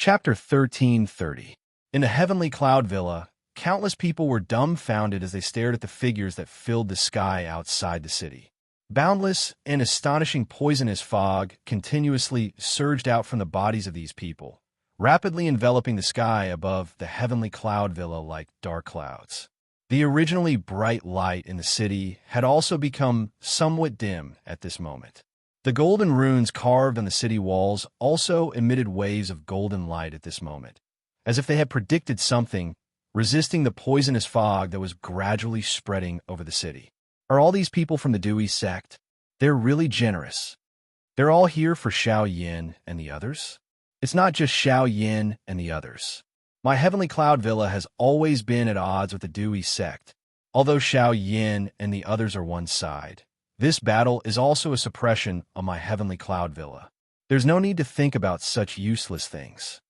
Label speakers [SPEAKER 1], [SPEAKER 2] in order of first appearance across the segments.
[SPEAKER 1] Chapter 1330. In a heavenly cloud villa, countless people were dumbfounded as they stared at the figures that filled the sky outside the city. Boundless and astonishing poisonous fog continuously surged out from the bodies of these people, rapidly enveloping the sky above the heavenly cloud villa like dark clouds. The originally bright light in the city had also become somewhat dim at this moment. The golden runes carved on the city walls also emitted waves of golden light at this moment, as if they had predicted something, resisting the poisonous fog that was gradually spreading over the city. Are all these people from the Dewey sect? They're really generous. They're all here for Xiao Yin and the others? It's not just Xiao Yin and the others. My heavenly cloud villa has always been at odds with the Dewey sect. Although Xiao Yin and the others are one side, this battle is also a suppression of my heavenly cloud villa. There's no need to think about such useless things.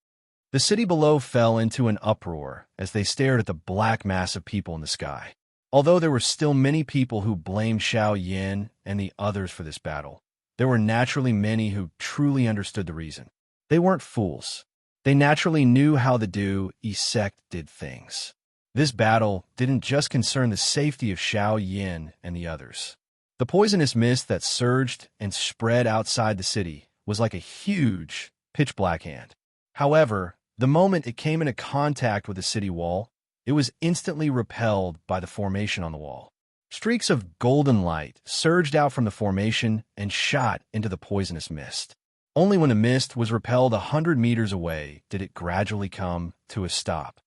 [SPEAKER 1] The city below fell into an uproar as they stared at the black mass of people in the sky. Although there were still many people who blamed Xiao Yin and the others for this battle, there were naturally many who truly understood the reason. They weren't fools. They naturally knew how the Dewey sect did things. This battle didn't just concern the safety of Xiao Yin and the others. The poisonous mist that surged and spread outside the city was like a huge, pitch-black hand. However, the moment it came into contact with the city wall, it was instantly repelled by the formation on the wall. Streaks of golden light surged out from the formation and shot into the poisonous mist. Only when the mist was repelled 100 meters away did it gradually come to a stop.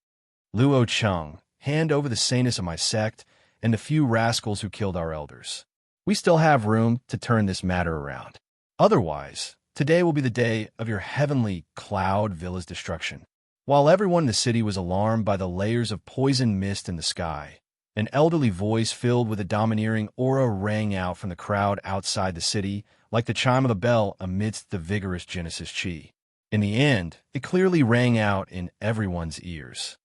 [SPEAKER 1] Luo Cheng, hand over the saneness of my sect and the few rascals who killed our elders. We still have room to turn this matter around. Otherwise, today will be the day of your heavenly cloud villa's destruction. While everyone in the city was alarmed by the layers of poison mist in the sky, an elderly voice filled with a domineering aura rang out from the crowd outside the city like the chime of a bell amidst the vigorous Genesis chi. In the end, it clearly rang out in everyone's ears.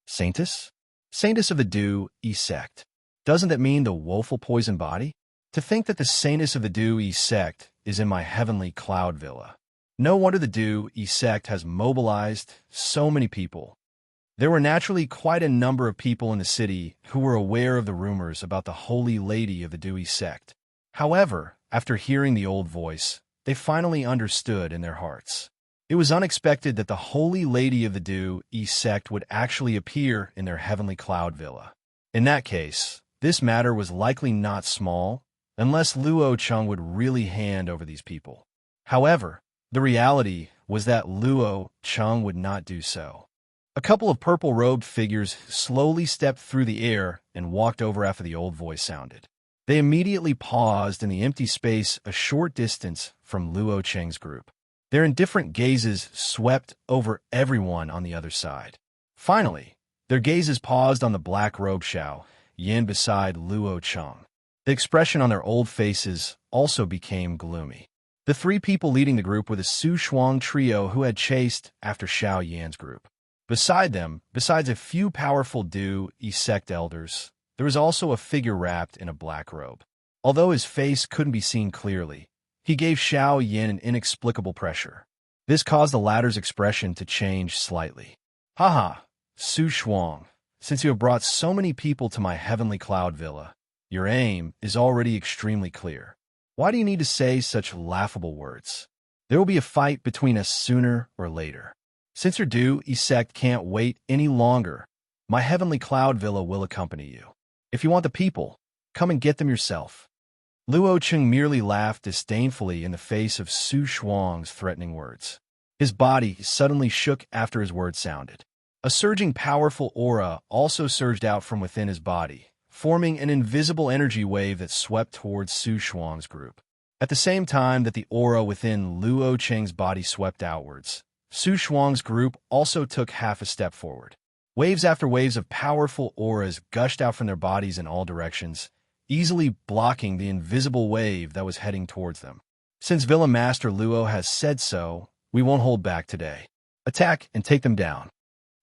[SPEAKER 1] Saintess? Saintess of the Dewey sect. Doesn't that mean the woeful poison body? To think that the saintess of the Dewey sect is in my heavenly cloud villa. No wonder the Dewey sect has mobilized so many people. There were naturally quite a number of people in the city who were aware of the rumors about the Holy Lady of the Dewey sect. However, after hearing the old voice, they finally understood in their hearts. It was unexpected that the Holy Lady of the Dewey sect would actually appear in their heavenly cloud villa. In that case, this matter was likely not small, unless Luo Cheng would really hand over these people. However, the reality was that Luo Cheng would not do so. A couple of purple-robed figures slowly stepped through the air and walked over after the old voice sounded. They immediately paused in the empty space a short distance from Luo Cheng's group. Their indifferent gazes swept over everyone on the other side. Finally, their gazes paused on the black-robed Xiao Yin beside Luo Cheng. The expression on their old faces also became gloomy. The three people leading the group were the Su Shuang trio who had chased after Xiao Yan's group. Beside them, besides a few powerful Dewey sect elders, there was also a figure wrapped in a black robe. Although his face couldn't be seen clearly, he gave Xiao Yin an inexplicable pressure. This caused the latter's expression to change slightly. Haha, Su Shuang, since you have brought so many people to my heavenly cloud villa, your aim is already extremely clear. Why do you need to say such laughable words? There will be a fight between us sooner or later. Since your Dewey sect can't wait any longer, my heavenly cloud villa will accompany you. If you want the people, come and get them yourself. Luo Cheng merely laughed disdainfully in the face of Su Shuang's threatening words. His body suddenly shook after his words sounded. A surging powerful aura also surged out from within his body, forming an invisible energy wave that swept towards Su Shuang's group. At the same time that the aura within Luo Cheng's body swept outwards, Su Shuang's group also took half a step forward. Waves after waves of powerful auras gushed out from their bodies in all directions, easily blocking the invisible wave that was heading towards them. Since Villa Master Luo has said so, we won't hold back today. Attack and take them down.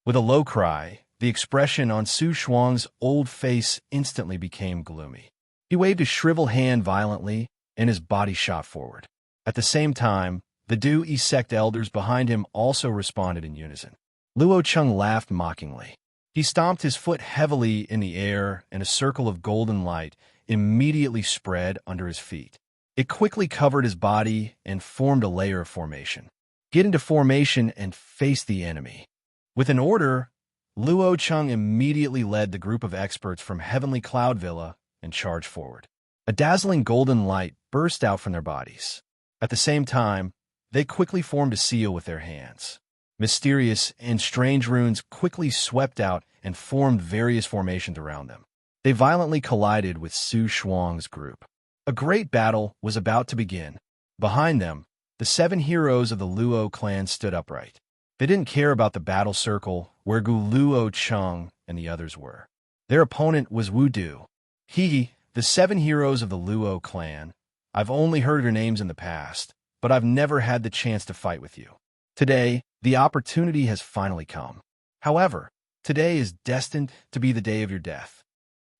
[SPEAKER 1] With a low cry, the expression on Su Shuang's old face instantly became gloomy. He waved his shriveled hand violently, and his body shot forward. At the same time, The Du sect elders behind him also responded in unison. Luo Cheng laughed mockingly. He stomped his foot heavily in the air, and a circle of golden light immediately spread under his feet. It quickly covered his body and formed a layer of formation. Get into formation and face the enemy. With an order, Luo Cheng immediately led the group of experts from Heavenly Cloud Villa and charged forward. A dazzling golden light burst out from their bodies. At the same time, they quickly formed a seal with their hands. Mysterious and strange runes quickly swept out and formed various formations around them. They violently collided with Su Shuang's group. A great battle was about to begin. Behind them, the 7 heroes of the Luo clan stood upright. They didn't care about the battle circle where Gu Luo Cheng and the others were. Their opponent was Wu Du. The 7 heroes of the Luo clan. I've only heard your names in the past, but I've never had the chance to fight with you. Today, the opportunity has finally come. However, today is destined to be the day of your death.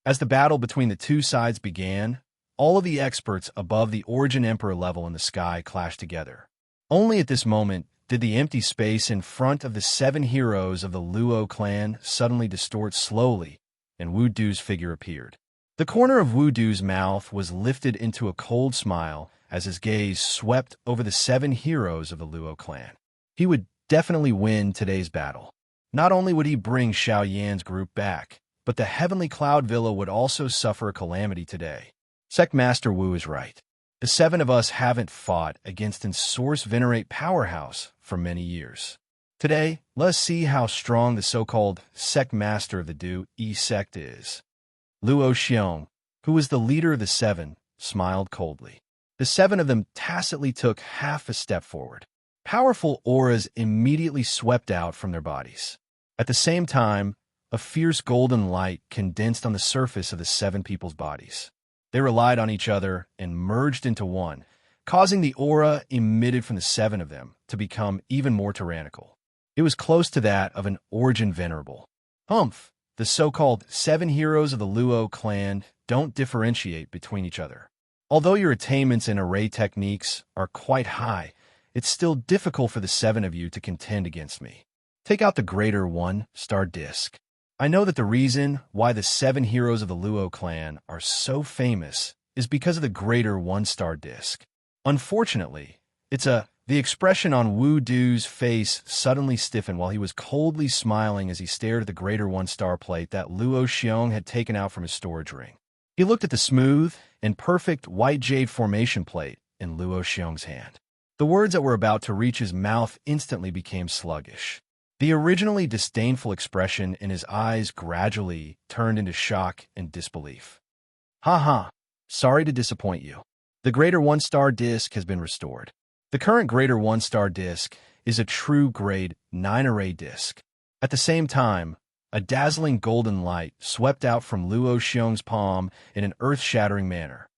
[SPEAKER 1] As the battle between the two sides began, all of the experts above the Origin Emperor level in the sky clashed together. Only at this moment did the empty space in front of the 7 heroes of the Luo clan suddenly distort slowly, and Wu Du's figure appeared. The corner of Wu Du's mouth was lifted into a cold smile as his gaze swept over the 7 heroes of the Luo clan. He would definitely win today's battle. Not only would he bring Xiao Yan's group back, but the Heavenly Cloud Villa would also suffer a calamity today. Sect Master Wu is right. The 7 of us haven't fought against an Source Venerate powerhouse for many years. Today, let's see how strong the so-called Sect Master of the Du sect is. Luo Xiong, who was the leader of the 7, smiled coldly. The 7 of them tacitly took half a step forward. Powerful auras immediately swept out from their bodies. At the same time, a fierce golden light condensed on the surface of the 7 people's bodies. They relied on each other and merged into one, causing the aura emitted from the 7 of them to become even more tyrannical. It was close to that of an Origin Venerable. The so-called 7 heroes of the Luo clan don't differentiate between each other. Although your attainments in array techniques are quite high, it's still difficult for the 7 of you to contend against me. Take out the greater 1-star disc. I know that the reason why the 7 heroes of the Luo clan are so famous is because of the greater 1-star disc. Unfortunately, the expression on Wu Du's face suddenly stiffened while he was coldly smiling as he stared at the greater 1-star plate that Luo Xiong had taken out from his storage ring. He looked at the smooth and perfect white jade formation plate in Luo Xiong's hand. The words that were about to reach his mouth instantly became sluggish. The originally disdainful expression in his eyes gradually turned into shock and disbelief. Sorry to disappoint you. The greater 1-star disc has been restored. The current greater 1-star disc is a true grade 9 array disc. At the same time, a dazzling golden light swept out from Luo Xiong's palm in an earth-shattering manner.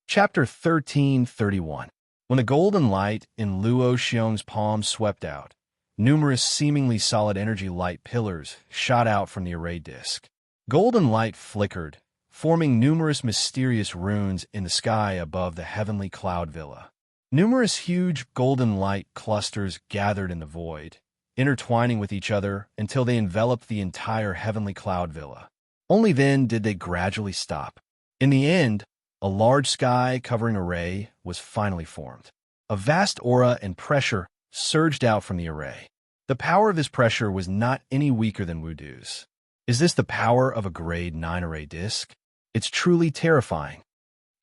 [SPEAKER 1] Chapter 1331. When the golden light in Luo Xiong's palm swept out, numerous seemingly solid energy light pillars shot out from the array disc. Golden light flickered, forming numerous mysterious runes in the sky above the Heavenly Cloud Villa. Numerous huge golden light clusters gathered in the void, intertwining with each other until they enveloped the entire Heavenly Cloud Villa. Only then did they gradually stop. In the end, a large sky-covering array was finally formed. A vast aura and pressure surged out from the array. The power of this pressure was not any weaker than Wu Du's. Is this the power of a grade 9 array disc? It's truly terrifying.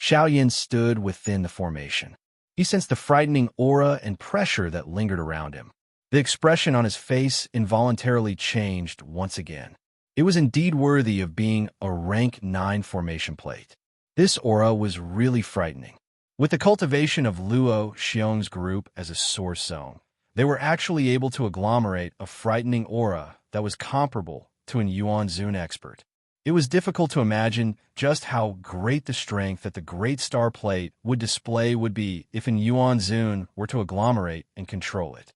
[SPEAKER 1] Xiao Yan stood within the formation. He sensed the frightening aura and pressure that lingered around him. The expression on his face involuntarily changed once again. It was indeed worthy of being a rank 9 formation plate. This aura was really frightening. With the cultivation of Luo Xiong's group as a source zone, they were actually able to agglomerate a frightening aura that was comparable to an Yuan Zun expert. It was difficult to imagine just how great the strength that the Great Star Plate would display would be if an Yuan Zun were to agglomerate and control it.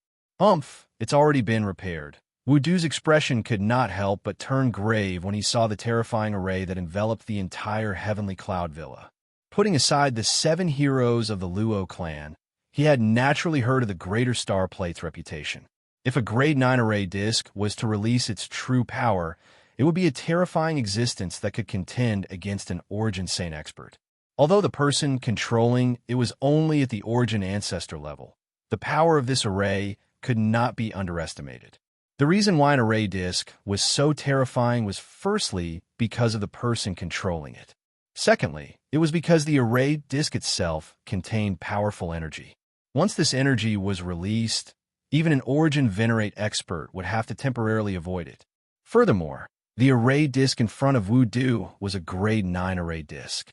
[SPEAKER 1] It's already been repaired. Wu Du's expression could not help but turn grave when he saw the terrifying array that enveloped the entire Heavenly Cloud Villa. Putting aside the 7 heroes of the Luo clan, He had naturally heard of the Greater Star Plate's reputation. If a Grade 9 array disk was to release its true power, it would be a terrifying existence that could contend against an Origin Saint expert. Although the person controlling it was only at the Origin Ancestor level, the power of this array could not be underestimated. The reason why an array disk was so terrifying was firstly because of the person controlling it. Secondly, it was because the array disk itself contained powerful energy. Once this energy was released, even an Origin Venerate expert would have to temporarily avoid it. Furthermore, the array disk in front of Wudu was a Grade 9 array disk.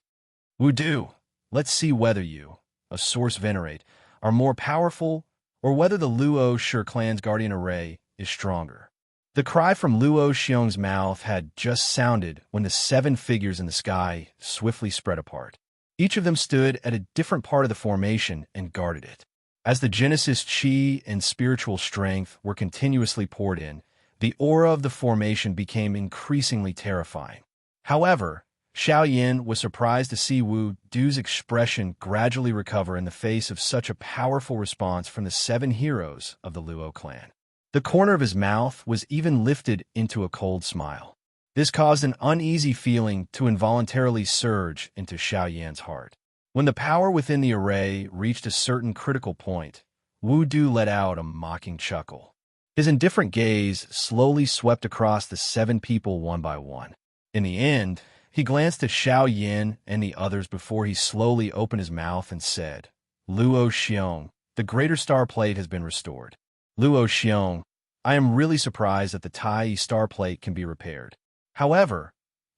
[SPEAKER 1] Wudu, let's see whether you, a Source Venerate, are more powerful or whether the Luo Shi clan's Guardian array is stronger. The cry from Luo Xiong's mouth had just sounded when the 7 figures in the sky swiftly spread apart. Each of them stood at a different part of the formation and guarded it. As the Genesis Qi and spiritual strength were continuously poured in, the aura of the formation became increasingly terrifying. However, Xiao Yin was surprised to see Wu Du's expression gradually recover in the face of such a powerful response from the 7 heroes of the Luo clan. The corner of his mouth was even lifted into a cold smile. This caused an uneasy feeling to involuntarily surge into Xiao Yan's heart. When the power within the array reached a certain critical point, Wu Du let out a mocking chuckle. His indifferent gaze slowly swept across the 7 people one by one. In the end, he glanced at Xiao Yin and the others before he slowly opened his mouth and said, "Luo Xiong, the Greater Star Plate has been restored. Luo Xiong, I am really surprised that the Tai Star Plate can be repaired. However,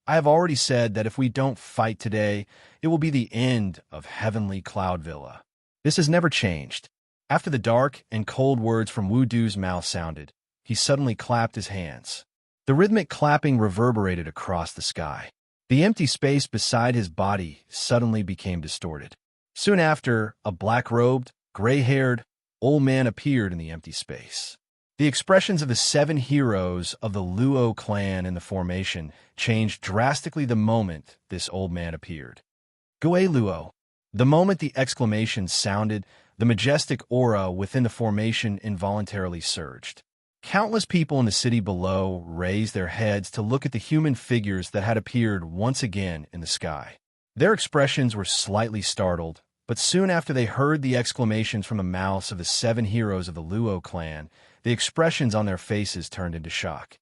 [SPEAKER 1] I have already said that if we don't fight today, it will be the end of Heavenly Cloud Villa. This has never changed." After the dark and cold words from Wu Du's mouth sounded, he suddenly clapped his hands. The rhythmic clapping reverberated across the sky. The empty space beside his body suddenly became distorted. Soon after, a black-robed, gray-haired, old man appeared in the empty space. The expressions of the 7 heroes of the Luo clan in the formation changed drastically the moment this old man appeared. "Gui Luo." The moment the exclamation sounded, the majestic aura within the formation involuntarily surged. Countless people in the city below raised their heads to look at the human figures that had appeared once again in the sky. Their expressions were slightly startled, but soon after they heard the exclamations from the mouths of the 7 heroes of the Luo clan, the expressions on their faces turned into shock.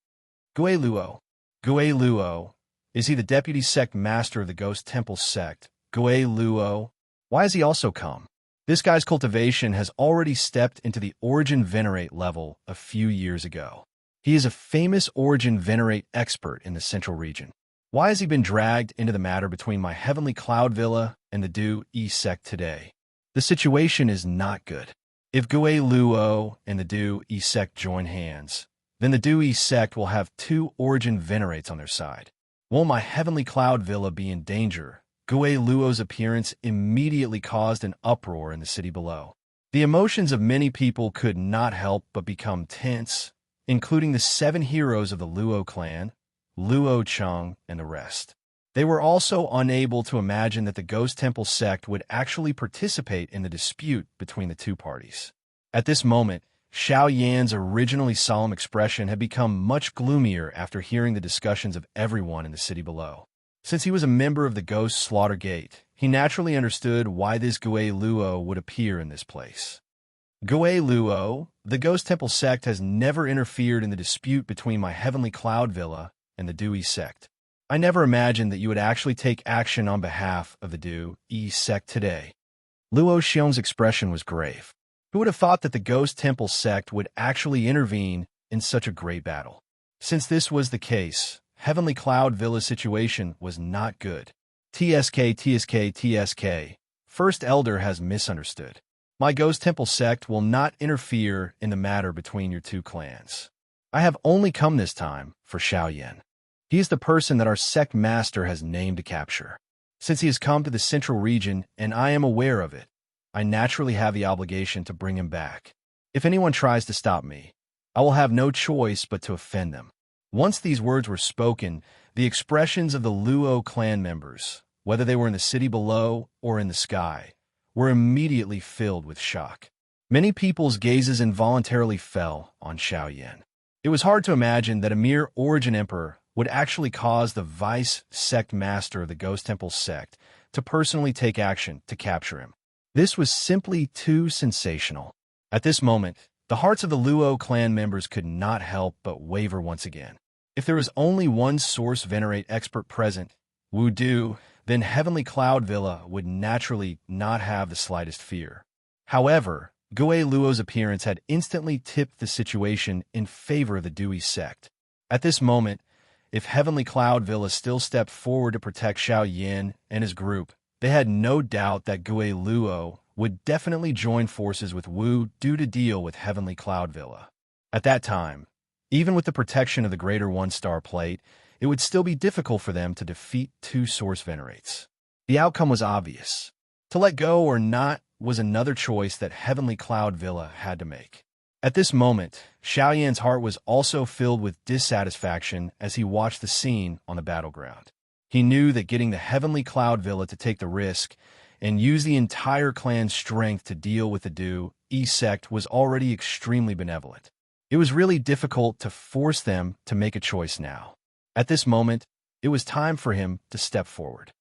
[SPEAKER 1] "Gui Luo. Gui Luo. Is he the deputy sect master of the Ghost Temple sect? Gui Luo. Why has he also come? This guy's cultivation has already stepped into the Origin Venerate level a few years ago. He is a famous Origin Venerate expert in the Central region. Why has he been dragged into the matter between my Heavenly Cloud Villa and the Du Yi sect today? The situation is not good. If Gui Luo and the Du Yi sect join hands, then the Du Yi sect will have 2 Origin Venerates on their side. Won't my Heavenly Cloud Villa be in danger? Gui Luo's appearance immediately caused an uproar in the city below. The emotions of many people could not help but become tense, including the 7 heroes of the Luo clan, Luo Cheng, and the rest. They were also unable to imagine that the Ghost Temple sect would actually participate in the dispute between the 2 parties. At this moment, Xiao Yan's originally solemn expression had become much gloomier after hearing the discussions of everyone in the city below. Since he was a member of the Ghost Slaughter Gate, he naturally understood why this Gui Luo would appear in this place. "Gui Luo, the Ghost Temple sect has never interfered in the dispute between my Heavenly Cloud Villa and the Du Yi sect. I never imagined that you would actually take action on behalf of the Du Yi sect today." Luo Xiong's expression was grave. Who would have thought that the Ghost Temple sect would actually intervene in such a great battle? Since this was the case, Heavenly Cloud Villa's situation was not good. TSK. First Elder has misunderstood. My Ghost Temple sect will not interfere in the matter between your 2 clans. I have only come this time for Xiao Yan. He is the person that our sect master has named to capture. Since he has come to the Central region and I am aware of it, I naturally have the obligation to bring him back. If anyone tries to stop me, I will have no choice but to offend them. Once these words were spoken, the expressions of the Luo clan members, whether they were in the city below or in the sky, were immediately filled with shock. Many people's gazes involuntarily fell on Xiaoyan. It was hard to imagine that a mere origin emperor would actually cause the vice sect master of the Ghost Temple sect to personally take action to capture him. This was simply too sensational. At this moment, the hearts of the Luo clan members could not help but waver once again. If there was only one source venerate expert present, Wu Du, then Heavenly Cloud Villa would naturally not have the slightest fear. However, Gue Luo's appearance had instantly tipped the situation in favor of the Dewey sect. At this moment, if Heavenly Cloud Villa still stepped forward to protect Xiao Yin and his group, they had no doubt that Gue Luo would definitely join forces with Wu Du to deal with Heavenly Cloud Villa. At that time, even with the protection of the Greater One-Star Plate, it would still be difficult for them to defeat two Source Venerates. The outcome was obvious. To let go or not was another choice that Heavenly Cloud Villa had to make. At this moment, Xiaoyan's heart was also filled with dissatisfaction as he watched the scene on the battleground. He knew that getting the Heavenly Cloud Villa to take the risk and use the entire clan's strength to deal with the Du sect was already extremely benevolent. It was really difficult to force them to make a choice now. At this moment, it was time for him to step forward.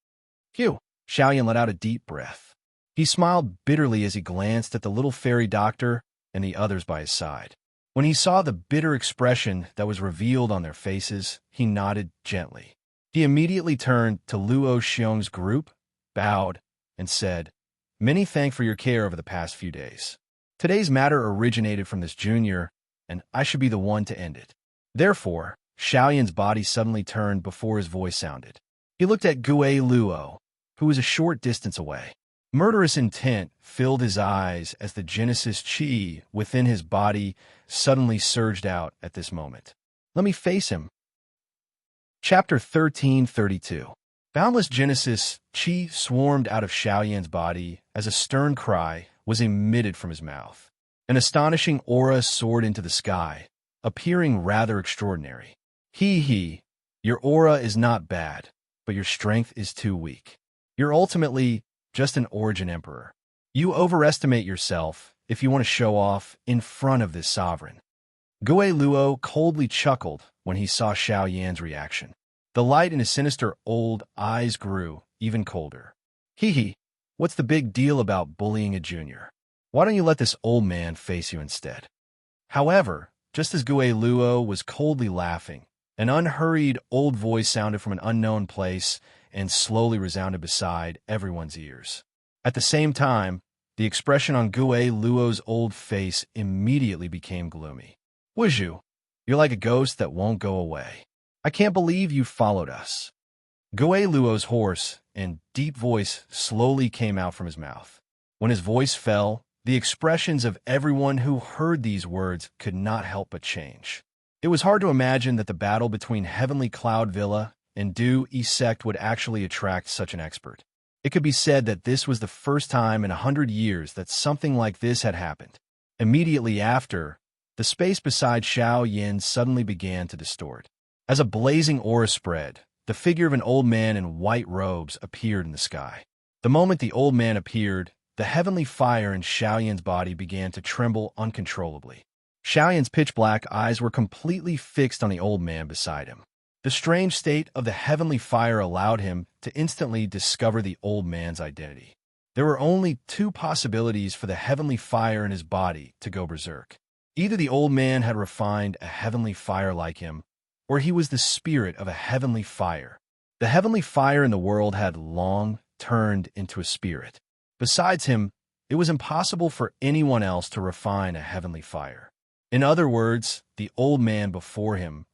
[SPEAKER 1] Phew! Xiaoyan let out a deep breath. He smiled bitterly as he glanced at the little fairy doctor and the others by his side. When he saw the bitter expression that was revealed on their faces, he nodded gently. He immediately turned to Luo Xiong's group, bowed, and said, "Many thanks for your care over the past few days. Today's matter originated from this junior, and I should be the one to end it." Therefore, Xiaoyan's body suddenly turned before his voice sounded. He looked at Gue Luo, who was a short distance away. Murderous intent filled his eyes as the Genesis Chi within his body suddenly surged out at this moment. "Let me face him." Chapter 1332. Boundless Genesis Chi swarmed out of Xiaoyan's body as a stern cry was emitted from his mouth. An astonishing aura soared into the sky, appearing rather extraordinary. Your aura is not bad, but your strength is too weak. You're ultimately just an origin emperor. You overestimate yourself if you want to show off in front of this sovereign. Gue Luo coldly chuckled when he saw Xiaoyan's reaction. The light in his sinister old eyes grew even colder. What's the big deal about bullying a junior? Why don't you let this old man face you instead? However, just as Gue Luo was coldly laughing, an unhurried old voice sounded from an unknown place and slowly resounded beside everyone's ears. At the same time, the expression on Gue Luo's old face immediately became gloomy. "Wuzhu, you're like a ghost that won't go away. I can't believe you followed us." Gue Luo's hoarse and deep voice slowly came out from his mouth. When his voice fell, the expressions of everyone who heard these words could not help but change. It was hard to imagine that the battle between Heavenly Cloud Villa and Du sect would actually attract such an expert. It could be said that this was the first time in 100 years that something like this had happened. Immediately after, the space beside Xiao Yin suddenly began to distort. As a blazing aura spread, the figure of an old man in white robes appeared in the sky. The moment the old man appeared, the heavenly fire in Xiaoyan's body began to tremble uncontrollably. Xiaoyan's pitch-black eyes were completely fixed on the old man beside him. The strange state of the heavenly fire allowed him to instantly discover the old man's identity. There were only two possibilities for the heavenly fire in his body to go berserk. Either the old man had refined a heavenly fire like him, or he was the spirit of a heavenly fire. The heavenly fire in the world had long turned into a spirit. Besides him, it was impossible for anyone else to refine a heavenly fire. In other words, the old man before him,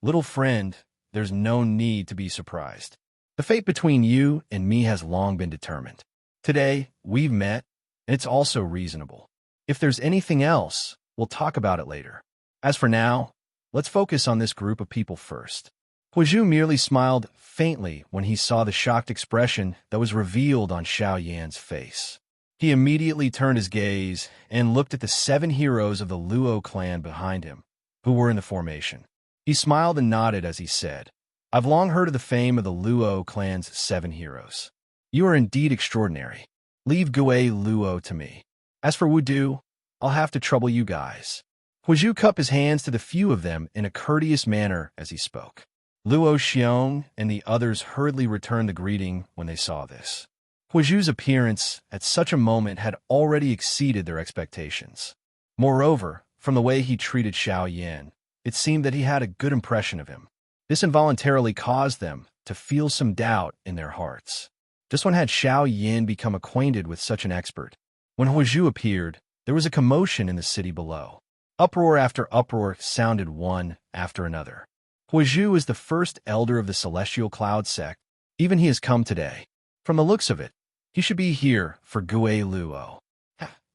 [SPEAKER 1] little friend, there's no need to be surprised. The fate between you and me has long been determined. Today, we've met, and it's also reasonable. If there's anything else, we'll talk about it later. As for now, let's focus on this group of people first. Huizhu merely smiled faintly when he saw the shocked expression that was revealed on Xiao Yan's face. He immediately turned his gaze and looked at the 7 heroes of the Luo clan behind him, who were in the formation. He smiled and nodded as he said, "I've long heard of the fame of the Luo clan's 7 heroes. You are indeed extraordinary. Leave Gui Luo to me. As for Wudu, I'll have to trouble you guys. Huizhu cupped his hands to the few of them in a courteous manner as he spoke. Luo Xiong and the others hurriedly returned the greeting when they saw this. Huizhu's appearance at such a moment had already exceeded their expectations. Moreover, from the way he treated Xiao Yan, it seemed that he had a good impression of him. This involuntarily caused them to feel some doubt in their hearts. Just when had Xiao Yan become acquainted with such an expert? When Huizhu appeared, there was a commotion in the city below. Uproar after uproar sounded one after another. Huizhu is the first elder of the Celestial Cloud sect. Even he has come today. From the looks of it, he should be here for Gui Luo.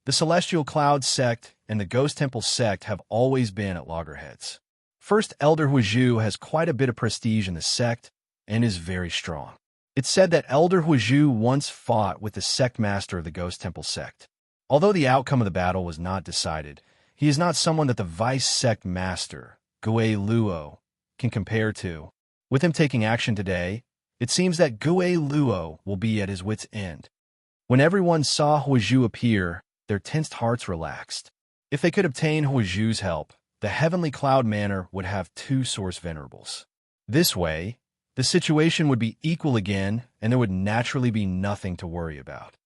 [SPEAKER 1] The Celestial Cloud sect and the Ghost Temple sect have always been at loggerheads. First Elder Huizhu has quite a bit of prestige in the sect and is very strong. It's said that Elder Huizhu once fought with the sect master of the Ghost Temple sect. Although the outcome of the battle was not decided, he is not someone that the vice sect master, Gui Luo, can compare to. With him taking action today, it seems that Gui Luo will be at his wit's end. When everyone saw Huizhu appear, their tensed hearts relaxed. If they could obtain Huizhu's help, the Heavenly Cloud Manor would have 2 source venerables. This way, the situation would be equal again, and there would naturally be nothing to worry about.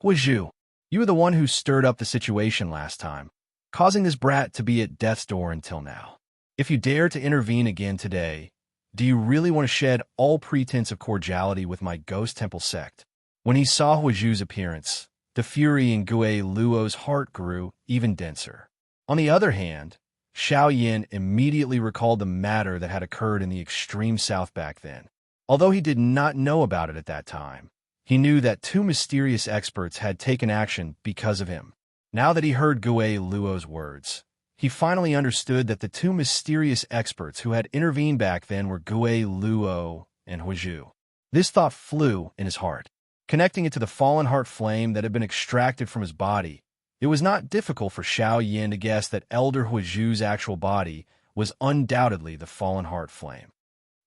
[SPEAKER 1] Huizhu, you were the one who stirred up the situation last time, causing this brat to be at death's door until now. If you dare to intervene again today, do you really want to shed all pretense of cordiality with my Ghost Temple sect? When he saw Huizhu's appearance, the fury in Gui Luo's heart grew even denser. On the other hand, Xiao Yan immediately recalled the matter that had occurred in the extreme south back then. Although he did not know about it at that time, he knew that 2 mysterious experts had taken action because of him. Now that he heard Gui Luo's words, he finally understood that the 2 mysterious experts who had intervened back then were Gui Luo and Huizhu. This thought flew in his heart. Connecting it to the fallen heart flame that had been extracted from his body, it was not difficult for Xiao Yan to guess that Elder Huizhu's actual body was undoubtedly the fallen heart flame.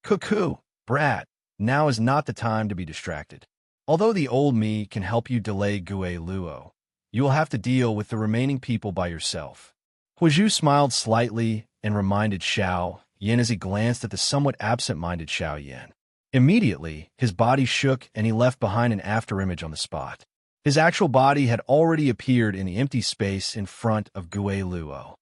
[SPEAKER 1] Cuckoo, brat, now is not the time to be distracted. Although the old me can help you delay Gui Luo, you will have to deal with the remaining people by yourself. Huizhu smiled slightly and reminded Xiao Yan as he glanced at the somewhat absent-minded Xiao Yan. Immediately, his body shook and he left behind an afterimage on the spot. His actual body had already appeared in the empty space in front of Gui Luo.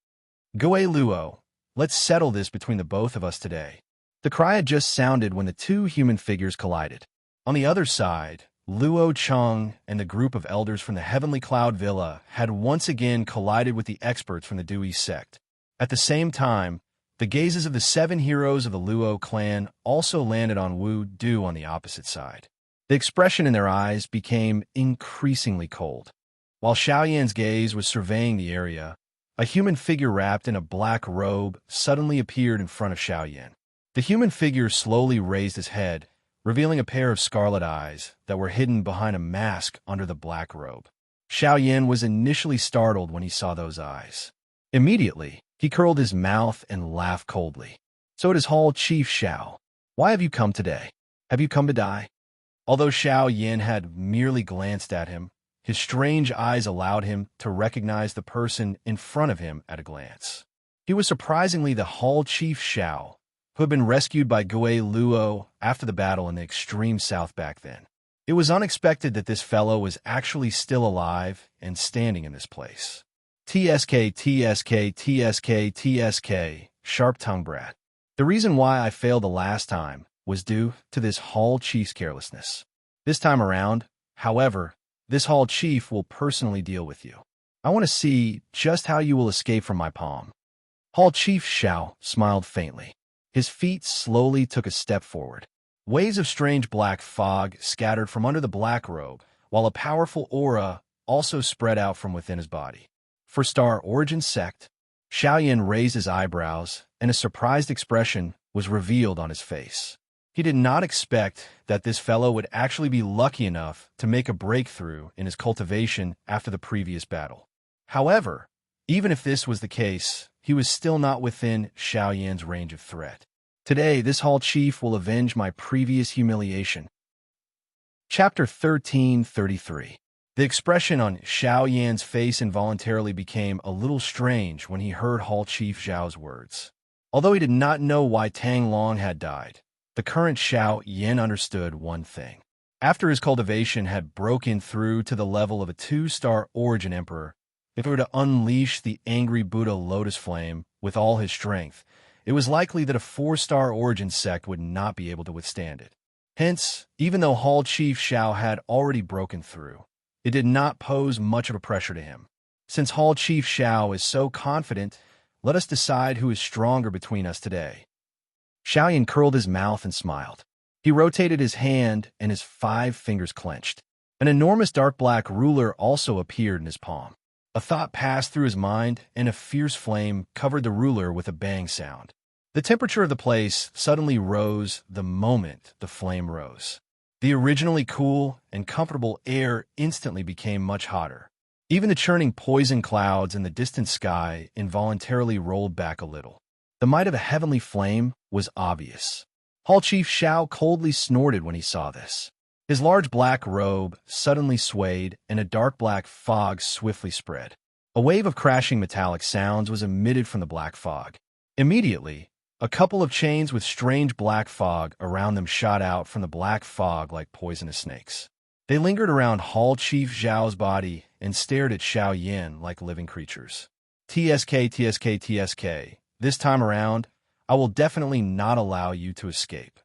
[SPEAKER 1] Gui Luo, let's settle this between the both of us today. The cry had just sounded when the 2 human figures collided. On the other side, Luo Cheng and the group of elders from the Heavenly Cloud Villa had once again collided with the experts from the Dui sect. At the same time, the gazes of the 7 heroes of the Luo clan also landed on Wu Du on the opposite side. The expression in their eyes became increasingly cold. While Xiao Yan's gaze was surveying the area, a human figure wrapped in a black robe suddenly appeared in front of Xiao Yan. The human figure slowly raised his head, revealing a pair of scarlet eyes that were hidden behind a mask under the black robe. Xiao Yan was initially startled when he saw those eyes. Immediately, he curled his mouth and laughed coldly. So it is Hall Chief Xiao. Why have you come today? Have you come to die? Although Xiao Yan had merely glanced at him, his strange eyes allowed him to recognize the person in front of him at a glance. He was surprisingly the Hall Chief Xiao, who had been rescued by Gui Luo after the battle in the extreme south back then. It was unexpected that this fellow was actually still alive and standing in this place. TSK, TSK, TSK, TSK, sharp-tongued brat. The reason why I failed the last time was due to this Hall Chief's carelessness. This time around, however, this Hall Chief will personally deal with you. I want to see just how you will escape from my palm. Hall Chief Xiao smiled faintly. His feet slowly took a step forward. Waves of strange black fog scattered from under the black robe, while a powerful aura also spread out from within his body. For Star Origin Sect, Xiao Yan raised his eyebrows, and a surprised expression was revealed on his face. He did not expect that this fellow would actually be lucky enough to make a breakthrough in his cultivation after the previous battle. However, even if this was the case, he was still not within Xiao Yan's range of threat. Today, this Hall Chief will avenge my previous humiliation. Chapter 1333. The expression on Xiao Yan's face involuntarily became a little strange when he heard Hall Chief Zhao's words. Although he did not know why Tang Long had died, the current Xiao Yan understood one thing. After his cultivation had broken through to the level of a 2-star origin emperor, if he were to unleash the angry Buddha lotus flame with all his strength, it was likely that a 4-star origin sect would not be able to withstand it. Hence, even though Hall Chief Xiao had already broken through, it did not pose much of a pressure to him. Since Hall Chief Xiao is so confident, let us decide who is stronger between us today. Xiao Yan curled his mouth and smiled. He rotated his hand and his 5 fingers clenched. An enormous dark black ruler also appeared in his palm. A thought passed through his mind, and a fierce flame covered the ruler with a bang sound. The temperature of the place suddenly rose the moment the flame rose. The originally cool and comfortable air instantly became much hotter. Even the churning poison clouds in the distant sky involuntarily rolled back a little. The might of a heavenly flame was obvious. Hall Chief Xiao coldly snorted when he saw this. His large black robe suddenly swayed, and a dark black fog swiftly spread. A wave of crashing metallic sounds was emitted from the black fog. Immediately, a couple of chains with strange black fog around them shot out from the black fog like poisonous snakes. They lingered around Hall Chief Zhao's body and stared at Xiao Yan like living creatures. TSK, TSK, TSK. This time around, I will definitely not allow you to escape.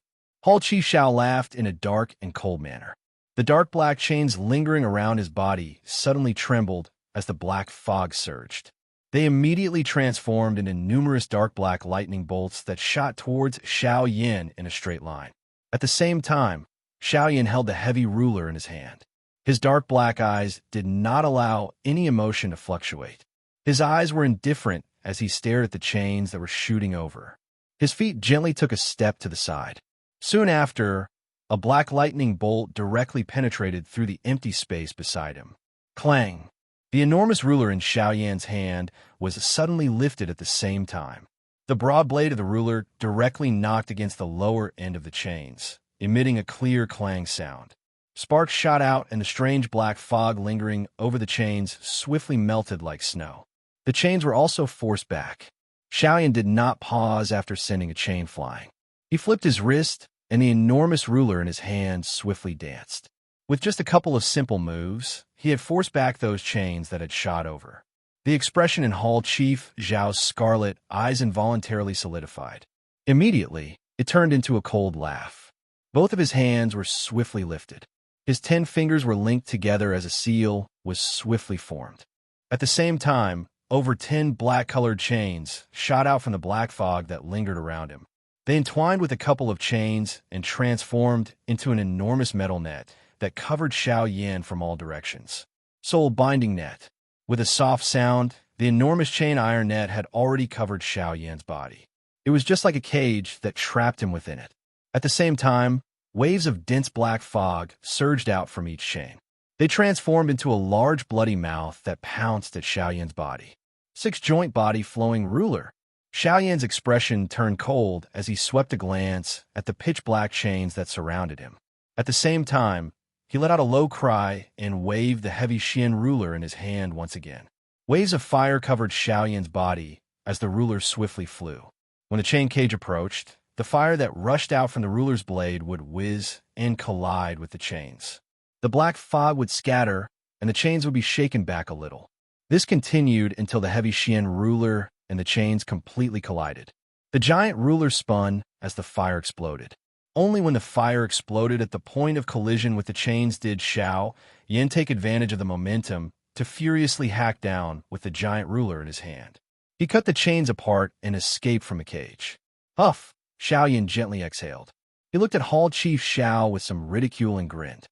[SPEAKER 1] Hall Chief Xiao laughed in a dark and cold manner. The dark black chains lingering around his body suddenly trembled as the black fog surged. They immediately transformed into numerous dark black lightning bolts that shot towards Xiao Yan in a straight line. At the same time, Xiao Yan held the heavy ruler in his hand. His dark black eyes did not allow any emotion to fluctuate. His eyes were indifferent as he stared at the chains that were shooting over. His feet gently took a step to the side. Soon after, a black lightning bolt directly penetrated through the empty space beside him. Clang! The enormous ruler in Xiao Yan's hand was suddenly lifted at the same time. The broad blade of the ruler directly knocked against the lower end of the chains, emitting a clear clang sound. Sparks shot out, and the strange black fog lingering over the chains swiftly melted like snow. The chains were also forced back. Xiao Yan did not pause after sending a chain flying. He flipped his wrist, and the enormous ruler in his hand swiftly danced. With just a couple of simple moves, he had forced back those chains that had shot over. The expression in Hall Chief Zhao's scarlet eyes involuntarily solidified. Immediately, it turned into a cold laugh. Both of his hands were swiftly lifted. His 10 fingers were linked together as a seal was swiftly formed. At the same time, over 10 black-colored chains shot out from the black fog that lingered around him. They entwined with a couple of chains and transformed into an enormous metal net that covered Xiao Yan from all directions. Soul binding net. With a soft sound, the enormous chain iron net had already covered Xiao Yan's body. It was just like a cage that trapped him within it. At the same time, waves of dense black fog surged out from each chain. They transformed into a large bloody mouth that pounced at Xiao Yan's body. 6-joint body flowing ruler. Xiao Yan's expression turned cold as he swept a glance at the pitch-black chains that surrounded him. At the same time, he let out a low cry and waved the heavy Xian ruler in his hand once again. Waves of fire covered Xiao Yan's body as the ruler swiftly flew. When the chain cage approached, the fire that rushed out from the ruler's blade would whiz and collide with the chains. The black fog would scatter, and the chains would be shaken back a little. This continued until the heavy Xian ruler and the chains completely collided. The giant ruler spun as the fire exploded. Only when the fire exploded at the point of collision with the chains did Xiao Yan take advantage of the momentum to furiously hack down with the giant ruler in his hand. He cut the chains apart and escaped from the cage. Huff! Xiao Yan gently exhaled. He looked at Hall Chief Xiao with some ridicule and grinned.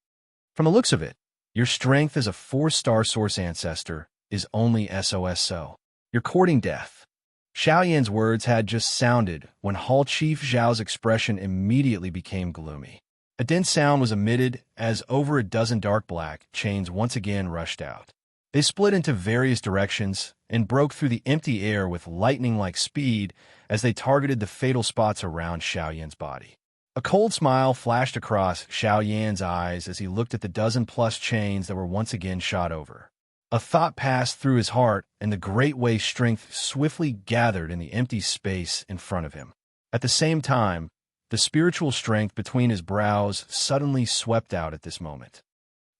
[SPEAKER 1] From the looks of it, your strength as a 4-star source ancestor is only SOSO. You're courting death. Xiao Yan's words had just sounded when Hall Chief Zhao's expression immediately became gloomy. A dense sound was emitted as over a dozen dark black chains once again rushed out. They split into various directions and broke through the empty air with lightning-like speed as they targeted the fatal spots around Xiao Yan's body. A cold smile flashed across Xiao Yan's eyes as he looked at the dozen-plus chains that were once again shot over. A thought passed through his heart, and the great way strength swiftly gathered in the empty space in front of him. At the same time, the spiritual strength between his brows suddenly swept out at this moment.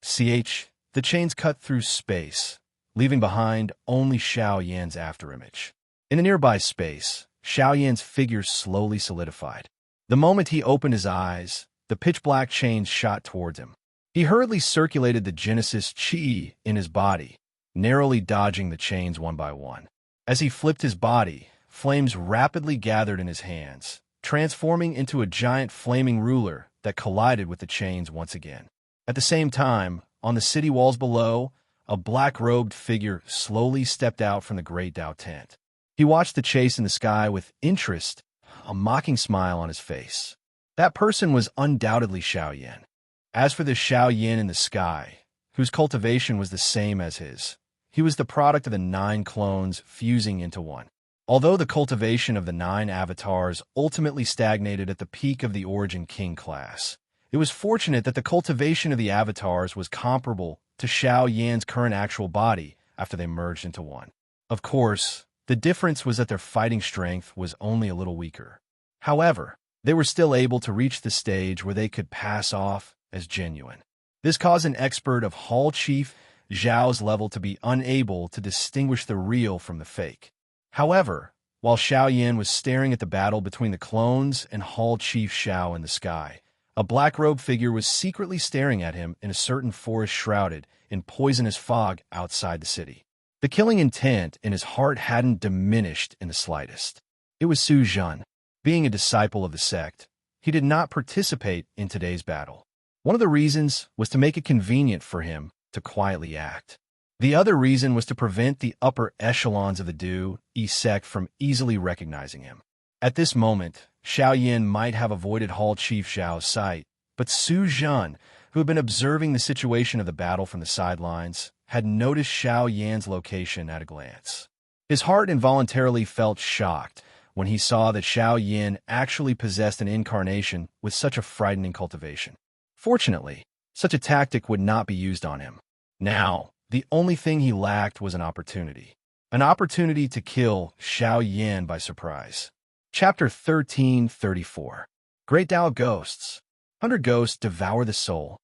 [SPEAKER 1] The chains cut through space, leaving behind only Xiao Yan's afterimage. In the nearby space, Xiao Yan's figure slowly solidified. The moment he opened his eyes, the pitch-black chains shot towards him. He hurriedly circulated the Genesis Chi in his body, narrowly dodging the chains one by one. As he flipped his body, flames rapidly gathered in his hands, transforming into a giant flaming ruler that collided with the chains once again. At the same time, on the city walls below, a black-robed figure slowly stepped out from the great Dao tent. He watched the chase in the sky with interest, a mocking smile on his face. That person was undoubtedly Xiao Yan. As for the Xiao Yan in the sky, whose cultivation was the same as his, he was the product of the 9 clones fusing into one. Although the cultivation of the 9 avatars ultimately stagnated at the peak of the Origin King class, it was fortunate that the cultivation of the avatars was comparable to Xiao Yan's current actual body after they merged into one. Of course, the difference was that their fighting strength was only a little weaker. However, they were still able to reach the stage where they could pass off as genuine. This caused an expert of Hall Chief Zhao's level to be unable to distinguish the real from the fake. However, while Xiao Yan was staring at the battle between the clones and Hall Chief Xiao in the sky, a black-robed figure was secretly staring at him in a certain forest shrouded in poisonous fog outside the city. The killing intent in his heart hadn't diminished in the slightest. It was Su Zhen. Being a disciple of the sect, he did not participate in today's battle. One of the reasons was to make it convenient for him to quietly act. The other reason was to prevent the upper echelons of the Du Yi sect from easily recognizing him. At this moment, Xiao Yan might have avoided Hall Chief Zhao's sight, but Su Zhen, who had been observing the situation of the battle from the sidelines, had noticed Xiao Yan's location at a glance. His heart involuntarily felt shocked when he saw that Xiao Yan actually possessed an incarnation with such a frightening cultivation. Fortunately, such a tactic would not be used on him. Now, the only thing he lacked was an opportunity. An opportunity to kill Xiao Yan by surprise. Chapter 1334. Great Tao Ghosts. 100 ghosts devour the soul.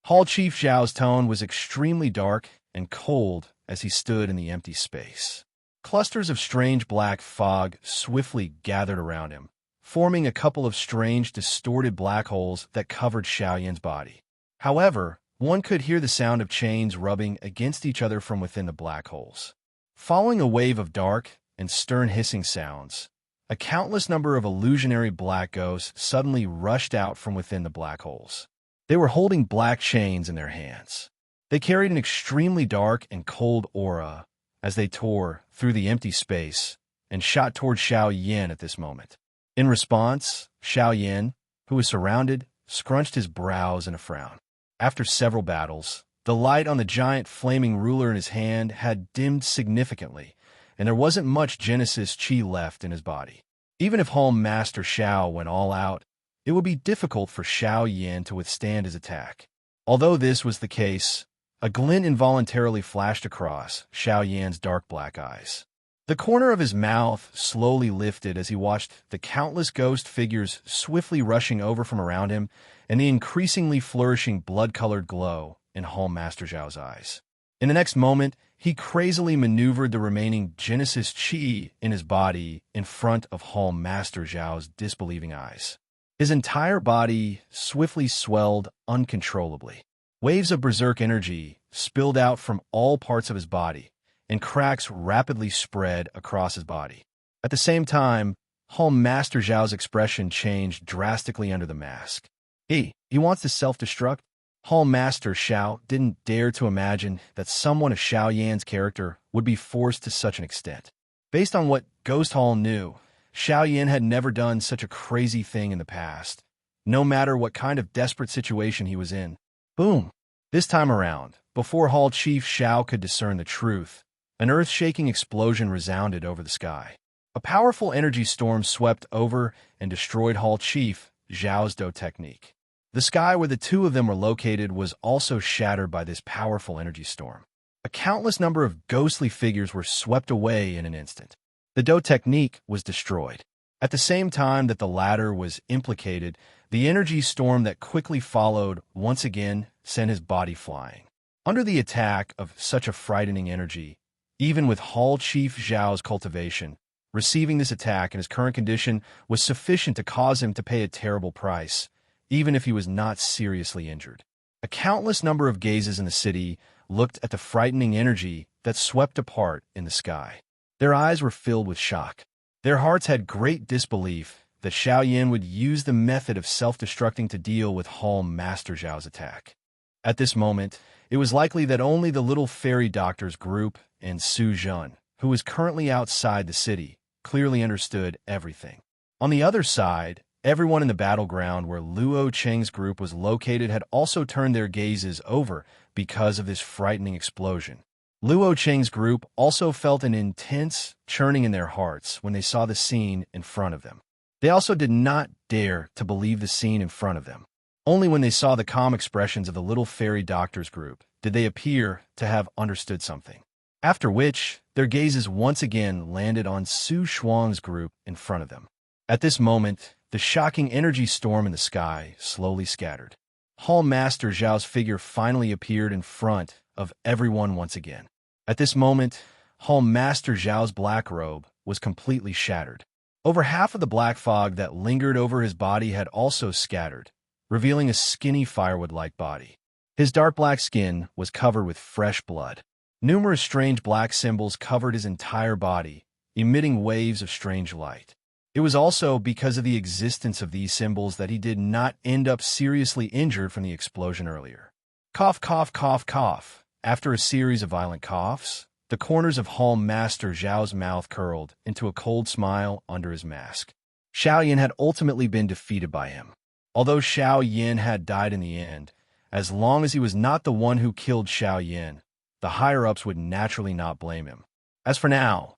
[SPEAKER 1] Hall Chief Zhao's tone was extremely dark and cold as he stood in the empty space. Clusters of strange black fog swiftly gathered around him, forming a couple of strange distorted black holes that covered Xiao Yan's body. However, one could hear the sound of chains rubbing against each other from within the black holes. Following a wave of dark and stern hissing sounds, a countless number of illusionary black ghosts suddenly rushed out from within the black holes. They were holding black chains in their hands. They carried an extremely dark and cold aura as they tore through the empty space and shot toward Xiao Yan at this moment. In response, Xiao Yan, who was surrounded, scrunched his brows in a frown. After several battles, the light on the giant flaming ruler in his hand had dimmed significantly, and there wasn't much Genesis Chi left in his body. Even if Hall Master Xiao went all out, it would be difficult for Xiao Yan to withstand his attack. Although this was the case, a glint involuntarily flashed across Xiao Yan's dark black eyes. The corner of his mouth slowly lifted as he watched the countless ghost figures swiftly rushing over from around him and the increasingly flourishing blood-colored glow in Hall Master Zhao's eyes. In the next moment, he crazily maneuvered the remaining Genesis Chi in his body in front of Hall Master Zhao's disbelieving eyes. His entire body swiftly swelled uncontrollably. Waves of berserk energy spilled out from all parts of his body, and cracks rapidly spread across his body. At the same time, Hall Master Zhao's expression changed drastically under the mask. He wants to self-destruct? Hall Master Xiao didn't dare to imagine that someone of Xiao Yan's character would be forced to such an extent. Based on what Ghost Hall knew, Xiao Yan had never done such a crazy thing in the past, no matter what kind of desperate situation he was in. Boom! This time around, before Hall Chief Xiao could discern the truth, an earth-shaking explosion resounded over the sky. A powerful energy storm swept over and destroyed Hall Chief Zhao's Do technique. The sky where the two of them were located was also shattered by this powerful energy storm. A countless number of ghostly figures were swept away in an instant. The Do technique was destroyed. At the same time that the latter was implicated, the energy storm that quickly followed once again sent his body flying. Under the attack of such a frightening energy, even with Hall Chief Zhao's cultivation, receiving this attack in his current condition was sufficient to cause him to pay a terrible price, even if he was not seriously injured. A countless number of gazes in the city looked at the frightening energy that swept apart in the sky. Their eyes were filled with shock. Their hearts had great disbelief that Xiao Yan would use the method of self-destructing to deal with Hall Master Zhao's attack. At this moment, it was likely that only the little fairy doctor's group and Su Zhen, who was currently outside the city, clearly understood everything. On the other side, everyone in the battleground where Luo Cheng's group was located had also turned their gazes over because of this frightening explosion. Luo Cheng's group also felt an intense churning in their hearts when they saw the scene in front of them. They also did not dare to believe the scene in front of them. Only when they saw the calm expressions of the little fairy doctor's group did they appear to have understood something. After which, their gazes once again landed on Su Shuang's group in front of them. At this moment, the shocking energy storm in the sky slowly scattered. Hall Master Zhao's figure finally appeared in front of everyone once again. At this moment, Hall Master Zhao's black robe was completely shattered. Over half of the black fog that lingered over his body had also scattered, revealing a skinny firewood-like body. His dark black skin was covered with fresh blood. Numerous strange black symbols covered his entire body, emitting waves of strange light. It was also because of the existence of these symbols that he did not end up seriously injured from the explosion earlier. Cough, cough, cough, cough. After a series of violent coughs, the corners of Hall Master Zhao's mouth curled into a cold smile under his mask. Xiao Yan had ultimately been defeated by him. Although Xiao Yan had died in the end, as long as he was not the one who killed Xiao Yan, the higher-ups would naturally not blame him. As for now,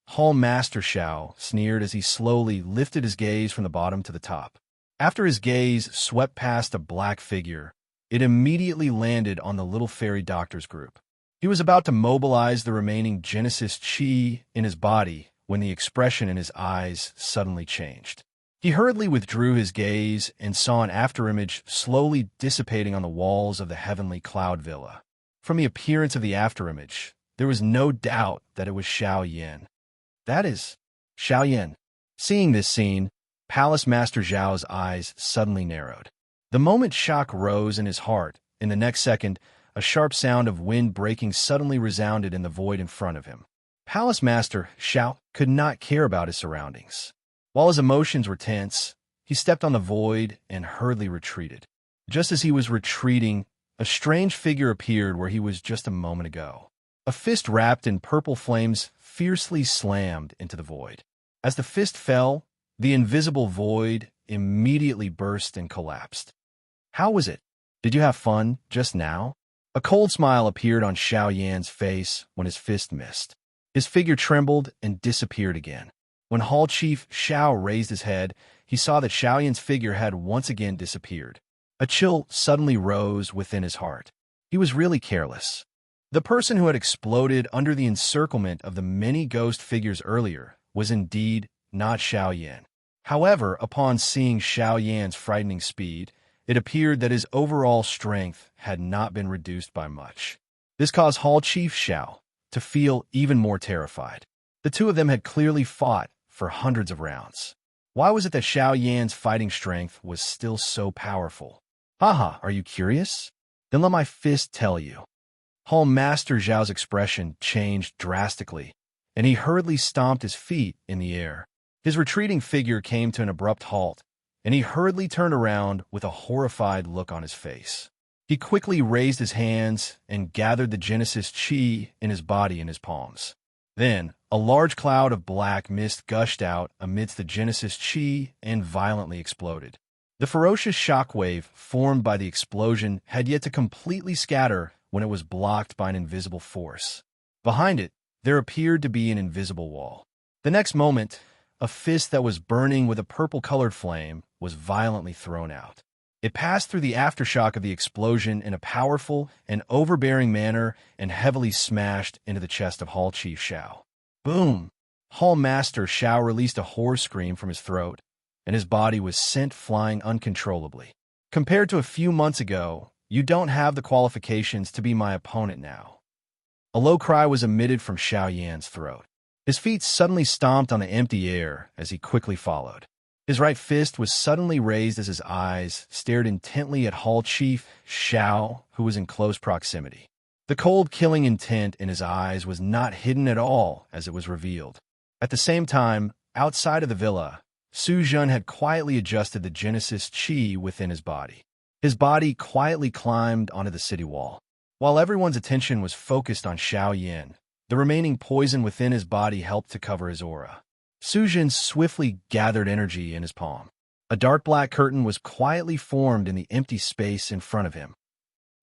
[SPEAKER 1] Hall Master Xiao sneered as he slowly lifted his gaze from the bottom to the top. After his gaze swept past a black figure, it immediately landed on the little fairy doctor's group. He was about to mobilize the remaining Genesis Qi in his body when the expression in his eyes suddenly changed. He hurriedly withdrew his gaze and saw an afterimage slowly dissipating on the walls of the heavenly cloud villa. From the appearance of the afterimage, there was no doubt that it was Xiao Yan. That is, Xiao Yan. Seeing this scene, Palace Master Zhao's eyes suddenly narrowed. The moment shock rose in his heart, in the next second, a sharp sound of wind breaking suddenly resounded in the void in front of him. Palace Master Xiao could not care about his surroundings. While his emotions were tense, he stepped on the void and hurriedly retreated. Just as he was retreating, a strange figure appeared where he was just a moment ago. A fist wrapped in purple flames fiercely slammed into the void. As the fist fell, the invisible void immediately burst and collapsed. How was it? Did you have fun just now? A cold smile appeared on Xiao Yan's face when his fist missed. His figure trembled and disappeared again. When Hall Chief Xiao raised his head, he saw that Xiao Yan's figure had once again disappeared. A chill suddenly rose within his heart. He was really careless. The person who had exploded under the encirclement of the many ghost figures earlier was indeed not Xiao Yan. However, upon seeing Xiao Yan's frightening speed, it appeared that his overall strength had not been reduced by much. This caused Hall Chief Xiao to feel even more terrified. The two of them had clearly fought for hundreds of rounds. Why was it that Xiao Yan's fighting strength was still so powerful? Haha, are you curious? Then let my fist tell you. Hall Master Zhao's expression changed drastically, and he hurriedly stomped his feet in the air. His retreating figure came to an abrupt halt, and he hurriedly turned around with a horrified look on his face. He quickly raised his hands and gathered the Genesis Qi in his body in his palms. Then, a large cloud of black mist gushed out amidst the Genesis Qi and violently exploded. The ferocious shockwave formed by the explosion had yet to completely scatter when it was blocked by an invisible force. Behind it, there appeared to be an invisible wall. The next moment, a fist that was burning with a purple-colored flame was violently thrown out. It passed through the aftershock of the explosion in a powerful and overbearing manner and heavily smashed into the chest of Hall Chief Shao. Boom! Hall Master Shao released a horror scream from his throat, and his body was sent flying uncontrollably. Compared to a few months ago, you don't have the qualifications to be my opponent now. A low cry was emitted from Xiao Yan's throat. His feet suddenly stomped on the empty air as he quickly followed. His right fist was suddenly raised as his eyes stared intently at Hall Chief Shao, who was in close proximity. The cold, killing intent in his eyes was not hidden at all as it was revealed. At the same time, outside of the villa, Su Jun had quietly adjusted the Genesis Qi within his body. His body quietly climbed onto the city wall. While everyone's attention was focused on Xiao Yan, the remaining poison within his body helped to cover his aura. Su Jun swiftly gathered energy in his palm. A dark black curtain was quietly formed in the empty space in front of him.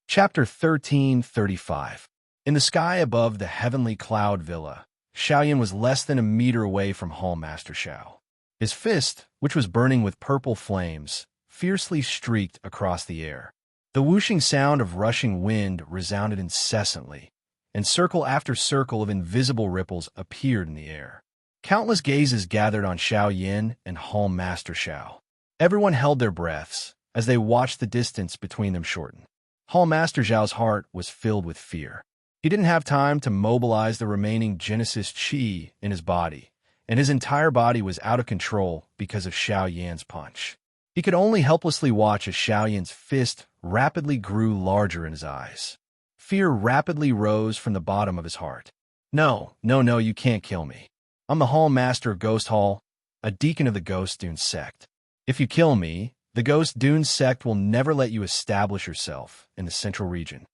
[SPEAKER 1] Chapter 1335. In the sky above the heavenly cloud villa, Xiao Yan was less than a meter away from Hall Master Shao. His fist, which was burning with purple flames, fiercely streaked across the air. The whooshing sound of rushing wind resounded incessantly, and circle after circle of invisible ripples appeared in the air. Countless gazes gathered on Xiao Yan and Hall Master Shao. Everyone held their breaths as they watched the distance between them shorten. Hall Master Zhao's heart was filled with fear. He didn't have time to mobilize the remaining Genesis Qi in his body, and his entire body was out of control because of Xiao Yan's punch. He could only helplessly watch as Xiao Yan's fist rapidly grew larger in his eyes. Fear rapidly rose from the bottom of his heart. No, you can't kill me. I'm the Hall Master of Ghost Hall, a deacon of the Ghost Dune sect. If you kill me, the Ghost Dune sect will never let you establish yourself in the central region.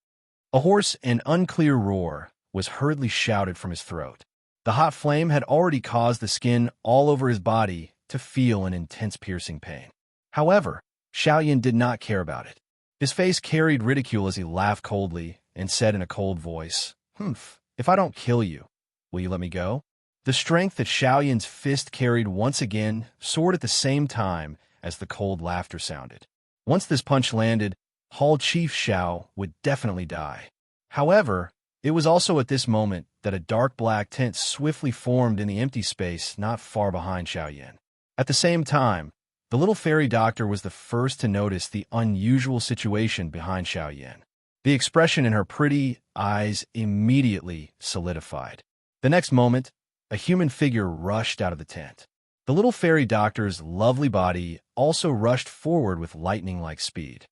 [SPEAKER 1] A hoarse and unclear roar was hurriedly shouted from his throat. The hot flame had already caused the skin all over his body to feel an intense piercing pain. However, Xiao Yan did not care about it. His face carried ridicule as he laughed coldly and said in a cold voice, if I don't kill you, will you let me go? The strength that Xiao Yan's fist carried once again soared at the same time as the cold laughter sounded. Once this punch landed, Hall Chief Shao would definitely die. However, it was also at this moment that a dark black tent swiftly formed in the empty space not far behind Xiao Yan. At the same time, the little fairy doctor was the first to notice the unusual situation behind Xiao Yan. The expression in her pretty eyes immediately solidified. The next moment, a human figure rushed out of the tent. The little fairy doctor's lovely body also rushed forward with lightning-like speed.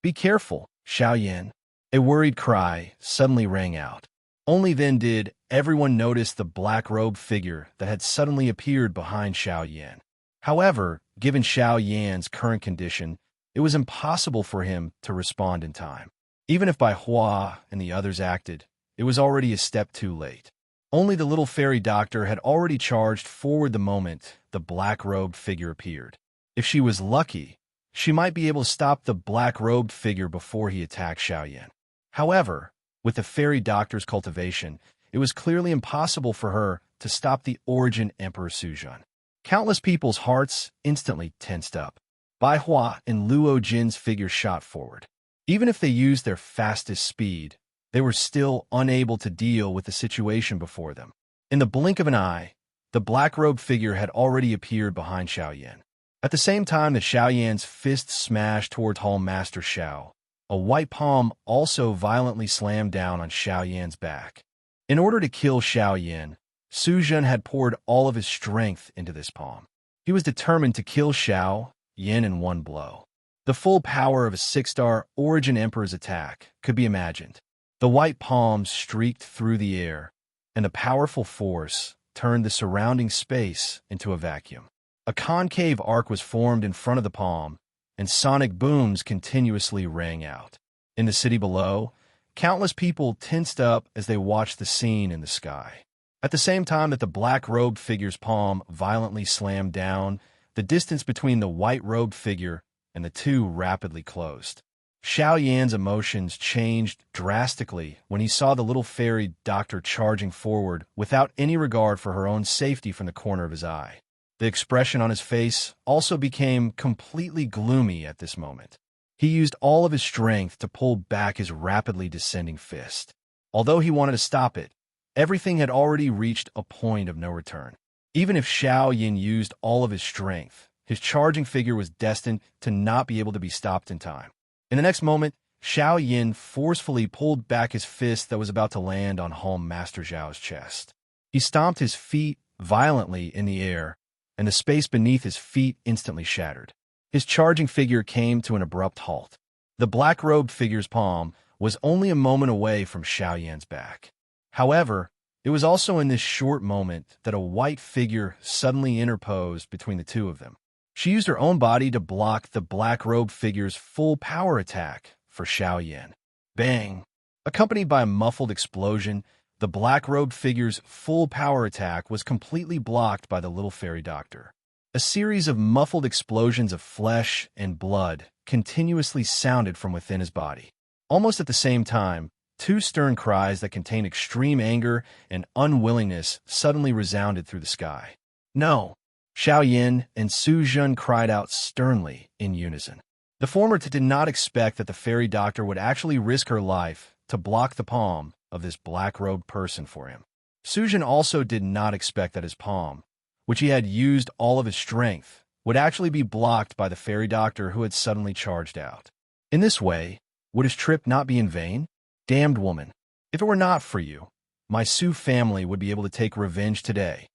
[SPEAKER 1] "Be careful, Xiao Yan." A worried cry suddenly rang out. Only then did everyone notice the black-robed figure that had suddenly appeared behind Xiao Yan. However, given Xiao Yan's current condition, it was impossible for him to respond in time. Even if Bai Hua and the others acted, it was already a step too late. Only the little fairy doctor had already charged forward the moment the black-robed figure appeared. If she was lucky, she might be able to stop the black-robed figure before he attacked Xiao Yan. However, with the fairy doctor's cultivation, it was clearly impossible for her to stop the Origin Emperor Su Jun. Countless people's hearts instantly tensed up. Bai Hua and Luo Jin's figures shot forward. Even if they used their fastest speed, they were still unable to deal with the situation before them. In the blink of an eye, the black-robed figure had already appeared behind Xiao Yan. At the same time that Xiao Yan's fist smashed towards Hall Master Shao, a white palm also violently slammed down on Xiao Yan's back. In order to kill Xiao Yan, Su Jun had poured all of his strength into this palm. He was determined to kill Xiao Yan in one blow. The full power of a 6-star Origin Emperor's attack could be imagined. The white palm streaked through the air, and the powerful force turned the surrounding space into a vacuum. A concave arc was formed in front of the palm, and sonic booms continuously rang out. In the city below, countless people tensed up as they watched the scene in the sky. At the same time that the black-robed figure's palm violently slammed down, the distance between the white-robed figure and the two rapidly closed. Xiao Yan's emotions changed drastically when he saw the little fairy doctor charging forward without any regard for her own safety from the corner of his eye. The expression on his face also became completely gloomy at this moment. He used all of his strength to pull back his rapidly descending fist. Although he wanted to stop it, everything had already reached a point of no return. Even if Xiao Yin used all of his strength, his charging figure was destined to not be able to be stopped in time. In the next moment, Xiao Yin forcefully pulled back his fist that was about to land on Home Master Zhao's chest. He stomped his feet violently in the air, and the space beneath his feet instantly shattered. His charging figure came to an abrupt halt. The black-robed figure's palm was only a moment away from Xiao Yan's back. However, it was also in this short moment that a white figure suddenly interposed between the two of them. She used her own body to block the black-robed figure's full power attack for Xiao Yan. Bang! Accompanied by a muffled explosion, the black-robed figure's full power attack was completely blocked by the little fairy doctor. A series of muffled explosions of flesh and blood continuously sounded from within his body. Almost at the same time, two stern cries that contained extreme anger and unwillingness suddenly resounded through the sky. No! Xiao Yin and Su Zhen cried out sternly in unison. The former did not expect that the fairy doctor would actually risk her life to block the palm of this black-robed person for him. Su Zhen also did not expect that his palm, which he had used all of his strength, would actually be blocked by the fairy doctor who had suddenly charged out. In this way, would his trip not be in vain? Damned woman, if it were not for you, my Su family would be able to take revenge today.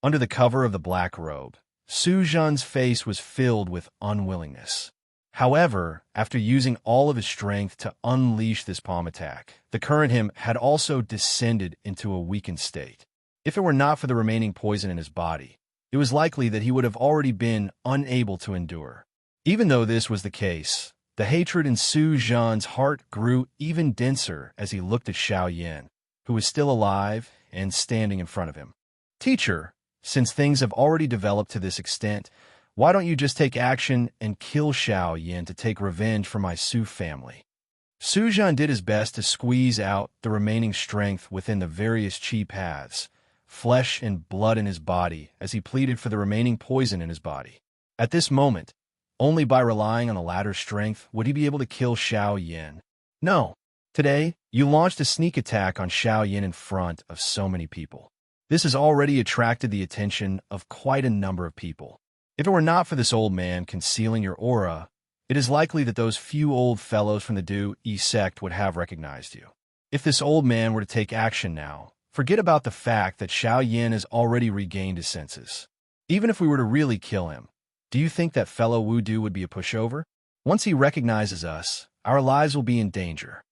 [SPEAKER 1] Under the cover of the black robe, Su Zhen's face was filled with unwillingness. However, after using all of his strength to unleash this palm attack, the current him had also descended into a weakened state. If it were not for the remaining poison in his body, it was likely that he would have already been unable to endure. Even though this was the case, the hatred in Su Zhen's heart grew even denser as he looked at Xiao Yin, who was still alive and standing in front of him. Teacher, since things have already developed to this extent, why don't you just take action and kill Xiao Yin to take revenge for my Su family? Su Zhen did his best to squeeze out the remaining strength within the various chi paths, flesh and blood in his body, as he pleaded for the remaining poison in his body. At this moment, only by relying on the latter's strength would he be able to kill Xiao Yin. No. Today, you launched a sneak attack on Xiao Yin in front of so many people. This has already attracted the attention of quite a number of people. If it were not for this old man concealing your aura, it is likely that those few old fellows from the Du Yi sect would have recognized you. If this old man were to take action now, forget about the fact that Xiao Yin has already regained his senses. Even if we were to really kill him, do you think that fellow Wu Du would be a pushover? Once he recognizes us, our lives will be in danger.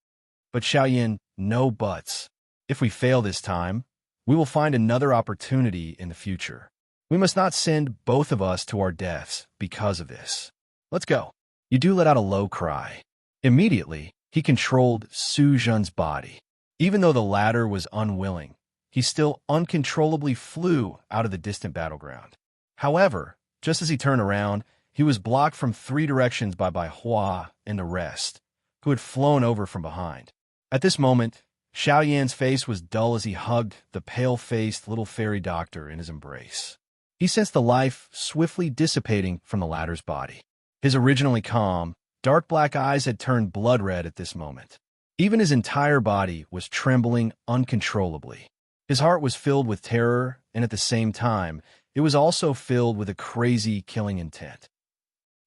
[SPEAKER 1] But Xiao Yin, no buts. If we fail this time, we will find another opportunity in the future. We must not send both of us to our deaths because of this. Let's go. You do let out a low cry. Immediately, he controlled Su Zhen's body. Even though the latter was unwilling, he still uncontrollably flew out of the distant battleground. However, just as he turned around, he was blocked from three directions by Bai Hua and the rest, who had flown over from behind. At this moment, Xiao Yan's face was dull as he hugged the pale-faced little fairy doctor in his embrace. He sensed the life swiftly dissipating from the latter's body. His originally calm, dark black eyes had turned blood red at this moment. Even his entire body was trembling uncontrollably. His heart was filled with terror, and at the same time, it was also filled with a crazy killing intent.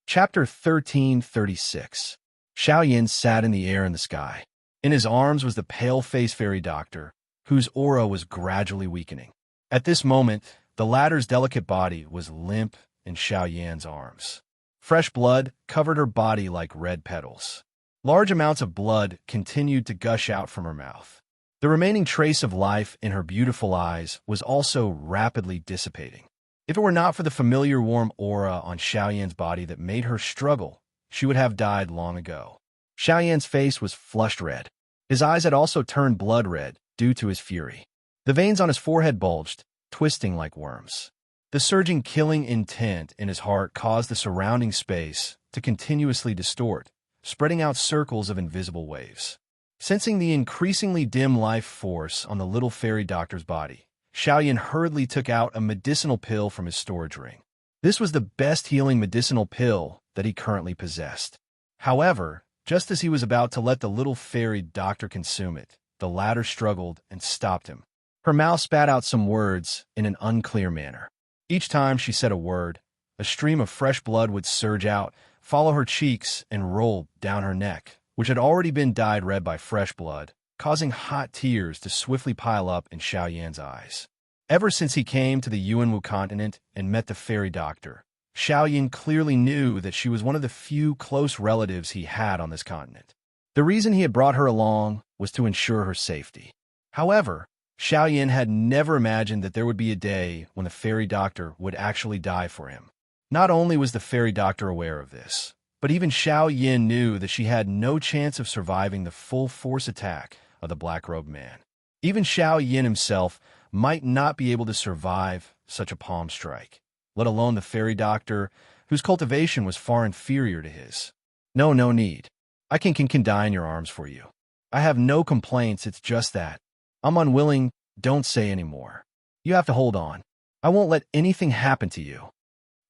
[SPEAKER 1] Chapter 1336. Xiao Yin sat in the air in the sky. In his arms was the pale-faced fairy doctor, whose aura was gradually weakening. At this moment, the latter's delicate body was limp in Xiao Yan's arms. Fresh blood covered her body like red petals. Large amounts of blood continued to gush out from her mouth. The remaining trace of life in her beautiful eyes was also rapidly dissipating. If it were not for the familiar warm aura on Xiao Yan's body that made her struggle, she would have died long ago. Xiao Yan's face was flushed red. His eyes had also turned blood red due to his fury. The veins on his forehead bulged, twisting like worms. The surging killing intent in his heart caused the surrounding space to continuously distort, spreading out circles of invisible waves. Sensing the increasingly dim life force on the little fairy doctor's body, Xiao Yan hurriedly took out a medicinal pill from his storage ring. This was the best healing medicinal pill that he currently possessed. However, just as he was about to let the little fairy doctor consume it, the latter struggled and stopped him. Her mouth spat out some words in an unclear manner. Each time she said a word, a stream of fresh blood would surge out, follow her cheeks, and roll down her neck, which had already been dyed red by fresh blood, causing hot tears to swiftly pile up in Xiao Yan's eyes. Ever since he came to the Yuanwu continent and met the fairy doctor, Xiao Yan clearly knew that she was one of the few close relatives he had on this continent. The reason he had brought her along was to ensure her safety. However, Xiao Yan had never imagined that there would be a day when the fairy doctor would actually die for him. Not only was the fairy doctor aware of this, but even Xiao Yan knew that she had no chance of surviving the full force attack of the black-robed man. Even Xiao Yan himself might not be able to survive such a palm strike, let alone the fairy doctor, whose cultivation was far inferior to his. No need. I can die in your arms for you. I have no complaints, it's just that. I'm unwilling, don't say any more. You have to hold on. I won't let anything happen to you.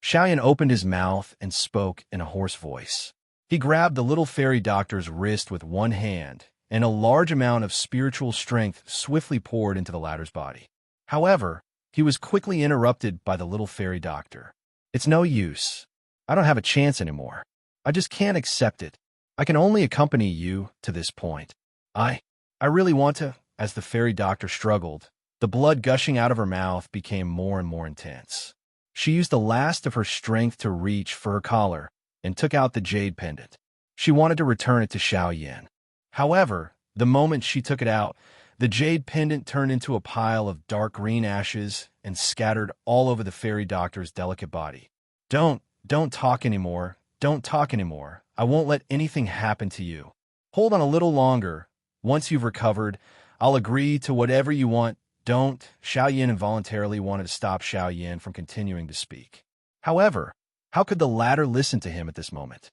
[SPEAKER 1] Xiao Yan opened his mouth and spoke in a hoarse voice. He grabbed the little fairy doctor's wrist with one hand, and a large amount of spiritual strength swiftly poured into the latter's body. However, he was quickly interrupted by the little fairy doctor. It's no use. I don't have a chance anymore. I just can't accept it. I can only accompany you to this point. I really want to. As the fairy doctor struggled, the blood gushing out of her mouth became more and more intense. She used the last of her strength to reach for her collar and took out the jade pendant. She wanted to return it to Xiao Yan. However, the moment she took it out, the jade pendant turned into a pile of dark green ashes and scattered all over the fairy doctor's delicate body. Don't talk anymore. Don't talk anymore. I won't let anything happen to you. Hold on a little longer. Once you've recovered, I'll agree to whatever you want. Don't. Xiao Yan involuntarily wanted to stop Xiao Yan from continuing to speak. However, how could the latter listen to him at this moment?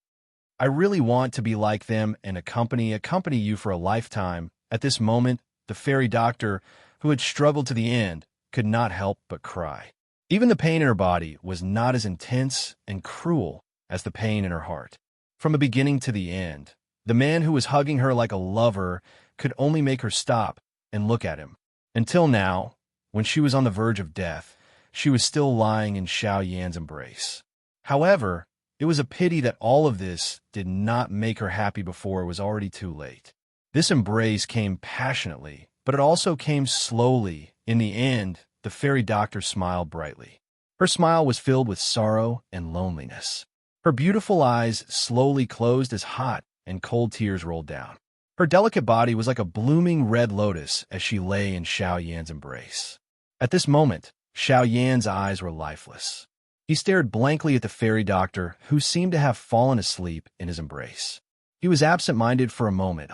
[SPEAKER 1] I really want to be like them and accompany you for a lifetime. At this moment, the fairy doctor, who had struggled to the end, could not help but cry. Even the pain in her body was not as intense and cruel as the pain in her heart. From the beginning to the end, the man who was hugging her like a lover could only make her stop and look at him. Until now, when she was on the verge of death, she was still lying in Xiao Yan's embrace. However, it was a pity that all of this did not make her happy before it was already too late. This embrace came passionately, but it also came slowly. In the end, the fairy doctor smiled brightly. Her smile was filled with sorrow and loneliness. Her beautiful eyes slowly closed as hot and cold tears rolled down. Her delicate body was like a blooming red lotus as she lay in Xiao Yan's embrace. At this moment, Xiao Yan's eyes were lifeless. He stared blankly at the fairy doctor, who seemed to have fallen asleep in his embrace. He was absent-minded for a moment.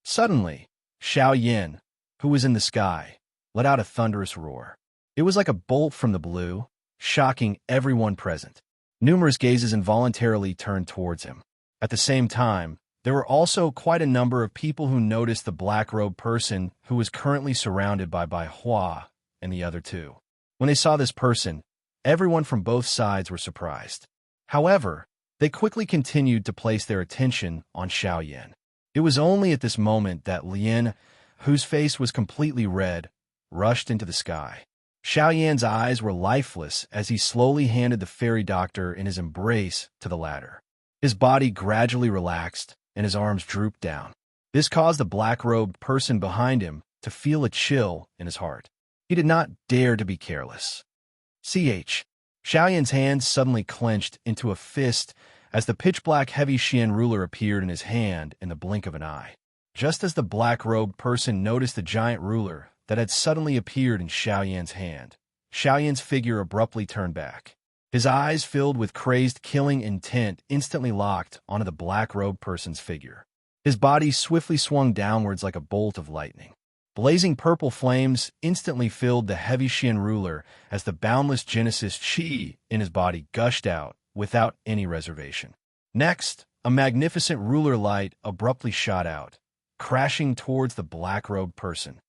[SPEAKER 1] Suddenly, Xiao Yan, who was in the sky, let out a thunderous roar. It was like a bolt from the blue, shocking everyone present. Numerous gazes involuntarily turned towards him. At the same time, there were also quite a number of people who noticed the black-robed person who was currently surrounded by Bai Hua and the other two. When they saw this person, everyone from both sides were surprised. However, they quickly continued to place their attention on Xiao Yan. It was only at this moment that Lian, whose face was completely red, rushed into the sky. Xiao Yan's eyes were lifeless as he slowly handed the fairy doctor in his embrace to the latter. His body gradually relaxed, and his arms drooped down. This caused the black-robed person behind him to feel a chill in his heart. He did not dare to be careless. Xiao Yan's hands suddenly clenched into a fist as the pitch-black heavy Xian ruler appeared in his hand in the blink of an eye. Just as the black-robed person noticed the giant ruler that had suddenly appeared in Xiao Yan's hand, Xiao Yan's figure abruptly turned back. His eyes, filled with crazed killing intent, instantly locked onto the black-robed person's figure. His body swiftly swung downwards like a bolt of lightning. Blazing purple flames instantly filled the heavy Xian ruler as the boundless Genesis Qi in his body gushed out without any reservation. Next, a magnificent ruler light abruptly shot out, crashing towards the black-robed person.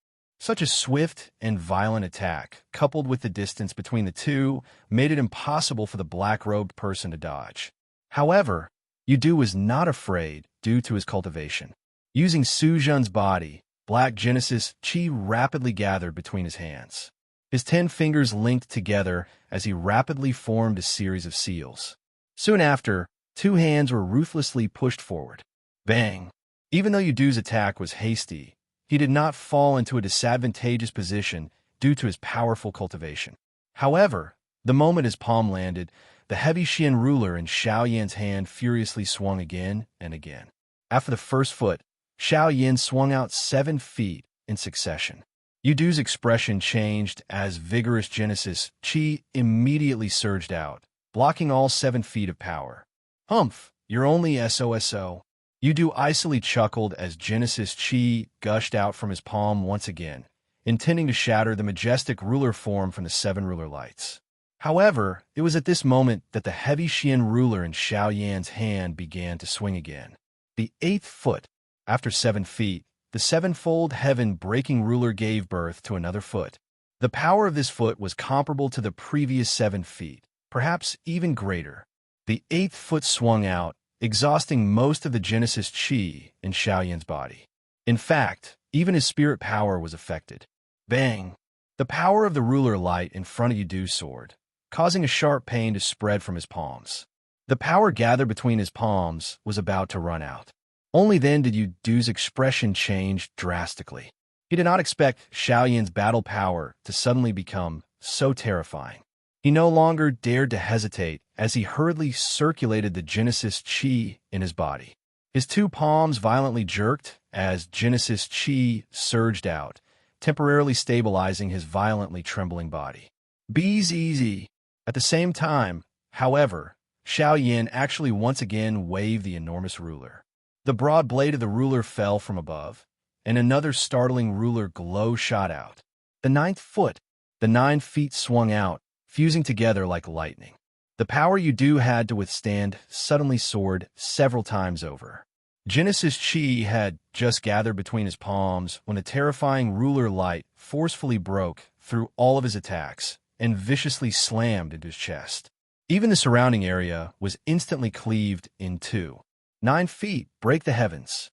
[SPEAKER 1] Such a swift and violent attack, coupled with the distance between the two, made it impossible for the black-robed person to dodge. However, Yudu was not afraid due to his cultivation. Using Su Zhen's body, Black Genesis Qi rapidly gathered between his hands. His 10 fingers linked together as he rapidly formed a series of seals. Soon after, 2 hands were ruthlessly pushed forward. Bang! Even though Yudu's attack was hasty, he did not fall into a disadvantageous position due to his powerful cultivation. However, the moment his palm landed, the heavy Xian ruler in Xiao Yan's hand furiously swung again and again. After the first foot, Xiao Yan swung out 7 feet in succession. Yudu's expression changed as vigorous Genesis Qi immediately surged out, blocking all 7 feet of power. Humph, you're only SOSO. Yudu icily chuckled as Genesis Qi gushed out from his palm once again, intending to shatter the majestic ruler form from the 7 ruler lights. However, it was at this moment that the heavy Xian ruler in Xiao Yan's hand began to swing again. The 8th foot. After 7 feet, the 7-fold heaven-breaking ruler gave birth to another foot. The power of this foot was comparable to the previous 7 feet, perhaps even greater. The 8th foot swung out, exhausting most of the Genesis Qi in Xiao Yan's body. In fact, even his spirit power was affected. Bang! The power of the ruler light in front of Yudu's sword, causing a sharp pain to spread from his palms. The power gathered between his palms was about to run out. Only then did Yudu's expression change drastically. He did not expect Xiao Yan's battle power to suddenly become so terrifying. He no longer dared to hesitate as he hurriedly circulated the Genesis Qi in his body. His 2 palms violently jerked as Genesis Qi surged out, temporarily stabilizing his violently trembling body. Bees easy. At the same time, however, Xiao Yan actually once again waved the enormous ruler. The broad blade of the ruler fell from above, and another startling ruler glow shot out. The 9th foot. The 9 feet swung out, fusing together like lightning. The power Yudu had to withstand suddenly soared several times over. Genesis Qi had just gathered between his palms when a terrifying ruler light forcefully broke through all of his attacks and viciously slammed into his chest. Even the surrounding area was instantly cleaved in 2. 9 feet break the heavens.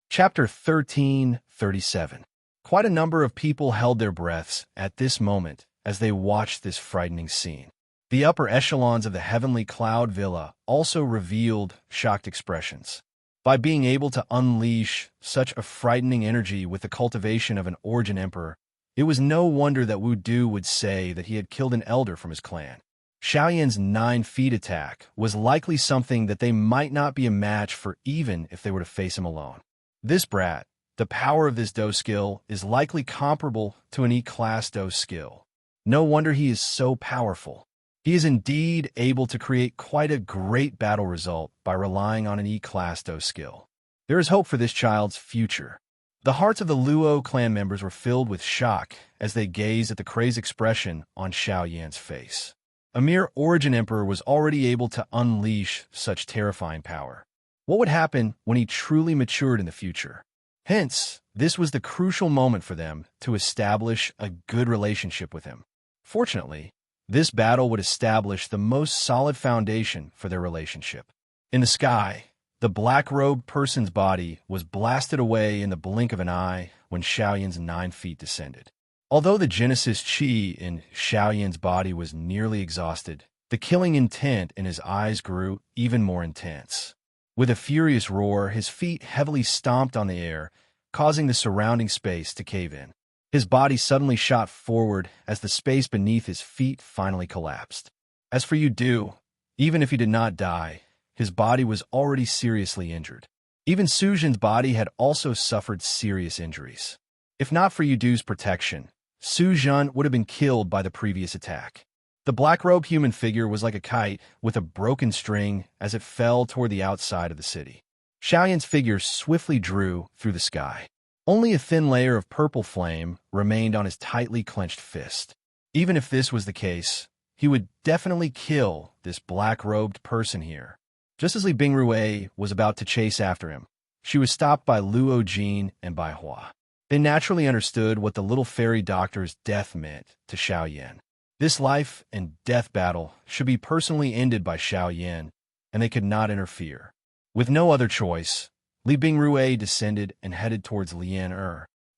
[SPEAKER 1] Chapter 1337. Quite a number of people held their breaths at this moment as they watched this frightening scene. The upper echelons of the heavenly cloud villa also revealed shocked expressions. By being able to unleash such a frightening energy with the cultivation of an origin emperor, it was no wonder that Wu Du would say that he had killed an elder from his clan. Xiao Yan's 9 feet attack was likely something that they might not be a match for even if they were to face him alone. This brat, the power of this Do skill is likely comparable to an E-class Do skill. No wonder he is so powerful. He is indeed able to create quite a great battle result by relying on an E-class Do skill. There is hope for this child's future. The hearts of the Luo clan members were filled with shock as they gazed at the crazed expression on Xiao Yan's face. A mere origin emperor was already able to unleash such terrifying power. What would happen when he truly matured in the future? Hence, this was the crucial moment for them to establish a good relationship with him. Fortunately, this battle would establish the most solid foundation for their relationship. In the sky, the black-robed person's body was blasted away in the blink of an eye when Xiao Yan's 9 feet descended. Although the Genesis Qi in Xiao Yan's body was nearly exhausted, the killing intent in his eyes grew even more intense. With a furious roar, his feet heavily stomped on the air, causing the surrounding space to cave in. His body suddenly shot forward as the space beneath his feet finally collapsed. As for Yudu, even if he did not die, his body was already seriously injured. Even Su Zhen's body had also suffered serious injuries. If not for Yudu's protection, Su Zhen would have been killed by the previous attack. The black-robed human figure was like a kite with a broken string as it fell toward the outside of the city. Xiao Yan's figure swiftly drew through the sky. Only a thin layer of purple flame remained on his tightly clenched fist. Even if this was the case, he would definitely kill this black-robed person here. Just as Li Bingrue was about to chase after him, she was stopped by Luo Jin and Bai Hua. They naturally understood what the little fairy doctor's death meant to Xiao Yan. This life and death battle should be personally ended by Xiao Yan, and they could not interfere. With no other choice, Li Bingrui descended and headed towards Lian.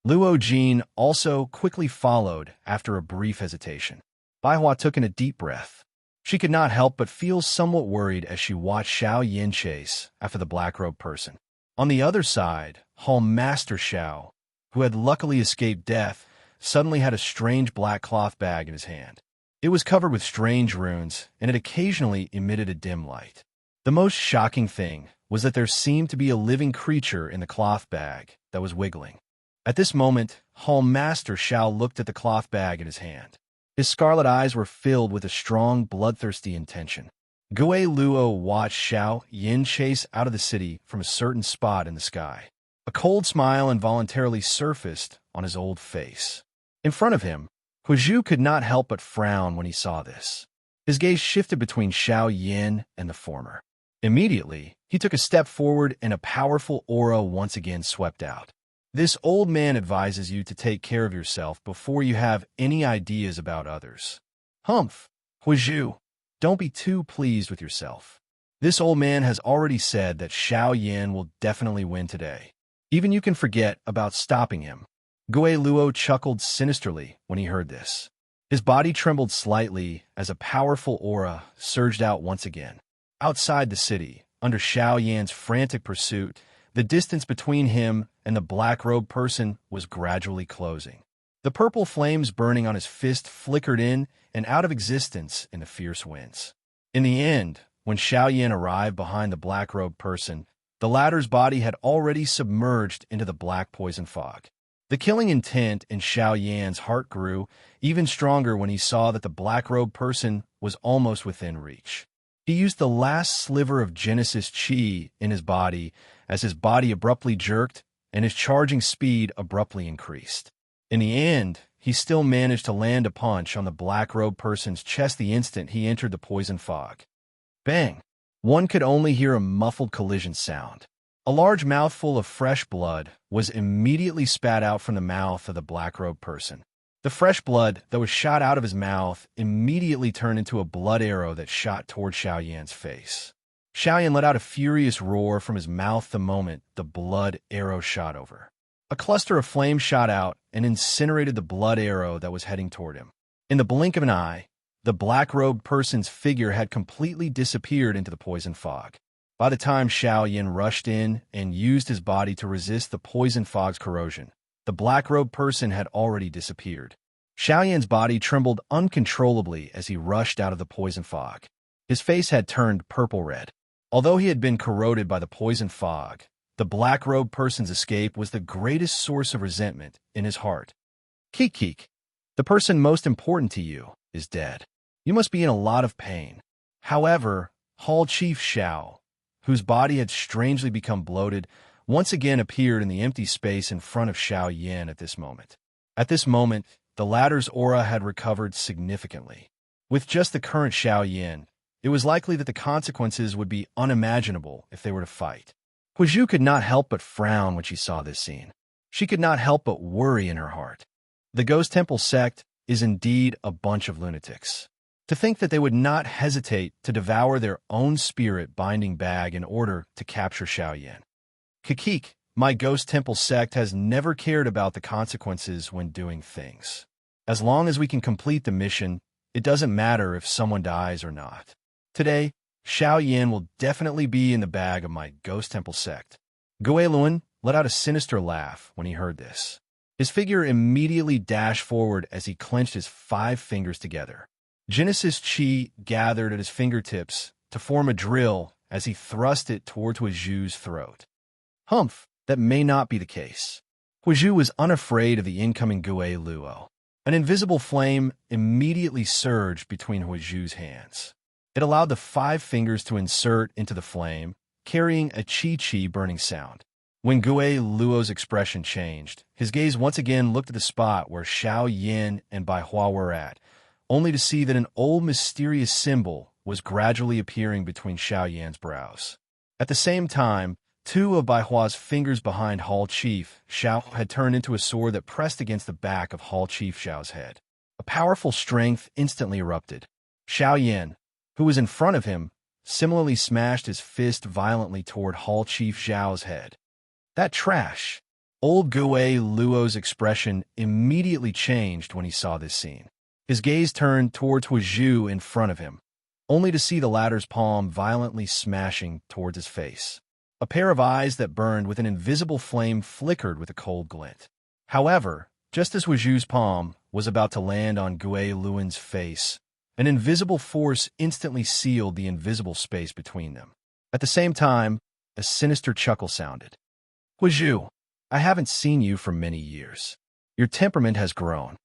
[SPEAKER 1] Luo Jin also quickly followed after a brief hesitation. Baihua took in a deep breath. She could not help but feel somewhat worried as she watched Xiao Yan chase after the black-robed person. On the other side, Hall Master Xiao, who had luckily escaped death, suddenly had a strange black cloth bag in his hand. It was covered with strange runes, and it occasionally emitted a dim light. The most shocking thing was that there seemed to be a living creature in the cloth bag that was wiggling. At this moment, Hall Master Xiao looked at the cloth bag in his hand. His scarlet eyes were filled with a strong, bloodthirsty intention. Gui Luo watched Xiao Yin chase out of the city from a certain spot in the sky. A cold smile involuntarily surfaced on his old face. In front of him, Huizhu could not help but frown when he saw this. His gaze shifted between Xiao Yin and the former. Immediately, he took a step forward and a powerful aura once again swept out. This old man advises you to take care of yourself before you have any ideas about others. Humph, Huizhu, don't be too pleased with yourself. This old man has already said that Xiao Yan will definitely win today. Even you can forget about stopping him. Gui Luo chuckled sinisterly when he heard this. His body trembled slightly as a powerful aura surged out once again. Outside the city, under Xiao Yan's frantic pursuit, the distance between him and the black-robed person was gradually closing. The purple flames burning on his fist flickered in and out of existence in the fierce winds. In the end, when Xiao Yan arrived behind the black-robed person, the latter's body had already submerged into the black poison fog. The killing intent in Xiao Yan's heart grew even stronger when he saw that the black-robed person was almost within reach. He used the last sliver of Genesis Chi in his body as his body abruptly jerked and his charging speed abruptly increased. In the end, he still managed to land a punch on the black-robed person's chest the instant he entered the poison fog. Bang! One could only hear a muffled collision sound. A large mouthful of fresh blood was immediately spat out from the mouth of the black-robed person. The fresh blood that was shot out of his mouth immediately turned into a blood arrow that shot toward Xiao Yan's face. Xiao Yan let out a furious roar from his mouth the moment the blood arrow shot over. A cluster of flames shot out and incinerated the blood arrow that was heading toward him. In the blink of an eye, the black-robed person's figure had completely disappeared into the poison fog. By the time Xiao Yan rushed in and used his body to resist the poison fog's corrosion, the black-robed person had already disappeared. Xiao Yan's body trembled uncontrollably as he rushed out of the poison fog. His face had turned purple-red. Although he had been corroded by the poison fog, the black-robed person's escape was the greatest source of resentment in his heart. Keek, the person most important to you is dead. You must be in a lot of pain. However, Hall Chief Xiao, whose body had strangely become bloated, once again appeared in the empty space in front of Xiao Yan at this moment. At this moment, the latter's aura had recovered significantly. With just the current Xiao Yan, it was likely that the consequences would be unimaginable if they were to fight. Huizhu could not help but frown when she saw this scene. She could not help but worry in her heart. The Ghost Temple sect is indeed a bunch of lunatics. To think that they would not hesitate to devour their own spirit-binding bag in order to capture Xiao Yan. Keek, my Ghost Temple sect has never cared about the consequences when doing things. As long as we can complete the mission, it doesn't matter if someone dies or not. Today, Xiao Yan will definitely be in the bag of my Ghost Temple sect. Gui Luan let out a sinister laugh when he heard this. His figure immediately dashed forward as he clenched his 5 fingers together. Genesis Chi gathered at his fingertips to form a drill as he thrust it toward Huizhu's throat. Humph, that may not be the case. Huizhu was unafraid of the incoming Gui Luo. An invisible flame immediately surged between Huizhu's hands. It allowed the 5 fingers to insert into the flame, carrying a chi-chi burning sound. When Gui Luo's expression changed, his gaze once again looked at the spot where Xiao Yan and Baihua were at, only to see that an old mysterious symbol was gradually appearing between Xiao Yan's brows. At the same time, Two of Baihua's fingers behind Hall Chief Xiao had turned into a sword that pressed against the back of Hall Chief Xiao's head. A powerful strength instantly erupted. Xiao Yan, who was in front of him, similarly smashed his fist violently toward Hall Chief Xiao's head. That trash! Old Gue Luo's expression immediately changed when he saw this scene. His gaze turned towards Huizhu in front of him, only to see the latter's palm violently smashing towards his face. A pair of eyes that burned with an invisible flame flickered with a cold glint. However, just as Huizhu's palm was about to land on Gue Luo's face, an invisible force instantly sealed the invisible space between them. At the same time, a sinister chuckle sounded. Huizhu, I haven't seen you for many years. Your temperament has grown.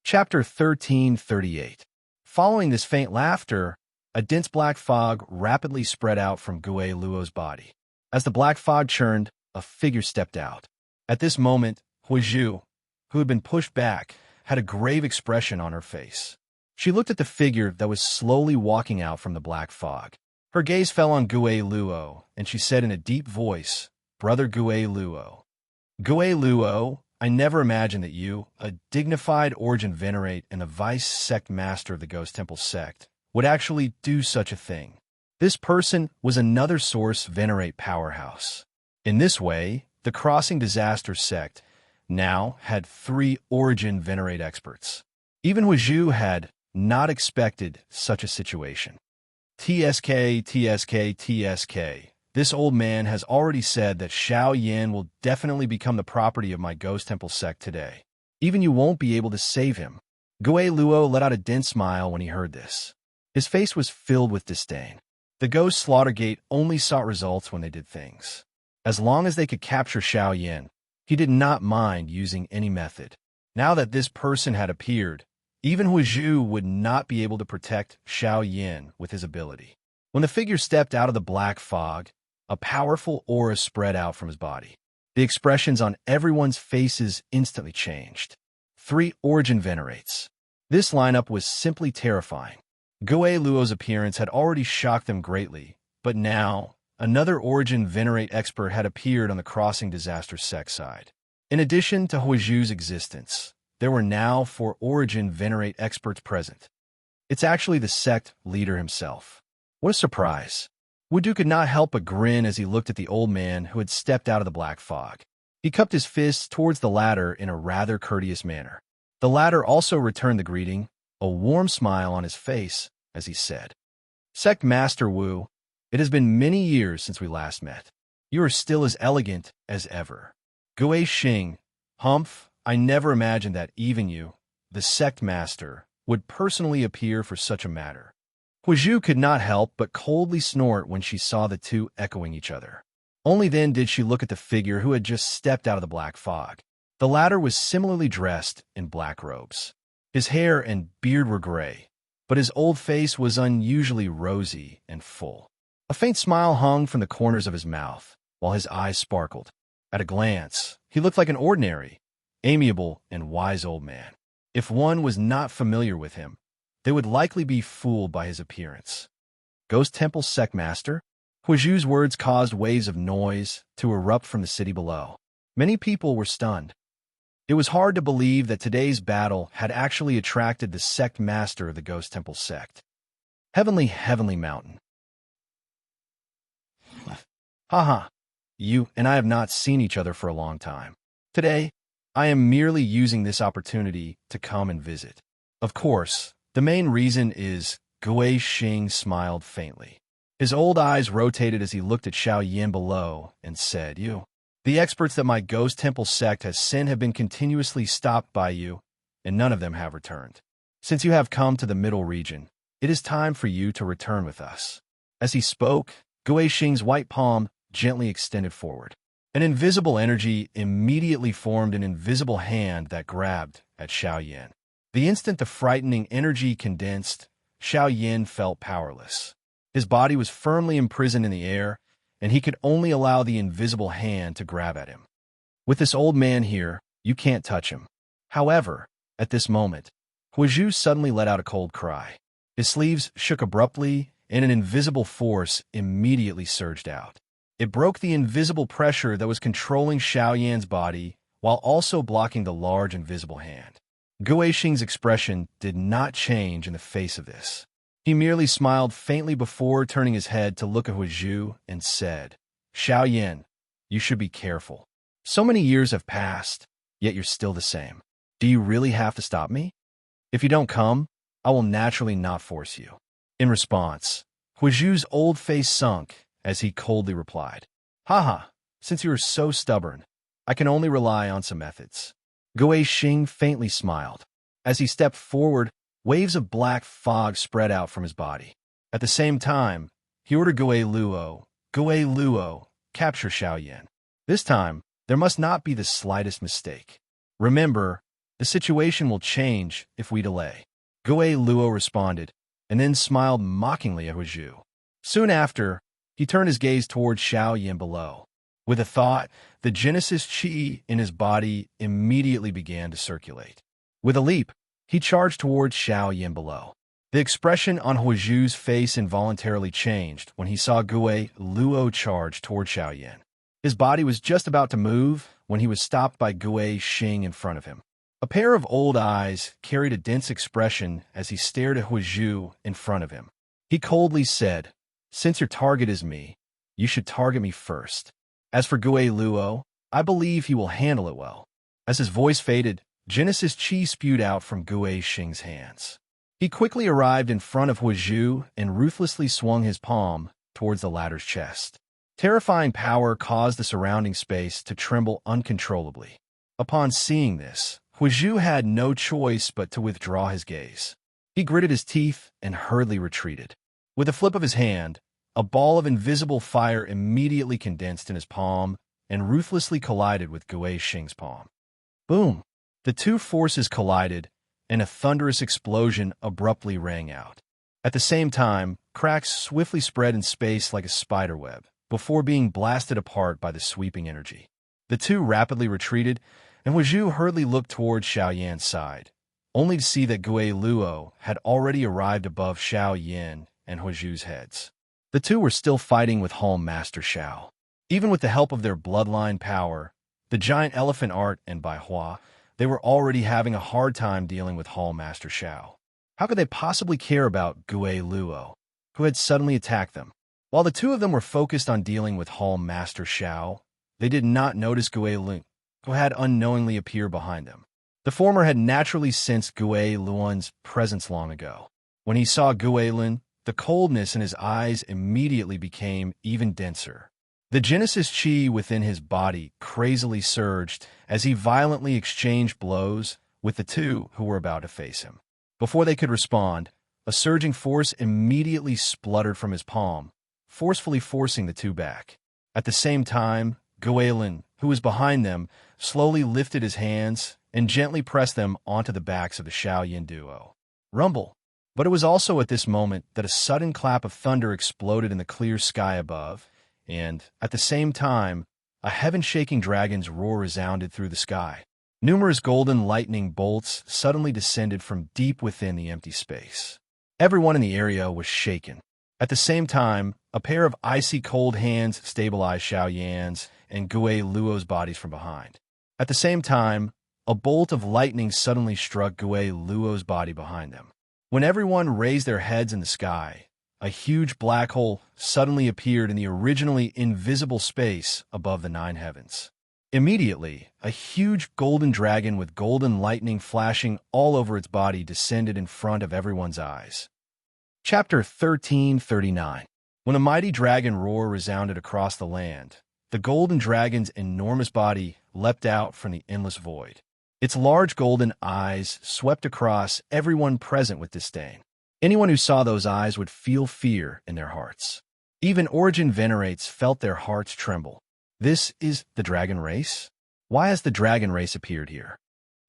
[SPEAKER 1] Chapter 1338. Following this faint laughter, a dense black fog rapidly spread out from Gue Luo's body. As the black fog churned, a figure stepped out. At this moment, Huizhu, who had been pushed back, had a grave expression on her face. She looked at the figure that was slowly walking out from the black fog. Her gaze fell on Gue Luo, and she said in a deep voice, "Brother Gue Luo. Gue Luo, I never imagined that you, a dignified origin venerate and the vice sect master of the Ghost Temple sect, would actually do such a thing." This person was another source venerate powerhouse. In this way, the Crossing Disaster sect now had 3 origin venerate experts. Even Huizhu had not expected such a situation. TSK, TSK, TSK. This old man has already said that Xiao Yan will definitely become the property of my Ghost Temple sect today. Even you won't be able to save him. Gue Luo let out a dense smile when he heard this. His face was filled with disdain. The Ghost Slaughtergate only sought results when they did things. As long as they could capture Xiao Yan, he did not mind using any method. Now that this person had appeared, even Huizhu would not be able to protect Xiao Yan with his ability. When the figure stepped out of the black fog, a powerful aura spread out from his body. The expressions on everyone's faces instantly changed. 3 origin venerates. This lineup was simply terrifying. Gue Luo's appearance had already shocked them greatly, but now, another origin venerate expert had appeared on the Crossing Disaster sect side. In addition to Huizhu's existence, there were now 4 origin venerate experts present. It's actually the sect leader himself. What a surprise. Wudu could not help but grin as he looked at the old man who had stepped out of the black fog. He cupped his fists towards the latter in a rather courteous manner. The latter also returned the greeting, a warm smile on his face, as he said, "Sect Master Wu, it has been many years since we last met. You are still as elegant as ever." Gue Xing, "Humph, I never imagined that even you, the sect master, would personally appear for such a matter." Huizhu could not help but coldly snort when she saw the two echoing each other. Only then did she look at the figure who had just stepped out of the black fog. The latter was similarly dressed in black robes. His hair and beard were gray, but his old face was unusually rosy and full. A faint smile hung from the corners of his mouth, while his eyes sparkled. At a glance, he looked like an ordinary, amiable, and wise old man. If one was not familiar with him, they would likely be fooled by his appearance. Ghost Temple Sect Master? Huizhu's words caused waves of noise to erupt from the city below. Many people were stunned. It was hard to believe that today's battle had actually attracted the sect master of the Ghost Temple sect. Heavenly Mountain. Haha, you and I have not seen each other for a long time. Today, I am merely using this opportunity to come and visit. Of course, the main reason is Gue Xing smiled faintly. His old eyes rotated as he looked at Xiao Yan below and said, The experts that my Ghost Temple sect has sent have been continuously stopped by you, and none of them have returned. Since you have come to the middle region, it is time for you to return with us." As he spoke, Gue Xing's white palm gently extended forward. An invisible energy immediately formed an invisible hand that grabbed at Xiao Yan. The instant the frightening energy condensed, Xiao Yan felt powerless. His body was firmly imprisoned in the air, and he could only allow the invisible hand to grab at him. With this old man here, you can't touch him. However, at this moment, Huizhu suddenly let out a cold cry. His sleeves shook abruptly, and an invisible force immediately surged out. It broke the invisible pressure that was controlling Xiao Yan's body while also blocking the large invisible hand. Gu Xing's expression did not change in the face of this. He merely smiled faintly before turning his head to look at Hu Zhu and said, "Xiao Yan, you should be careful. So many years have passed, yet you're still the same. Do you really have to stop me? If you don't come, I will naturally not force you." In response, Hu Zhu's old face sunk as he coldly replied, "Haha, since you are so stubborn, I can only rely on some methods." Gu Xing faintly smiled. As he stepped forward, waves of black fog spread out from his body. At the same time, he ordered Gu Luo, capture Xiao Yan. This time, there must not be the slightest mistake. Remember, the situation will change if we delay. Gu Luo responded, and then smiled mockingly at Hu Zhu. Soon after, he turned his gaze towards Xiao Yan below. With a thought, the Genesis Qi in his body immediately began to circulate. With a leap, he charged towards Xiao Yan below. The expression on Hu Zhu's face involuntarily changed when he saw Gu Luo charge toward Xiao Yan. His body was just about to move when he was stopped by Gu Xing in front of him. A pair of old eyes carried a dense expression as he stared at Hu Zhu in front of him. He coldly said, "Since your target is me, you should target me first. As for Gu Luo, I believe he will handle it well." As his voice faded, Genesis Qi spewed out from Gu Xing's hands. He quickly arrived in front of Hu Zhu and ruthlessly swung his palm towards the latter's chest. Terrifying power caused the surrounding space to tremble uncontrollably. Upon seeing this, Hu Zhu had no choice but to withdraw his gaze. He gritted his teeth and hurriedly retreated. With a flip of his hand, a ball of invisible fire immediately condensed in his palm and ruthlessly collided with Gu Xing's palm. Boom! The two forces collided, and a thunderous explosion abruptly rang out. At the same time, cracks swiftly spread in space like a spiderweb, before being blasted apart by the sweeping energy. The two rapidly retreated, and Hu Zhu hurriedly looked toward Xiao Yan's side, only to see that Gu Luo had already arrived above Xiao Yan and Hu Zhu's heads. The two were still fighting with Hall Master Xiao. Even with the help of their bloodline power, the giant elephant art and Bai Hua, they were already having a hard time dealing with Hall Master Xiao. How could they possibly care about Gu Luo, who had suddenly attacked them? While the two of them were focused on dealing with Hall Master Xiao, they did not notice Gu Luo, who had unknowingly appeared behind them. The former had naturally sensed Gu Luon's presence long ago. When he saw Gu Luon, the coldness in his eyes immediately became even denser. The Genesis Qi within his body crazily surged as he violently exchanged blows with the two who were about to face him. Before they could respond, a surging force immediately spluttered from his palm, forcefully forcing the two back. At the same time, Gu Luon, who was behind them, slowly lifted his hands and gently pressed them onto the backs of the Xiao Yan duo. Rumble! But it was also at this moment that a sudden clap of thunder exploded in the clear sky above, and, at the same time, a heaven-shaking dragon's roar resounded through the sky. Numerous golden lightning bolts suddenly descended from deep within the empty space. Everyone in the area was shaken. At the same time, a pair of icy cold hands stabilized Xiao Yan's and Gu Luo's bodies from behind. At the same time, a bolt of lightning suddenly struck Gu Luo's body behind them. When everyone raised their heads in the sky, a huge black hole suddenly appeared in the originally invisible space above the nine heavens. Immediately, a huge golden dragon with golden lightning flashing all over its body descended in front of everyone's eyes. Chapter 1339. When a mighty dragon roar resounded across the land, the golden dragon's enormous body leapt out from the endless void. Its large golden eyes swept across everyone present with disdain. Anyone who saw those eyes would feel fear in their hearts. Even Origin Venerates felt their hearts tremble. This is the dragon race? Why has the dragon race appeared here?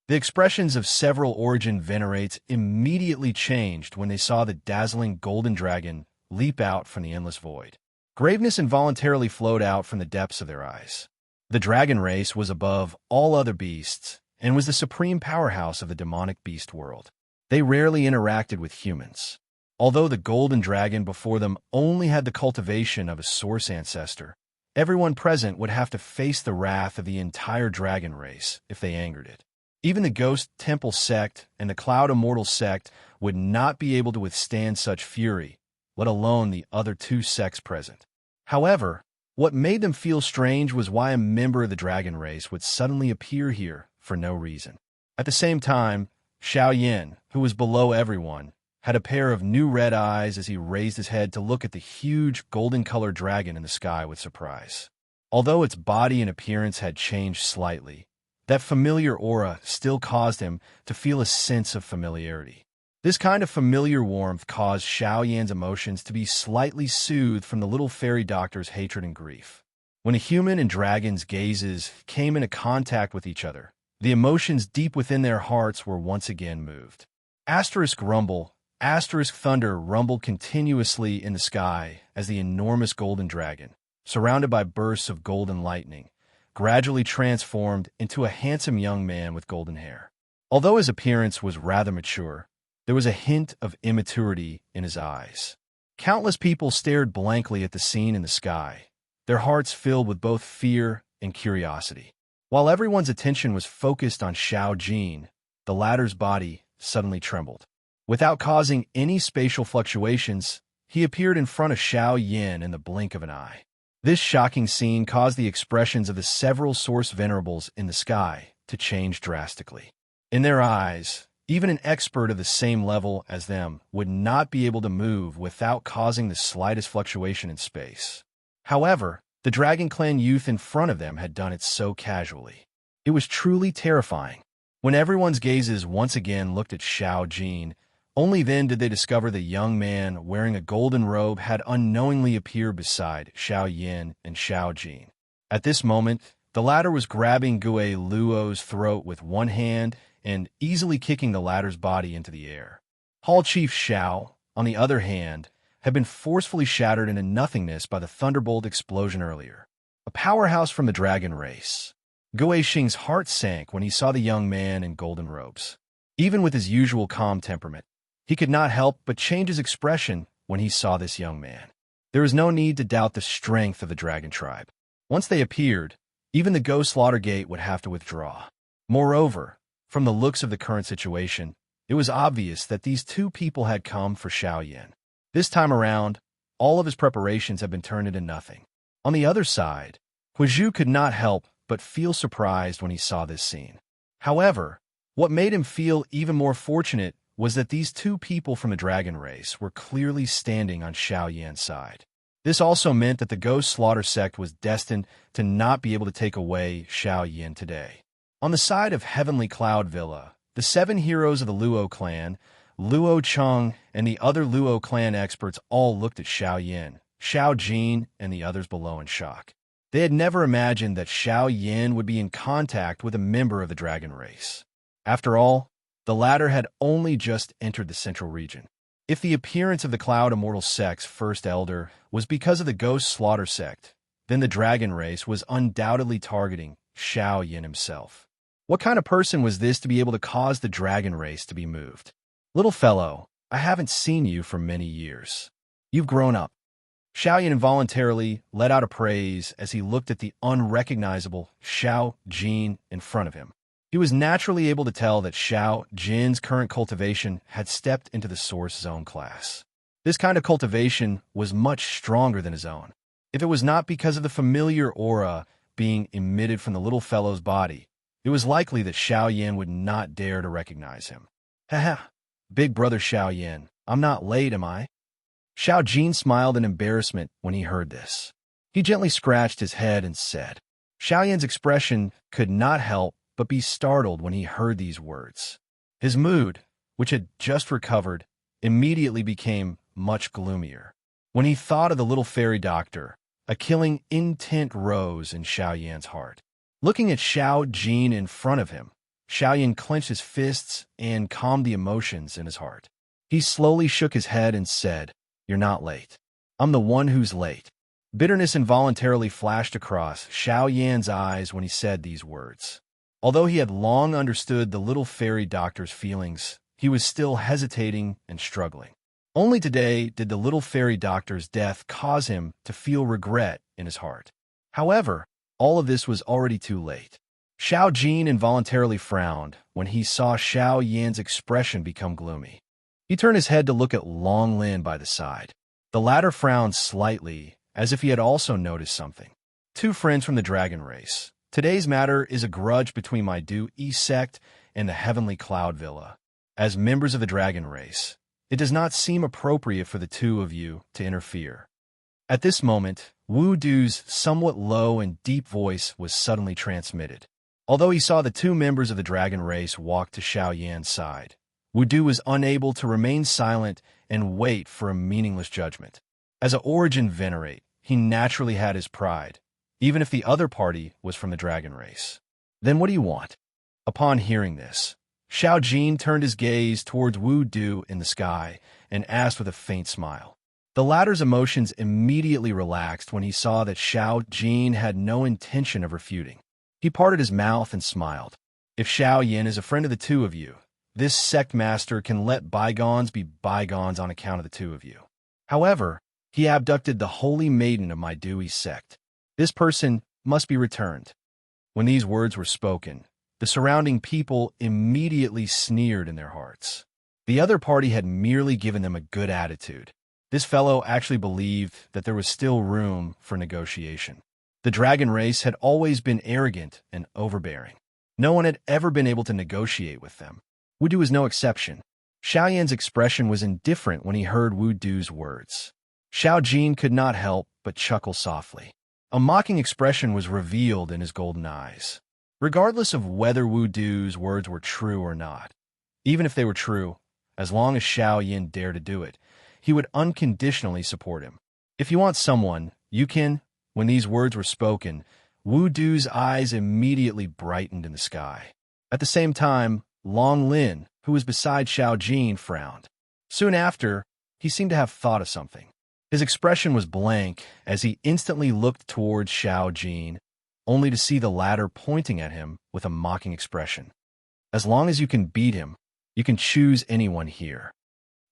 [SPEAKER 1] The expressions of several Origin Venerates immediately changed when they saw the dazzling golden dragon leap out from the endless void. Graveness involuntarily flowed out from the depths of their eyes. The dragon race was above all other beasts and was the supreme powerhouse of the demonic beast world. They rarely interacted with humans. Although the golden dragon before them only had the cultivation of a source ancestor, everyone present would have to face the wrath of the entire dragon race if they angered it. Even the Ghost Temple sect and the Cloud Immortal sect would not be able to withstand such fury, let alone the other two sects present. However, what made them feel strange was why a member of the dragon race would suddenly appear here for no reason. At the same time, Xiao Yin, who was below everyone, had a pair of new red eyes as he raised his head to look at the huge golden-colored dragon in the sky with surprise. Although its body and appearance had changed slightly, that familiar aura still caused him to feel a sense of familiarity. This kind of familiar warmth caused Xiao Yan's emotions to be slightly soothed from the little fairy doctor's hatred and grief. When a human and dragon's gazes came into contact with each other, the emotions deep within their hearts were once again moved. Asterisk rumble, asterisk thunder rumbled continuously in the sky as the enormous golden dragon, surrounded by bursts of golden lightning, gradually transformed into a handsome young man with golden hair. Although his appearance was rather mature, there was a hint of immaturity in his eyes. Countless people stared blankly at the scene in the sky, their hearts filled with both fear and curiosity. While everyone's attention was focused on Xiao Jin, the latter's body suddenly trembled. Without causing any spatial fluctuations, he appeared in front of Xiao Yin in the blink of an eye. This shocking scene caused the expressions of the several source venerables in the sky to change drastically. In their eyes, even an expert of the same level as them would not be able to move without causing the slightest fluctuation in space. However, the Dragon Clan youth in front of them had done it so casually. It was truly terrifying. When everyone's gazes once again looked at Xiao Jin, only then did they discover the young man wearing a golden robe had unknowingly appeared beside Xiao Yin and Xiao Jin. At this moment, the latter was grabbing Gue Luo's throat with one hand and easily kicking the latter's body into the air. Hall Chief Xiao, on the other hand, had been forcefully shattered into nothingness by the thunderbolt explosion earlier. A powerhouse from the dragon race. Gue Xing's heart sank when he saw the young man in golden robes. Even with his usual calm temperament, he could not help but change his expression when he saw this young man. There was no need to doubt the strength of the dragon tribe. Once they appeared, even the Ghost Slaughter Gate would have to withdraw. Moreover, from the looks of the current situation, it was obvious that these two people had come for Xiao Yin. This time around, all of his preparations had been turned into nothing. On the other side, Huizhu could not help but feel surprised when he saw this scene. However, what made him feel even more fortunate was that these two people from the dragon race were clearly standing on Xiao Yan's side. This also meant that the Ghost Slaughter sect was destined to not be able to take away Xiao Yin today. On the side of Heavenly Cloud Villa, the 7 heroes of the Luo clan, Luo Cheng, and the other Luo clan experts all looked at Xiao Yin, Xiao Jin, and the others below in shock. They had never imagined that Xiao Yin would be in contact with a member of the dragon race. After all, the latter had only just entered the central region. If the appearance of the Cloud Immortal sect's first elder was because of the Ghost Slaughter sect, then the dragon race was undoubtedly targeting Xiao Yin himself. What kind of person was this to be able to cause the dragon race to be moved? Little fellow, I haven't seen you for many years. You've grown up. Xiao Yin involuntarily let out a praise as he looked at the unrecognizable Xiao Jin in front of him. He was naturally able to tell that Xiao Jin's current cultivation had stepped into the Source Zone class. This kind of cultivation was much stronger than his own. If it was not because of the familiar aura being emitted from the little fellow's body, it was likely that Xiao Yin would not dare to recognize him. Haha, big brother Xiao Yin, I'm not late, am I? Xiao Jin smiled in embarrassment when he heard this. He gently scratched his head and said, Xiao Yin's expression could not help but be startled when he heard these words. His mood, which had just recovered, immediately became much gloomier. When he thought of the little fairy doctor, a killing intent rose in Xiao Yan's heart. Looking at Xiao Jin in front of him, Xiao Yan clenched his fists and calmed the emotions in his heart. He slowly shook his head and said, You're not late. I'm the one who's late. Bitterness involuntarily flashed across Xiao Yan's eyes when he said these words. Although he had long understood the little fairy doctor's feelings, he was still hesitating and struggling. Only today did the little fairy doctor's death cause him to feel regret in his heart. However, all of this was already too late. Xiao Jin involuntarily frowned when he saw Xiao Yan's expression become gloomy. He turned his head to look at Long Lin by the side. The latter frowned slightly, as if he had also noticed something. Two friends from the dragon race. Today's matter is a grudge between my Du Yi sect and the Heavenly Cloud Villa. As members of the dragon race, it does not seem appropriate for the two of you to interfere. At this moment, Wu Du's somewhat low and deep voice was suddenly transmitted. Although he saw the two members of the dragon race walk to Xiao Yan's side, Wu Du was unable to remain silent and wait for a meaningless judgment. As an origin venerate, he naturally had his pride, even if the other party was from the dragon race. Then what do you want? Upon hearing this, Xiao Jin turned his gaze towards Wu Du in the sky and asked with a faint smile. The latter's emotions immediately relaxed when he saw that Xiao Jin had no intention of refuting. He parted his mouth and smiled. If Xiao Yan is a friend of the two of you, this sect master can let bygones be bygones on account of the two of you. However, he abducted the holy maiden of my Dewey sect. This person must be returned. When these words were spoken, the surrounding people immediately sneered in their hearts. The other party had merely given them a good attitude. This fellow actually believed that there was still room for negotiation. The dragon race had always been arrogant and overbearing. No one had ever been able to negotiate with them. Wu Du was no exception. Xiao Yan's expression was indifferent when he heard Wu Du's words. Xiao Jin could not help but chuckle softly. A mocking expression was revealed in his golden eyes. Regardless of whether Wu Du's words were true or not, even if they were true, as long as Xiao Yan dared to do it, he would unconditionally support him. If you want someone, you can. When these words were spoken, Wu Du's eyes immediately brightened in the sky. At the same time, Long Lin, who was beside Xiao Jin, frowned. Soon after, he seemed to have thought of something. His expression was blank as he instantly looked towards Xiao Jin, only to see the latter pointing at him with a mocking expression. As long as you can beat him, you can choose anyone here.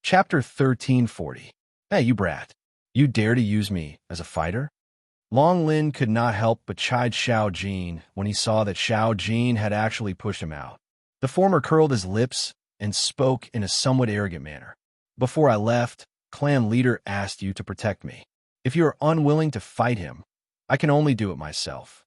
[SPEAKER 1] Chapter 1340. Hey, you brat. You dare to use me as a fighter? Long Lin could not help but chide Xiao Jin when he saw that Xiao Jin had actually pushed him out. The former curled his lips and spoke in a somewhat arrogant manner. Before I left, clan leader asked you to protect me. If you are unwilling to fight him, I can only do it myself.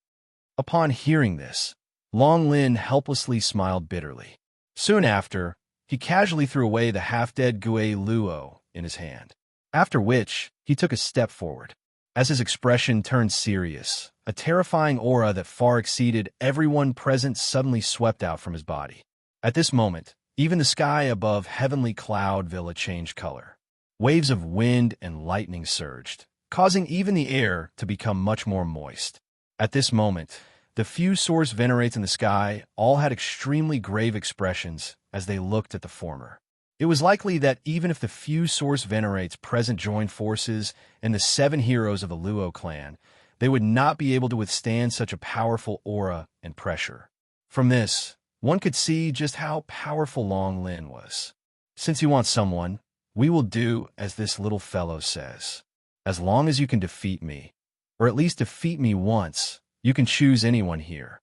[SPEAKER 1] Upon hearing this, Long Lin helplessly smiled bitterly. Soon after, he casually threw away the half-dead Gui Luo in his hand, after which he took a step forward. As his expression turned serious, a terrifying aura that far exceeded everyone present suddenly swept out from his body. At this moment, even the sky above Heavenly Cloud Villa changed color. Waves of wind and lightning surged, causing even the air to become much more moist. At this moment, the few source venerates in the sky all had extremely grave expressions as they looked at the former. It was likely that even if the few source venerates present joined forces and the 7 heroes of the Luo clan, they would not be able to withstand such a powerful aura and pressure. From this, one could see just how powerful Long Lin was. Since you want someone, we will do as this little fellow says. As long as you can defeat me, or at least defeat me once, you can choose anyone here.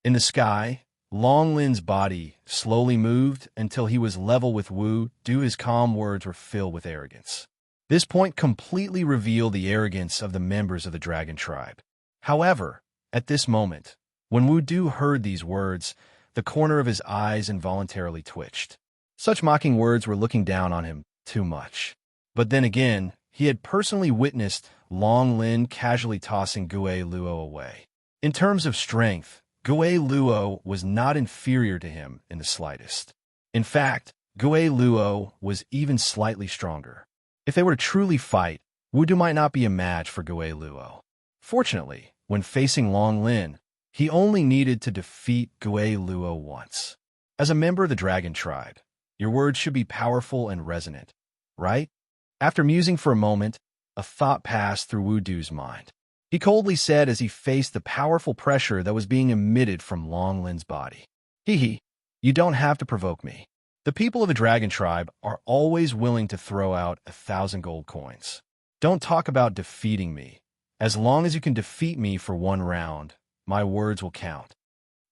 [SPEAKER 1] In the sky, Long Lin's body slowly moved until he was level with Wu Du. His calm words were filled with arrogance. This point completely revealed the arrogance of the members of the dragon tribe. However, at this moment, when Wu Du heard these words, the corner of his eyes involuntarily twitched. Such mocking words were looking down on him too much. But then again, he had personally witnessed Long Lin casually tossing Gui Luo away. In terms of strength, Gui Luo was not inferior to him in the slightest. In fact, Gui Luo was even slightly stronger. If they were to truly fight, Wu Du might not be a match for Gui Luo. Fortunately, when facing Long Lin, he only needed to defeat Gui Luo once. As a member of the dragon tribe, your words should be powerful and resonant, right? After musing for a moment, a thought passed through Wu Du's mind. He coldly said as he faced the powerful pressure that was being emitted from Long Lin's body. Hee, you don't have to provoke me. The people of the dragon tribe are always willing to throw out 1,000 gold coins. Don't talk about defeating me, As long as you can defeat me for 1 round, my words will count.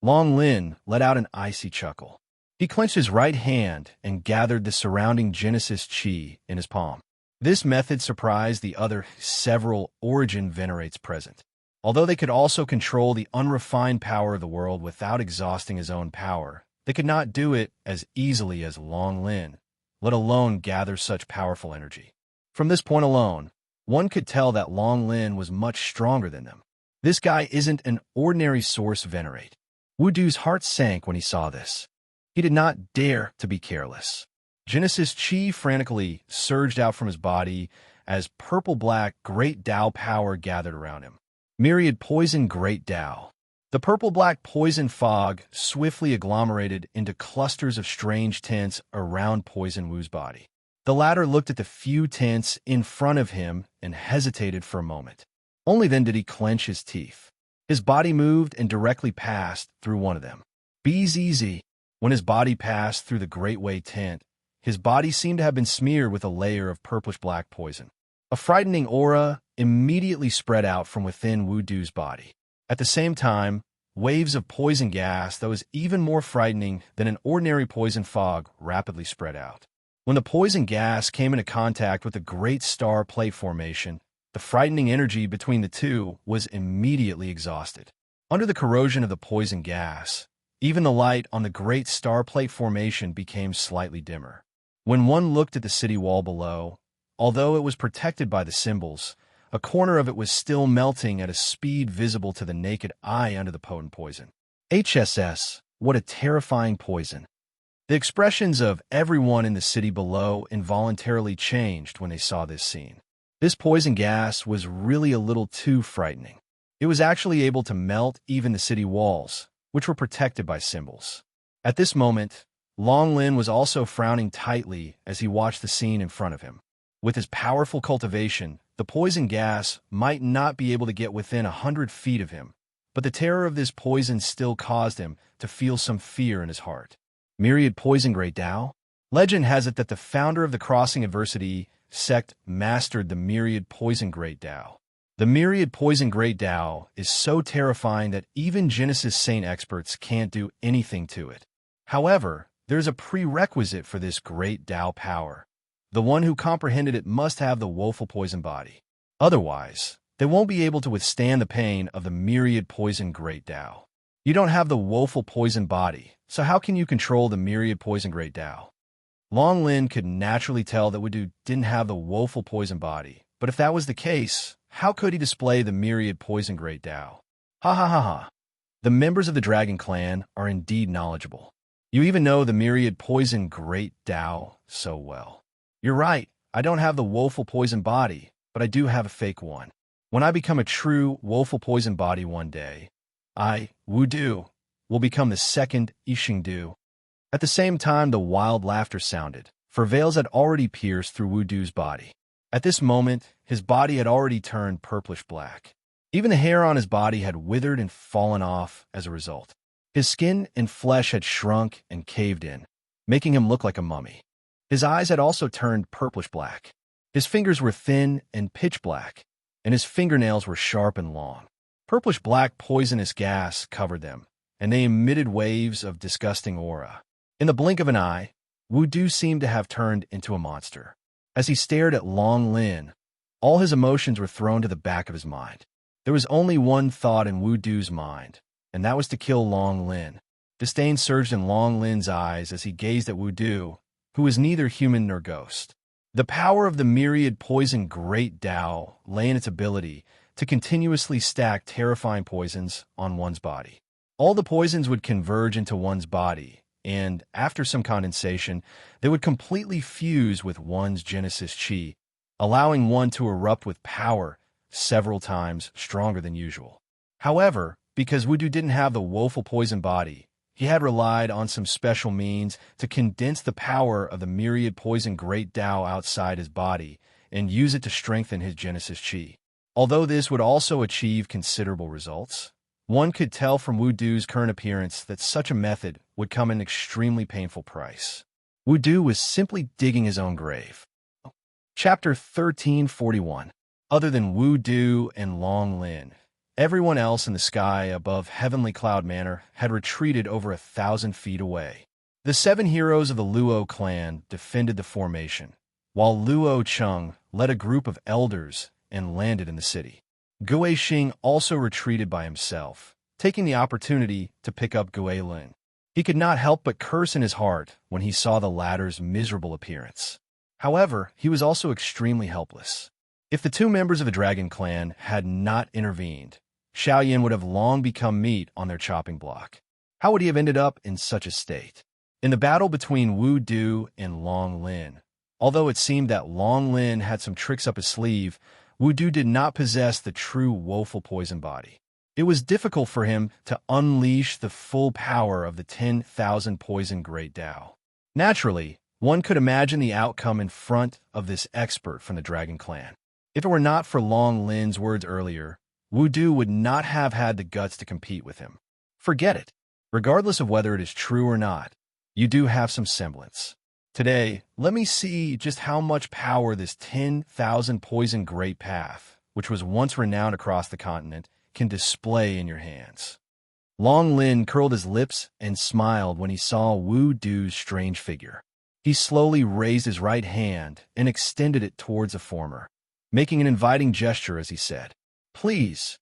[SPEAKER 1] Long Lin let out an icy chuckle. He clenched his right hand and gathered the surrounding Genesis chi in his palm. This method surprised the other several Origin Venerates present. Although they could also control the unrefined power of the world without exhausting his own power, they could not do it as easily as Long Lin, let alone gather such powerful energy. From this point alone, one could tell that Long Lin was much stronger than them. This guy isn't an ordinary Source Venerate. Wu Du's heart sank when he saw this. He did not dare to be careless. Genesis Chi frantically surged out from his body as purple-black Great Tao power gathered around him. Myriad Poison Great Tao. The purple-black poison fog swiftly agglomerated into clusters of strange tints around Poison Wu's body. The latter looked at the few tints in front of him and hesitated for a moment. Only then did he clench his teeth. His body moved and directly passed through one of them. BZZ. When his body passed through the Great Way tint, his body seemed to have been smeared with a layer of purplish-black poison. A frightening aura immediately spread out from within Wu Du's body. At the same time, waves of poison gas that was even more frightening than an ordinary poison fog rapidly spread out. When the poison gas came into contact with the Great Star Plate formation, the frightening energy between the two was immediately exhausted. Under the corrosion of the poison gas, even the light on the Great Star Plate formation became slightly dimmer. When one looked at the city wall below, although it was protected by the symbols, a corner of it was still melting at a speed visible to the naked eye under the potent poison. HSS, what a terrifying poison. The expressions of everyone in the city below involuntarily changed when they saw this scene. This poison gas was really a little too frightening. It was actually able to melt even the city walls, which were protected by symbols. At this moment, Long Lin was also frowning tightly as he watched the scene in front of him. With his powerful cultivation, the poison gas might not be able to get within 100 feet of him, but the terror of this poison still caused him to feel some fear in his heart. Myriad Poison Great Tao? Legend has it that the founder of the Crossing Adversity sect mastered the Myriad Poison Great Tao. The Myriad Poison Great Tao is so terrifying that even Genesis Saint experts can't do anything to it. However, there's a prerequisite for this Great Tao power. The one who comprehended it must have the woeful poison body. Otherwise, they won't be able to withstand the pain of the Myriad Poison Great Tao. You don't have the woeful poison body, so how can you control the Myriad Poison Great Tao? Long Lin could naturally tell that Wu Du didn't have the woeful poison body, but if that was the case, how could he display the Myriad Poison Great Tao? Ha ha ha ha. The members of the Dragon Clan are indeed knowledgeable. You even know the Myriad Poison Great Tao so well. You're right, I don't have the woeful poison body, but I do have a fake one. When I become a true woeful poison body one day, I, Wu Du, will become the second Yixingdu. At the same time, the wild laughter sounded, for veils had already pierced through Wu Du's body. At this moment, his body had already turned purplish-black. Even the hair on his body had withered and fallen off as a result. His skin and flesh had shrunk and caved in, making him look like a mummy. His eyes had also turned purplish-black. His fingers were thin and pitch-black, and his fingernails were sharp and long. Purplish-black poisonous gas covered them, and they emitted waves of disgusting aura. In the blink of an eye, Wu Du seemed to have turned into a monster. As he stared at Long Lin, all his emotions were thrown to the back of his mind. There was only one thought in Wu Du's mind, and that was to kill Long Lin. Disdain surged in Long Lin's eyes as he gazed at Wu Du, who was neither human nor ghost. The power of the Myriad Poison Great Tao lay in its ability to continuously stack terrifying poisons on one's body. All the poisons would converge into one's body, and after some condensation, they would completely fuse with one's Genesis Chi, allowing one to erupt with power several times stronger than usual. However, because Wu Du didn't have the woeful poison body, he had relied on some special means to condense the power of the Myriad Poison Great Tao outside his body and use it to strengthen his Genesis Chi. Although this would also achieve considerable results, one could tell from Wu Du's current appearance that such a method would come at an extremely painful price. Wu Du was simply digging his own grave. Chapter 1341. Other than Wu Du and Long Lin, everyone else in the sky above Heavenly Cloud Manor had retreated over 1,000 feet away. The 7 heroes of the Luo clan defended the formation, while Luo Chung led a group of elders and landed in the city. Gue Xing also retreated by himself, taking the opportunity to pick up Gue Lin. He could not help but curse in his heart when he saw the latter's miserable appearance. However, he was also extremely helpless. If the 2 members of the Dragon Clan had not intervened, Xiaoyan would have long become meat on their chopping block. How would he have ended up in such a state? In the battle between Wu Du and Long Lin, although it seemed that Long Lin had some tricks up his sleeve, Wu Du did not possess the true woeful poison body. It was difficult for him to unleash the full power of the 10,000 poison Great Tao. Naturally, one could imagine the outcome in front of this expert from the Dragon Clan. If it were not for Long Lin's words earlier, Wu Du would not have had the guts to compete with him. Forget it. Regardless of whether it is true or not, you do have some semblance. Today, let me see just how much power this 10,000 poison Great Path, which was once renowned across the continent, can display in your hands. Long Lin curled his lips and smiled when he saw Wu Du's strange figure. He slowly raised his right hand and extended it towards the former, making an inviting gesture as he said, "Please,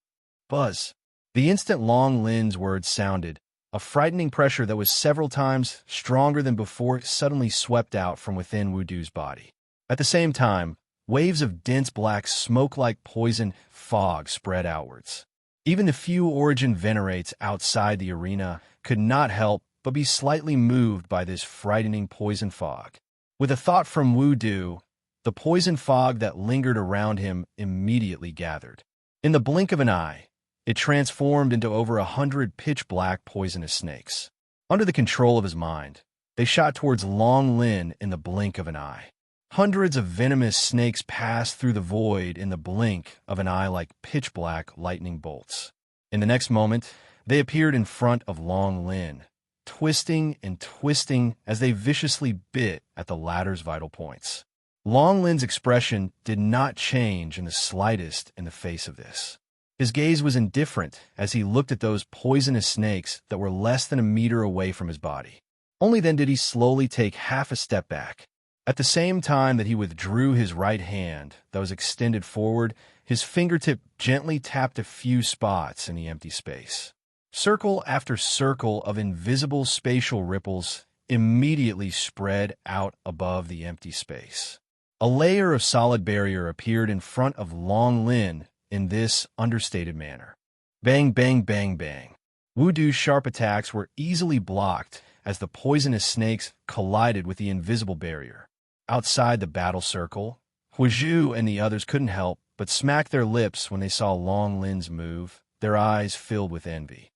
[SPEAKER 1] Buzz." The instant Long Lin's words sounded, a frightening pressure that was several times stronger than before suddenly swept out from within Wu Du's body. At the same time, waves of dense black smoke-like poison fog spread outwards. Even the few origin venerates outside the arena could not help but be slightly moved by this frightening poison fog. With a thought from Wu Du, the poison fog that lingered around him immediately gathered. In the blink of an eye, it transformed into over 100 pitch-black poisonous snakes. Under the control of his mind, they shot towards Long Lin in the blink of an eye. Hundreds of venomous snakes passed through the void in the blink of an eye like pitch-black lightning bolts. In the next moment, they appeared in front of Long Lin, twisting and twisting as they viciously bit at the latter's vital points. Long Lin's expression did not change in the slightest in the face of this. His gaze was indifferent as he looked at those poisonous snakes that were less than a meter away from his body. Only then did he slowly take half a step back. At the same time that he withdrew his right hand that was extended forward, his fingertip gently tapped a few spots in the empty space. Circle after circle of invisible spatial ripples immediately spread out above the empty space. A layer of solid barrier appeared in front of Long Lin in this understated manner. Bang, bang, bang, bang. Wu Du's sharp attacks were easily blocked as the poisonous snakes collided with the invisible barrier. Outside the battle circle, Huizhu and the others couldn't help but smack their lips when they saw Long Lin's move, their eyes filled with envy.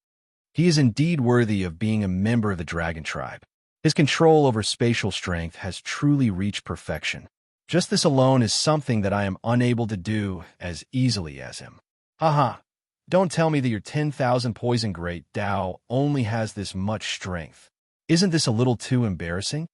[SPEAKER 1] He is indeed worthy of being a member of the Dragon Tribe. His control over spatial strength has truly reached perfection. Just this alone is something that I am unable to do as easily as him. Haha, don't tell me that your 10,000 poison Great Tao only has this much strength. Isn't this a little too embarrassing?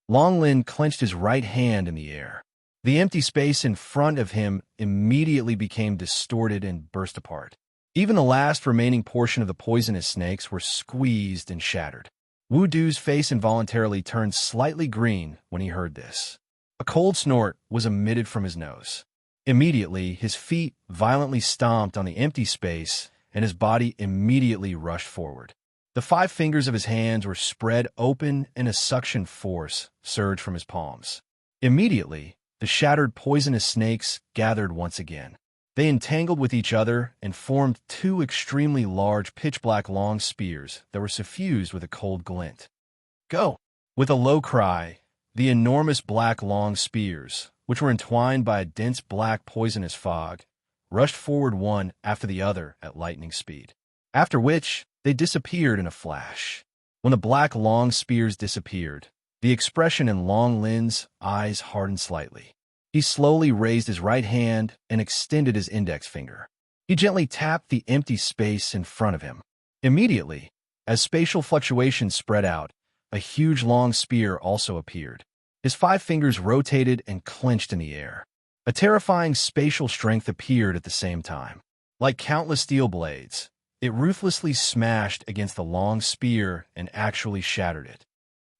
[SPEAKER 1] Long Lin clenched his right hand in the air. The empty space in front of him immediately became distorted and burst apart. Even the last remaining portion of the poisonous snakes were squeezed and shattered. Wu Du's face involuntarily turned slightly green when he heard this. A cold snort was emitted from his nose. Immediately, his feet violently stomped on the empty space, and his body immediately rushed forward. The 5 fingers of his hands were spread open and a suction force surged from his palms. Immediately, the shattered poisonous snakes gathered once again. They entangled with each other and formed 2 extremely large pitch-black long spears that were suffused with a cold glint. Go! With a low cry, the enormous black long spears, which were entwined by a dense black poisonous fog, rushed forward one after the other at lightning speed. After which, they disappeared in a flash. When the black long spears disappeared, the expression in Long Lin's eyes hardened slightly. He slowly raised his right hand and extended his index finger. He gently tapped the empty space in front of him. Immediately, as spatial fluctuations spread out, a huge long spear also appeared. His 5 fingers rotated and clenched in the air. A terrifying spatial strength appeared at the same time. Like countless steel blades, it ruthlessly smashed against the long spear and actually shattered it.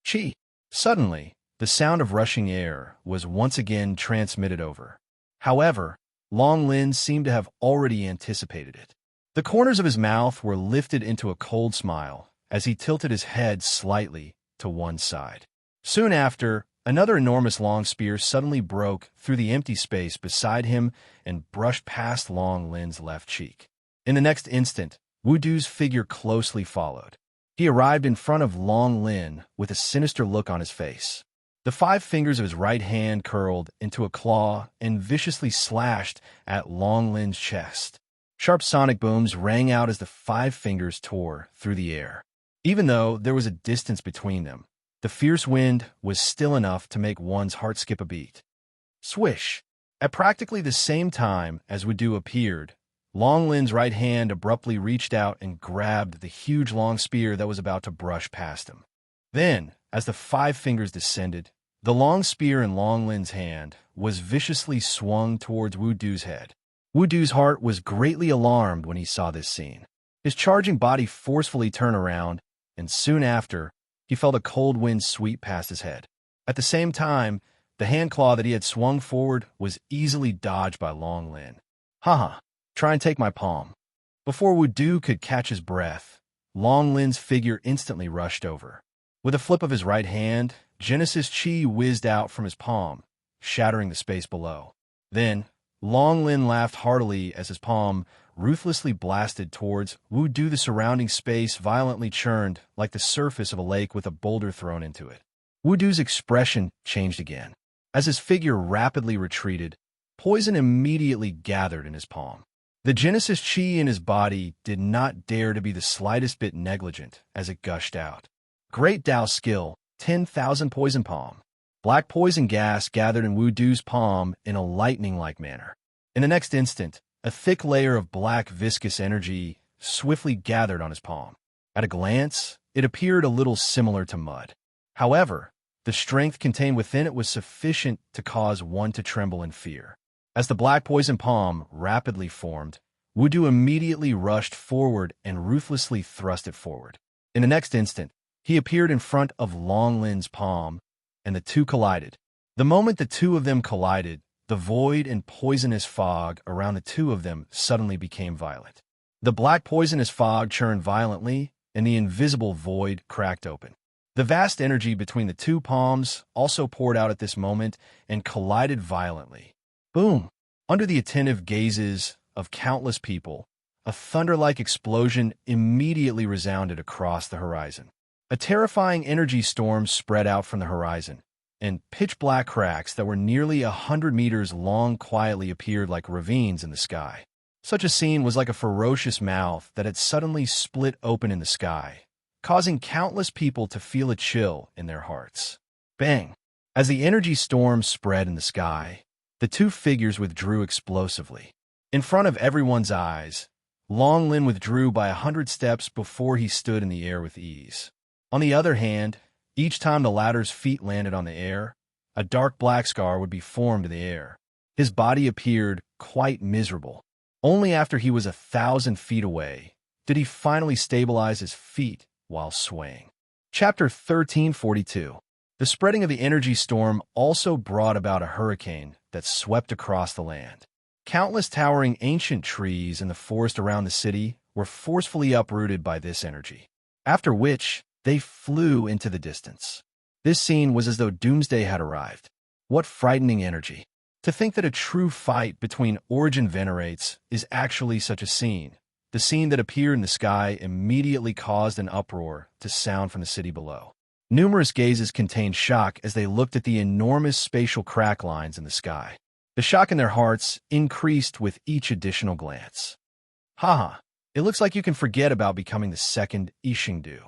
[SPEAKER 1] Chi! Suddenly, the sound of rushing air was once again transmitted over. However, Long Lin seemed to have already anticipated it. The corners of his mouth were lifted into a cold smile as he tilted his head slightly to one side. Soon after, another enormous long spear suddenly broke through the empty space beside him and brushed past Long Lin's left cheek. In the next instant, Wu Du's figure closely followed. He arrived in front of Long Lin with a sinister look on his face. The 5 fingers of his right hand curled into a claw and viciously slashed at Long Lin's chest. Sharp sonic booms rang out as the 5 fingers tore through the air. Even though there was a distance between them, the fierce wind was still enough to make one's heart skip a beat. Swish! At practically the same time as Wu Du appeared, Long Lin's right hand abruptly reached out and grabbed the huge long spear that was about to brush past him. Then, as the 5 fingers descended, the long spear in Long Lin's hand was viciously swung towards Wu Du's head. Wu Du's heart was greatly alarmed when he saw this scene. His charging body forcefully turned around, and soon after, he felt a cold wind sweep past his head. At the same time, the hand claw that he had swung forward was easily dodged by Long Lin. Haha, try and take my palm. Before Wu Du could catch his breath, Long Lin's figure instantly rushed over. With a flip of his right hand, Genesis Chi whizzed out from his palm, shattering the space below. Then, Long Lin laughed heartily as his palm ruthlessly blasted towards Wu Du. The surrounding space violently churned like the surface of a lake with a boulder thrown into it. Wu Du's expression changed again. As his figure rapidly retreated, poison immediately gathered in his palm. The Genesis Chi in his body did not dare to be the slightest bit negligent as it gushed out. Great Dao skill, 10,000 poison palm. Black poison gas gathered in Wu Du's palm in a lightning-like manner. In the next instant, a thick layer of black viscous energy swiftly gathered on his palm. At a glance, it appeared a little similar to mud. However, the strength contained within it was sufficient to cause one to tremble in fear. As the black poison palm rapidly formed, Wu Du immediately rushed forward and ruthlessly thrust it forward. In the next instant, he appeared in front of Long Lin's palm, and the two collided. The moment the two of them collided, the void and poisonous fog around the two of them suddenly became violent. The black poisonous fog churned violently, and the invisible void cracked open. The vast energy between the two palms also poured out at this moment and collided violently. Boom! Under the attentive gazes of countless people, a thunder-like explosion immediately resounded across the horizon. A terrifying energy storm spread out from the horizon, and pitch-black cracks that were nearly 100 meters long quietly appeared like ravines in the sky. Such a scene was like a ferocious mouth that had suddenly split open in the sky, causing countless people to feel a chill in their hearts. Bang! As the energy storm spread in the sky, the two figures withdrew explosively. In front of everyone's eyes, Long Lin withdrew by 100 steps before he stood in the air with ease. On the other hand, each time the latter's feet landed on the air, a dark black scar would be formed in the air. His body appeared quite miserable. Only after he was 1,000 feet away did he finally stabilize his feet while swaying. Chapter 1342. The spreading of the energy storm also brought about a hurricane that swept across the land. Countless towering ancient trees in the forest around the city were forcefully uprooted by this energy, after which they flew into the distance. This scene was as though doomsday had arrived. What frightening energy! To think that a true fight between Origin Venerates is actually such a scene. The scene that appeared in the sky immediately caused an uproar to sound from the city below. Numerous gazes contained shock as they looked at the enormous spatial crack lines in the sky. The shock in their hearts increased with each additional glance. Haha, it looks like you can forget about becoming the second Ishingdu.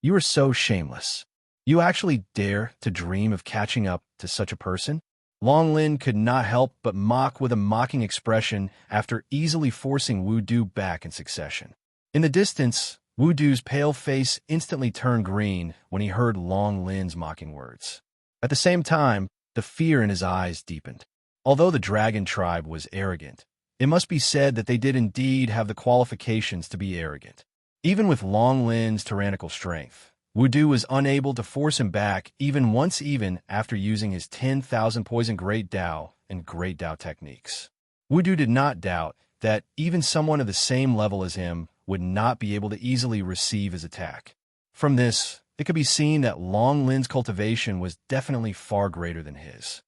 [SPEAKER 1] You are so shameless. You actually dare to dream of catching up to such a person? Long Lin could not help but mock with a mocking expression after easily forcing Wu Du back in succession. In the distance, Wu Du's pale face instantly turned green when he heard Long Lin's mocking words. At the same time, the fear in his eyes deepened. Although the dragon tribe was arrogant, it must be said that they did indeed have the qualifications to be arrogant. Even with Long Lin's tyrannical strength, Wudu was unable to force him back even after using his 10,000 poison Great Dao and Great Dao techniques. Wudu did not doubt that even someone of the same level as him would not be able to easily receive his attack. From this, it could be seen that Long Lin's cultivation was definitely far greater than his.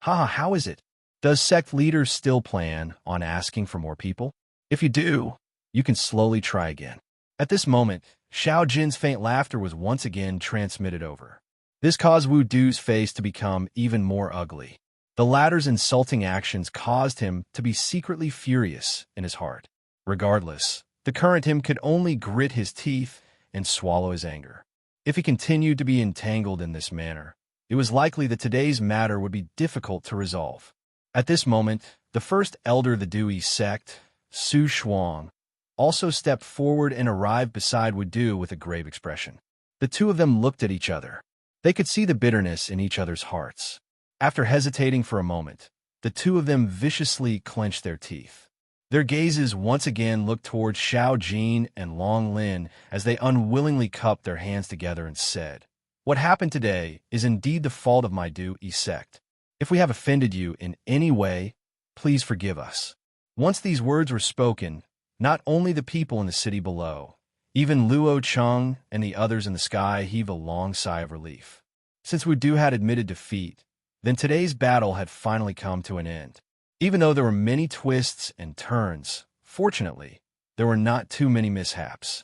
[SPEAKER 1] Haha, how is it? Does sect leaders still plan on asking for more people? If you do, you can slowly try again. At this moment, Xiao Jin's faint laughter was once again transmitted over. This caused Wu Du's face to become even more ugly. The latter's insulting actions caused him to be secretly furious in his heart. Regardless, the current him could only grit his teeth and swallow his anger. If he continued to be entangled in this manner, it was likely that today's matter would be difficult to resolve. At this moment, the first elder of the Dui sect, Su Shuang, also stepped forward and arrived beside Wu Du with a grave expression. The two of them looked at each other. They could see the bitterness in each other's hearts. After hesitating for a moment, the two of them viciously clenched their teeth. Their gazes once again looked towards Xiao Jin and Long Lin as they unwillingly cupped their hands together and said, "What happened today is indeed the fault of my Dui sect. If we have offended you in any way, please forgive us." Once these words were spoken, not only the people in the city below, even Luo Cheng and the others in the sky heaved a long sigh of relief. Since Wu Du had admitted defeat, then today's battle had finally come to an end. Even though there were many twists and turns, fortunately, there were not too many mishaps.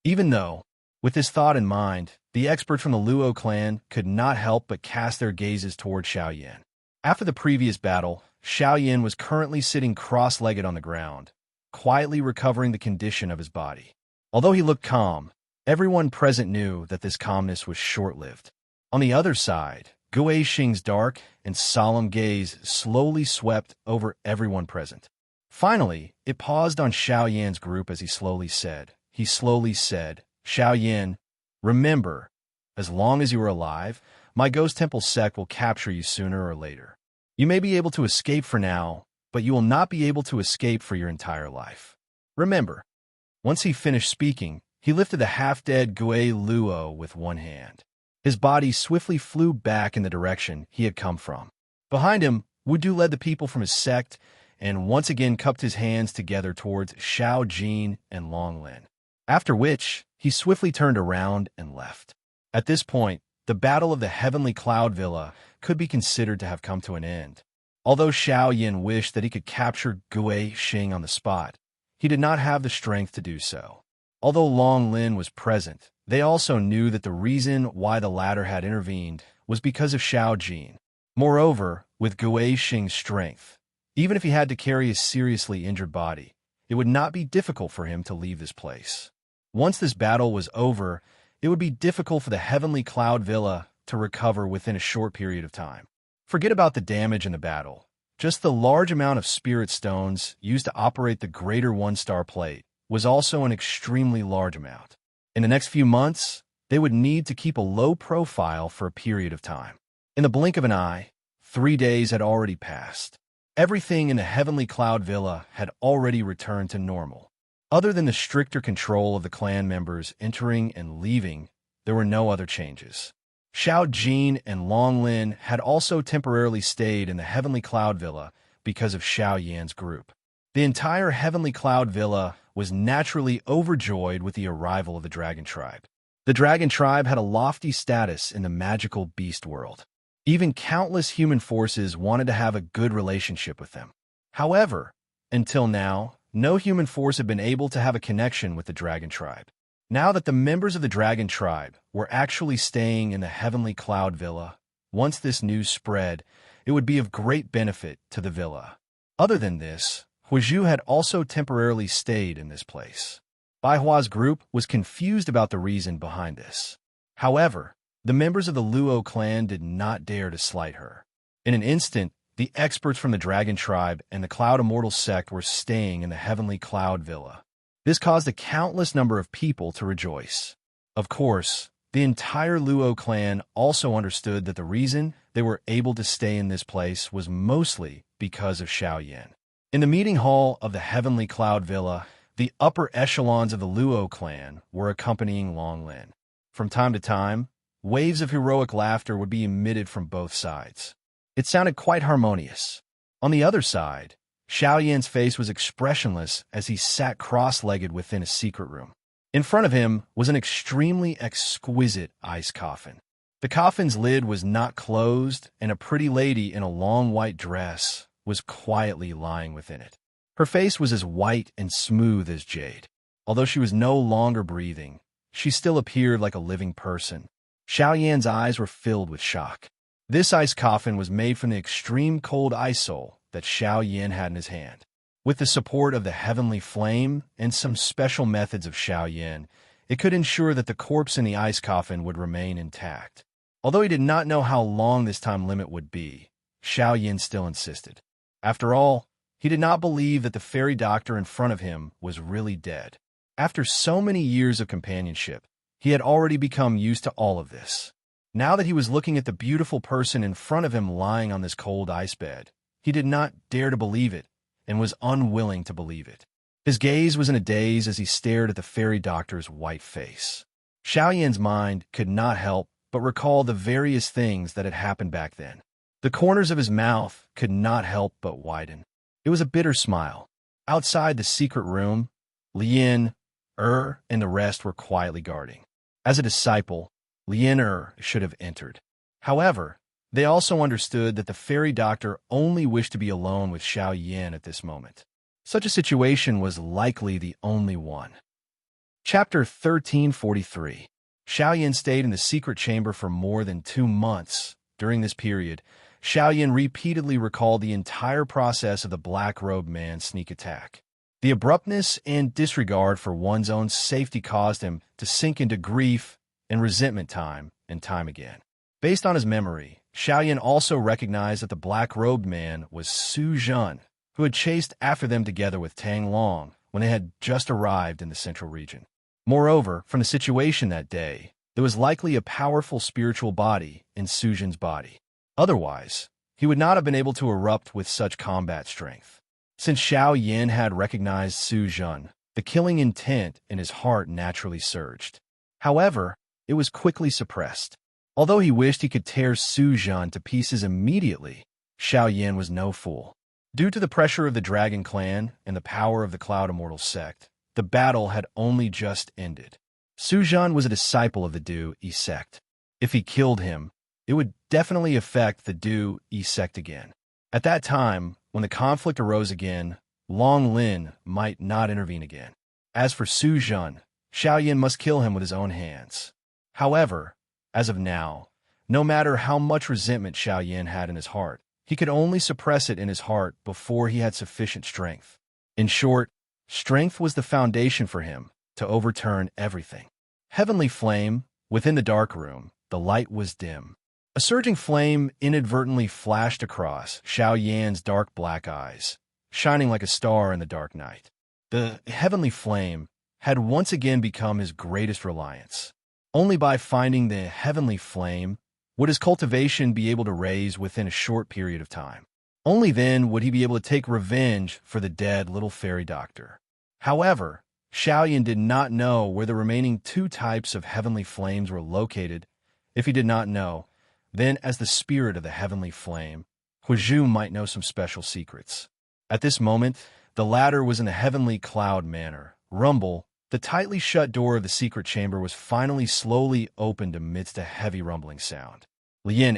[SPEAKER 1] Even though, with this thought in mind, the experts from the Luo clan could not help but cast their gazes toward Xiao Yan. After the previous battle, Xiao Yan was currently sitting cross-legged on the ground, quietly recovering the condition of his body. Although he looked calm, everyone present knew that this calmness was short-lived. On the other side, Gue Xing's dark and solemn gaze slowly swept over everyone present. Finally, it paused on Xiao Yan's group as he slowly said, "Xiao Yan, remember, as long as you are alive, my Ghost Temple sect will capture you sooner or later. You may be able to escape for now, but you will not be able to escape for your entire life. Remember." Once he finished speaking, he lifted the half-dead Gue Luo with one hand. His body swiftly flew back in the direction he had come from. Behind him, Wu Du led the people from his sect and once again cupped his hands together towards Xiao Jin and Long Lin. After which, he swiftly turned around and left. At this point, the Battle of the Heavenly Cloud Villa could be considered to have come to an end. Although Xiao Yan wished that he could capture Gue Xing on the spot, he did not have the strength to do so. Although Long Lin was present, they also knew that the reason why the latter had intervened was because of Xiao Jin. Moreover, with Gue Xing's strength, even if he had to carry his seriously injured body, it would not be difficult for him to leave this place. Once this battle was over, it would be difficult for the Heavenly Cloud Villa to recover within a short period of time. Forget about the damage in the battle. Just the large amount of spirit stones used to operate the greater one-star plate was also an extremely large amount. In the next few months, they would need to keep a low profile for a period of time. In the blink of an eye, 3 days had already passed. Everything in the Heavenly Cloud Villa had already returned to normal. Other than the stricter control of the clan members entering and leaving, there were no other changes. Xiao Jin and Long Lin had also temporarily stayed in the Heavenly Cloud Villa because of Xiao Yan's group. The entire Heavenly Cloud Villa was naturally overjoyed with the arrival of the Dragon Tribe. The Dragon Tribe had a lofty status in the magical beast world. Even countless human forces wanted to have a good relationship with them. However, until now, no human force had been able to have a connection with the Dragon Tribe. Now that the members of the Dragon Tribe were actually staying in the Heavenly Cloud Villa, once this news spread, it would be of great benefit to the villa. Other than this, Huizhu had also temporarily stayed in this place. Baihua's group was confused about the reason behind this. However, the members of the Luo clan did not dare to slight her. In an instant, the experts from the Dragon Tribe and the Cloud Immortal sect were staying in the Heavenly Cloud Villa. This caused a countless number of people to rejoice. Of course, the entire Luo clan also understood that the reason they were able to stay in this place was mostly because of Xiao Yan. In the meeting hall of the Heavenly Cloud Villa, the upper echelons of the Luo clan were accompanying Long Lin. From time to time, waves of heroic laughter would be emitted from both sides. It sounded quite harmonious. On the other side, Xiao Yan's face was expressionless as he sat cross-legged within a secret room. In front of him was an extremely exquisite ice coffin. The coffin's lid was not closed, and a pretty lady in a long white dress was quietly lying within it. Her face was as white and smooth as jade. Although she was no longer breathing, she still appeared like a living person. Xiao Yan's eyes were filled with shock. This ice coffin was made from the extreme cold ice soul that Xiao Yan had in his hand. With the support of the heavenly flame and some special methods of Xiao Yan, it could ensure that the corpse in the ice coffin would remain intact. Although he did not know how long this time limit would be, Xiao Yan still insisted. After all, he did not believe that the fairy doctor in front of him was really dead. After so many years of companionship, he had already become used to all of this. Now that he was looking at the beautiful person in front of him lying on this cold ice bed, he did not dare to believe it and was unwilling to believe it. His gaze was in a daze as he stared at the fairy doctor's white face. Xiao Yan's mind could not help but recall the various things that had happened back then. The corners of his mouth could not help but widen. It was a bitter smile. Outside the secret room, Lien, and the rest were quietly guarding. As a disciple, Lien should have entered. However, they also understood that the fairy doctor only wished to be alone with Xiao Yan at this moment. Such a situation was likely the only one. Chapter 1343. Xiao Yan stayed in the secret chamber for more than 2 months. During this period, Xiao Yan repeatedly recalled the entire process of the black-robed man's sneak attack. The abruptness and disregard for one's own safety caused him to sink into grief and resentment time and time again. Based on his memory, Xiao Yan also recognized that the black-robed man was Su Zhen, who had chased after them together with Tang Long when they had just arrived in the central region. Moreover, from the situation that day, there was likely a powerful spiritual body in Su Zhen's body. Otherwise, he would not have been able to erupt with such combat strength. Since Xiao Yan had recognized Su Zhen, the killing intent in his heart naturally surged. However, it was quickly suppressed. Although he wished he could tear Su Zhen to pieces immediately, Xiao Yan was no fool. Due to the pressure of the Dragon Clan and the power of the Cloud Immortal sect, the battle had only just ended. Su Zhen was a disciple of the Du Yi sect. If he killed him, it would definitely affect the Du Yi sect again. At that time, when the conflict arose again, Long Lin might not intervene again. As for Su Zhen, Xiao Yan must kill him with his own hands. However, as of now, no matter how much resentment Xiao Yan had in his heart, he could only suppress it in his heart before he had sufficient strength. In short, strength was the foundation for him to overturn everything. Heavenly flame, within the dark room, the light was dim. A surging flame inadvertently flashed across Xiao Yan's dark black eyes, shining like a star in the dark night. The heavenly flame had once again become his greatest reliance. Only by finding the heavenly flame would his cultivation be able to raise within a short period of time. Only then would he be able to take revenge for the dead little fairy doctor. However, Xiao Yan did not know where the remaining 2 types of heavenly flames were located. If he did not know, then as the spirit of the heavenly flame, Huizhu might know some special secrets. At this moment, the latter was in the heavenly cloud manor. Rumble, the tightly shut door of the secret chamber was finally slowly opened amidst a heavy rumbling sound. Lien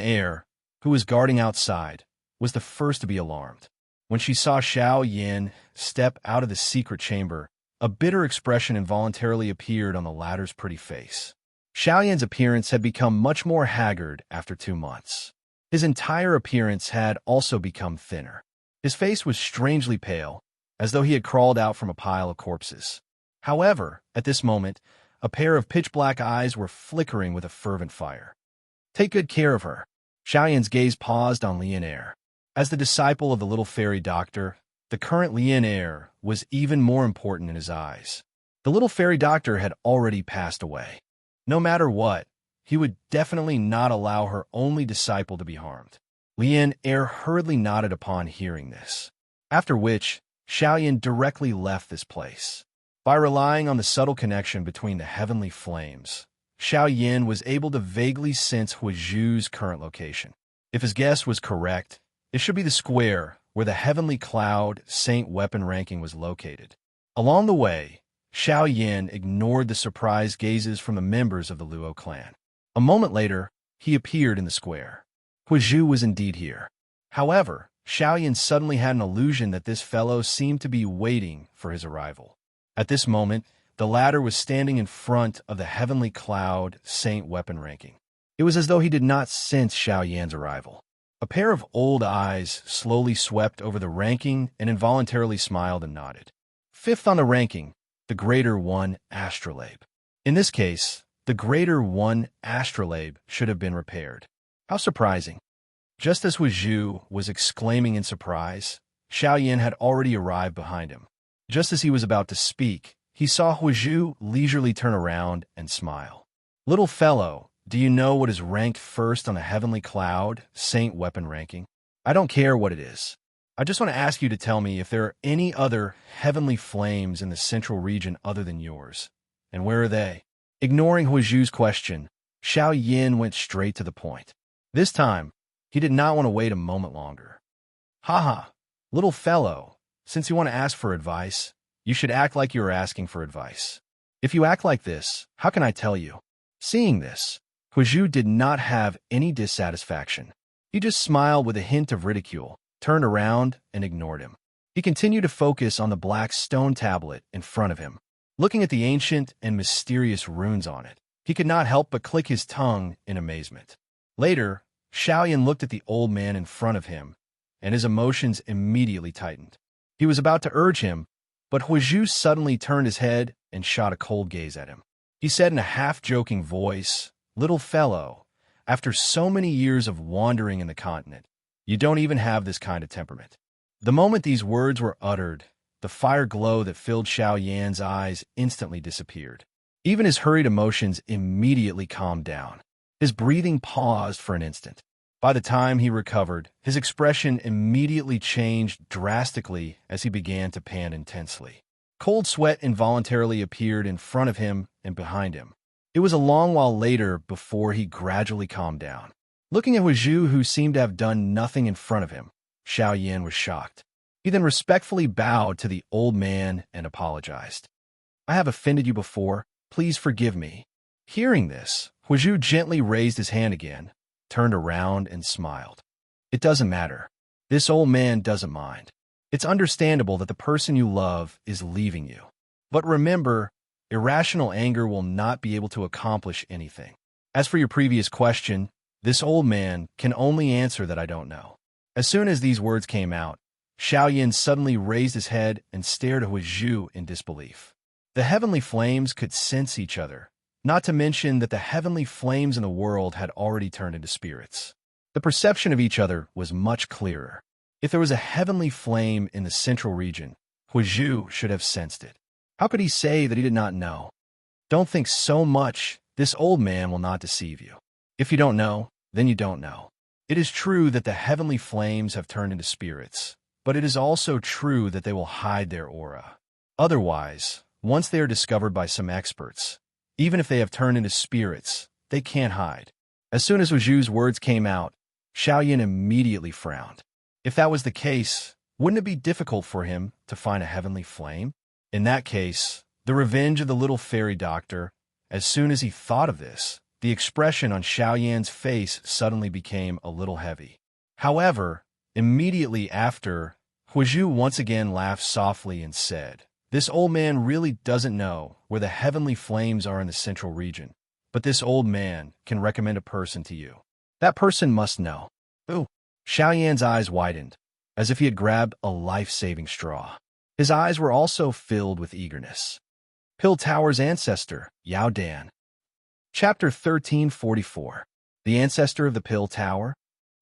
[SPEAKER 1] who was guarding outside, was the first to be alarmed. When she saw Xiao Yan step out of the secret chamber, a bitter expression involuntarily appeared on the latter's pretty face. Xiao Yan's appearance had become much more haggard after 2 months. His entire appearance had also become thinner. His face was strangely pale, as though he had crawled out from a pile of corpses. However, at this moment, a pair of pitch-black eyes were flickering with a fervent fire. Take good care of her. Xiao Yan's gaze paused on Lien. As the disciple of the little fairy doctor, the current Lien was even more important in his eyes. The little fairy doctor had already passed away. No matter what, he would definitely not allow her only disciple to be harmed. Lian hurriedly nodded upon hearing this, after which Xiaoyan directly left this place. By relying on the subtle connection between the heavenly flames, Xiaoyan was able to vaguely sense Huizhu's current location. If his guess was correct, it should be the square where the heavenly cloud saint weapon ranking was located. Along the way, Xiaoyan ignored the surprised gazes from the members of the Luo clan. A moment later, he appeared in the square. Huizhu was indeed here. However, Xiaoyan suddenly had an illusion that this fellow seemed to be waiting for his arrival. At this moment, the latter was standing in front of the heavenly cloud saint weapon ranking. It was as though he did not sense Xiaoyan's arrival. A pair of old eyes slowly swept over the ranking and involuntarily smiled and nodded. Fifth on the ranking, the Greater One Astrolabe. In this case, the Greater One Astrolabe should have been repaired. How surprising. Just as Huizhu was exclaiming in surprise, Xiaoyan had already arrived behind him. Just as he was about to speak, he saw Huizhu leisurely turn around and smile. "Little fellow, do you know what is ranked first on the heavenly cloud saint weapon ranking? I don't care what it is. I just want to ask you to tell me if there are any other heavenly flames in the central region other than yours. And where are they?" Ignoring Huizhu's question, Xiaoyan went straight to the point. This time, he did not want to wait a moment longer. "Haha, little fellow, since you want to ask for advice, you should act like you are asking for advice. If you act like this, how can I tell you?" Seeing this, Huizhu did not have any dissatisfaction. He just smiled with a hint of ridicule, turned around, and ignored him. He continued to focus on the black stone tablet in front of him. Looking at the ancient and mysterious runes on it, he could not help but click his tongue in amazement. Later, Xiaoyan looked at the old man in front of him, and his emotions immediately tightened. He was about to urge him, but Huizhu suddenly turned his head and shot a cold gaze at him. He said in a half-joking voice, "Little fellow, after so many years of wandering in the continent, you don't even have this kind of temperament." The moment these words were uttered, the fire glow that filled Xiaoyan's eyes instantly disappeared. Even his hurried emotions immediately calmed down. His breathing paused for an instant. By the time he recovered, his expression immediately changed drastically as he began to pant intensely. Cold sweat involuntarily appeared in front of him and behind him. It was a long while later before he gradually calmed down. Looking at Huizhu, who seemed to have done nothing in front of him, Xiaoyan was shocked. He then respectfully bowed to the old man and apologized. "I have offended you before. Please forgive me." Hearing this, Huizhu gently raised his hand again, turned around, and smiled. "It doesn't matter. This old man doesn't mind. It's understandable that the person you love is leaving you. But remember, irrational anger will not be able to accomplish anything. As for your previous question, this old man can only answer that I don't know." As soon as these words came out, Xiaoyan suddenly raised his head and stared at Huizhu in disbelief. The heavenly flames could sense each other, not to mention that the heavenly flames in the world had already turned into spirits. The perception of each other was much clearer. If there was a heavenly flame in the central region, Huizhu should have sensed it. How could he say that he did not know? Don't think so much. This old man will not deceive you. If you don't know, then you don't know. It is true that the heavenly flames have turned into spirits, but it is also true that they will hide their aura. Otherwise, once they are discovered by some experts, even if they have turned into spirits, they can't hide. As soon as Huizhu's words came out, Xiaoyan immediately frowned. If that was the case, wouldn't it be difficult for him to find a heavenly flame? In that case, the revenge of the little fairy doctor. As soon as he thought of this, the expression on Xiaoyan's face suddenly became a little heavy. However, immediately after, Huizhu once again laughed softly and said, "This old man really doesn't know where the heavenly flames are in the central region, but this old man can recommend a person to you. That person must know." Ooh! Xiaoyan's eyes widened, as if he had grabbed a life-saving straw. His eyes were also filled with eagerness. Pill Tower's ancestor, Yao Dan. Chapter 1344. The ancestor of the Pill Tower?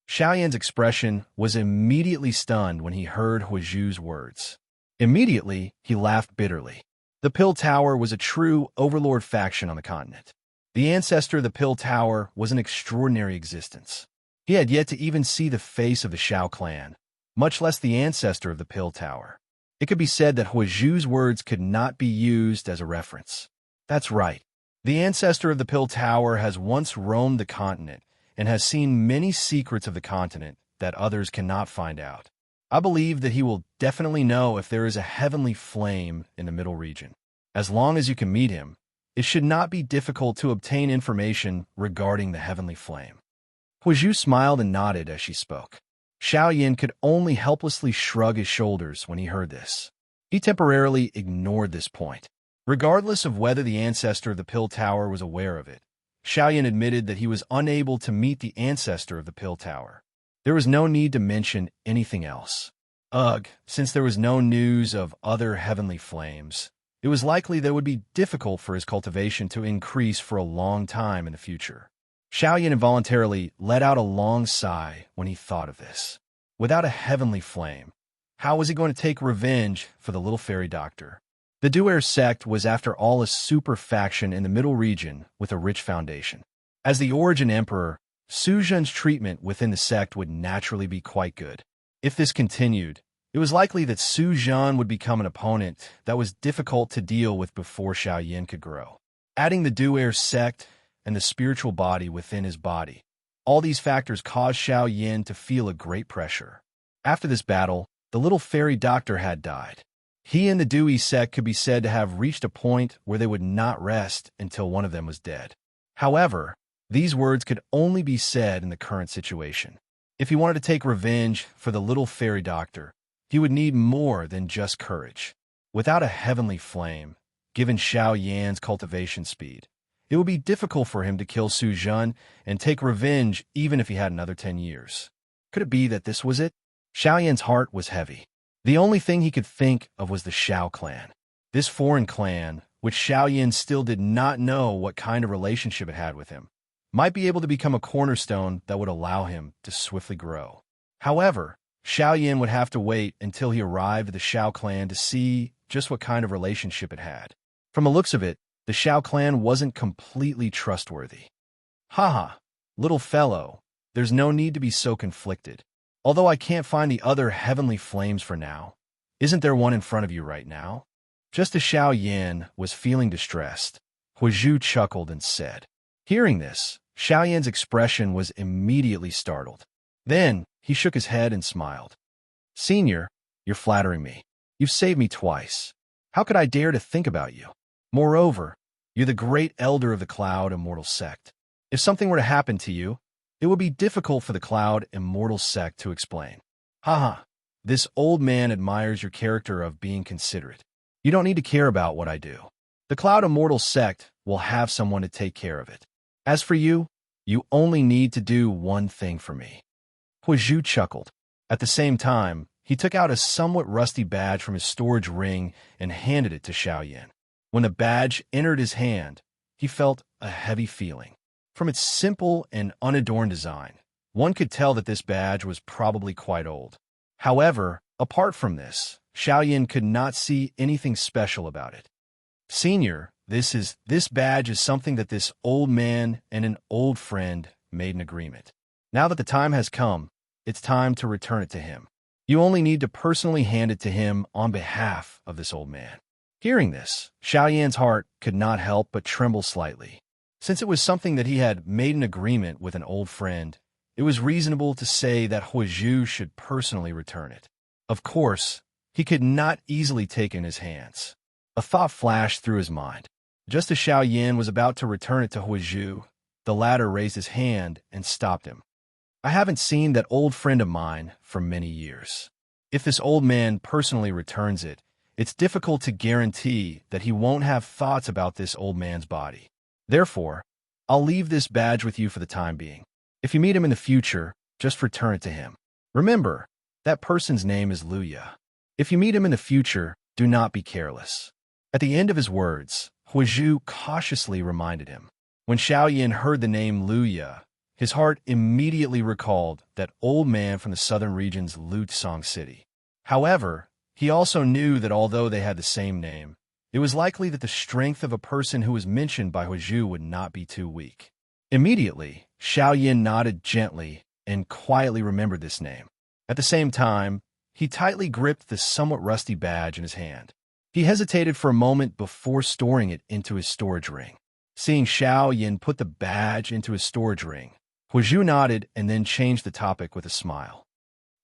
[SPEAKER 1] Xiaoyan's expression was immediately stunned when he heard Huizhu's words. Immediately, he laughed bitterly. The Pill Tower was a true overlord faction on the continent. The ancestor of the Pill Tower was an extraordinary existence. He had yet to even see the face of the Shao clan, much less the ancestor of the Pill Tower. It could be said that Huizhu's words could not be used as a reference. That's right. The ancestor of the Pill Tower has once roamed the continent and has seen many secrets of the continent that others cannot find out. I believe that he will definitely know if there is a heavenly flame in the middle region. As long as you can meet him, it should not be difficult to obtain information regarding the heavenly flame. Huizhu smiled and nodded as she spoke. Xiaoyan could only helplessly shrug his shoulders when he heard this. He temporarily ignored this point. Regardless of whether the ancestor of the Pill Tower was aware of it, Xiaoyan admitted that he was unable to meet the ancestor of the Pill Tower. There was no need to mention anything else. Ugh, since there was no news of other heavenly flames, it was likely that it would be difficult for his cultivation to increase for a long time in the future. Xiaoyan involuntarily let out a long sigh when he thought of this. Without a heavenly flame, how was he going to take revenge for the little fairy doctor? The Duerr sect was after all a super faction in the middle region with a rich foundation. As the Origin Emperor, Su Zhen's treatment within the sect would naturally be quite good. If this continued, it was likely that Su Zhen would become an opponent that was difficult to deal with before Xiaoyan could grow. Adding the Duerr sect and the spiritual body within his body, all these factors caused Xiaoyan to feel a great pressure. After this battle, the little fairy doctor had died. He and the Dewey sect could be said to have reached a point where they would not rest until one of them was dead. However, these words could only be said in the current situation. If he wanted to take revenge for the little fairy doctor, he would need more than just courage. Without a heavenly flame, given Xiaoyan's cultivation speed, it would be difficult for him to kill Su Zhen and take revenge even if he had another 10 years. Could it be that this was it? Xiaoyan's heart was heavy. The only thing he could think of was the Shao clan. This foreign clan, which Xiaoyan still did not know what kind of relationship it had with him, might be able to become a cornerstone that would allow him to swiftly grow. However, Xiaoyan would have to wait until he arrived at the Shao clan to see just what kind of relationship it had. From the looks of it, the Shao clan wasn't completely trustworthy. Haha, little fellow, there's no need to be so conflicted. Although I can't find the other heavenly flames for now, isn't there one in front of you right now? Just as Xiaoyan was feeling distressed, Huizhu chuckled and said. Hearing this, Xiaoyan's expression was immediately startled. Then, he shook his head and smiled. Senior, you're flattering me. You've saved me twice. How could I dare to think about you? Moreover, you're the great elder of the Cloud Immortal sect. If something were to happen to you, it would be difficult for the Cloud Immortal sect to explain. Haha, this old man admires your character of being considerate. You don't need to care about what I do. The Cloud Immortal sect will have someone to take care of it. As for you, you only need to do one thing for me. Huizhu chuckled. At the same time, he took out a somewhat rusty badge from his storage ring and handed it to Xiaoyan. When the badge entered his hand, he felt a heavy feeling. From its simple and unadorned design, one could tell that this badge was probably quite old. However, apart from this, Xiaoyan could not see anything special about it. Senior, this badge is something that this old man and an old friend made an agreement. Now that the time has come, it's time to return it to him. You only need to personally hand it to him on behalf of this old man. Hearing this, Xiaoyan's heart could not help but tremble slightly. Since it was something that he had made an agreement with an old friend, it was reasonable to say that Huizhu should personally return it. Of course, he could not easily take it in his hands. A thought flashed through his mind. Just as Xiaoyan was about to return it to Huizhu, the latter raised his hand and stopped him. I haven't seen that old friend of mine for many years. If this old man personally returns it, it's difficult to guarantee that he won't have thoughts about this old man's body. Therefore, I'll leave this badge with you for the time being. If you meet him in the future, just return it to him. Remember, that person's name is Luya. If you meet him in the future, do not be careless. At the end of his words, Huizhu cautiously reminded him. When Xiaoyan heard the name Luya, his heart immediately recalled that old man from the southern region's Lutsong city. However, he also knew that although they had the same name, it was likely that the strength of a person who was mentioned by Huizhu would not be too weak. Immediately, Xiao Yin nodded gently and quietly remembered this name. At the same time, he tightly gripped the somewhat rusty badge in his hand. He hesitated for a moment before storing it into his storage ring. Seeing Xiao Yin put the badge into his storage ring, Huizhu nodded and then changed the topic with a smile.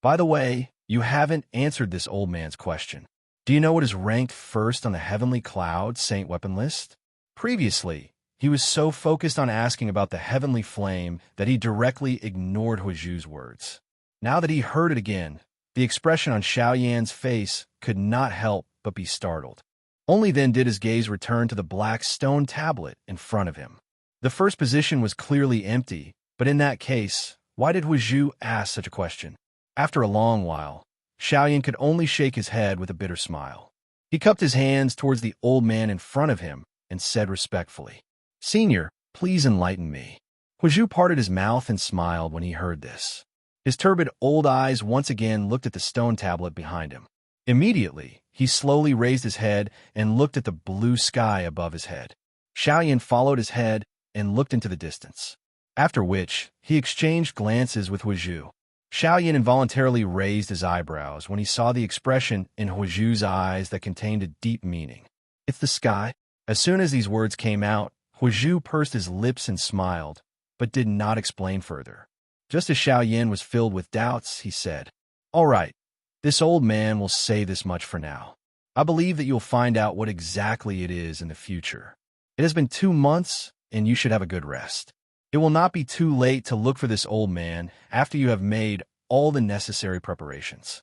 [SPEAKER 1] By the way, you haven't answered this old man's question. Do you know what is ranked first on the Heavenly Cloud Saint weapon list? Previously, he was so focused on asking about the Heavenly Flame that he directly ignored Huizhu's words. Now that he heard it again, the expression on Xiao Yan's face could not help but be startled. Only then did his gaze return to the black stone tablet in front of him. The first position was clearly empty, but in that case, why did Huizhu ask such a question? After a long while, Xiao Yan could only shake his head with a bitter smile. He cupped his hands towards the old man in front of him and said respectfully, "Senior, please enlighten me." Huizhu parted his mouth and smiled when he heard this. His turbid old eyes once again looked at the stone tablet behind him. Immediately, he slowly raised his head and looked at the blue sky above his head. Xiao Yan followed his head and looked into the distance, after which he exchanged glances with Huizhu. Xiao Yan involuntarily raised his eyebrows when he saw the expression in Huizhu's eyes that contained a deep meaning. "It's the sky." As soon as these words came out, Huizhu pursed his lips and smiled, but did not explain further. Just as Xiao Yan was filled with doubts, he said, "All right, this old man will say this much for now. I believe that you'll find out what exactly it is in the future. It has been 2 months, and you should have a good rest. It will not be too late to look for this old man after you have made all the necessary preparations."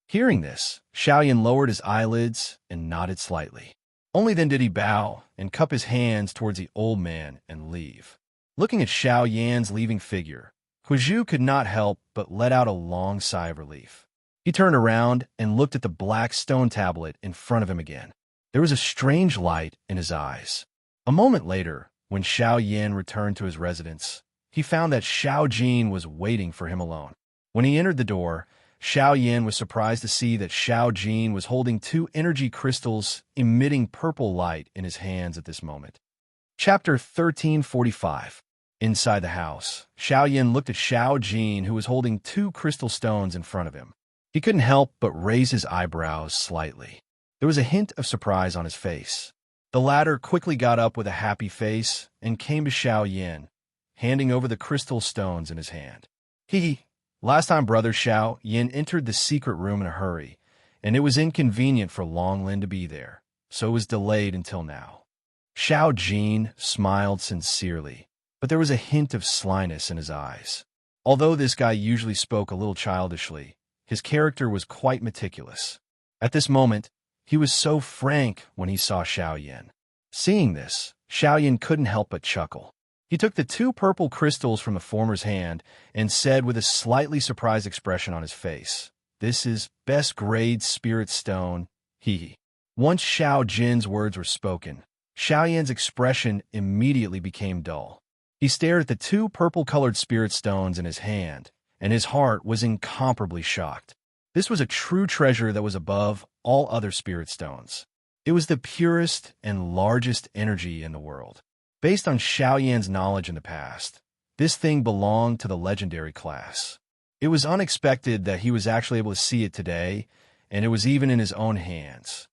[SPEAKER 1] Hearing this, Xiao Yan lowered his eyelids and nodded slightly. Only then did he bow and cup his hands towards the old man and leave. Looking at Xiao Yan's leaving figure, Huizhu could not help but let out a long sigh of relief. He turned around and looked at the black stone tablet in front of him again. There was a strange light in his eyes. A moment later, when Xiao Yan returned to his residence, he found that Xiao Jin was waiting for him alone. When he entered the door, Xiao Yan was surprised to see that Xiao Jin was holding 2 energy crystals emitting purple light in his hands at this moment. Chapter 1345. Inside the house, Xiao Yan looked at Xiao Jin, who was holding 2 crystal stones in front of him. He couldn't help but raise his eyebrows slightly. There was a hint of surprise on his face. The latter quickly got up with a happy face and came to Xiao Yan, handing over the crystal stones in his hand. Last time Brother Xiao Yan entered the secret room in a hurry, and it was inconvenient for Long Lin to be there, so it was delayed until now. Xiao Jin smiled sincerely, but there was a hint of slyness in his eyes. Although this guy usually spoke a little childishly, his character was quite meticulous. At this moment, he was so frank when he saw Xiao Yan. Seeing this, Xiao Yan couldn't help but chuckle. He took the 2 purple crystals from the former's hand and said with a slightly surprised expression on his face, "This is best grade spirit stone, hee." Once Xiao Jin's words were spoken, Xiao Yan's expression immediately became dull. He stared at the 2 purple-colored spirit stones in his hand, and his heart was incomparably shocked. This was a true treasure that was above all other spirit stones. It was the purest and largest energy in the world. Based on Xiao Yan's knowledge in the past, this thing belonged to the legendary class. It was unexpected that he was actually able to see it today, and it was even in his own hands.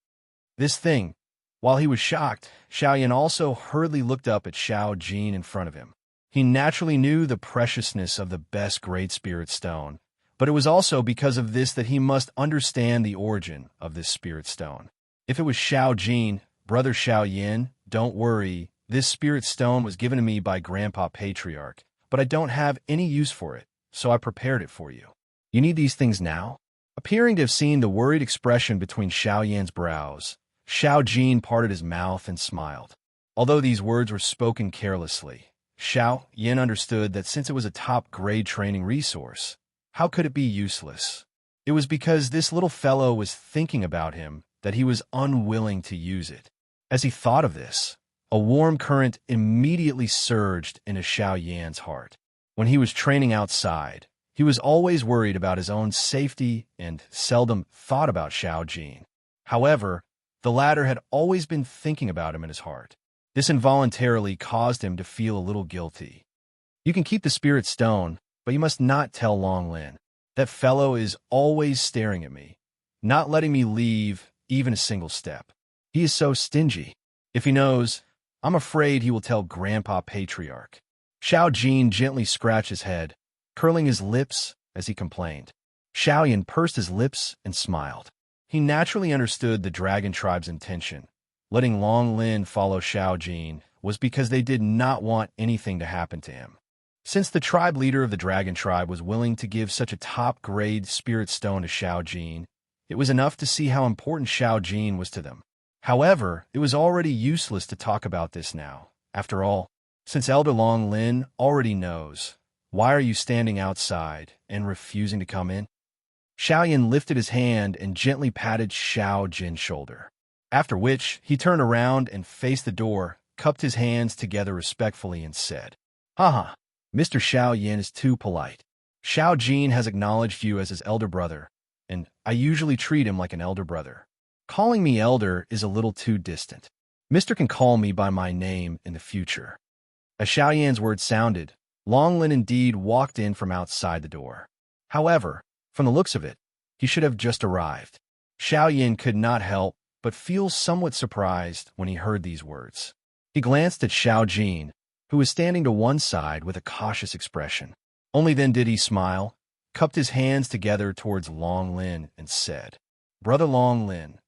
[SPEAKER 1] This thing, while he was shocked, Xiao Yan also hurriedly looked up at Xiao Jin in front of him. He naturally knew the preciousness of the best great spirit stone, but it was also because of this that he must understand the origin of this spirit stone. If it was Xiao Jin, Brother Xiao Yan, don't worry, this spirit stone was given to me by Grandpa Patriarch, but I don't have any use for it, so I prepared it for you. You need these things now? Appearing to have seen the worried expression between Xiao Yan's brows, Xiao Jin parted his mouth and smiled. Although these words were spoken carelessly, Xiao Yan understood that since it was a top-grade training resource, how could it be useless? It was because this little fellow was thinking about him that he was unwilling to use it. As he thought of this, a warm current immediately surged into Xiao Yan's heart. When he was training outside, he was always worried about his own safety and seldom thought about Xiao Jin. However, The latter had always been thinking about him in his heart. This involuntarily caused him to feel a little guilty. You can keep the spirit stone, but you must not tell Long Lin. That fellow is always staring at me, not letting me leave even a single step. He is so stingy. If he knows, I'm afraid he will tell Grandpa Patriarch. Xiao Jin gently scratched his head, curling his lips as he complained. Xiaoyan pursed his lips and smiled. He naturally understood the dragon tribe's intention. Letting Long Lin follow Xiao Jin was because they did not want anything to happen to him. Since the tribe leader of the dragon tribe was willing to give such a top-grade spirit stone to Xiao Jin, it was enough to see how important Xiao Jin was to them. However, it was already useless to talk about this now. After all, since Elder Long Lin already knows, why are you standing outside and refusing to come in? Xiaoyan lifted his hand and gently patted Xiao Jin's shoulder. After which, he turned around and faced the door, cupped his hands together respectfully and said, "Haha, Mr. Xiaoyan is too polite. Xiao Jin has acknowledged you as his elder brother, and I usually treat him like an elder brother. Calling me elder is a little too distant. Mister can call me by my name in the future." As Xiaoyan's words sounded, Long Lin indeed walked in from outside the door. However, from the looks of it, he should have just arrived. Xiaoyan could not help but feel somewhat surprised when he heard these words. He glanced at Xiao Jin, who was standing to one side with a cautious expression. Only then did he smile, cupped his hands together towards Long Lin, and said, "Brother Long Lin."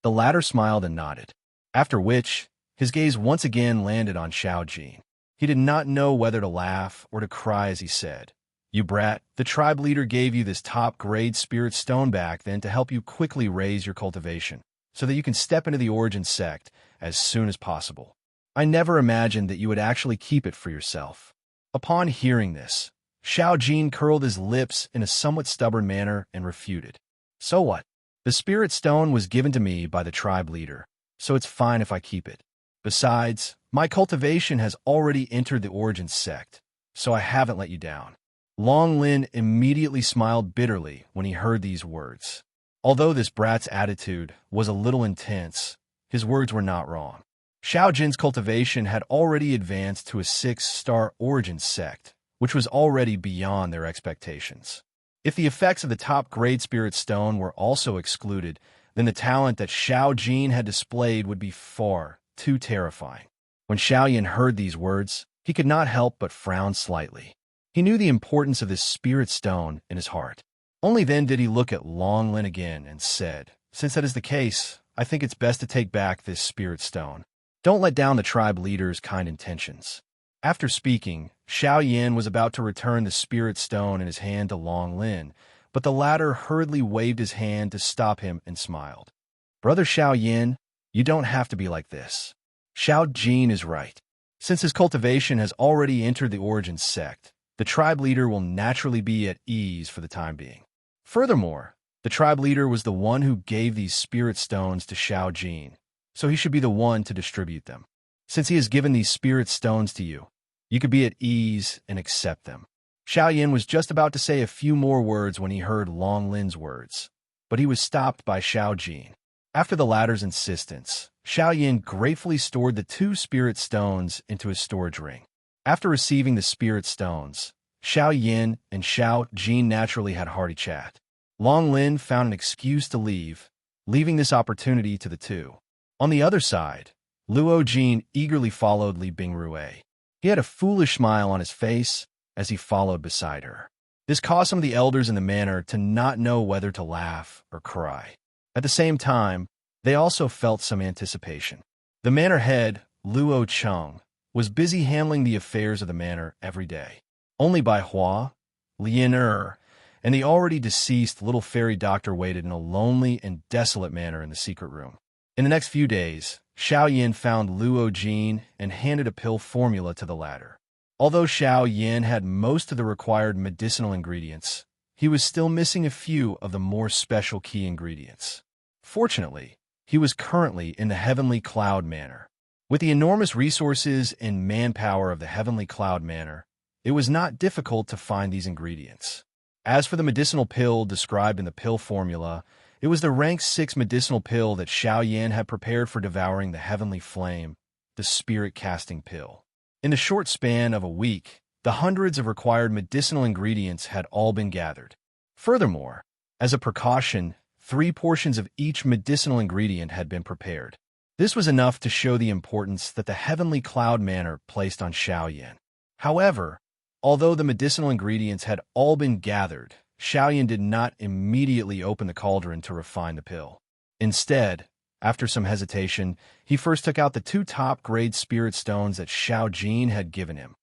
[SPEAKER 1] The latter smiled and nodded, after which his gaze once again landed on Xiao Jin. He did not know whether to laugh or to cry as he said, "You brat, the tribe leader gave you this top-grade spirit stone back then to help you quickly raise your cultivation, so that you can step into the origin sect as soon as possible. I never imagined that you would actually keep it for yourself." Upon hearing this, Xiao Jin curled his lips in a somewhat stubborn manner and refuted. "So what? The spirit stone was given to me by the tribe leader, so it's fine if I keep it. Besides, my cultivation has already entered the origin sect, so I haven't let you down." Long Lin immediately smiled bitterly when he heard these words. Although this brat's attitude was a little intense, his words were not wrong. Xiao Jin's cultivation had already advanced to a 6-star origin sect, which was already beyond their expectations. If the effects of the top-grade spirit stone were also excluded, then the talent that Xiao Jin had displayed would be far too terrifying. When Xiaoyan heard these words, he could not help but frown slightly. He knew the importance of this spirit stone in his heart. Only then did he look at Long Lin again and said, "Since that is the case, I think it's best to take back this spirit stone. Don't let down the tribe leader's kind intentions." After speaking, Xiaoyan was about to return the spirit stone in his hand to Long Lin, but the latter hurriedly waved his hand to stop him and smiled. "Brother Xiaoyan, you don't have to be like this. Xiao Jin is right. Since his cultivation has already entered the origin sect, the tribe leader will naturally be at ease for the time being. Furthermore, the tribe leader was the one who gave these spirit stones to Xiao Jin, so he should be the one to distribute them. Since he has given these spirit stones to you, you could be at ease and accept them." Xiaoyan was just about to say a few more words when he heard Long Lin's words, but he was stopped by Xiao Jin. After the latter's insistence, Xiaoyan gratefully stored the 2 spirit stones into his storage ring. After receiving the spirit stones, Xiaoyan and Xiao Jin naturally had a hearty chat. Long Lin found an excuse to leave, leaving this opportunity to the two. On the other side, Luo Jin eagerly followed Li Bingrue. He had a foolish smile on his face as he followed beside her. This caused some of the elders in the manor to not know whether to laugh or cry. At the same time, they also felt some anticipation. The manor head, Luo Cheng, was busy handling the affairs of the manor every day. Only Bai Hua, Lian and the already deceased little fairy doctor waited in a lonely and desolate manner in the secret room. In the next few days, Xiaoyan found Luo Jin and handed a pill formula to the latter. Although Xiaoyan had most of the required medicinal ingredients, he was still missing a few of the more special key ingredients. Fortunately, he was currently in the Heavenly Cloud Manor. With the enormous resources and manpower of the Heavenly Cloud Manor, it was not difficult to find these ingredients. As for the medicinal pill described in the pill formula, It was the rank 6 medicinal pill that Xiao Yan had prepared for devouring the heavenly flame, the spirit-casting pill. In the short span of a week, the hundreds of required medicinal ingredients had all been gathered. Furthermore, as a precaution, 3 portions of each medicinal ingredient had been prepared. This was enough to show the importance that the heavenly cloud manor placed on Xiao Yan. However, although the medicinal ingredients had all been gathered, Xiao Yan did not immediately open the cauldron to refine the pill. Instead, after some hesitation, he first took out the 2 top-grade spirit stones that Xiao Jin had given him.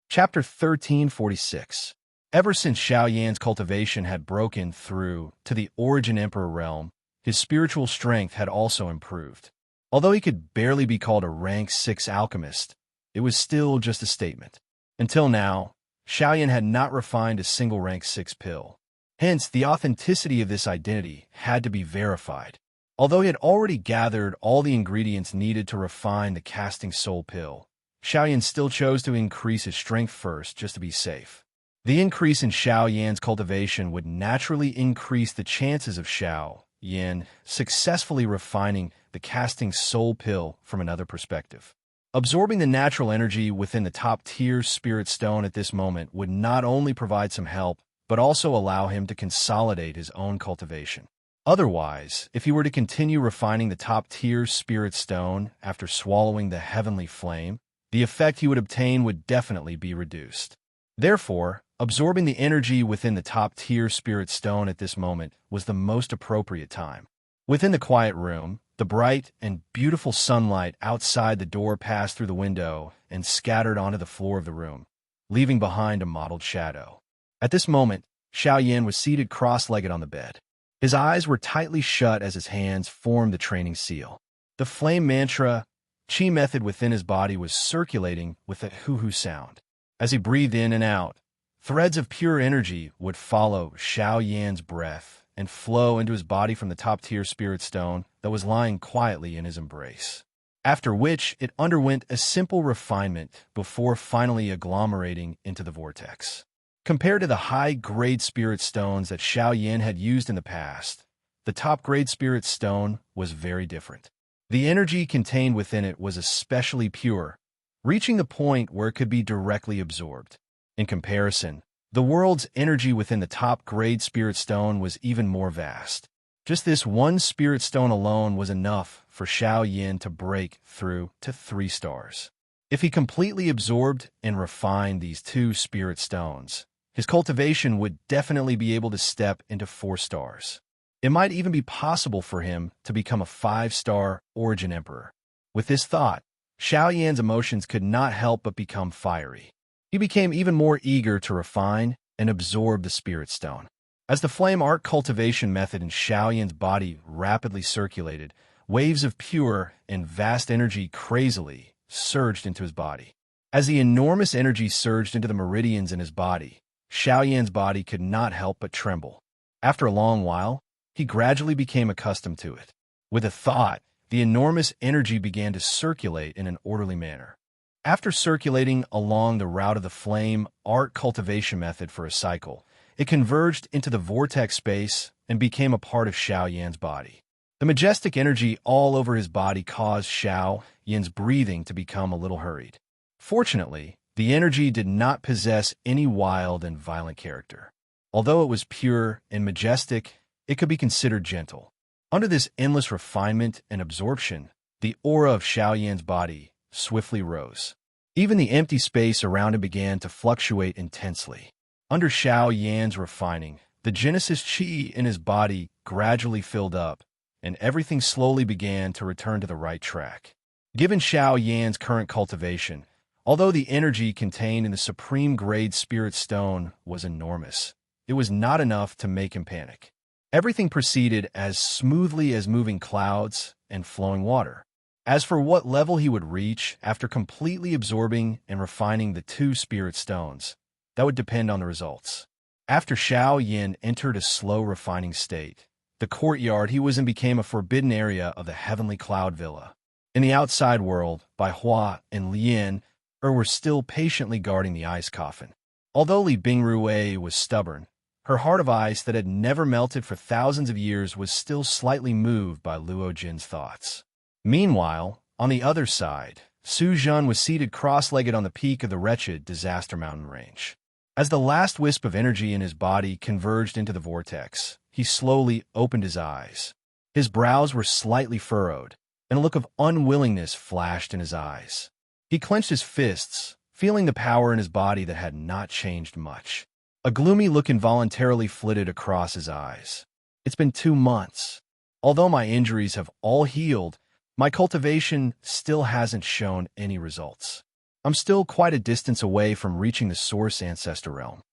[SPEAKER 1] Chapter 1346. Ever since Xiao Yan's cultivation had broken through to the Origin Emperor realm, his spiritual strength had also improved. Although he could barely be called a rank 6 alchemist, it was still just a statement. Until now, Xiao Yan had not refined a single rank 6 pill. Hence, the authenticity of this identity had to be verified. Although he had already gathered all the ingredients needed to refine the casting soul pill, Xiao Yan still chose to increase his strength first just to be safe. The increase in Xiao Yan's cultivation would naturally increase the chances of Xiao Yan successfully refining the casting soul pill from another perspective. Absorbing the natural energy within the top-tier spirit stone at this moment would not only provide some help, but also allow him to consolidate his own cultivation. Otherwise, if he were to continue refining the top-tier spirit stone after swallowing the heavenly flame, the effect he would obtain would definitely be reduced. Therefore, absorbing the energy within the top-tier spirit stone at this moment was the most appropriate time. Within the quiet room, the bright and beautiful sunlight outside the door passed through the window and scattered onto the floor of the room, leaving behind a mottled shadow. At this moment, Xiao Yan was seated cross-legged on the bed. His eyes were tightly shut as his hands formed the training seal. The flame mantra, Qi method within his body was circulating with a hoo-hoo sound. As he breathed in and out, threads of pure energy would follow Xiao Yan's breath and flow into his body from the top-tier spirit stone that was lying quietly in his embrace. After which, it underwent a simple refinement before finally agglomerating into the vortex. Compared to the high-grade spirit stones that Xiao Yan had used in the past, the top-grade spirit stone was very different. The energy contained within it was especially pure, reaching the point where it could be directly absorbed. In comparison, the world's energy within the top-grade spirit stone was even more vast. Just this one spirit stone alone was enough for Xiao Yan to break through to 3 stars. If he completely absorbed and refined these 2 spirit stones, his cultivation would definitely be able to step into 4 stars. It might even be possible for him to become a 5-star Origin Emperor. With this thought, Xiao Yan's emotions could not help but become fiery. He became even more eager to refine and absorb the spirit stone. As the flame art cultivation method in Xiao Yan's body rapidly circulated, waves of pure and vast energy crazily surged into his body. As the enormous energy surged into the meridians in his body, Xiao Yan's body could not help but tremble. After a long while, he gradually became accustomed to it. With a thought, the enormous energy began to circulate in an orderly manner. After circulating along the route of the flame art cultivation method for a cycle, it converged into the vortex space and became a part of Xiao Yan's body. The majestic energy all over his body caused Xiao Yan's breathing to become a little hurried. Fortunately, the energy did not possess any wild and violent character. Although it was pure and majestic, it could be considered gentle. Under this endless refinement and absorption, the aura of Xiao Yan's body swiftly rose. Even the empty space around him began to fluctuate intensely. Under Xiao Yan's refining, the Genesis Qi in his body gradually filled up, and everything slowly began to return to the right track. Given Xiao Yan's current cultivation, although the energy contained in the supreme grade spirit stone was enormous, it was not enough to make him panic. Everything proceeded as smoothly as moving clouds and flowing water. As for what level he would reach after completely absorbing and refining the 2 spirit stones, that would depend on the results. After Xiao Yan entered a slow refining state, the courtyard he was in became a forbidden area of the heavenly cloud villa. In the outside world, Bai Hua and Lian were still patiently guarding the ice coffin. Although Li Bingrue was stubborn, Her heart of ice that had never melted for thousands of years was still slightly moved by Luo Jin's thoughts. Meanwhile, on the other side, Su Jun was seated cross-legged on the peak of the wretched Disaster Mountain range. As the last wisp of energy in his body converged into the vortex, he slowly opened his eyes. His brows were slightly furrowed, and a look of unwillingness flashed in his eyes. He clenched his fists, feeling the power in his body that had not changed much. A gloomy look involuntarily flitted across his eyes. It's been 2 months. Although my injuries have all healed, my cultivation still hasn't shown any results. I'm still quite a distance away from reaching the Source Ancestor Realm.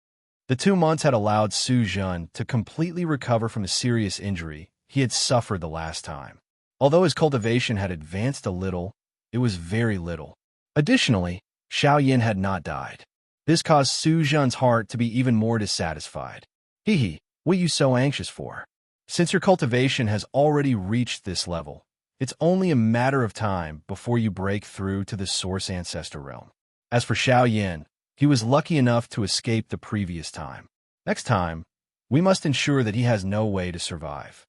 [SPEAKER 1] The 2 months had allowed Su Jun to completely recover from the serious injury he had suffered the last time. Although his cultivation had advanced a little, it was very little. Additionally, Xiao Yin had not died. This caused Su Jun's heart to be even more dissatisfied. Hee, what are you so anxious for? Since your cultivation has already reached this level, it's only a matter of time before you break through to the Source Ancestor Realm. As for Xiao Yin, he was lucky enough to escape the previous time. Next time, we must ensure that he has no way to survive.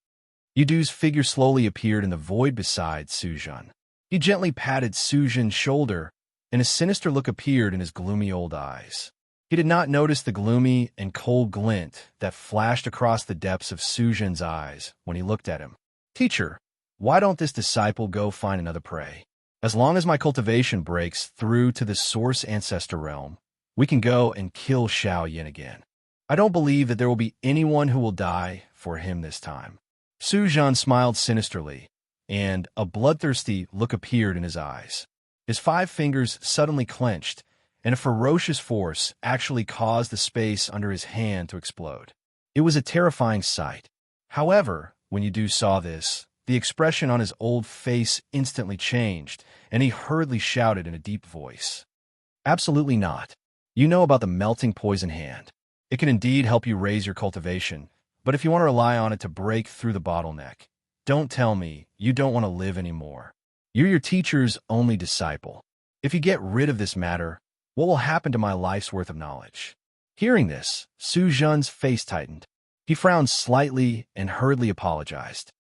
[SPEAKER 1] Yudu's figure slowly appeared in the void beside Su Jun. He gently patted Su Jun's shoulder, and a sinister look appeared in his gloomy old eyes. He did not notice the gloomy and cold glint that flashed across the depths of Su Jun's eyes when he looked at him. Teacher, why don't this disciple go find another prey? As long as my cultivation breaks through to the Source Ancestor Realm, we can go and kill Xiao Yin again. I don't believe that there will be anyone who will die for him this time. Su Jun smiled sinisterly, and a bloodthirsty look appeared in his eyes. His 5 fingers suddenly clenched, and a ferocious force actually caused the space under his hand to explode. It was a terrifying sight. However, when Yudu saw this, the expression on his old face instantly changed, and he hurriedly shouted in a deep voice. Absolutely not. You know about the melting poison hand. It can indeed help you raise your cultivation, but if you want to rely on it to break through the bottleneck, don't tell me you don't want to live anymore. You're your teacher's only disciple. If you get rid of this matter, what will happen to my life's worth of knowledge? Hearing this, Su Jun's face tightened. He frowned slightly and hurriedly apologized.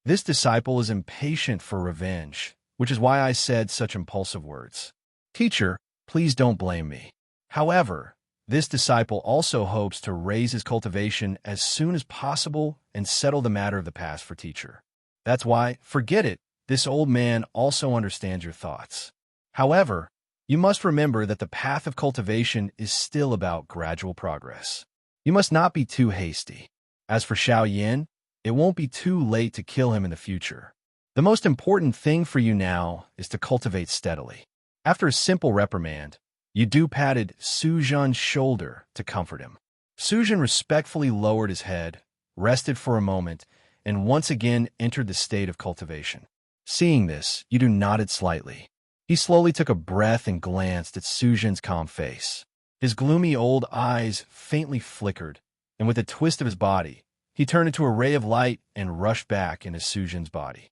[SPEAKER 1] This disciple is impatient for revenge, which is why I said such impulsive words. Teacher, please don't blame me. However, this disciple also hopes to raise his cultivation as soon as possible and settle the matter of the past for teacher. That's why, forget it, this old man also understands your thoughts. However, you must remember that the path of cultivation is still about gradual progress. You must not be too hasty. As for Xiao Yin, it won't be too late to kill him in the future. The most important thing for you now is to cultivate steadily. After a simple reprimand, Yudu patted Su Jun's shoulder to comfort him. Su Jun respectfully lowered his head, rested for a moment, and once again entered the state of cultivation. Seeing this, Yudu nodded slightly. He slowly took a breath and glanced at Su Jun's calm face. His gloomy old eyes faintly flickered, and with a twist of his body, he turned into a ray of light and rushed back into Su Jun's body.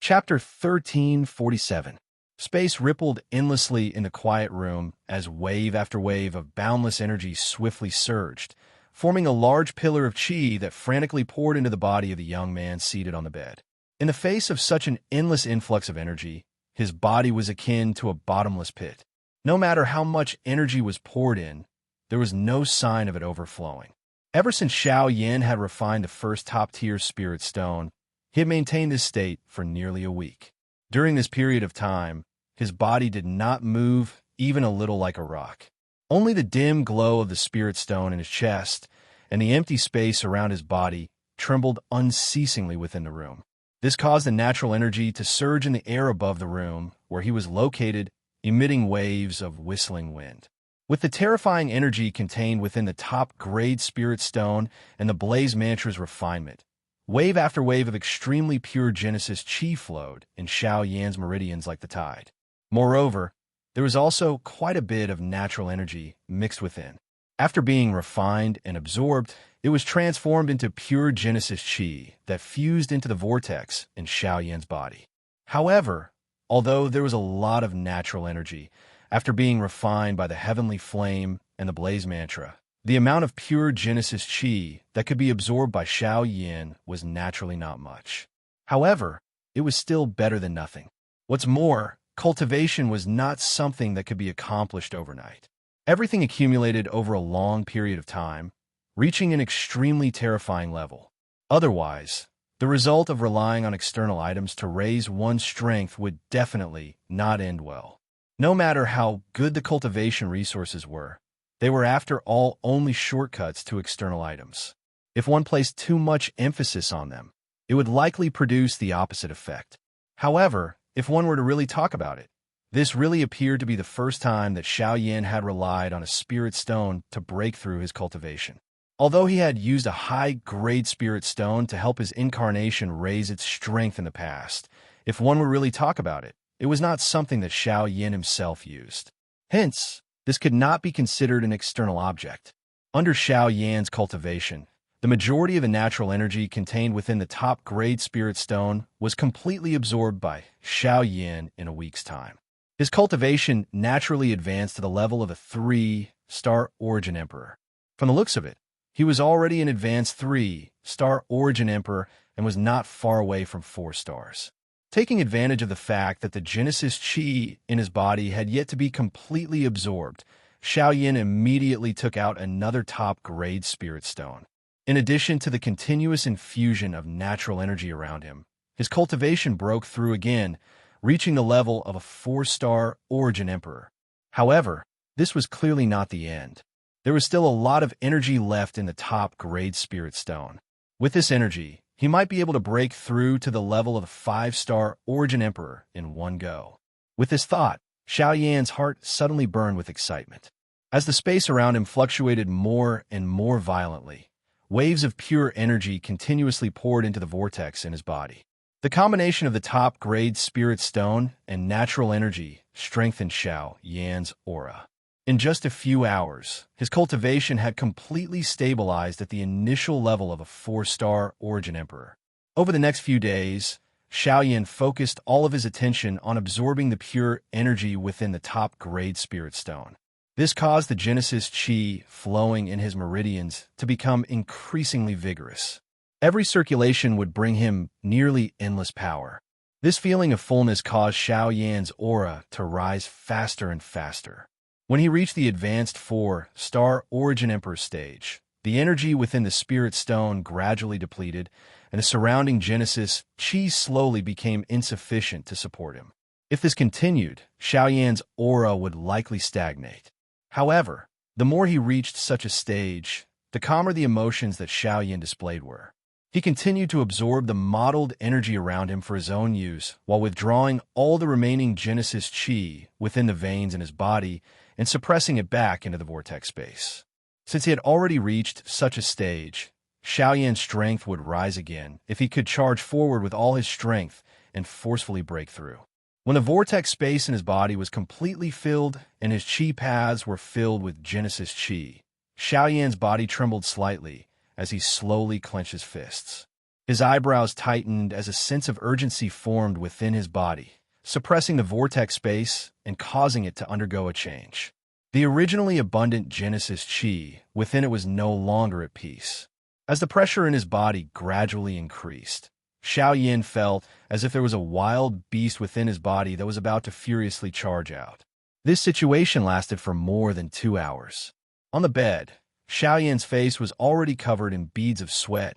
[SPEAKER 1] Chapter 1347. Space rippled endlessly in the quiet room as wave after wave of boundless energy swiftly surged, forming a large pillar of chi that frantically poured into the body of the young man seated on the bed. In the face of such an endless influx of energy, his body was akin to a bottomless pit. No matter how much energy was poured in, there was no sign of it overflowing. Ever since Xiao Yin had refined the first top-tier spirit stone, he had maintained this state for nearly a week. During this period of time, his body did not move even a little like a rock. Only the dim glow of the spirit stone in his chest and the empty space around his body trembled unceasingly within the room. This caused the natural energy to surge in the air above the room where he was located, emitting waves of whistling wind. With the terrifying energy contained within the top-grade spirit stone and the blaze mantra's refinement, wave after wave of extremely pure Genesis chi flowed in Xiao Yan's meridians like the tide. Moreover, there was also quite a bit of natural energy mixed within. After being refined and absorbed, it was transformed into pure Genesis chi that fused into the vortex in Xiao Yan's body. However, although there was a lot of natural energy, after being refined by the heavenly flame and the blaze mantra, The amount of pure Genesis Qi that could be absorbed by Xiao Yin was naturally not much. However, it was still better than nothing. What's more, cultivation was not something that could be accomplished overnight. Everything accumulated over a long period of time, reaching an extremely terrifying level. Otherwise, the result of relying on external items to raise one's strength would definitely not end well. No matter how good the cultivation resources were, they were after all only shortcuts to external items. If one placed too much emphasis on them, it would likely produce the opposite effect. However, if one were to really talk about it, this really appeared to be the first time that Xiao Yin had relied on a spirit stone to break through his cultivation. Although he had used a high-grade spirit stone to help his incarnation raise its strength in the past, if one would really talk about it, it was not something that Xiao Yin himself used. Hence, this could not be considered an external object. Under Xiao Yan's cultivation, the majority of the natural energy contained within the top-grade spirit stone was completely absorbed by Xiao Yin in a week's time. His cultivation naturally advanced to the level of a 3-star origin emperor. From the looks of it, he was already an advanced 3-star origin emperor and was not far away from 4 stars. Taking advantage of the fact that the Genesis Qi in his body had yet to be completely absorbed, Xiao Yin immediately took out another top-grade spirit stone. In addition to the continuous infusion of natural energy around him, his cultivation broke through again, reaching the level of a 4-star origin emperor. However, this was clearly not the end. There was still a lot of energy left in the top-grade spirit stone. With this energy, he might be able to break through to the level of the 5-star origin emperor in one go. With this thought, Xiao Yan's heart suddenly burned with excitement. As the space around him fluctuated more and more violently, waves of pure energy continuously poured into the vortex in his body. The combination of the top-grade spirit stone and natural energy strengthened Xiao Yan's aura. In just a few hours, his cultivation had completely stabilized at the initial level of a 4-star origin emperor. Over the next few days, Xiao Yan focused all of his attention on absorbing the pure energy within the top-grade spirit stone. This caused the Genesis Qi flowing in his meridians to become increasingly vigorous. Every circulation would bring him nearly endless power. This feeling of fullness caused Xiao Yan's aura to rise faster and faster. When he reached the advanced 4-star origin emperor stage, the energy within the spirit stone gradually depleted, and the surrounding Genesis Qi slowly became insufficient to support him. If this continued, Xiao Yan's aura would likely stagnate. However, the more he reached such a stage, the calmer the emotions that Xiao Yan displayed were. He continued to absorb the modeled energy around him for his own use, while withdrawing all the remaining Genesis Qi within the veins in his body and suppressing it back into the vortex space. Since he had already reached such a stage, Xiao Yan's strength would rise again if he could charge forward with all his strength and forcefully break through. When the vortex space in his body was completely filled and his Qi paths were filled with Genesis Qi, Xiao Yan's body trembled slightly as he slowly clenched his fists. His eyebrows tightened as a sense of urgency formed within his body, suppressing the vortex space and causing it to undergo a change. The originally abundant Genesis Qi within it was no longer at peace. As the pressure in his body gradually increased, Xiao Yin felt as if there was a wild beast within his body that was about to furiously charge out. This situation lasted for more than 2 hours. On the bed, Xiao Yin's face was already covered in beads of sweat,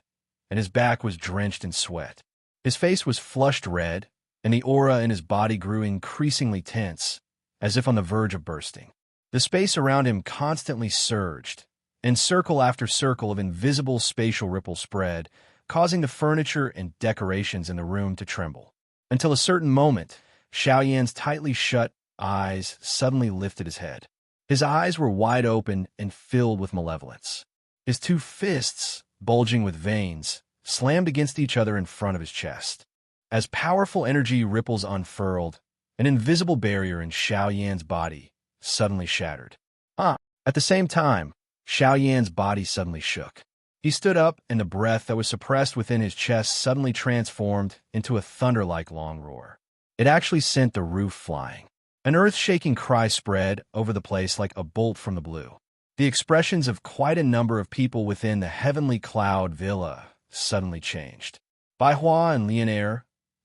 [SPEAKER 1] and his back was drenched in sweat. His face was flushed red, and the aura in his body grew increasingly tense, as if on the verge of bursting. The space around him constantly surged, and circle after circle of invisible spatial ripples spread, causing the furniture and decorations in the room to tremble. Until a certain moment, Xiao Yan's tightly shut eyes suddenly lifted his head. His eyes were wide open and filled with malevolence. His 2 fists, bulging with veins, slammed against each other in front of his chest. As powerful energy ripples unfurled, an invisible barrier in Xiao Yan's body suddenly shattered. At the same time, Xiao Yan's body suddenly shook. He stood up, and the breath that was suppressed within his chest suddenly transformed into a thunder-like long roar. It actually sent the roof flying. An earth-shaking cry spread over the place like a bolt from the blue. The expressions of quite a number of people within the heavenly cloud villa suddenly changed. Bai Hua and Lianaire,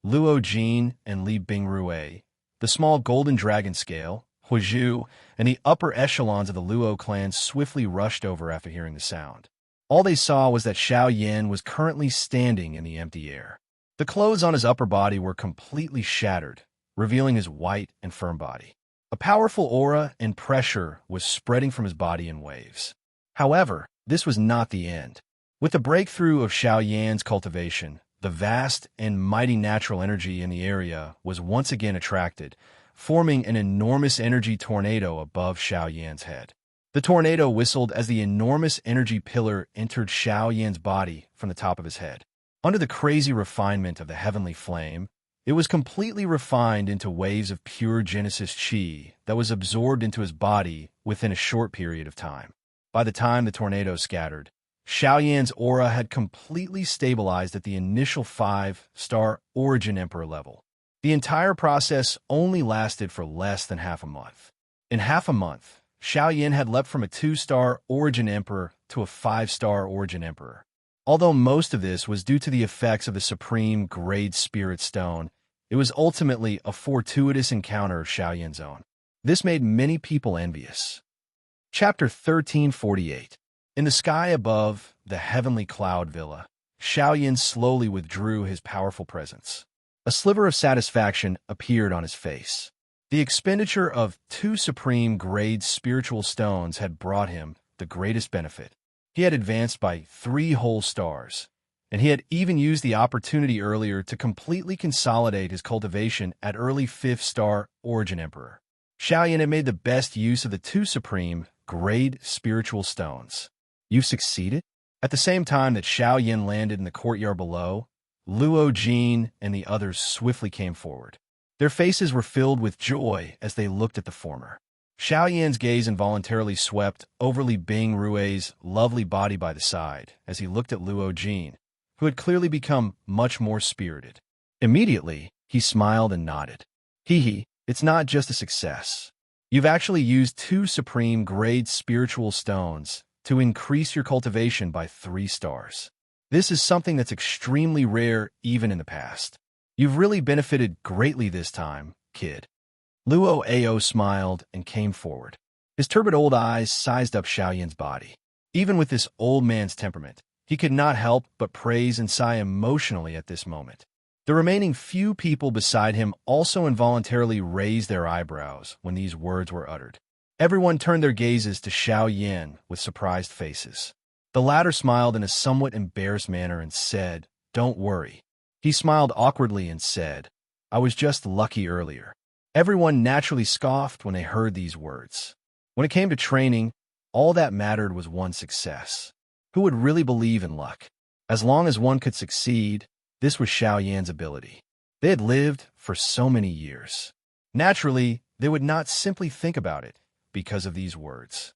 [SPEAKER 1] Luo Jin and Li Bingrui, the small golden dragon scale, Huizhu, and the upper echelons of the Luo clan swiftly rushed over after hearing the sound. All they saw was that Xiao Yan was currently standing in the empty air. The clothes on his upper body were completely shattered, revealing his white and firm body. A powerful aura and pressure was spreading from his body in waves. However, this was not the end. With the breakthrough of Xiao Yan's cultivation, the vast and mighty natural energy in the area was once again attracted, forming an enormous energy tornado above Xiao Yan's head. The tornado whistled as the enormous energy pillar entered Xiao Yan's body from the top of his head. Under the crazy refinement of the heavenly flame, it was completely refined into waves of pure Genesis Qi that was absorbed into his body within a short period of time. By the time the tornado scattered, Xiao Yan's aura had completely stabilized at the initial 5-star Origin Emperor level. The entire process only lasted for less than half a month. In half a month, Xiao Yan had leapt from a 2-star Origin Emperor to a 5-star Origin Emperor. Although most of this was due to the effects of the Supreme Grade Spirit Stone, it was ultimately a fortuitous encounter of Xiao Yan's own. This made many people envious. Chapter 1348. In the sky above the heavenly cloud villa, Xiao Yan slowly withdrew his powerful presence. A sliver of satisfaction appeared on his face. The expenditure of 2 Supreme Grade Spiritual Stones had brought him the greatest benefit. He had advanced by 3 whole stars, and he had even used the opportunity earlier to completely consolidate his cultivation at early 5th-star Origin Emperor. Xiao Yan had made the best use of the 2 Supreme Grade Spiritual Stones. You've succeeded? At the same time that Xiao Yan landed in the courtyard below, Luo Jin and the others swiftly came forward. Their faces were filled with joy as they looked at the former. Xiao Yan's gaze involuntarily swept over Li Bingrui's lovely body by the side as he looked at Luo Jin, who had clearly become much more spirited. Immediately, he smiled and nodded. Hee, it's not just a success. You've actually used 2 Supreme Grade Spiritual Stones to increase your cultivation by 3 stars. This is something that's extremely rare even in the past. You've really benefited greatly this time, kid. Luo Ao smiled and came forward. His turbid old eyes sized up Xiao Yan's body. Even with this old man's temperament, he could not help but praise and sigh emotionally at this moment. The remaining few people beside him also involuntarily raised their eyebrows when these words were uttered. Everyone turned their gazes to Xiao Yan with surprised faces. The latter smiled in a somewhat embarrassed manner and said, "Don't worry." He smiled awkwardly and said, "I was just lucky earlier." Everyone naturally scoffed when they heard these words. When it came to training, all that mattered was one success. Who would really believe in luck? As long as one could succeed, this was Xiao Yan's ability. They had lived for so many years. Naturally, they would not simply think about it because of these words.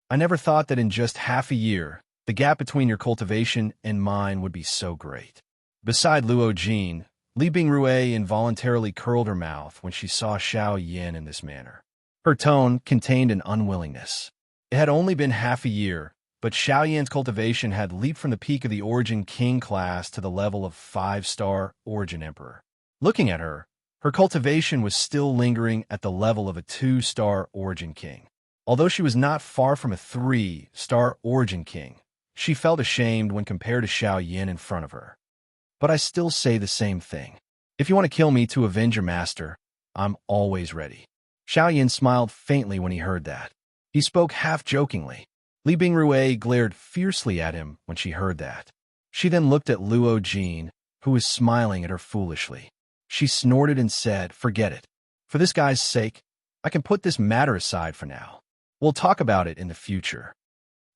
[SPEAKER 1] I never thought that in just half a year, the gap between your cultivation and mine would be so great. Beside Luo Jin, Li Bingrui involuntarily curled her mouth when she saw Xiao Yan in this manner. Her tone contained an unwillingness. It had only been half a year, but Xiao Yan's cultivation had leaped from the peak of the Origin King class to the level of 5-star Origin Emperor. Looking at her, her cultivation was still lingering at the level of a 2-star Origin King. Although she was not far from a 3-star Origin King, she felt ashamed when compared to Xiao Yan in front of her. But I still say the same thing. If you want to kill me to avenge your master, I'm always ready. Xiao Yan smiled faintly when he heard that. He spoke half-jokingly. Li Bingrui glared fiercely at him when she heard that. She then looked at Luo Jin, who was smiling at her foolishly. She snorted and said, "Forget it. For this guy's sake, I can put this matter aside for now. We'll talk about it in the future."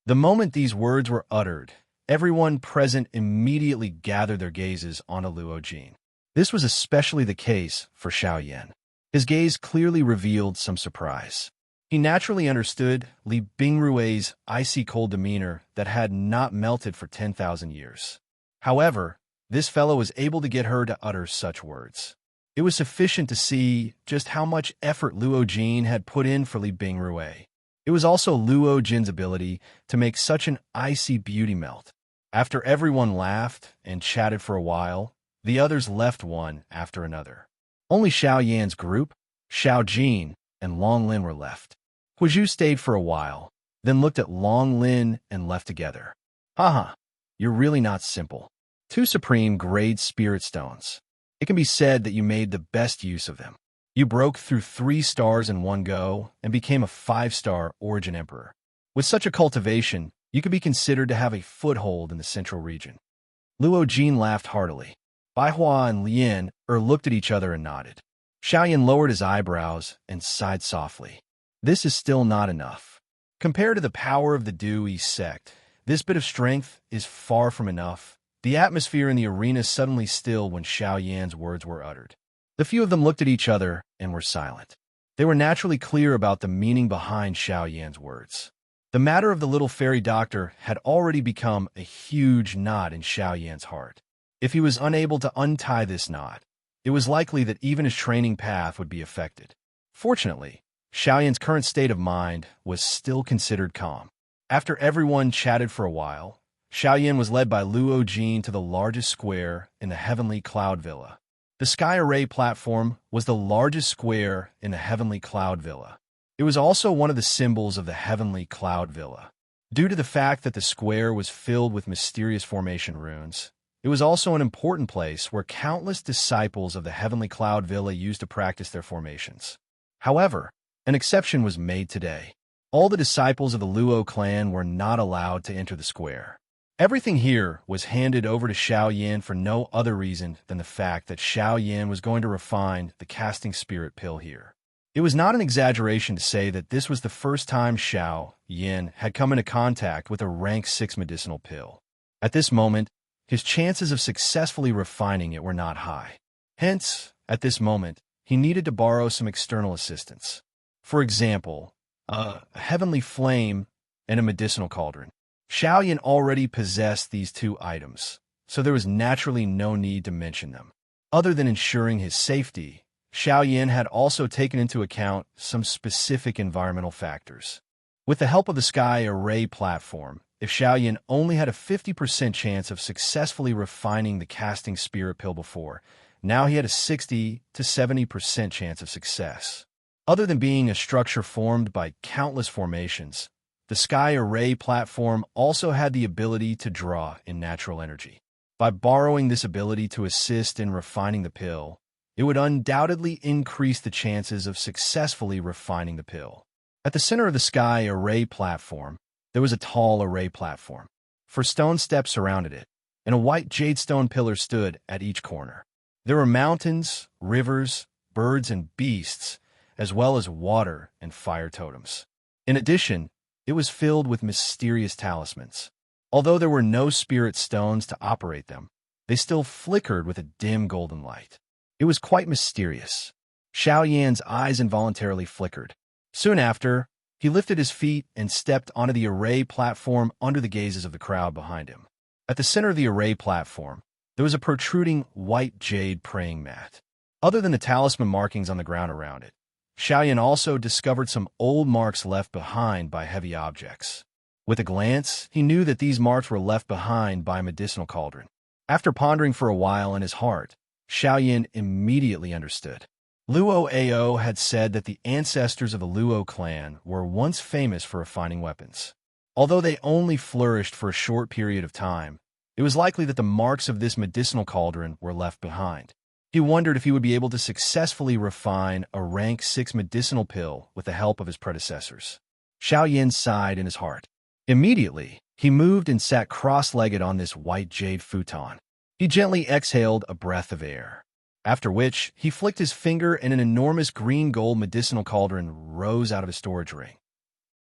[SPEAKER 1] The moment these words were uttered, everyone present immediately gathered their gazes onto Luo Jin. This was especially the case for Xiao Yan. His gaze clearly revealed some surprise. He naturally understood Li Bingrui's icy-cold demeanor that had not melted for 10,000 years. However, this fellow was able to get her to utter such words. It was sufficient to see just how much effort Luo Jin had put in for Li Bingrui. It was also Luo Jin's ability to make such an icy beauty melt. After everyone laughed and chatted for a while, the others left one after another. Only Xiao Yan's group, Xiao Jin, and Long Lin were left. Huizhu stayed for a while, then looked at Long Lin and left together. Haha, you're really not simple. 2 supreme grade spirit stones. It can be said that you made the best use of them. You broke through 3 stars in one go and became a 5-star origin emperor. With such a cultivation, you could be considered to have a foothold in the central region. Luo Jin laughed heartily. Baihua and Lien looked at each other and nodded. Xiaoyan lowered his eyebrows and sighed softly. This is still not enough. Compared to the power of the Dui sect, this bit of strength is far from enough. The atmosphere in the arena suddenly stilled when Xiao Yan's words were uttered. The few of them looked at each other and were silent. They were naturally clear about the meaning behind Xiao Yan's words. The matter of the little fairy doctor had already become a huge knot in Xiao Yan's heart. If he was unable to untie this knot, it was likely that even his training path would be affected. Fortunately, Xiao Yan's current state of mind was still considered calm. After everyone chatted for a while, Xiao Yan was led by Luo Jin to the largest square in the Heavenly Cloud Villa. The Sky Array platform was the largest square in the Heavenly Cloud Villa. It was also one of the symbols of the Heavenly Cloud Villa. Due to the fact that the square was filled with mysterious formation runes, it was also an important place where countless disciples of the Heavenly Cloud Villa used to practice their formations. However, an exception was made today. All the disciples of the Luo clan were not allowed to enter the square. Everything here was handed over to Xiao Yan for no other reason than the fact that Xiao Yan was going to refine the casting spirit pill here. It was not an exaggeration to say that this was the first time Xiao Yan had come into contact with a rank 6 medicinal pill. At this moment, his chances of successfully refining it were not high. Hence, at this moment, he needed to borrow some external assistance. For example, a heavenly flame and a medicinal cauldron. Xiao Yan already possessed these 2 items, so there was naturally no need to mention them. Other than ensuring his safety, Xiao Yan had also taken into account some specific environmental factors. With the help of the Sky Array platform, if Xiao Yan only had a 50% chance of successfully refining the casting spirit pill before, now he had a 60 to 70% chance of success. Other than being a structure formed by countless formations, the Sky Array platform also had the ability to draw in natural energy. By borrowing this ability to assist in refining the pill, it would undoubtedly increase the chances of successfully refining the pill. At the center of the Sky Array platform, there was a tall array platform. 4 stone steps surrounded it, and a white jadestone pillar stood at each corner. There were mountains, rivers, birds, and beasts, as well as water and fire totems. In addition, it was filled with mysterious talismans. Although there were no spirit stones to operate them, they still flickered with a dim golden light. It was quite mysterious. Xiao Yan's eyes involuntarily flickered. Soon after, he lifted his feet and stepped onto the array platform under the gazes of the crowd behind him. At the center of the array platform, there was a protruding white jade praying mat. Other than the talisman markings on the ground around it, Xiao Yan also discovered some old marks left behind by heavy objects. With a glance, he knew that these marks were left behind by a medicinal cauldron. After pondering for a while in his heart, Xiao Yan immediately understood. Luo Ao had said that the ancestors of the Luo clan were once famous for refining weapons. Although they only flourished for a short period of time, it was likely that the marks of this medicinal cauldron were left behind. He wondered if he would be able to successfully refine a rank 6 medicinal pill with the help of his predecessors. Xiao Yan sighed in his heart. Immediately, he moved and sat cross-legged on this white jade futon. He gently exhaled a breath of air, after which he flicked his finger and an enormous green-gold medicinal cauldron rose out of his storage ring.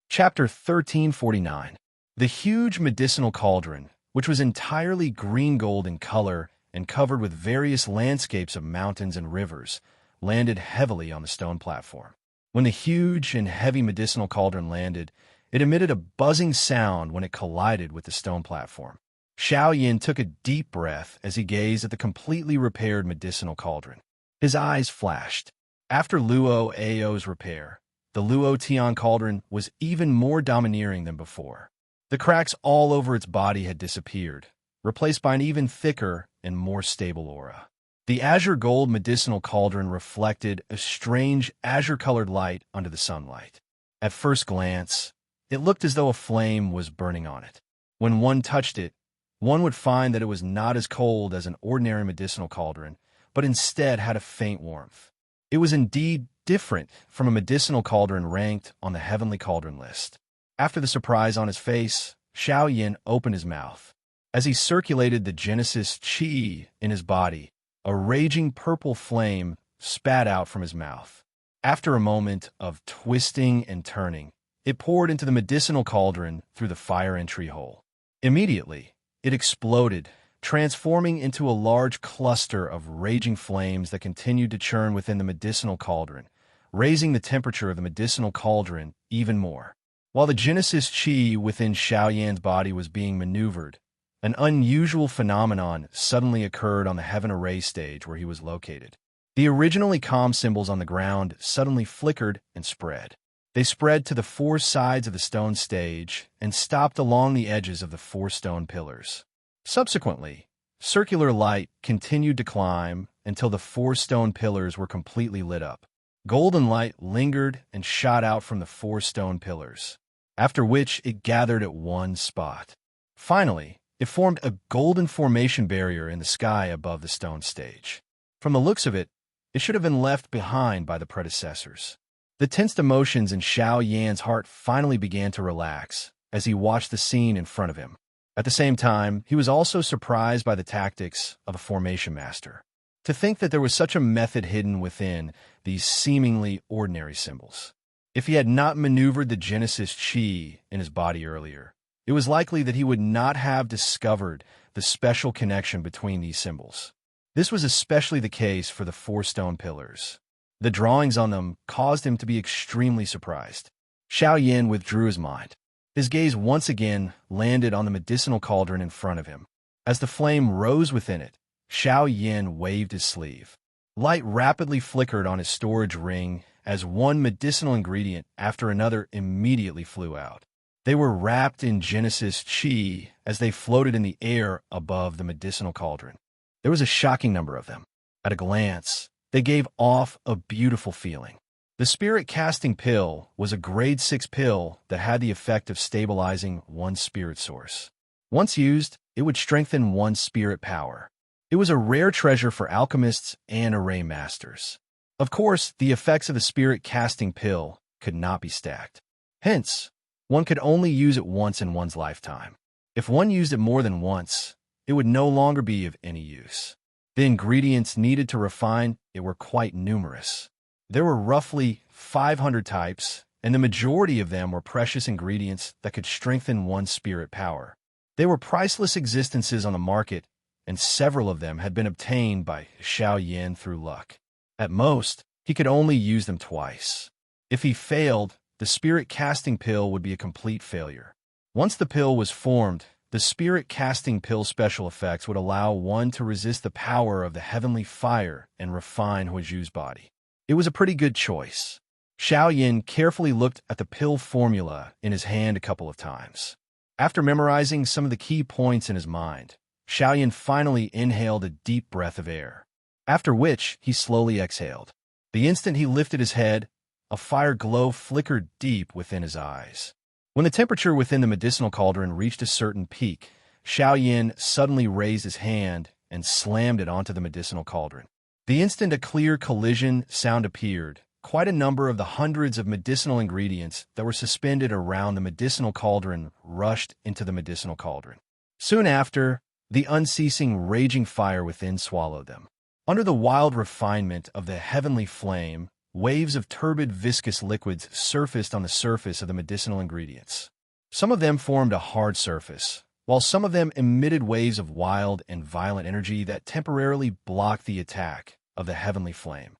[SPEAKER 1] Chapter 1349. The huge medicinal cauldron, which was entirely green-gold in color and covered with various landscapes of mountains and rivers, landed heavily on the stone platform. When the huge and heavy medicinal cauldron landed, it emitted a buzzing sound when it collided with the stone platform. Xiao Yan took a deep breath as he gazed at the completely repaired medicinal cauldron. His eyes flashed. After Luo Ao's repair, the Luo Tian cauldron was even more domineering than before. The cracks all over its body had disappeared, replaced by an even thicker and more stable aura. The azure gold medicinal cauldron reflected a strange azure-colored light under the sunlight. At first glance, it looked as though a flame was burning on it. When one touched it, one would find that it was not as cold as an ordinary medicinal cauldron, but instead had a faint warmth. It was indeed different from a medicinal cauldron ranked on the heavenly cauldron list. After the surprise on his face, Xiao Yin opened his mouth. As he circulated the Genesis Qi in his body, a raging purple flame spat out from his mouth. After a moment of twisting and turning, it poured into the medicinal cauldron through the fire entry hole. Immediately, it exploded, transforming into a large cluster of raging flames that continued to churn within the medicinal cauldron, raising the temperature of the medicinal cauldron even more. While the Genesis Qi within Xiao Yan's body was being maneuvered, an unusual phenomenon suddenly occurred on the heaven array stage where he was located. The originally calm symbols on the ground suddenly flickered and spread. They spread to the four sides of the stone stage and stopped along the edges of the four stone pillars. Subsequently, circular light continued to climb until the four stone pillars were completely lit up. Golden light lingered and shot out from the four stone pillars, after which it gathered at one spot. Finally, it formed a golden formation barrier in the sky above the stone stage. From the looks of it, it should have been left behind by the predecessors. The tensed emotions in Xiao Yan's heart finally began to relax as he watched the scene in front of him. At the same time, he was also surprised by the tactics of a formation master. To think that there was such a method hidden within these seemingly ordinary symbols. If he had not maneuvered the Genesis Qi in his body earlier, it was likely that he would not have discovered the special connection between these symbols. This was especially the case for the four stone pillars. The drawings on them caused him to be extremely surprised. Xiao Yin withdrew his mind. His gaze once again landed on the medicinal cauldron in front of him. As the flame rose within it, Xiao Yin waved his sleeve. Light rapidly flickered on his storage ring as one medicinal ingredient after another immediately flew out. They were wrapped in Genesis Qi as they floated in the air above the medicinal cauldron. There was a shocking number of them. At a glance, they gave off a beautiful feeling. The spirit casting pill was a grade 6 pill that had the effect of stabilizing one's spirit source. Once used, it would strengthen one's spirit power. It was a rare treasure for alchemists and array masters. Of course, the effects of the spirit casting pill could not be stacked. Hence, one could only use it once in one's lifetime. If one used it more than once, it would no longer be of any use. The ingredients needed to refine it were quite numerous. There were roughly 500 types, and the majority of them were precious ingredients that could strengthen one's spirit power. They were priceless existences on the market, and several of them had been obtained by Xiao Yin through luck. At most, he could only use them twice. If he failed, the spirit casting pill would be a complete failure. Once the pill was formed, the spirit casting pill special effects would allow one to resist the power of the heavenly fire and refine Huiju's body. It was a pretty good choice. Xiao Yin carefully looked at the pill formula in his hand a couple of times. After memorizing some of the key points in his mind, Xiao Yin finally inhaled a deep breath of air, after which he slowly exhaled. The instant he lifted his head, a fire glow flickered deep within his eyes. When the temperature within the medicinal cauldron reached a certain peak, Xiao Yin suddenly raised his hand and slammed it onto the medicinal cauldron. The instant a clear collision sound appeared, quite a number of the hundreds of medicinal ingredients that were suspended around the medicinal cauldron rushed into the medicinal cauldron. Soon after, the unceasing raging fire within swallowed them. Under the wild refinement of the heavenly flame, waves of turbid viscous liquids surfaced on the surface of the medicinal ingredients. Some of them formed a hard surface, while some of them emitted waves of wild and violent energy that temporarily blocked the attack of the heavenly flame.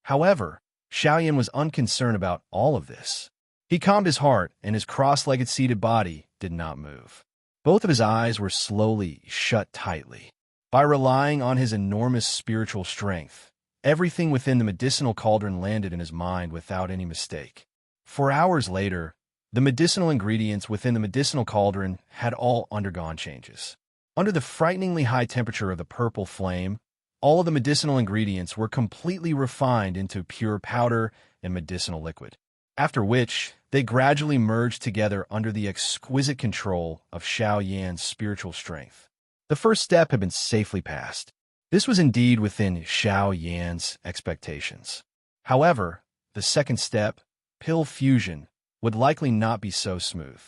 [SPEAKER 1] However, Xiao Yin was unconcerned about all of this. He calmed his heart, and his cross-legged seated body did not move. Both of his eyes were slowly shut tightly. By relying on his enormous spiritual strength, everything within the medicinal cauldron landed in his mind without any mistake. 4 hours later, the medicinal ingredients within the medicinal cauldron had all undergone changes. Under the frighteningly high temperature of the purple flame, all of the medicinal ingredients were completely refined into pure powder and medicinal liquid, after which they gradually merged together under the exquisite control of Xiao Yan's spiritual strength. The first step had been safely passed. This was indeed within Xiao Yan's expectations. However, the second step, pill fusion, would likely not be so smooth.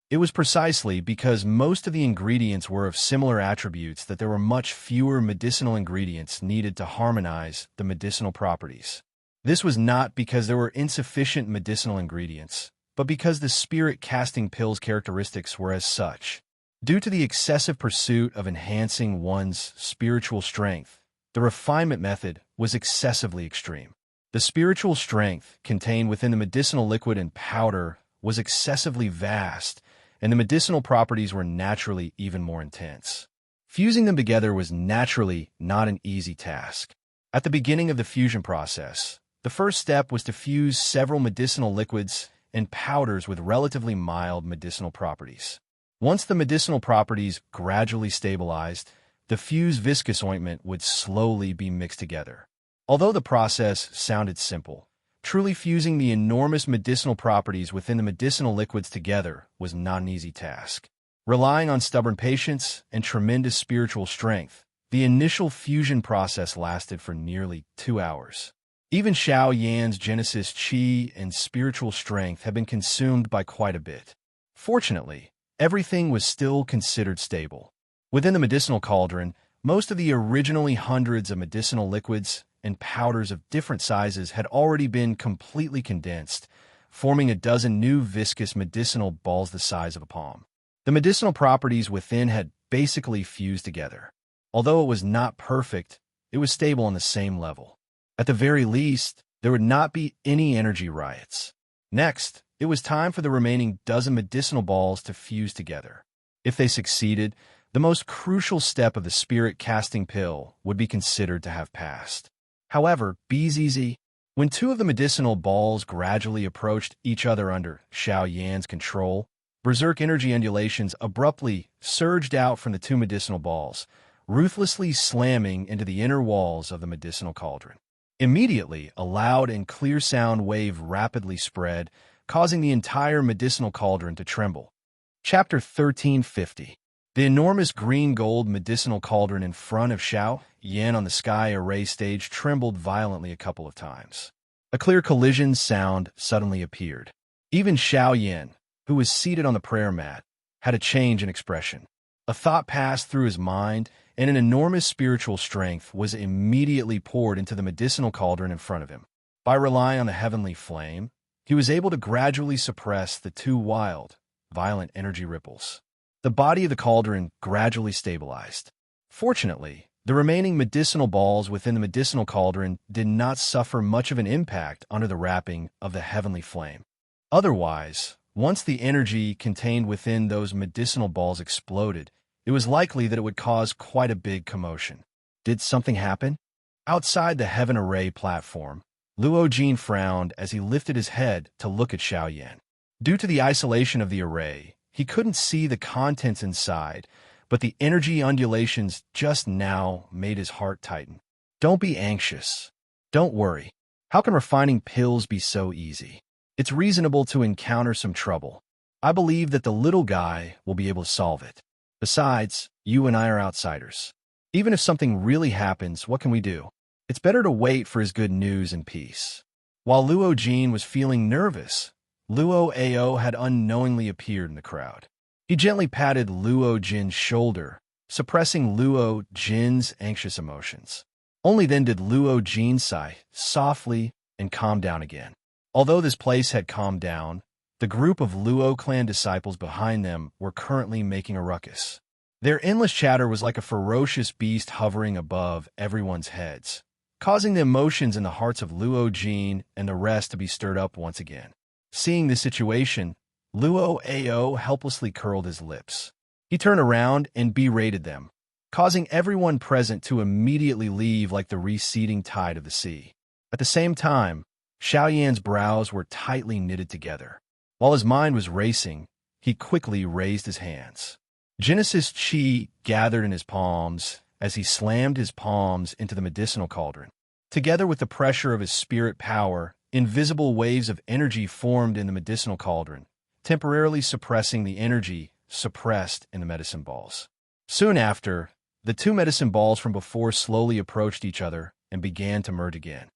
[SPEAKER 1] It was precisely because most of the ingredients were of similar attributes that there were much fewer medicinal ingredients needed to harmonize the medicinal properties. This was not because there were insufficient medicinal ingredients, but because the spirit-casting pill's characteristics were as such. Due to the excessive pursuit of enhancing one's spiritual strength, the refinement method was excessively extreme. The spiritual strength contained within the medicinal liquid and powder was excessively vast, and the medicinal properties were naturally even more intense. Fusing them together was naturally not an easy task. At the beginning of the fusion process, the first step was to fuse several medicinal liquids and powders with relatively mild medicinal properties. Once the medicinal properties gradually stabilized, the fused viscous ointment would slowly be mixed together. Although the process sounded simple, truly fusing the enormous medicinal properties within the medicinal liquids together was not an easy task. Relying on stubborn patience and tremendous spiritual strength, the initial fusion process lasted for nearly 2 hours. Even Xiao Yan's Genesis Qi and spiritual strength had been consumed by quite a bit. Fortunately, everything was still considered stable. Within the medicinal cauldron, most of the originally hundreds of medicinal liquids and powders of different sizes had already been completely condensed, forming a dozen new viscous medicinal balls the size of a palm. The medicinal properties within had basically fused together. Although it was not perfect, it was stable on the same level. At the very least, there would not be any energy riots. Next, it was time for the remaining dozen medicinal balls to fuse together. If they succeeded, the most crucial step of the spirit-casting pill would be considered to have passed. However, BZZ, when two of the medicinal balls gradually approached each other under Xiao Yan's control, berserk energy undulations abruptly surged out from the two medicinal balls, ruthlessly slamming into the inner walls of the medicinal cauldron. Immediately, a loud and clear sound wave rapidly spread, causing the entire medicinal cauldron to tremble. Chapter 1350. The enormous green-gold medicinal cauldron in front of Xiao Yan on the sky array stage trembled violently a couple of times. A clear collision sound suddenly appeared. Even Xiao Yan, who was seated on the prayer mat, had a change in expression. A thought passed through his mind, and an enormous spiritual strength was immediately poured into the medicinal cauldron in front of him. By relying on the heavenly flame, he was able to gradually suppress the two wild, violent energy ripples. The body of the cauldron gradually stabilized. Fortunately, the remaining medicinal balls within the medicinal cauldron did not suffer much of an impact under the wrapping of the heavenly flame. Otherwise, once the energy contained within those medicinal balls exploded, it was likely that it would cause quite a big commotion. Did something happen? Outside the Heaven Array platform, Luo Jin frowned as he lifted his head to look at Xiao Yan. Due to the isolation of the array, he couldn't see the contents inside, but the energy undulations just now made his heart tighten. Don't be anxious. Don't worry. How can refining pills be so easy? It's reasonable to encounter some trouble. I believe that the little guy will be able to solve it. Besides, you and I are outsiders. Even if something really happens, what can we do? It's better to wait for his good news in peace. While Luo Jin was feeling nervous, Luo Ao had unknowingly appeared in the crowd. He gently patted Luo Jin's shoulder, suppressing Luo Jin's anxious emotions. Only then did Luo Jin sigh softly and calm down again. Although this place had calmed down, the group of Luo clan disciples behind them were currently making a ruckus. Their endless chatter was like a ferocious beast hovering above everyone's heads, causing the emotions in the hearts of Luo Jin and the rest to be stirred up once again. Seeing the situation, Luo Ao helplessly curled his lips. He turned around and berated them, causing everyone present to immediately leave like the receding tide of the sea. At the same time, Xiao Yan's brows were tightly knitted together. While his mind was racing, he quickly raised his hands. Genesis Chi gathered in his palms as he slammed his palms into the medicinal cauldron. Together with the pressure of his spirit power, invisible waves of energy formed in the medicinal cauldron, temporarily suppressing the energy suppressed in the medicine balls. Soon after, the two medicine balls from before slowly approached each other and began to merge again.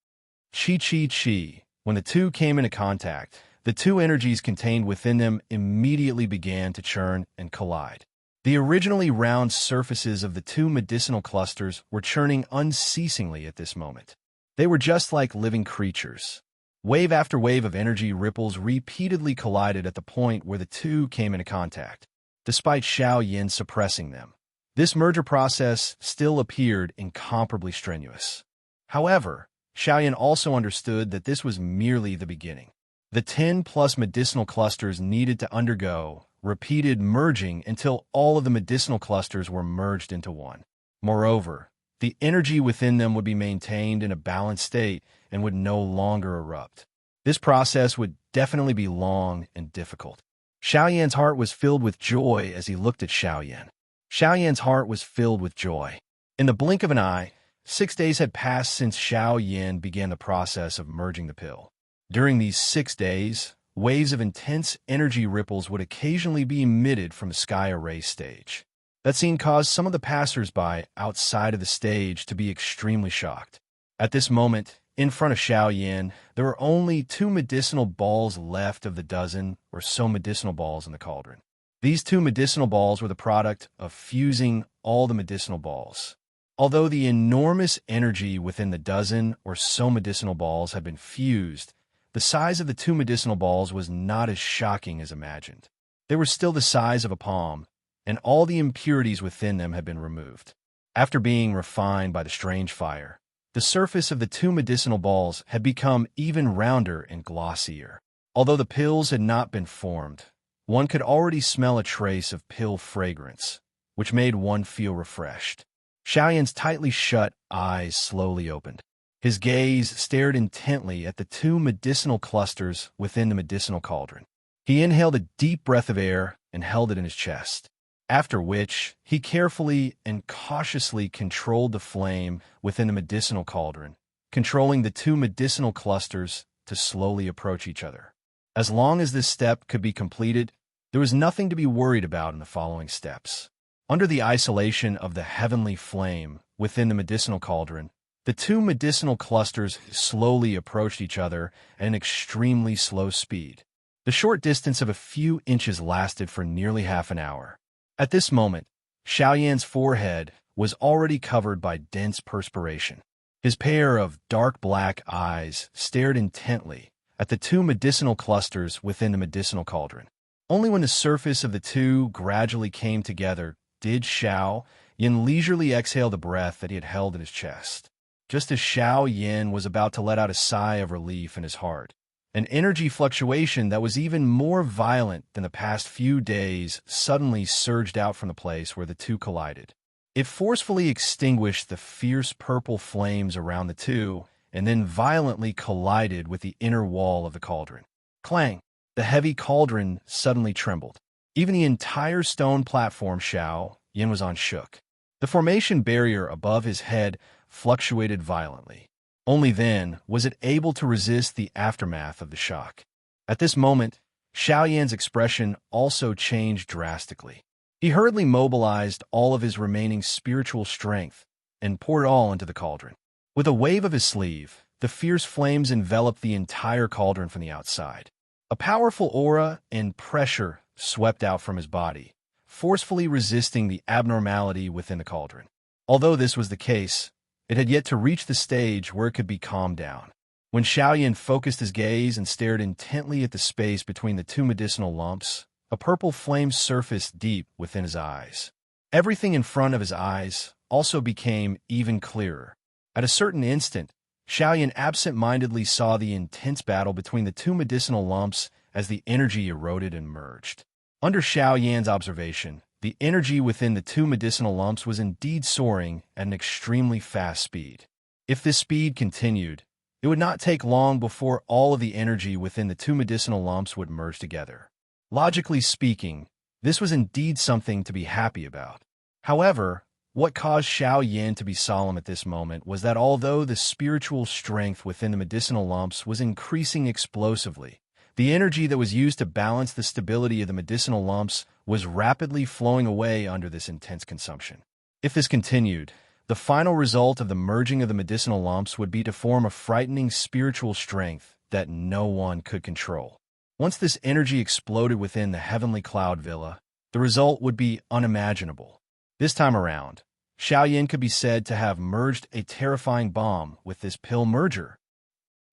[SPEAKER 1] Chi Chi Chi. When the two came into contact, the two energies contained within them immediately began to churn and collide. The originally round surfaces of the two medicinal clusters were churning unceasingly at this moment. They were just like living creatures. Wave after wave of energy ripples repeatedly collided at the point where the two came into contact, despite Xiao Yin suppressing them. This merger process still appeared incomparably strenuous. However, Xiao Yin also understood that this was merely the beginning. The 10+ medicinal clusters needed to undergo repeated merging until all of the medicinal clusters were merged into one. Moreover, the energy within them would be maintained in a balanced state and would no longer erupt. This process would definitely be long and difficult. Xiao Yan's heart was filled with joy as he looked at Xiao Yan. Xiao Yan's heart was filled with joy. In the blink of an eye, 6 days had passed since Xiao Yan began the process of merging the pill. During these 6 days, waves of intense energy ripples would occasionally be emitted from the sky array stage. That scene caused some of the passers-by outside of the stage to be extremely shocked. At this moment, in front of Xiao Yan, there were only 2 medicinal balls left of the dozen or so medicinal balls in the cauldron. These 2 medicinal balls were the product of fusing all the medicinal balls. Although the enormous energy within the dozen or so medicinal balls had been fused, the size of the 2 medicinal balls was not as shocking as imagined. They were still the size of a palm, and all the impurities within them had been removed. After being refined by the strange fire, the surface of the 2 medicinal balls had become even rounder and glossier. Although the pills had not been formed, one could already smell a trace of pill fragrance, which made one feel refreshed. Xiao Yan's tightly shut eyes slowly opened. His gaze stared intently at the 2 medicinal clusters within the medicinal cauldron. He inhaled a deep breath of air and held it in his chest, after which he carefully and cautiously controlled the flame within the medicinal cauldron, controlling the 2 medicinal clusters to slowly approach each other. As long as this step could be completed, there was nothing to be worried about in the following steps. Under the isolation of the heavenly flame within the medicinal cauldron, the 2 medicinal clusters slowly approached each other at an extremely slow speed. The short distance of a few inches lasted for nearly half an hour. At this moment, Xiao Yan's forehead was already covered by dense perspiration. His pair of dark black eyes stared intently at the 2 medicinal clusters within the medicinal cauldron. Only when the surface of the 2 gradually came together did Xiao Yan leisurely exhale the breath that he had held in his chest. Just as Xiao Yan was about to let out a sigh of relief in his heart, an energy fluctuation that was even more violent than the past few days suddenly surged out from the place where the 2 collided. It forcefully extinguished the fierce purple flames around the 2 and then violently collided with the inner wall of the cauldron. Clang! The heavy cauldron suddenly trembled. Even the entire stone platform Xiao Yan was on shook. The formation barrier above his head fluctuated violently. Only then was it able to resist the aftermath of the shock. At this moment, Xiao Yan's expression also changed drastically. He hurriedly mobilized all of his remaining spiritual strength and poured it all into the cauldron. With a wave of his sleeve, the fierce flames enveloped the entire cauldron from the outside. A powerful aura and pressure swept out from his body, forcefully resisting the abnormality within the cauldron. Although this was the case, it had yet to reach the stage where it could be calmed down. When Xiao Yan focused his gaze and stared intently at the space between the 2 medicinal lumps, a purple flame surfaced deep within his eyes. Everything in front of his eyes also became even clearer. At a certain instant, Xiao Yan absent-mindedly saw the intense battle between the 2 medicinal lumps as the energy eroded and merged. Under Xiao Yan's observation, the energy within the 2 medicinal lumps was indeed soaring at an extremely fast speed. If this speed continued, It would not take long before all of the energy within the two medicinal lumps would merge together. Logically speaking, this was indeed something to be happy about. However, what caused Xiao Yin to be solemn at this moment was that although the spiritual strength within the medicinal lumps was increasing explosively, the energy that was used to balance the stability of the medicinal lumps was rapidly flowing away under this intense consumption. If this continued, the final result of the merging of the medicinal lumps would be to form a frightening spiritual strength that no one could control. Once this energy exploded within the heavenly cloud villa, the result would be unimaginable. This time around, Xiao Yin could be said to have merged a terrifying bomb with this pill merger.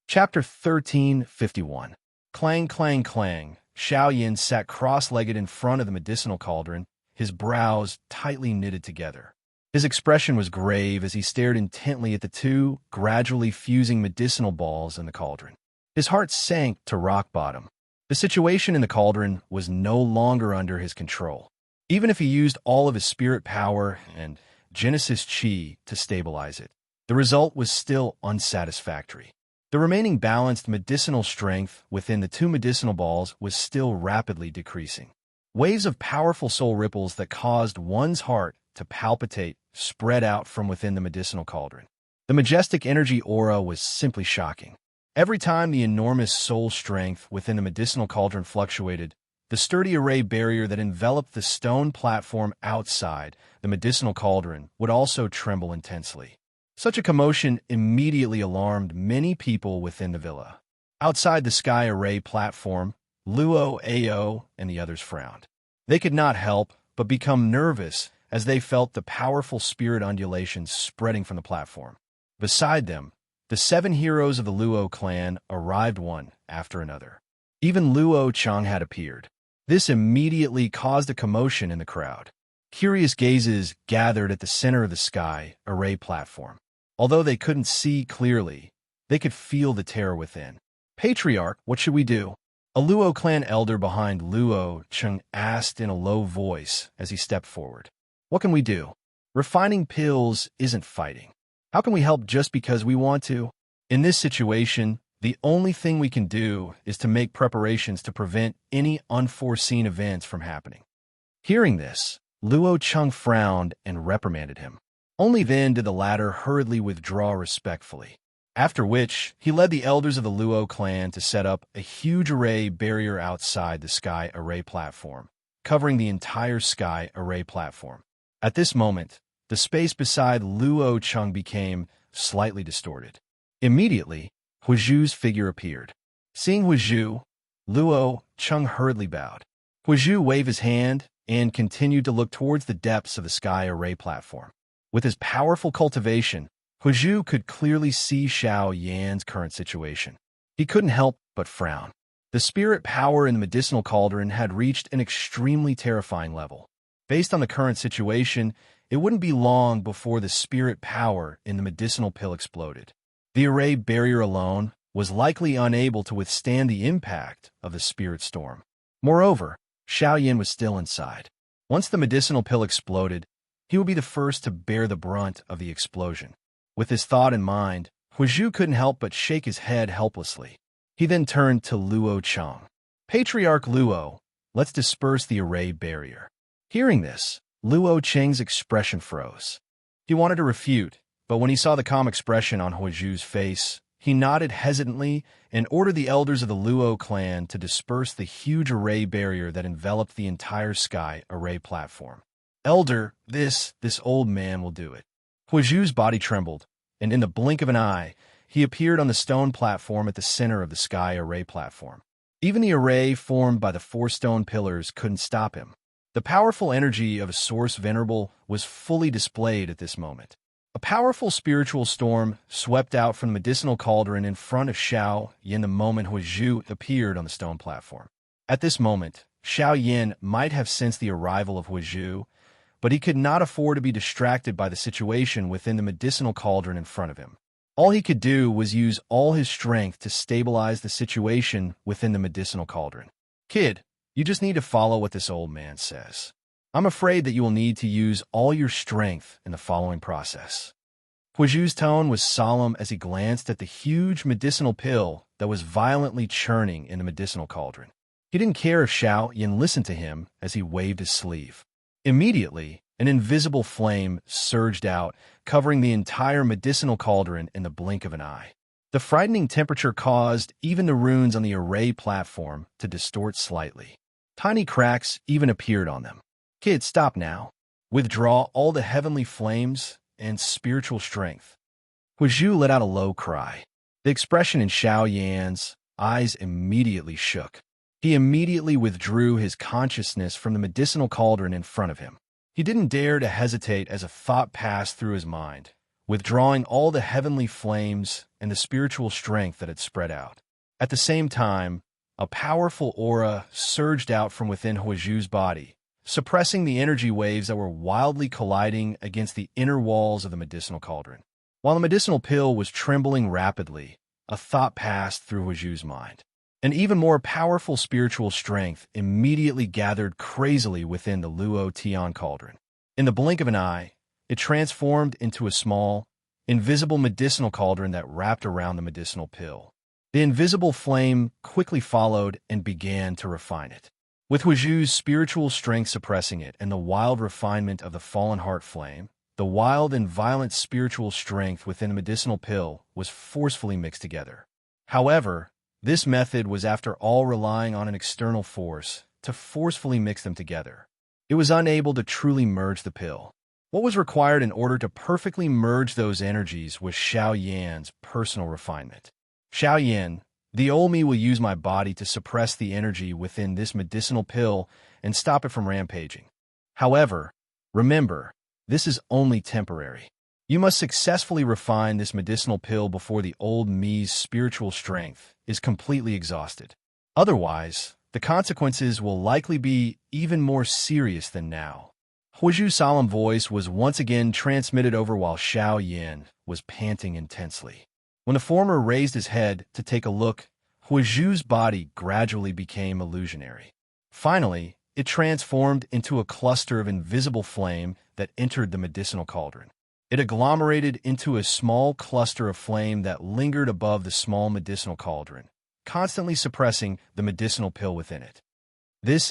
[SPEAKER 1] Chapter 1351. Clang, clang, clang. Xiao Yin sat cross-legged in front of the medicinal cauldron, his brows tightly knitted together. His expression was grave as he stared intently at the two gradually fusing medicinal balls in the cauldron. His heart sank to rock bottom. The situation in the cauldron was no longer under his control. Even if he used all of his spirit power and Genesis Chi to stabilize it, the result was still unsatisfactory. The remaining balanced medicinal strength within the two medicinal balls was still rapidly decreasing. Waves of powerful soul ripples that caused one's heart to palpitate spread out from within the medicinal cauldron. The majestic energy aura was simply shocking. Every time the enormous soul strength within the medicinal cauldron fluctuated, the sturdy array barrier that enveloped the stone platform outside the medicinal cauldron would also tremble intensely. Such a commotion immediately alarmed many people within the villa. Outside the sky array platform, Luo, Ao, and the others frowned. They could not help but become nervous as they felt the powerful spirit undulations spreading from the platform. Beside them, the 7 heroes of the Luo clan arrived one after another. Even Luo Cheng had appeared. This immediately caused a commotion in the crowd. Curious gazes gathered at the center of the sky array platform. Although they couldn't see clearly, they could feel the terror within. "Patriarch, what should we do?" A Luo clan elder behind Luo Cheng asked in a low voice as he stepped forward. "What can we do? Refining pills isn't fighting. How can we help just because we want to? In this situation, the only thing we can do is to make preparations to prevent any unforeseen events from happening." Hearing this, Luo Cheng frowned and reprimanded him. Only then did the latter hurriedly withdraw respectfully, after which he led the elders of the Luo clan to set up a huge array barrier outside the sky array platform, covering the entire sky array platform. At this moment, the space beside Luo Cheng became slightly distorted. Immediately, Huizhu's figure appeared. Seeing Huizhu, Luo Cheng hurriedly bowed. Huizhu waved his hand and continued to look towards the depths of the sky array platform. With his powerful cultivation, Huizhu could clearly see Xiao Yan's current situation. He couldn't help but frown. The spirit power in the medicinal cauldron had reached an extremely terrifying level. Based on the current situation, it wouldn't be long before the spirit power in the medicinal pill exploded. The array barrier alone was likely unable to withstand the impact of the spirit storm. Moreover, Xiao Yin was still inside. Once the medicinal pill exploded, he would be the first to bear the brunt of the explosion. With this thought in mind, Huizhu couldn't help but shake his head helplessly. He then turned to Luo Cheng. "Patriarch Luo, let's disperse the array barrier." Hearing this, Luo Cheng's expression froze. He wanted to refute, but when he saw the calm expression on Huizhu's face, he nodded hesitantly and ordered the elders of the Luo clan to disperse the huge array barrier that enveloped the entire sky array platform. "Elder, this old man will do it." Huizhu's body trembled, and in the blink of an eye, he appeared on the stone platform at the center of the sky array platform. Even the array formed by the 4 stone pillars couldn't stop him. The powerful energy of a source venerable was fully displayed at this moment. A powerful spiritual storm swept out from the medicinal cauldron in front of Xiao Yin the moment Huizhu appeared on the stone platform. At this moment, Xiao Yin might have sensed the arrival of Huizhu, but he could not afford to be distracted by the situation within the medicinal cauldron in front of him. All he could do was use all his strength to stabilize the situation within the medicinal cauldron. "Kid, you just need to follow what this old man says. I'm afraid that you will need to use all your strength in the following process." Huizhu's tone was solemn as he glanced at the huge medicinal pill that was violently churning in the medicinal cauldron. He didn't care if Xiao Yin listened to him as he waved his sleeve. Immediately, an invisible flame surged out, covering the entire medicinal cauldron in the blink of an eye. The frightening temperature caused even the runes on the array platform to distort slightly. Tiny cracks even appeared on them. "Kid, stop now. Withdraw all the heavenly flames and spiritual strength." Huizhu let out a low cry. The expression in Xiao Yan's eyes immediately shook. He immediately withdrew his consciousness from the medicinal cauldron in front of him. He didn't dare to hesitate as a thought passed through his mind, withdrawing all the heavenly flames and the spiritual strength that had spread out. At the same time, a powerful aura surged out from within Huizhu's body, suppressing the energy waves that were wildly colliding against the inner walls of the medicinal cauldron. While the medicinal pill was trembling rapidly, a thought passed through Huizhu's mind. An even more powerful spiritual strength immediately gathered crazily within the Luo Tian cauldron. In the blink of an eye, it transformed into a small, invisible medicinal cauldron that wrapped around the medicinal pill. The invisible flame quickly followed and began to refine it. With Huizhu's spiritual strength suppressing it and the wild refinement of the fallen heart flame, the wild and violent spiritual strength within the medicinal pill was forcefully mixed together. However, this method was after all relying on an external force to forcefully mix them together. It was unable to truly merge the pill. What was required in order to perfectly merge those energies was Xiao Yan's personal refinement. "Xiao Yan, the old me will use my body to suppress the energy within this medicinal pill and stop it from rampaging. However, remember, this is only temporary. You must successfully refine this medicinal pill before the old me's spiritual strength is completely exhausted. Otherwise, the consequences will likely be even more serious than now." Huizhu's solemn voice was once again transmitted over while Xiao Yan was panting intensely. When the former raised his head to take a look, Huizhu's body gradually became illusionary. Finally, it transformed into a cluster of invisible flame that entered the medicinal cauldron. It agglomerated into a small cluster of flame that lingered above the small medicinal cauldron, constantly suppressing the medicinal pill within it.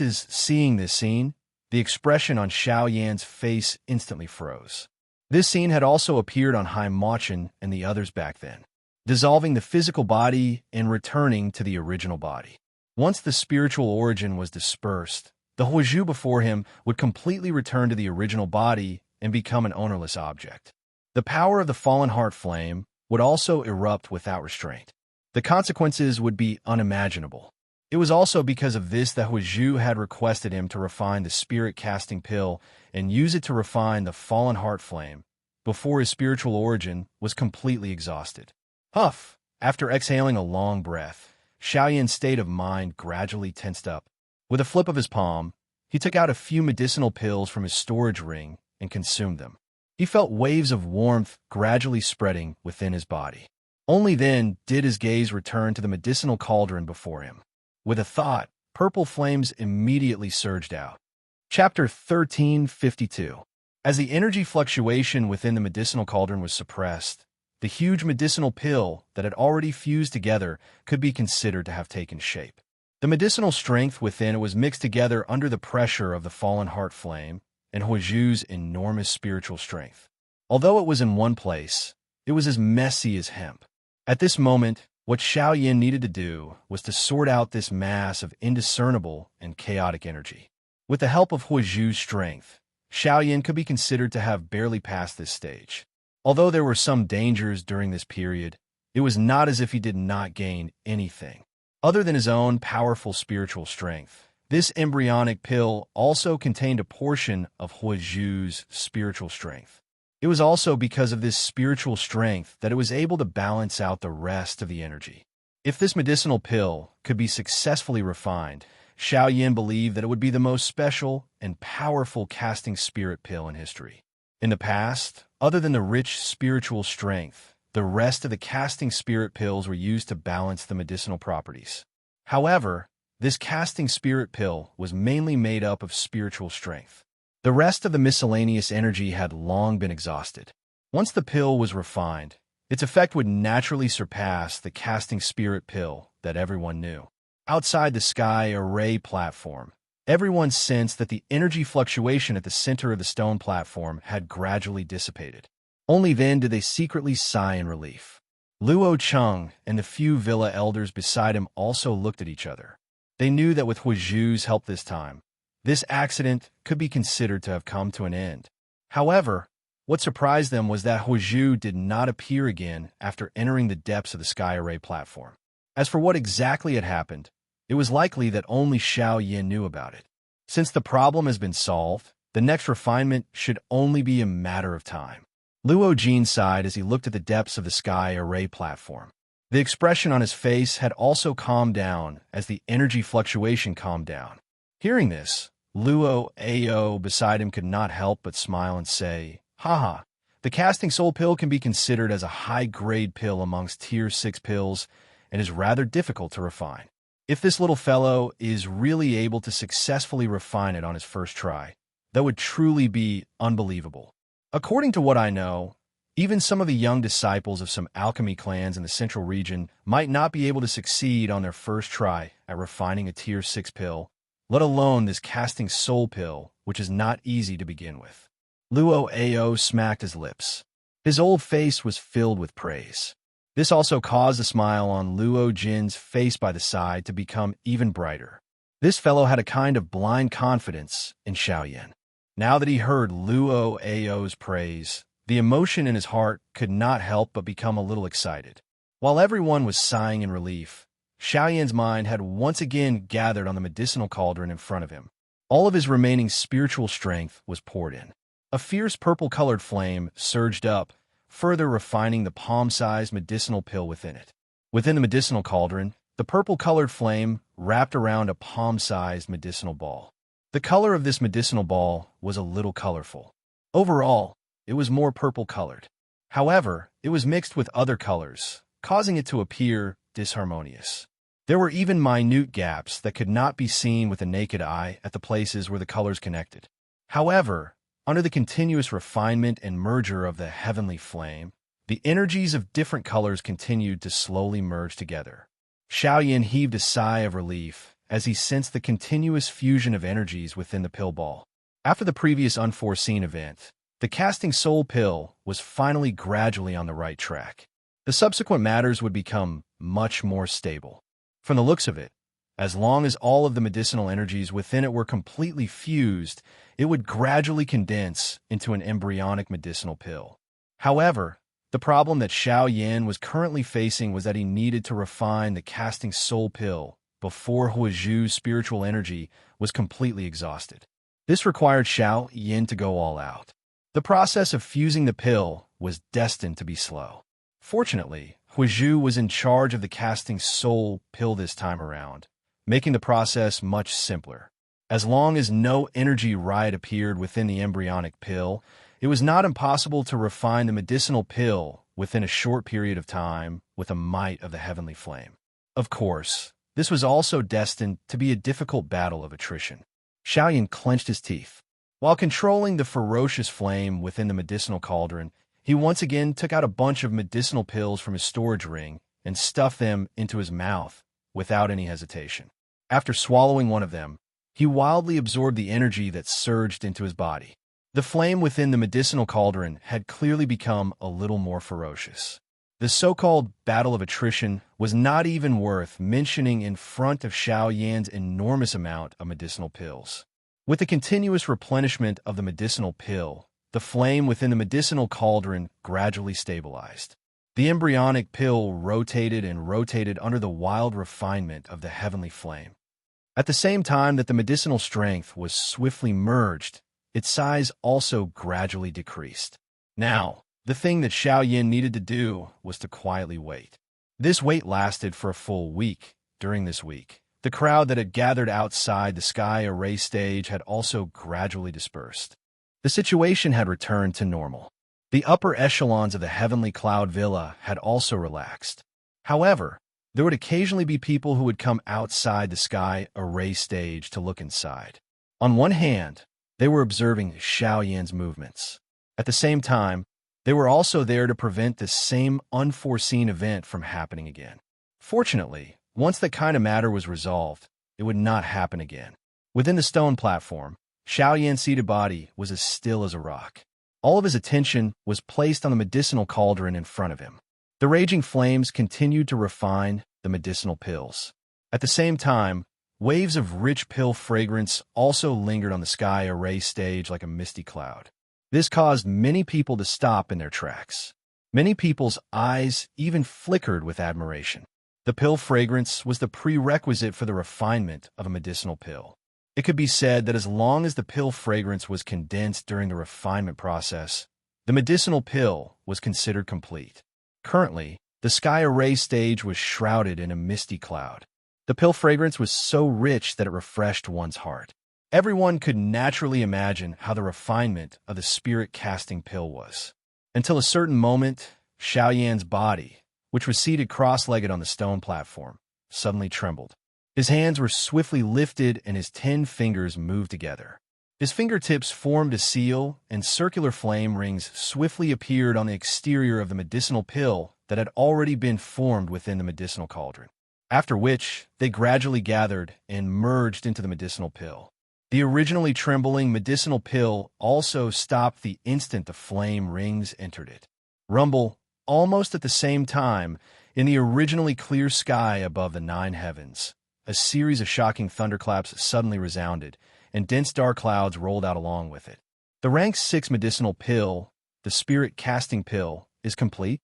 [SPEAKER 1] Seeing this scene, the expression on Xiao Yan's face instantly froze. This scene had also appeared on Hai Machin and the others back then, dissolving the physical body and returning to the original body. Once the spiritual origin was dispersed, the Huizhu before him would completely return to the original body and become an ownerless object. The power of the fallen heart flame would also erupt without restraint. The consequences would be unimaginable. It was also because of this that Huizhu had requested him to refine the spirit-casting pill and use it to refine the fallen heart flame before his spiritual origin was completely exhausted. Huff! After exhaling a long breath, Xiao Yan's state of mind gradually tensed up. With a flip of his palm, he took out a few medicinal pills from his storage ring and consumed them. He felt waves of warmth gradually spreading within his body. Only then did his gaze return to the medicinal cauldron before him. With a thought, purple flames immediately surged out. Chapter 1352. As the energy fluctuation within the medicinal cauldron was suppressed, the huge medicinal pill that had already fused together could be considered to have taken shape. The medicinal strength within it was mixed together under the pressure of the fallen heart flame and Huizhu's enormous spiritual strength. Although it was in one place, it was as messy as hemp. At this moment, what Xiao Yan needed to do was to sort out this mass of indiscernible and chaotic energy. With the help of Huizhu's strength, Xiao Yan could be considered to have barely passed this stage. Although there were some dangers during this period, it was not as if he did not gain anything. Other than his own powerful spiritual strength, this embryonic pill also contained a portion of Huizhu's spiritual strength. It was also because of this spiritual strength that it was able to balance out the rest of the energy. If this medicinal pill could be successfully refined, Xiao Yan believed that it would be the most special and powerful casting spirit pill in history. In the past, other than the rich spiritual strength, the rest of the casting spirit pills were used to balance the medicinal properties. However, this casting spirit pill was mainly made up of spiritual strength. The rest of the miscellaneous energy had long been exhausted. Once the pill was refined, its effect would naturally surpass the casting spirit pill that everyone knew. Outside the sky array platform, everyone sensed that the energy fluctuation at the center of the stone platform had gradually dissipated. Only then did they secretly sigh in relief. Luo Cheng and the few villa elders beside him also looked at each other. They knew that with Huizhu's help this time, this accident could be considered to have come to an end. However, what surprised them was that Huizhu did not appear again after entering the depths of the sky array platform. As for what exactly had happened, it was likely that only Xiao Yin knew about it. Since the problem has been solved, the next refinement should only be a matter of time. Luo Jin sighed as he looked at the depths of the sky array platform. The expression on his face had also calmed down as the energy fluctuation calmed down. Hearing this, Luo Ao beside him could not help but smile and say, "Haha, the casting soul pill can be considered as a high-grade pill amongst tier 6 pills and is rather difficult to refine. If this little fellow is really able to successfully refine it on his first try, that would truly be unbelievable. According to what I know, even some of the young disciples of some alchemy clans in the central region might not be able to succeed on their first try at refining a tier 6 pill, let alone this casting soul pill, which is not easy to begin with." Luo Ao smacked his lips. His old face was filled with praise. This also caused a smile on Luo Jin's face by the side to become even brighter. This fellow had a kind of blind confidence in Xiaoyan. Now that he heard Luo Ao's praise, the emotion in his heart could not help but become a little excited. While everyone was sighing in relief, Xiaoyan's mind had once again gathered on the medicinal cauldron in front of him. All of his remaining spiritual strength was poured in. A fierce purple-colored flame surged up, further refining the palm-sized medicinal pill within it. Within the medicinal cauldron, the purple-colored flame wrapped around a palm-sized medicinal ball. The color of this medicinal ball was a little colorful. Overall, it was more purple-colored. However, it was mixed with other colors, causing it to appear disharmonious. There were even minute gaps that could not be seen with the naked eye at the places where the colors connected. However, under the continuous refinement and merger of the heavenly flame, the energies of different colors continued to slowly merge together. Xiaoyan heaved a sigh of relief as he sensed the continuous fusion of energies within the pill ball. After the previous unforeseen event, the casting soul pill was finally gradually on the right track. The subsequent matters would become much more stable. From the looks of it, as long as all of the medicinal energies within it were completely fused, it would gradually condense into an embryonic medicinal pill. However, the problem that Xiaoyan was currently facing was that he needed to refine the casting soul pill before Huizhu's spiritual energy was completely exhausted. This required Xiaoyan to go all out. The process of fusing the pill was destined to be slow. Fortunately, Huizhu was in charge of the casting soul pill this time around, making the process much simpler. As long as no energy riot appeared within the embryonic pill, it was not impossible to refine the medicinal pill within a short period of time with the might of the heavenly flame. Of course, this was also destined to be a difficult battle of attrition. Xiaoyan clenched his teeth. While controlling the ferocious flame within the medicinal cauldron, he once again took out a bunch of medicinal pills from his storage ring and stuffed them into his mouth without any hesitation. After swallowing one of them, he wildly absorbed the energy that surged into his body. The flame within the medicinal cauldron had clearly become a little more ferocious. The so-called battle of attrition was not even worth mentioning in front of Xiaoyan's enormous amount of medicinal pills. With the continuous replenishment of the medicinal pill, the flame within the medicinal cauldron gradually stabilized. The embryonic pill rotated and rotated under the wild refinement of the heavenly flame. At the same time that the medicinal strength was swiftly merged, its size also gradually decreased. Now, the thing that Xiaoyan needed to do was to quietly wait. This wait lasted for a full week. During this week, the crowd that had gathered outside the sky array stage had also gradually dispersed. The situation had returned to normal. The upper echelons of the heavenly cloud villa had also relaxed. However, there would occasionally be people who would come outside the sky array stage to look inside. On one hand, they were observing Xiaoyan's movements. At the same time, They were also there to prevent this same unforeseen event from happening again. Fortunately, once that kind of matter was resolved, it would not happen again. Within the stone platform, Xiao Yan's seated body was as still as a rock. All of his attention was placed on the medicinal cauldron in front of him. The raging flames continued to refine the medicinal pills. At the same time, waves of rich pill fragrance also lingered on the sky array stage like a misty cloud. This caused many people to stop in their tracks. Many people's eyes even flickered with admiration. The pill fragrance was the prerequisite for the refinement of a medicinal pill. It could be said that as long as the pill fragrance was condensed during the refinement process, the medicinal pill was considered complete. Currently, the sky array stage was shrouded in a misty cloud. The pill fragrance was so rich that it refreshed one's heart. Everyone could naturally imagine how the refinement of the spirit-casting pill was. Until a certain moment, Xiao Yan's body, which was seated cross-legged on the stone platform, suddenly trembled. His hands were swiftly lifted and his 10 fingers moved together. His fingertips formed a seal, and circular flame rings swiftly appeared on the exterior of the medicinal pill that had already been formed within the medicinal cauldron. After which, they gradually gathered and merged into the medicinal pill. The originally trembling medicinal pill also stopped the instant the flame rings entered it. Rumble, almost at the same time, in the originally clear sky above the 9 heavens, a series of shocking thunderclaps suddenly resounded, and dense dark clouds rolled out along with it. The rank 6 medicinal pill, the spirit-casting pill, is complete.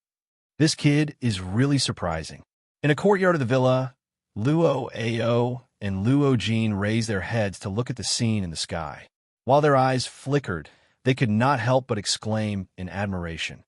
[SPEAKER 1] This kid is really surprising. In a courtyard of the villa, Luo Ao and Luo Jin raised their heads to look at the scene in the sky. While their eyes flickered, they could not help but exclaim in admiration.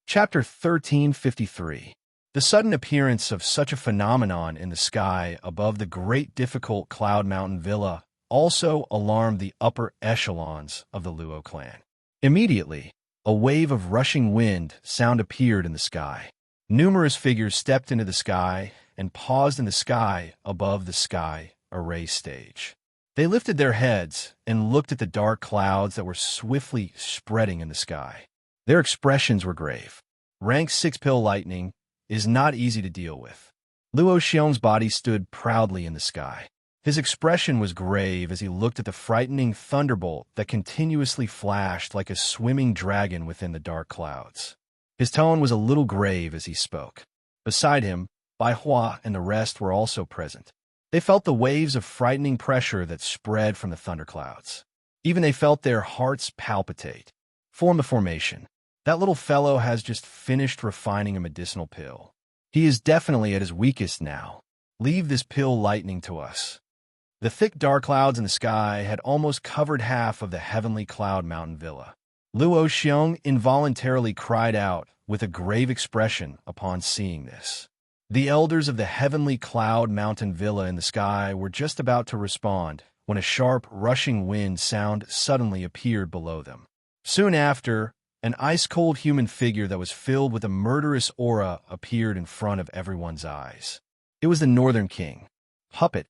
[SPEAKER 1] Chapter 1353. The sudden appearance of such a phenomenon in the sky above the great difficult Cloud Mountain Villa also alarmed the upper echelons of the Luo clan. Immediately, a wave of rushing wind sound appeared in the sky. Numerous figures stepped into the sky and paused in the sky above the sky array stage. They lifted their heads and looked at the dark clouds that were swiftly spreading in the sky. Their expressions were grave. Rank 6 pill lightning is not easy to deal with. Luo Xiong's body stood proudly in the sky. His expression was grave as he looked at the frightening thunderbolt that continuously flashed like a swimming dragon within the dark clouds. His tone was a little grave as he spoke. Beside him, Bai Hua and the rest were also present. They felt the waves of frightening pressure that spread from the thunderclouds. Even they felt their hearts palpitate. Form the formation. That little fellow has just finished refining a medicinal pill. He is definitely at his weakest now. Leave this pill lightning to us. The thick dark clouds in the sky had almost covered half of the heavenly Cloud Mountain Villa. Luo Xiong involuntarily cried out with a grave expression upon seeing this. The elders of the heavenly Cloud Mountain Villa in the sky were just about to respond when a sharp, rushing wind sound suddenly appeared below them. Soon after, an ice-cold human figure that was filled with a murderous aura appeared in front of everyone's eyes. It was the Northern King. Puppet.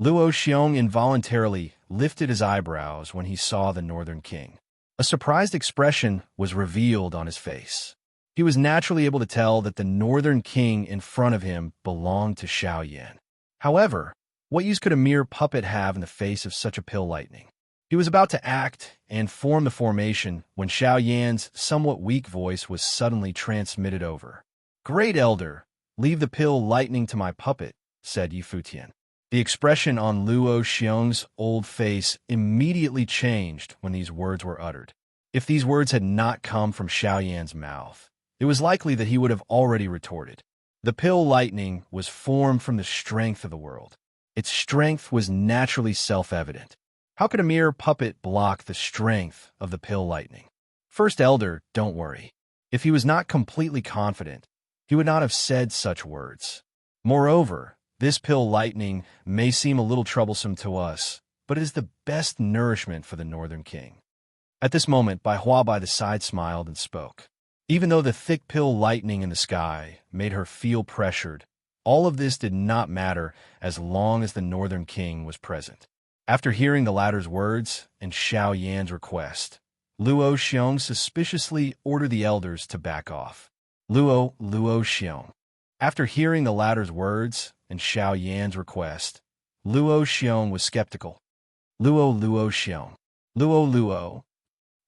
[SPEAKER 1] Luo Xiong involuntarily lifted his eyebrows when he saw the Northern King. A surprised expression was revealed on his face. He was naturally able to tell that the Northern King in front of him belonged to Xiao Yan. However, what use could a mere puppet have in the face of such a pill lightning? He was about to act and form the formation when Xiao Yan's somewhat weak voice was suddenly transmitted over. "Great Elder, leave the pill lightning to my puppet," said Yi Futian. The expression on Luo Xiong's old face immediately changed when these words were uttered. If these words had not come from Xiao Yan's mouth, it was likely that he would have already retorted. The pill lightning was formed from the strength of the world. Its strength was naturally self-evident. How could a mere puppet block the strength of the pill lightning? First Elder, don't worry. If he was not completely confident, he would not have said such words. Moreover, this pill lightning may seem a little troublesome to us, but it is the best nourishment for the Northern King. At this moment, Bai Hua by the side smiled and spoke. Even though the thick pill lightning in the sky made her feel pressured, all of this did not matter as long as the Northern King was present. After hearing the latter's words and Xiao Yan's request, Luo Xiong suspiciously ordered the elders to back off. Luo Xiong. After hearing the latter's words and Xiao Yan's request, Luo Xiong was skeptical. Luo Xiong. Luo.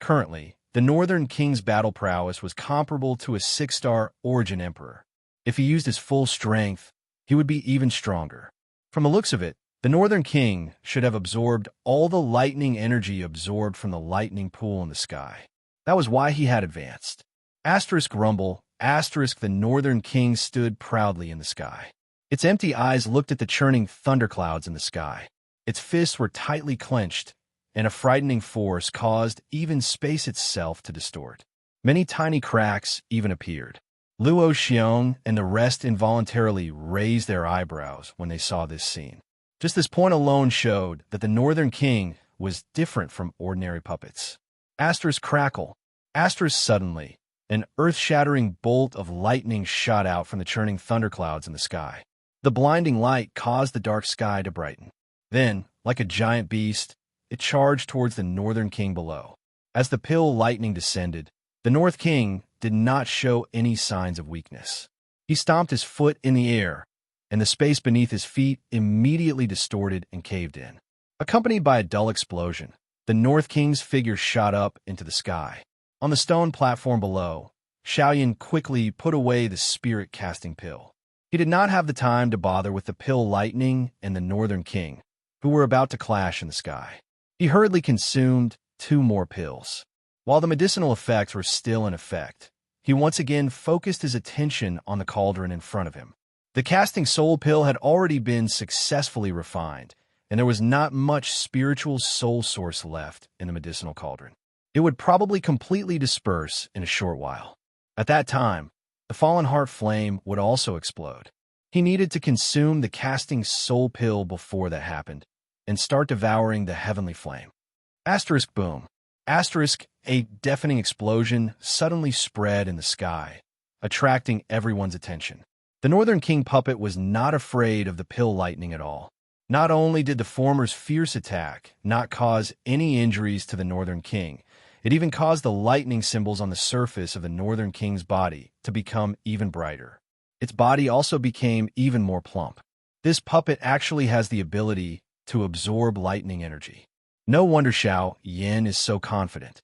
[SPEAKER 1] Currently, the Northern King's battle prowess was comparable to a 6-star origin emperor. If he used his full strength, he would be even stronger. From the looks of it, the Northern King should have absorbed all the lightning energy absorbed from the lightning pool in the sky. That was why he had advanced. Asterisk rumble, asterisk the Northern King stood proudly in the sky. Its empty eyes looked at the churning thunderclouds in the sky. Its fists were tightly clenched, and a frightening force caused even space itself to distort. Many tiny cracks even appeared. Luo Xiong and the rest involuntarily raised their eyebrows when they saw this scene. Just this point alone showed that the Northern King was different from ordinary puppets. Asterisk crackle. Asterisk suddenly, an earth-shattering bolt of lightning shot out from the churning thunderclouds in the sky. The blinding light caused the dark sky to brighten. Then, like a giant beast, it charged towards the Northern King below. As the pill lightning descended, the North King did not show any signs of weakness. He stomped his foot in the air, and the space beneath his feet immediately distorted and caved in. Accompanied by a dull explosion, the North King's figure shot up into the sky. On the stone platform below, Xiaoyan quickly put away the spirit-casting pill. He did not have the time to bother with the pill lightning and the Northern King, who were about to clash in the sky. He hurriedly consumed 2 more pills. While the medicinal effects were still in effect, he once again focused his attention on the cauldron in front of him. The casting soul pill had already been successfully refined, and there was not much spiritual soul source left in the medicinal cauldron. It would probably completely disperse in a short while. At that time, the fallen heart flame would also explode. He needed to consume the casting soul pill before that happened, and start devouring the heavenly flame. Asterisk boom. Asterisk, a deafening explosion suddenly spread in the sky, attracting everyone's attention. The Northern King puppet was not afraid of the pill lightning at all. Not only did the former's fierce attack not cause any injuries to the Northern King, it even caused the lightning symbols on the surface of the Northern King's body to become even brighter. Its body also became even more plump. This puppet actually has the ability to absorb lightning energy. No wonder Xiao Yan is so confident.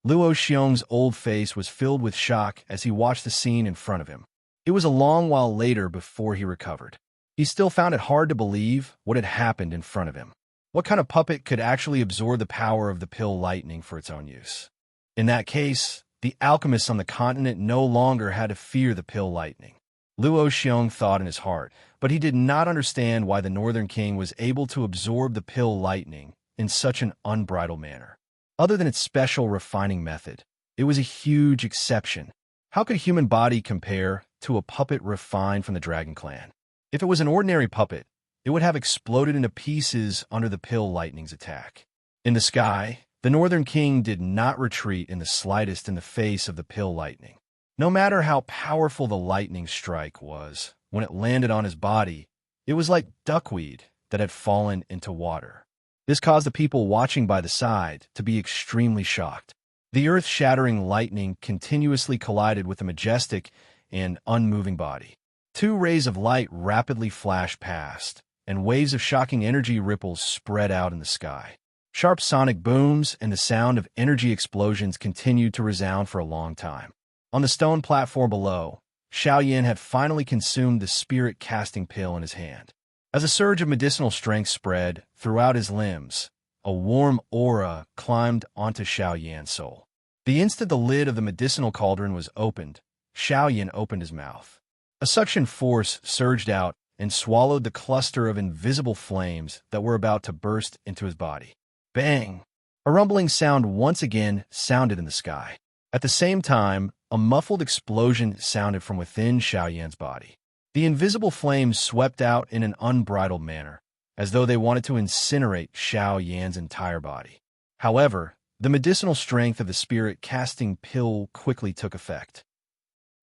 [SPEAKER 1] Luo Xiong's old face was filled with shock as he watched the scene in front of him. It was a long while later before he recovered. He still found it hard to believe what had happened in front of him. What kind of puppet could actually absorb the power of the pill lightning for its own use? In that case, the alchemists on the continent no longer had to fear the pill lightning. Luo Xiong thought in his heart, but he did not understand why the Northern King was able to absorb the pill lightning in such an unbridled manner. Other than its special refining method, it was a huge exception. How could a human body compare to a puppet refined from the Dragon Clan? If it was an ordinary puppet, it would have exploded into pieces under the pill lightning's attack. In the sky, the Northern King did not retreat in the slightest in the face of the pill lightning. No matter how powerful the lightning strike was, when it landed on his body, it was like duckweed that had fallen into water. This caused the people watching by the side to be extremely shocked. The earth-shattering lightning continuously collided with the majestic and unmoving body. 2 rays of light rapidly flashed past, and waves of shocking energy ripples spread out in the sky. Sharp sonic booms and the sound of energy explosions continued to resound for a long time. On the stone platform below, Xiaoyan had finally consumed the spirit-casting pill in his hand. As a surge of medicinal strength spread throughout his limbs, a warm aura climbed onto Xiaoyan's soul. The instant the lid of the medicinal cauldron was opened, Xiaoyan opened his mouth. A suction force surged out and swallowed the cluster of invisible flames that were about to burst into his body. Bang! A rumbling sound once again sounded in the sky. At the same time, a muffled explosion sounded from within Xiaoyan's body. The invisible flames swept out in an unbridled manner, as though they wanted to incinerate Xiaoyan's entire body. However, the medicinal strength of the spirit-casting pill quickly took effect.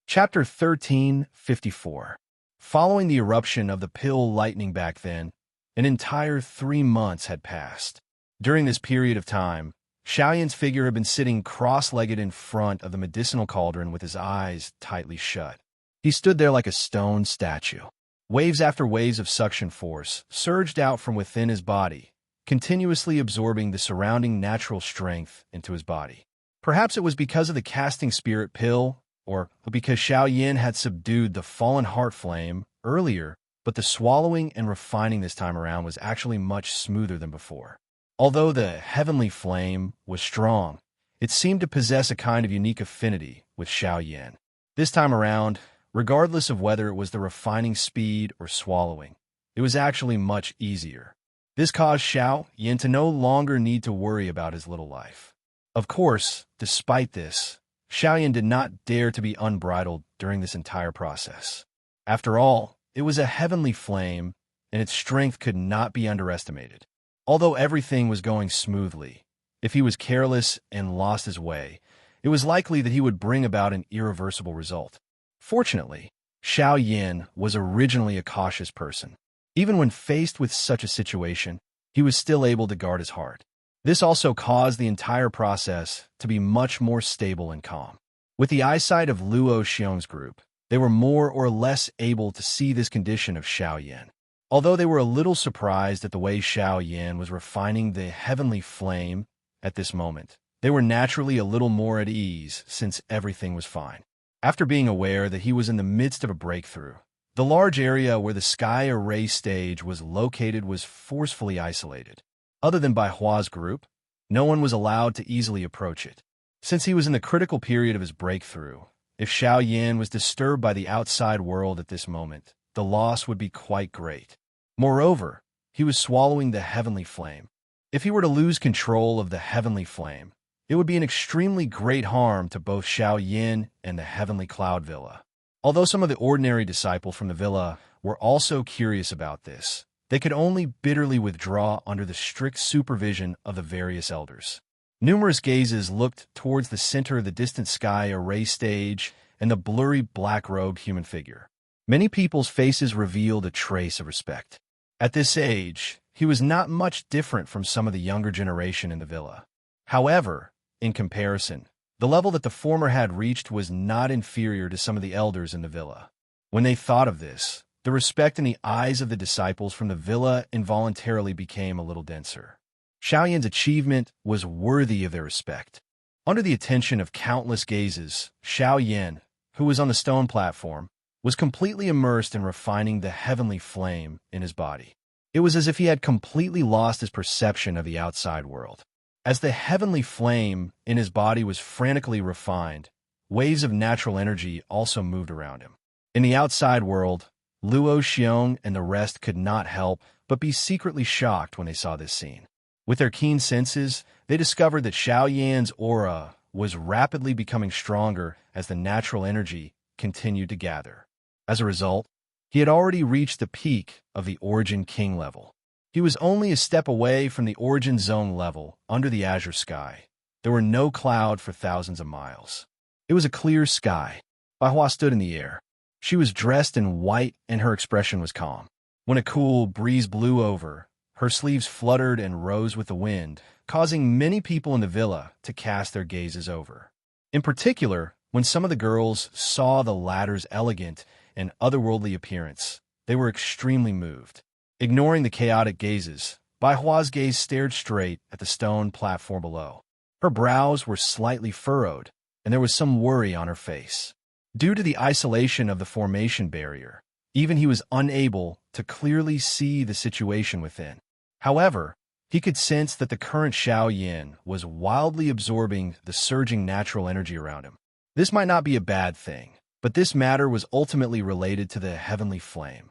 [SPEAKER 1] Chapter 1354. Following the eruption of the pill lightning back then, an entire 3 months had passed. During this period of time, Xiaoyan's figure had been sitting cross-legged in front of the medicinal cauldron with his eyes tightly shut. He stood there like a stone statue. Waves after waves of suction force surged out from within his body, continuously absorbing the surrounding natural strength into his body. Perhaps it was because of the casting spirit pill, or because Xiaoyan had subdued the fallen heart flame earlier, but the swallowing and refining this time around was actually much smoother than before. Although the heavenly flame was strong, it seemed to possess a kind of unique affinity with Xiaoyan. This time around, regardless of whether it was the refining speed or swallowing, it was actually much easier. This caused Xiaoyan to no longer need to worry about his little life. Of course, despite this, Xiaoyan did not dare to be unbridled during this entire process. After all, it was a heavenly flame, and its strength could not be underestimated. Although everything was going smoothly, if he was careless and lost his way, it was likely that he would bring about an irreversible result. Fortunately, Xiaoyan was originally a cautious person. Even when faced with such a situation, he was still able to guard his heart. This also caused the entire process to be much more stable and calm. With the eyesight of Luo Xiong's group, they were more or less able to see this condition of Xiaoyan. Although they were a little surprised at the way Xiaoyan was refining the heavenly flame at this moment, they were naturally a little more at ease since everything was fine. After being aware that he was in the midst of a breakthrough, the large area where the sky array stage was located was forcefully isolated. Other than Bai Hua's group, no one was allowed to easily approach it. Since he was in the critical period of his breakthrough, if Xiaoyan was disturbed by the outside world at this moment, the loss would be quite great. Moreover, he was swallowing the heavenly flame. If he were to lose control of the heavenly flame, it would be an extremely great harm to both Xiaoyan and the heavenly cloud villa. Although some of the ordinary disciples from the villa were also curious about this, they could only bitterly withdraw under the strict supervision of the various elders. Numerous gazes looked towards the center of the distant sky array stage and the blurry black-robed human figure. Many people's faces revealed a trace of respect. At this age, he was not much different from some of the younger generation in the villa. However, in comparison, the level that the former had reached was not inferior to some of the elders in the villa. When they thought of this, the respect in the eyes of the disciples from the villa involuntarily became a little denser. Xiaoyan's achievement was worthy of their respect. Under the attention of countless gazes, Xiaoyan, who was on the stone platform, was completely immersed in refining the heavenly flame in his body. It was as if he had completely lost his perception of the outside world. As the heavenly flame in his body was frantically refined, waves of natural energy also moved around him. In the outside world, Luo Xiong and the rest could not help but be secretly shocked when they saw this scene. With their keen senses, they discovered that Xiaoyan's aura was rapidly becoming stronger as the natural energy continued to gather. As a result, he had already reached the peak of the Origin King level. He was only a step away from the Origin Zone level under the azure sky. There were no clouds for thousands of miles. It was a clear sky. Bai Hua stood in the air. She was dressed in white and her expression was calm. When a cool breeze blew over, her sleeves fluttered and rose with the wind, causing many people in the villa to cast their gazes over. In particular, when some of the girls saw the latter's elegant and otherworldly appearance, they were extremely moved. Ignoring the chaotic gazes, Bai Hua's gaze stared straight at the stone platform below. Her brows were slightly furrowed, and there was some worry on her face. Due to the isolation of the formation barrier, even he was unable to clearly see the situation within. However, he could sense that the current Xiaoyan was wildly absorbing the surging natural energy around him. This might not be a bad thing, but this matter was ultimately related to the heavenly flame.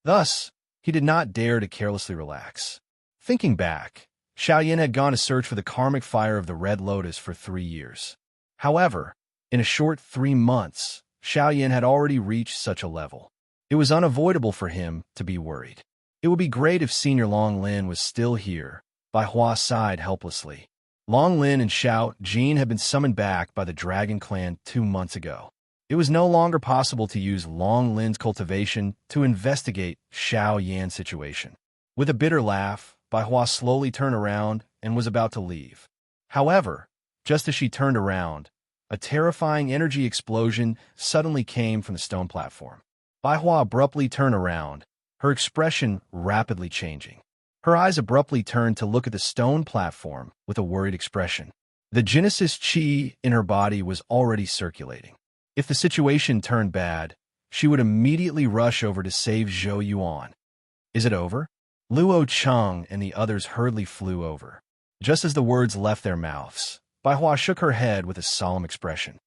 [SPEAKER 1] Thus, he did not dare to carelessly relax. Thinking back, Xiaoyan had gone to search for the karmic fire of the Red Lotus for 3 years. However, in a short 3 months, Xiaoyan had already reached such a level. It was unavoidable for him to be worried. It would be great if Senior Long Lin was still here. Bai Hua sighed helplessly. Long Lin and Xiao Jin had been summoned back by the Dragon Clan 2 months ago. It was no longer possible to use Long Lin's cultivation to investigate Xiaoyan's situation. With a bitter laugh, Bai Hua slowly turned around and was about to leave. However, just as she turned around, a terrifying energy explosion suddenly came from the stone platform. Baihua abruptly turned around, her expression rapidly changing. Her eyes abruptly turned to look at the stone platform with a worried expression. The Genesis chi in her body was already circulating. If the situation turned bad, she would immediately rush over to save Zhou Yuan. Is it over? Luo Cheng and the others hurriedly flew over. Just as the words left their mouths, Baihua shook her head with a solemn expression.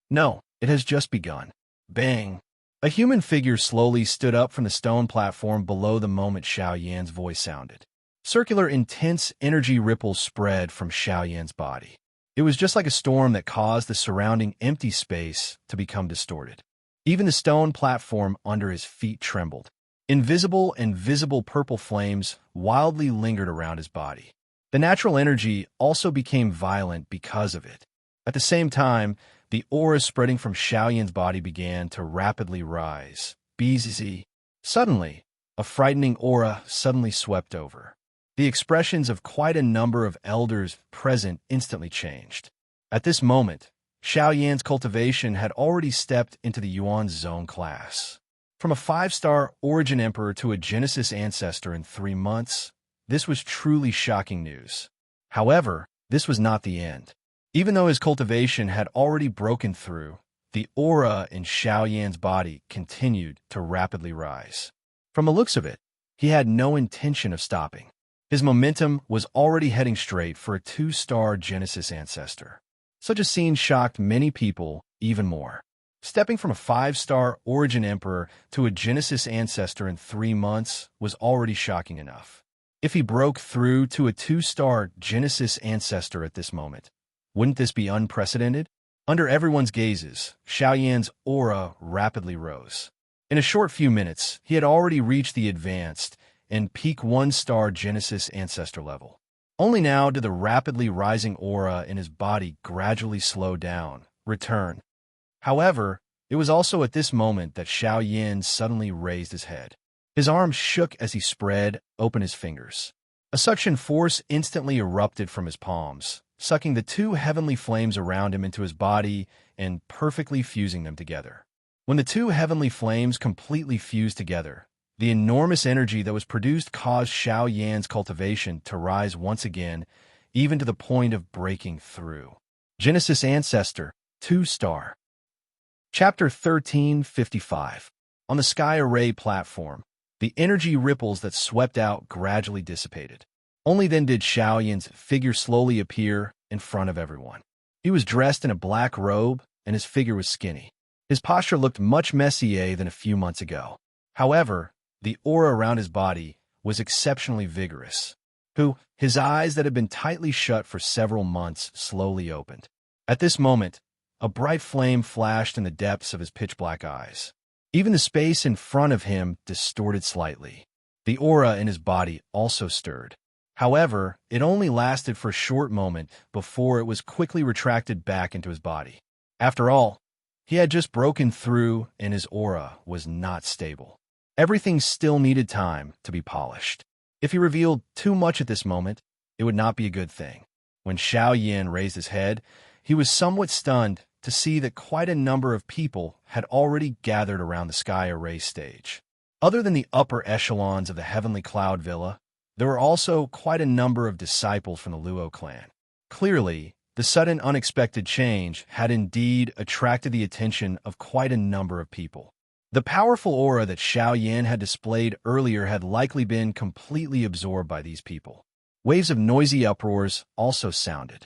[SPEAKER 1] No, it has just begun. Bang! A human figure slowly stood up from the stone platform below the moment Xiao Yan's voice sounded. Circular, intense energy ripples spread from Xiao Yan's body. It was just like a storm that caused the surrounding empty space to become distorted. Even the stone platform under his feet trembled. Invisible and visible purple flames wildly lingered around his body. The natural energy also became violent because of it. At the same time, the aura spreading from Xiao Yan's body began to rapidly rise. Bzz. Suddenly, a frightening aura suddenly swept over. The expressions of quite a number of elders present instantly changed. At this moment, Xiao Yan's cultivation had already stepped into the Yuan Zone class. From a 5-star origin emperor to a Genesis ancestor in 3 months, this was truly shocking news. However, this was not the end. Even though his cultivation had already broken through, the aura in Xiao Yan's body continued to rapidly rise. From the looks of it, he had no intention of stopping. His momentum was already heading straight for a 2-star Genesis ancestor. Such a scene shocked many people even more. Stepping from a 5-star origin emperor to a Genesis ancestor in 3 months was already shocking enough. If he broke through to a 2-star Genesis ancestor at this moment, wouldn't this be unprecedented? Under everyone's gazes, Xiao Yan's aura rapidly rose. In a short few minutes, he had already reached the advanced and peak 1-star Genesis ancestor level. Only now did the rapidly rising aura in his body gradually slow down, return. However, it was also at this moment that Xiao Yan suddenly raised his head. His arms shook as he spread open his fingers. A suction force instantly erupted from his palms, sucking the 2 heavenly flames around him into his body and perfectly fusing them together. When the 2 heavenly flames completely fused together, the enormous energy that was produced caused Xiao Yan's cultivation to rise once again, even to the point of breaking through. Genesis Ancestor, 2-star. Chapter 1355. On the Sky Array platform, the energy ripples that swept out gradually dissipated. Only then did Xiao Yan's figure slowly appear in front of everyone. He was dressed in a black robe, and his figure was skinny. His posture looked much messier than a few months ago. However, the aura around his body was exceptionally vigorous. His eyes that had been tightly shut for several months slowly opened. At this moment, a bright flame flashed in the depths of his pitch-black eyes. Even the space in front of him distorted slightly. The aura in his body also stirred. However, it only lasted for a short moment before it was quickly retracted back into his body. After all, he had just broken through and his aura was not stable. Everything still needed time to be polished. If he revealed too much at this moment, it would not be a good thing. When Xiao Yan raised his head, he was somewhat stunned to see that quite a number of people had already gathered around the Sky Array stage. Other than the upper echelons of the Heavenly Cloud Villa, there were also quite a number of disciples from the Luo clan. Clearly, the sudden unexpected change had indeed attracted the attention of quite a number of people. The powerful aura that Xiao Yan had displayed earlier had likely been completely absorbed by these people. Waves of noisy uproars also sounded.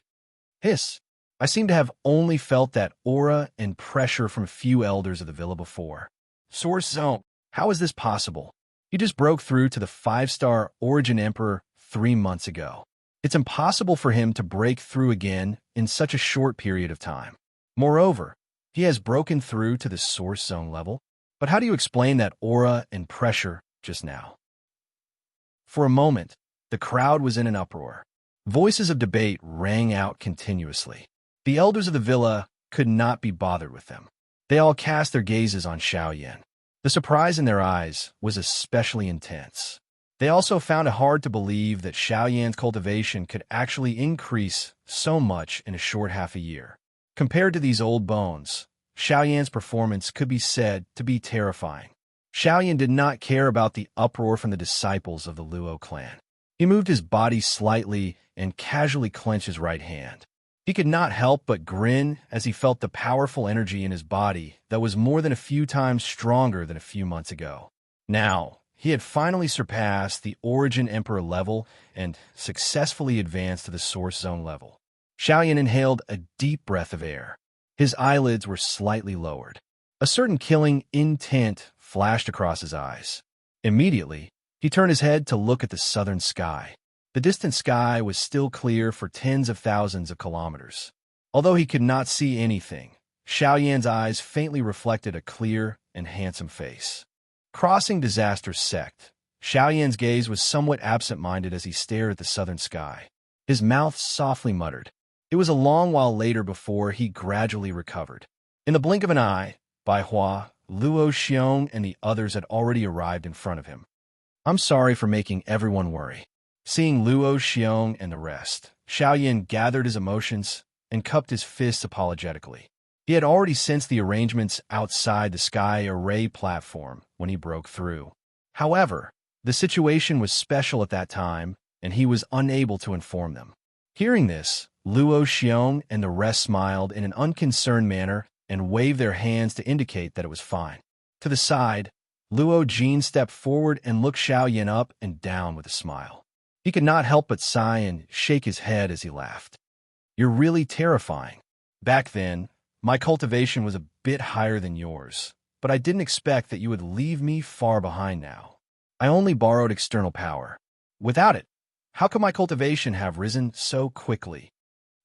[SPEAKER 1] Hiss! I seem to have only felt that aura and pressure from a few elders of the villa before. Source Zone, how is this possible? He just broke through to the 5-star Origin Emperor 3 months ago. It's impossible for him to break through again in such a short period of time. Moreover, he has broken through to the Source Zone level. But how do you explain that aura and pressure just now? For a moment, the crowd was in an uproar. Voices of debate rang out continuously. The elders of the villa could not be bothered with them. They all cast their gazes on Xiao Yan. The surprise in their eyes was especially intense. They also found it hard to believe that Xiaoyan's cultivation could actually increase so much in a short half a year. Compared to these old bones, Xiaoyan's performance could be said to be terrifying. Xiaoyan did not care about the uproar from the disciples of the Luo clan. He moved his body slightly and casually clenched his right hand. He could not help but grin as he felt the powerful energy in his body that was more than a few times stronger than a few months ago. Now, he had finally surpassed the Origin Emperor level and successfully advanced to the Source Zone level. Xiaoyan inhaled a deep breath of air. His eyelids were slightly lowered. A certain killing intent flashed across his eyes. Immediately, he turned his head to look at the southern sky. The distant sky was still clear for tens of thousands of kilometers. Although he could not see anything, Xiaoyan's eyes faintly reflected a clear and handsome face. Crossing Disaster's Sect, Xiaoyan's gaze was somewhat absent-minded as he stared at the southern sky. His mouth softly muttered. It was a long while later before he gradually recovered. In the blink of an eye, Bai Hua, Luo Xiong, and the others had already arrived in front of him. "I'm sorry for making everyone worry." Seeing Luo Xiong and the rest, Xiaoyan gathered his emotions and cupped his fists apologetically. He had already sensed the arrangements outside the sky array platform when he broke through. However, the situation was special at that time, and he was unable to inform them. Hearing this, Luo Xiong and the rest smiled in an unconcerned manner and waved their hands to indicate that it was fine. To the side, Luo Jin stepped forward and looked Xiaoyan up and down with a smile. He could not help but sigh and shake his head as he laughed. "You're really terrifying. Back then, my cultivation was a bit higher than yours, but I didn't expect that you would leave me far behind now. I only borrowed external power. Without it, how could my cultivation have risen so quickly?"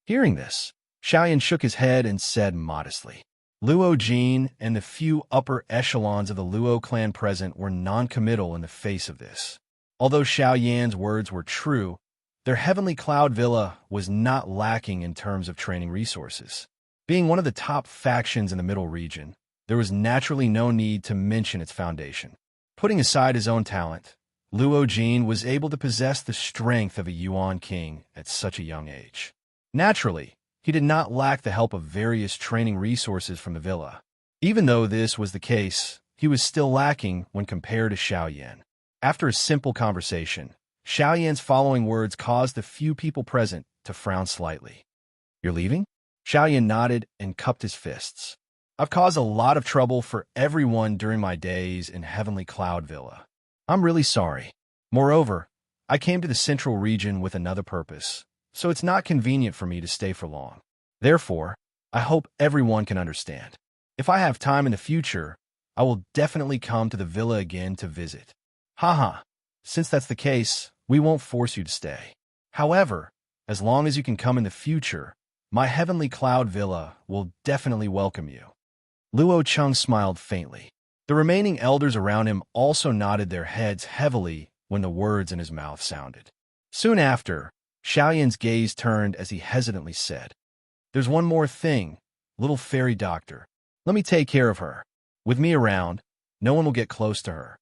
[SPEAKER 1] Hearing this, Xiaoyan shook his head and said modestly. Luo Jin and the few upper echelons of the Luo clan present were non-committal in the face of this. Although Xiaoyan's words were true, their heavenly cloud villa was not lacking in terms of training resources. Being one of the top factions in the middle region, there was naturally no need to mention its foundation. Putting aside his own talent, Luo Jin was able to possess the strength of a Yuan king at such a young age. Naturally, he did not lack the help of various training resources from the villa. Even though this was the case, he was still lacking when compared to Xiaoyan. After a simple conversation, Xiaoyan's following words caused the few people present to frown slightly. "You're leaving?" Xiaoyan nodded and cupped his fists. "I've caused a lot of trouble for everyone during my days in Heavenly Cloud Villa. I'm really sorry. Moreover, I came to the central region with another purpose, so it's not convenient for me to stay for long. Therefore, I hope everyone can understand. If I have time in the future, I will definitely come to the villa again to visit." "Haha, since that's the case, we won't force you to stay. However, as long as you can come in the future, my Heavenly Cloud Villa will definitely welcome you." Luo Cheng smiled faintly. The remaining elders around him also nodded their heads heavily when the words in his mouth sounded. Soon after, Xiaoyan's gaze turned as he hesitantly said, "There's one more thing, little fairy doctor. Let me take care of her. With me around, no one will get close to her."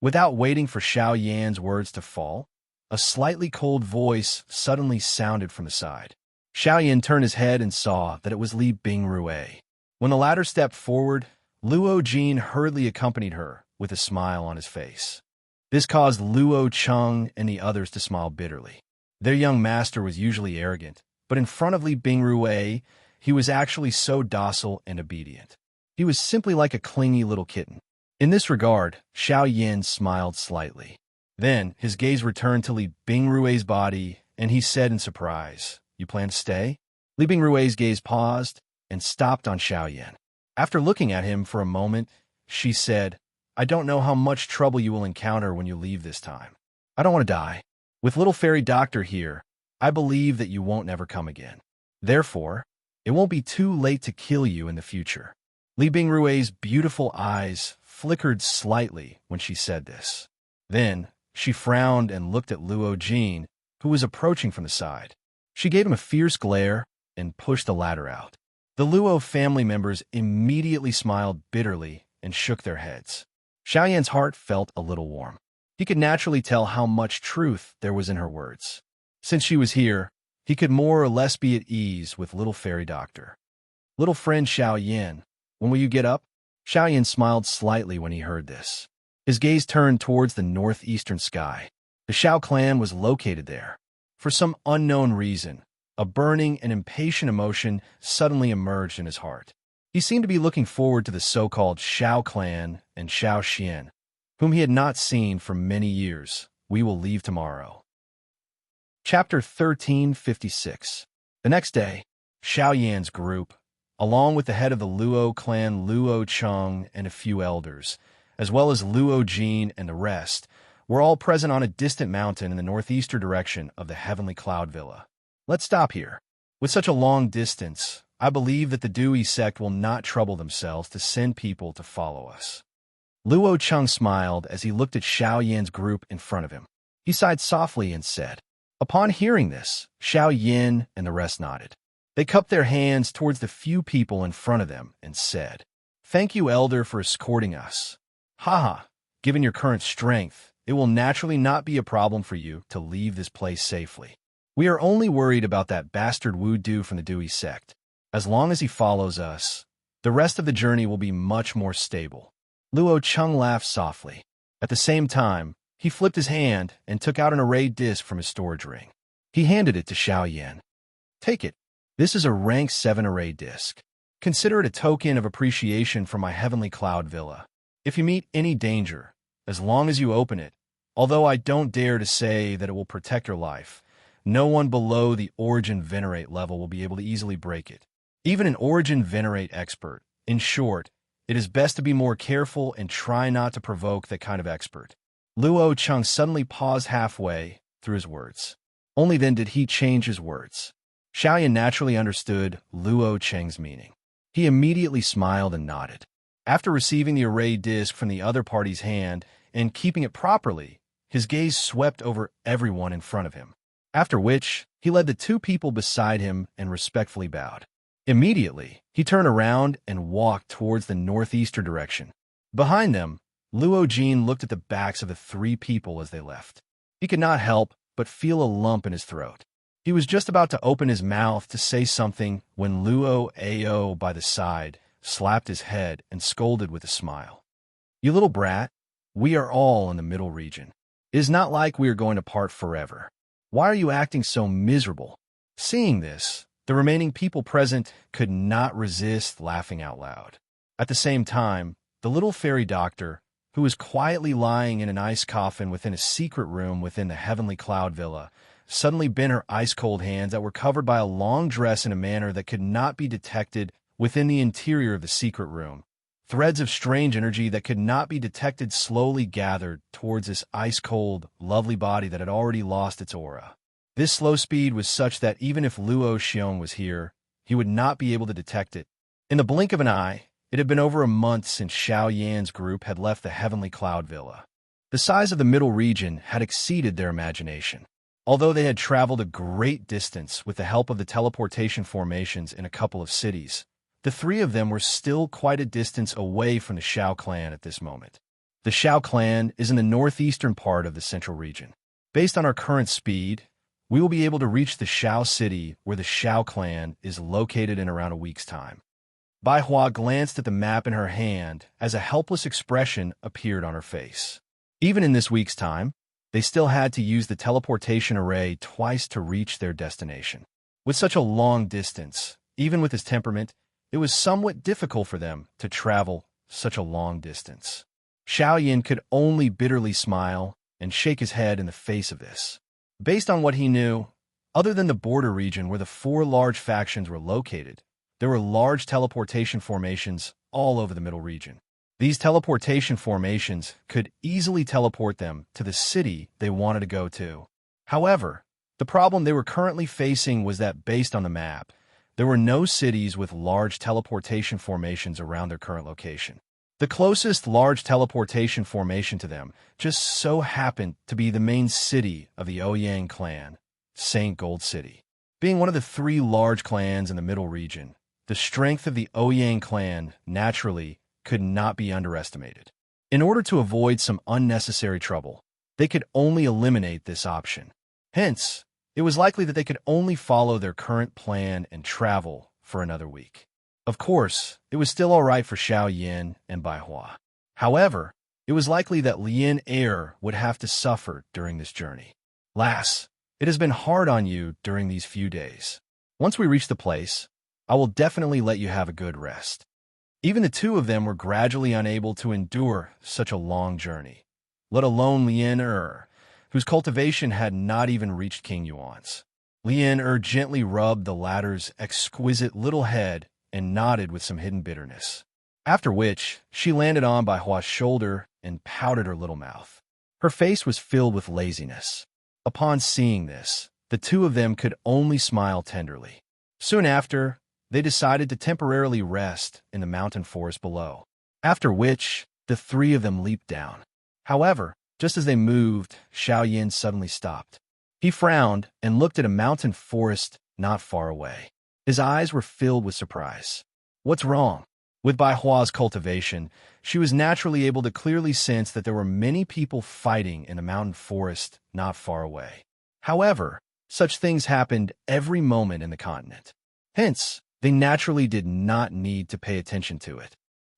[SPEAKER 1] Without waiting for Xiaoyan's words to fall, a slightly cold voice suddenly sounded from the side. Xiaoyan turned his head and saw that it was Li Bingrue. When the latter stepped forward, Luo Jin hurriedly accompanied her with a smile on his face. This caused Luo Cheng and the others to smile bitterly. Their young master was usually arrogant, but in front of Li Bingrue, he was actually so docile and obedient. He was simply like a clingy little kitten. In this regard, Xiaoyan smiled slightly. Then, his gaze returned to Li Bingrue's body, and he said in surprise, "You plan to stay?" Li Bingrue's gaze paused and stopped on Xiaoyan. After looking at him for a moment, she said, "I don't know how much trouble you will encounter when you leave this time. I don't want to die. With little fairy doctor here, I believe that you won't never come again. Therefore, it won't be too late to kill you in the future." Li Bingrue's beautiful eyes flickered slightly when she said this. Then, she frowned and looked at Luo Jin, who was approaching from the side. She gave him a fierce glare and pushed the ladder out. The Luo family members immediately smiled bitterly and shook their heads. Xiaoyan's heart felt a little warm. He could naturally tell how much truth there was in her words. Since she was here, he could more or less be at ease with little fairy doctor. Little friend Xiao Yan, when will you get up? Xiao Yan smiled slightly when he heard this. His gaze turned towards the northeastern sky. The Xiao clan was located there. For some unknown reason, a burning and impatient emotion suddenly emerged in his heart. He seemed to be looking forward to the so-called Xiao clan and Xiao Xian, whom he had not seen for many years. We will leave tomorrow. Chapter 1356. The next day, Xiao Yan's group, along with the head of the Luo clan Luo Cheng and a few elders, as well as Luo Jin and the rest, were all present on a distant mountain in the northeastern direction of the Heavenly Cloud Villa. Let's stop here. With such a long distance, I believe that the Dewey sect will not trouble themselves to send people to follow us. Luo Cheng smiled as he looked at Xiao Yan's group in front of him. He sighed softly and said. Upon hearing this, Xiao Yan and the rest nodded. They cupped their hands towards the few people in front of them and said, Thank you, Elder, for escorting us. Haha, given your current strength, it will naturally not be a problem for you to leave this place safely. We are only worried about that bastard Wu Du from the Dewey sect. As long as he follows us, the rest of the journey will be much more stable. Luo Cheng laughed softly. At the same time, he flipped his hand and took out an array disc from his storage ring. He handed it to Xiao Yan. Take it. This is a rank 7 array disc. Consider it a token of appreciation for my Heavenly Cloud Villa. If you meet any danger, as long as you open it, although I don't dare to say that it will protect your life, no one below the Origin Venerate level will be able to easily break it. Even an Origin Venerate expert. In short, it is best to be more careful and try not to provoke that kind of expert. Luo Cheng suddenly paused halfway through his words. Only then did he change his words. Xiao Yan naturally understood Luo Cheng's meaning. He immediately smiled and nodded. After receiving the array disc from the other party's hand and keeping it properly, his gaze swept over everyone in front of him. After which, he led the two people beside him and respectfully bowed. Immediately, he turned around and walked towards the northeastern direction. Behind them, Luo Jin looked at the backs of the three people as they left. He could not help but feel a lump in his throat. He was just about to open his mouth to say something when Luo Ao by the side slapped his head and scolded with a smile. You little brat, we are all in the middle region. It is not like we are going to part forever. Why are you acting so miserable? Seeing this, the remaining people present could not resist laughing out loud. At the same time, the little fairy doctor, who was quietly lying in an ice coffin within a secret room within the Heavenly Cloud Villa, suddenly bent her ice-cold hands that were covered by a long dress in a manner that could not be detected within the interior of the secret room. Threads of strange energy that could not be detected slowly gathered towards this ice-cold, lovely body that had already lost its aura. This slow speed was such that even if Luo Xiong was here, he would not be able to detect it. In the blink of an eye, it had been over a month since Xiao Yan's group had left the Heavenly Cloud Villa. The size of the middle region had exceeded their imagination. Although they had traveled a great distance with the help of the teleportation formations in a couple of cities, the three of them were still quite a distance away from the Xiao clan at this moment. The Xiao clan is in the northeastern part of the central region. Based on our current speed, we will be able to reach the Xiao city where the Xiao clan is located in around a week's time. Bai Hua glanced at the map in her hand as a helpless expression appeared on her face. Even in this week's time, they still had to use the teleportation array twice to reach their destination. With such a long distance, even with his temperament, it was somewhat difficult for them to travel such a long distance. Xiao Yan could only bitterly smile and shake his head in the face of this. Based on what he knew, other than the border region where the four large factions were located, there were large teleportation formations all over the middle region. These teleportation formations could easily teleport them to the city they wanted to go to. However, the problem they were currently facing was that based on the map, there were no cities with large teleportation formations around their current location. The closest large teleportation formation to them just so happened to be the main city of the Ouyang clan, St. Gold City. Being one of the three large clans in the middle region, the strength of the Ouyang clan, naturally, could not be underestimated. In order to avoid some unnecessary trouble, they could only eliminate this option. Hence, it was likely that they could only follow their current plan and travel for another week. Of course, it was still all right for Xiao Yin and Bai Hua. However, it was likely that Lien Er would have to suffer during this journey. Lass, it has been hard on you during these few days. Once we reach the place, I will definitely let you have a good rest. Even the two of them were gradually unable to endure such a long journey, let alone Lien Er, whose cultivation had not even reached King Yuan's. Lien Er gently rubbed the latter's exquisite little head and nodded with some hidden bitterness. After which, she landed on Bai Hua's shoulder and pouted her little mouth. Her face was filled with laziness. Upon seeing this, the two of them could only smile tenderly. Soon after, they decided to temporarily rest in the mountain forest below, after which the three of them leaped down. However, just as they moved, Xiao Yin suddenly stopped. He frowned and looked at a mountain forest not far away. His eyes were filled with surprise. What's wrong? With Bai Hua's cultivation, she was naturally able to clearly sense that there were many people fighting in the mountain forest not far away. However, such things happened every moment in the continent. Hence, they naturally did not need to pay attention to it.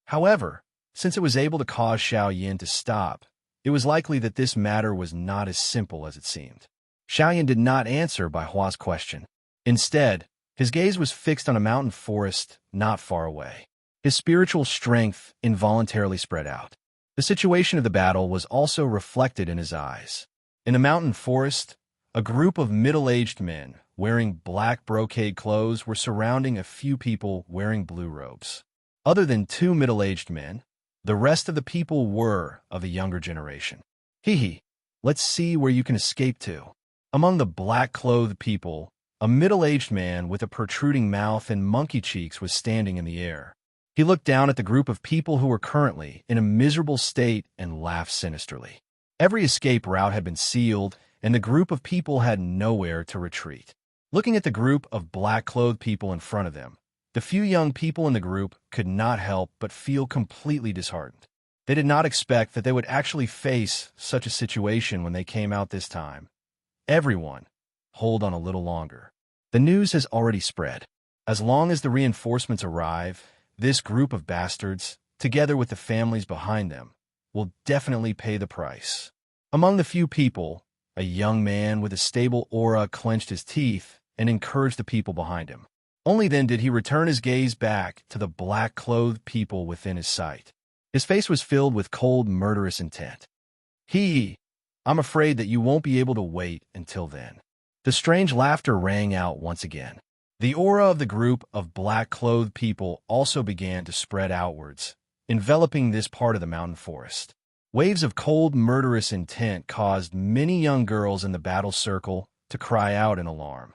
[SPEAKER 1] However, since it was able to cause Xiao Yin to stop, it was likely that this matter was not as simple as it seemed. Xiao Yin did not answer Bai Hua's question. Instead, his gaze was fixed on a mountain forest not far away. His spiritual strength involuntarily spread out. The situation of the battle was also reflected in his eyes. In the mountain forest, a group of middle-aged men wearing black brocade clothes were surrounding a few people wearing blue robes. Other than two middle-aged men, the rest of the people were of the younger generation. Let's see where you can escape to. Among the black-clothed people, a middle-aged man with a protruding mouth and monkey cheeks was standing in the air. He looked down at the group of people who were currently in a miserable state and laughed sinisterly. Every escape route had been sealed, and the group of people had nowhere to retreat. Looking at the group of black-clothed people in front of them, the few young people in the group could not help but feel completely disheartened. They did not expect that they would actually face such a situation when they came out this time. Everyone, hold on a little longer. The news has already spread. As long as the reinforcements arrive, this group of bastards, together with the families behind them, will definitely pay the price. Among the few people, a young man with a stable aura clenched his teeth and encouraged the people behind him. Only then did he return his gaze back to the black-clothed people within his sight. His face was filled with cold, murderous intent. I'm afraid that you won't be able to wait until then. The strange laughter rang out once again. The aura of the group of black-clothed people also began to spread outwards, enveloping this part of the mountain forest. Waves of cold, murderous intent caused many young girls in the battle circle to cry out in alarm.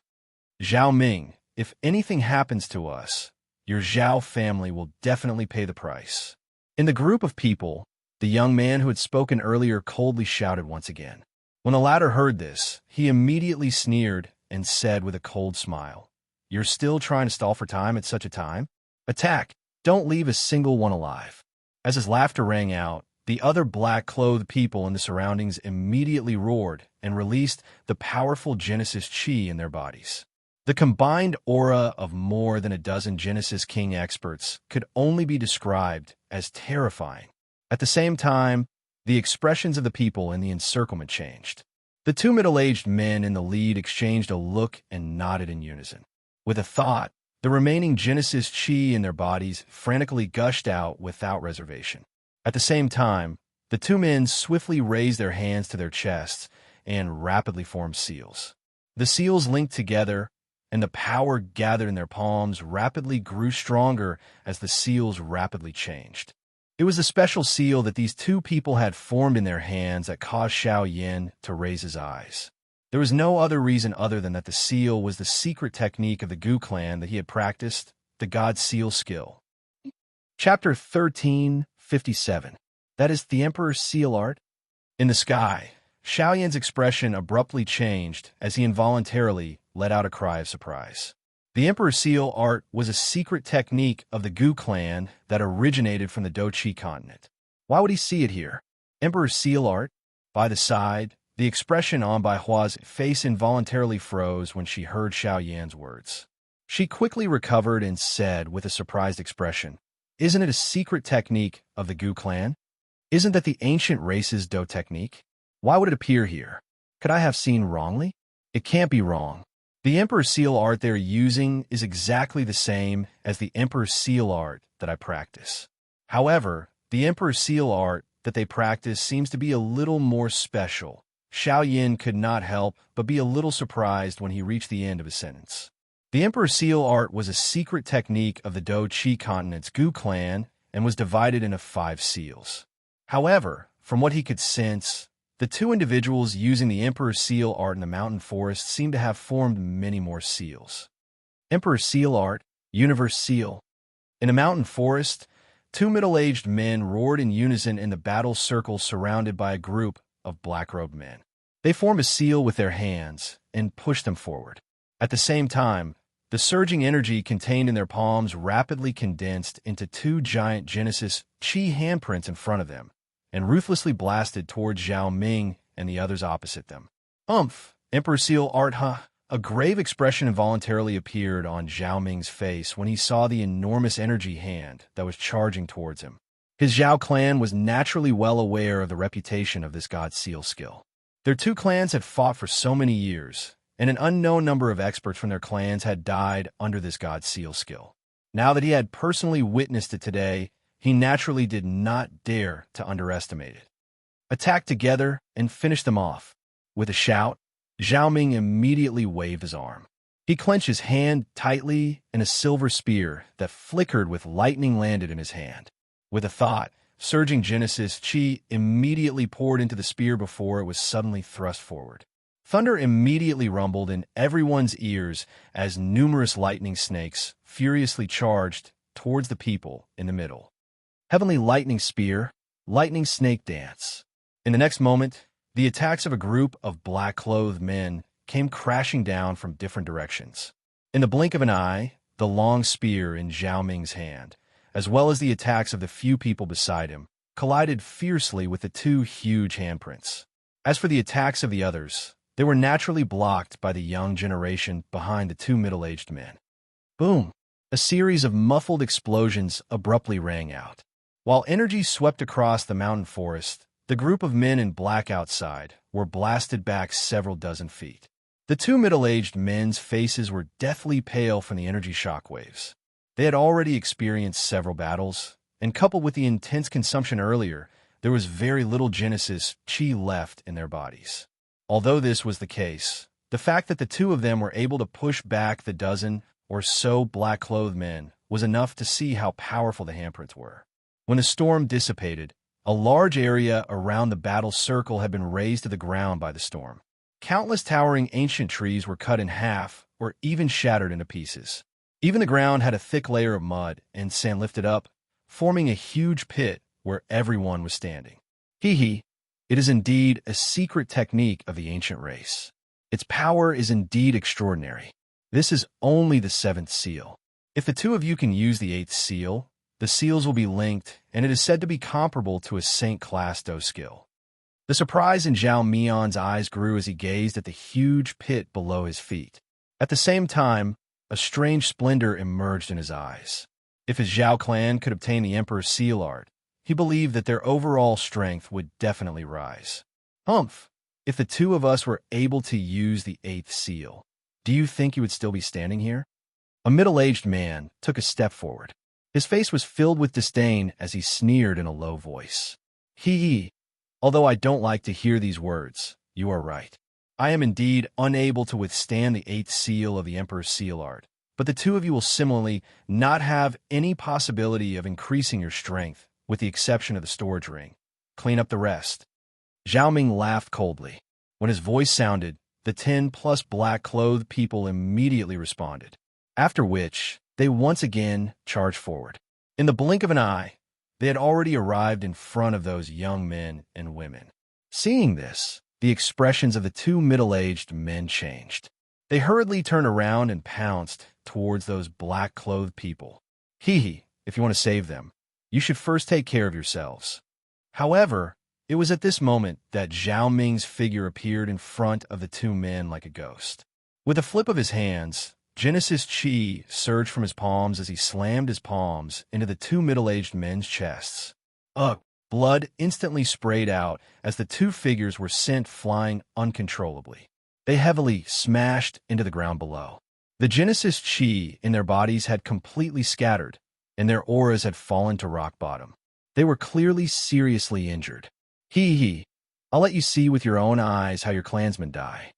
[SPEAKER 1] Zhao Ming, if anything happens to us, your Zhao family will definitely pay the price. In the group of people, the young man who had spoken earlier coldly shouted once again. When the latter heard this, he immediately sneered and said with a cold smile, "You're still trying to stall for time at such a time? Attack! Don't leave a single one alive." As his laughter rang out, the other black-clothed people in the surroundings immediately roared and released the powerful Genesis Chi in their bodies. The combined aura of more than a dozen Genesis King experts could only be described as terrifying. At the same time, the expressions of the people in the encirclement changed. The two middle-aged men in the lead exchanged a look and nodded in unison. With a thought, the remaining Genesis Chi in their bodies frantically gushed out without reservation. At the same time, the two men swiftly raised their hands to their chests and rapidly formed seals. The seals linked together, and the power gathered in their palms rapidly grew stronger as the seals rapidly changed. It was the special seal that these two people had formed in their hands that caused Xiao Yin to raise his eyes. There was no other reason other than that the seal was the secret technique of the Gu clan that he had practiced, the God Seal skill. Chapter 1357. That is the Emperor's Seal Art? In the sky, Xiao Yin's expression abruptly changed as he involuntarily let out a cry of surprise. The Emperor's Seal Art was a secret technique of the Gu clan that originated from the Doqi continent. Why would he see it here? Emperor's Seal Art? By the side, the expression on Bai Hua's face involuntarily froze when she heard Xiao Yan's words. She quickly recovered and said with a surprised expression, "Isn't it a secret technique of the Gu clan? Isn't that the ancient race's Do technique? Why would it appear here? Could I have seen wrongly? It can't be wrong. The Emperor Seal art they're using is exactly the same as the Emperor Seal art that I practice. However, the Emperor Seal art that they practice seems to be a little more special." Xiao Yan could not help but be a little surprised when he reached the end of his sentence. The Emperor Seal art was a secret technique of the Do Chi continent's Gu clan and was divided into 5 seals. However, from what he could sense, the 2 individuals using the Emperor Seal art in the mountain forest seemed to have formed many more seals. Emperor Seal art, Universe Seal. In a mountain forest, 2 middle-aged men roared in unison in the battle circle surrounded by a group of black-robed men. They formed a seal with their hands and pushed them forward. At the same time, the surging energy contained in their palms rapidly condensed into 2 giant Genesis Chi handprints in front of them and ruthlessly blasted towards Zhao Ming and the others opposite them. Emperor Seal art, huh? A grave expression involuntarily appeared on Zhao Ming's face when he saw the enormous energy hand that was charging towards him. His Zhao clan was naturally well aware of the reputation of this god seal skill. Their 2 clans had fought for so many years, and an unknown number of experts from their clans had died under this god seal skill. Now that he had personally witnessed it today, he naturally did not dare to underestimate it. Attack together and finish them off. With a shout, Zhao Ming immediately waved his arm. He clenched his hand tightly, and a silver spear that flickered with lightning landed in his hand. With a thought, surging Genesis Chi immediately poured into the spear before it was suddenly thrust forward. Thunder immediately rumbled in everyone's ears as numerous lightning snakes furiously charged towards the people in the middle. Heavenly lightning spear, lightning snake dance. In the next moment, the attacks of a group of black-clothed men came crashing down from different directions. In the blink of an eye, the long spear in Zhao Ming's hand, as well as the attacks of the few people beside him, collided fiercely with the 2 huge handprints. As for the attacks of the others, they were naturally blocked by the young generation behind the 2 middle-aged men. Boom! A series of muffled explosions abruptly rang out. While energy swept across the mountain forest, the group of men in black outside were blasted back several dozen feet. The 2 middle-aged men's faces were deathly pale from the energy shockwaves. They had already experienced several battles, and coupled with the intense consumption earlier, there was very little Genesis Chi left in their bodies. Although this was the case, the fact that the 2 of them were able to push back the dozen or so black-clothed men was enough to see how powerful the handprints were. When the storm dissipated, a large area around the battle circle had been razed to the ground by the storm. Countless towering ancient trees were cut in half or even shattered into pieces. Even the ground had a thick layer of mud and sand lifted up, forming a huge pit where everyone was standing. It is indeed a secret technique of the ancient race. Its power is indeed extraordinary. This is only the 7th seal. If the 2 of you can use the 8th seal, the seals will be linked, and it is said to be comparable to a Saint-class Do skill. The surprise in Zhao Mian's eyes grew as he gazed at the huge pit below his feet. At the same time, a strange splendor emerged in his eyes. If his Zhao clan could obtain the Emperor's seal art, he believed that their overall strength would definitely rise. If the 2 of us were able to use the 8th seal, do you think you would still be standing here? A middle-aged man took a step forward. His face was filled with disdain as he sneered in a low voice. Although I don't like to hear these words, you are right. I am indeed unable to withstand the 8th seal of the Emperor's seal art, but the 2 of you will similarly not have any possibility of increasing your strength, with the exception of the storage ring. Clean up the rest. Zhao Ming laughed coldly. When his voice sounded, the 10+ black-clothed people immediately responded, after which they once again charged forward. In the blink of an eye, they had already arrived in front of those young men and women. Seeing this, the expressions of the 2 middle-aged men changed. They hurriedly turned around and pounced towards those black-clothed people. If you want to save them, you should first take care of yourselves. However, It was at this moment that Zhao Ming's figure appeared in front of the two men like a ghost. With a flip of his hands, Genesis Chi surged from his palms as he slammed his palms into the two middle-aged men's chests. Ugh! Blood instantly sprayed out as the two figures were sent flying uncontrollably. They heavily smashed into the ground below. The Genesis Chi in their bodies had completely scattered, and their auras had fallen to rock bottom. They were clearly seriously injured. Hee. I'll let you see with your own eyes how your clansmen die.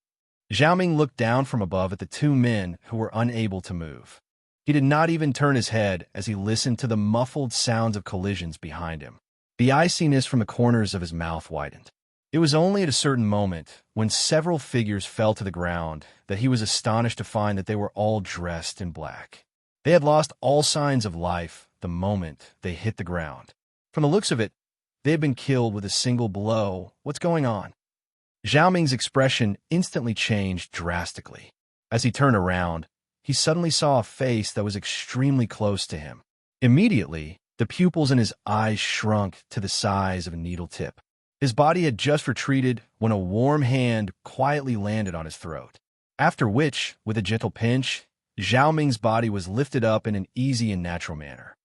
[SPEAKER 1] Zhao Ming looked down from above at the two men who were unable to move. He did not even turn his head as he listened to the muffled sounds of collisions behind him. The iciness from the corners of his mouth widened. It was only at a certain moment, when several figures fell to the ground, that he was astonished to find that they were all dressed in black. They had lost all signs of life the moment they hit the ground. From the looks of it, they had been killed with a single blow. What's going on? Zhao Ming's expression instantly changed drastically. As he turned around, he suddenly saw a face that was extremely close to him. Immediately, the pupils in his eyes shrunk to the size of a needle tip. His body had just retreated when a warm hand quietly landed on his throat. After which, with a gentle pinch, Zhao Ming's body was lifted up in an easy and natural manner.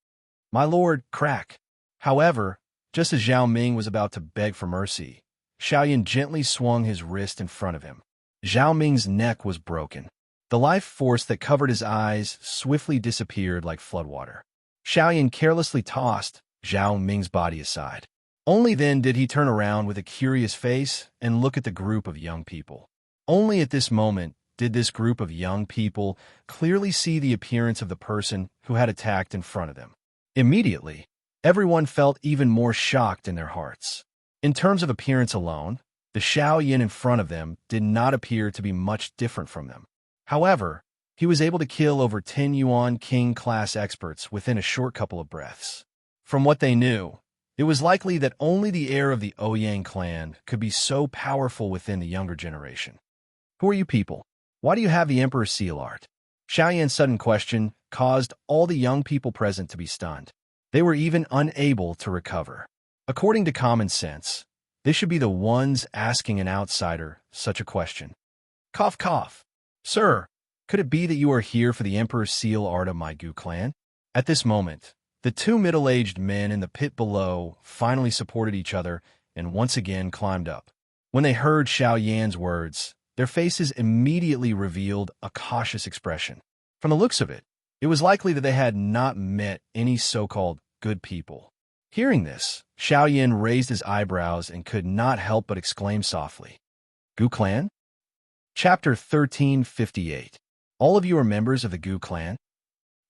[SPEAKER 1] "My lord, crack." However, just as Zhao Ming was about to beg for mercy, Xiaoyan gently swung his wrist in front of him. Zhao Ming's neck was broken. The life force that covered his eyes swiftly disappeared like floodwater. Xiaoyan carelessly tossed Zhao Ming's body aside. Only then did he turn around with a curious face and look at the group of young people. Only at this moment did this group of young people clearly see the appearance of the person who had attacked in front of them. Immediately, everyone felt even more shocked in their hearts. In terms of appearance alone, the Xiaoyan in front of them did not appear to be much different from them. However, he was able to kill over 10 Yuan King-class experts within a short couple of breaths. From what they knew, it was likely that only the heir of the Ouyang clan could be so powerful within the younger generation. "Who are you people? Why do you have the Emperor's seal art?" Xiaoyan's sudden question caused all the young people present to be stunned. They were even unable to recover. According to common sense, they should be the ones asking an outsider such a question. Cough, cough. "Sir, could it be that you are here for the Emperor's seal art of my Gu clan?" At this moment, the two middle-aged men in the pit below finally supported each other and once again climbed up. When they heard Xiaoyan's words, their faces immediately revealed a cautious expression. From the looks of it, it was likely that they had not met any so-called good people. Hearing this, Xiaoyan raised his eyebrows and could not help but exclaim softly, "Gu clan?" Chapter 1358. All of you are members of the Gu clan?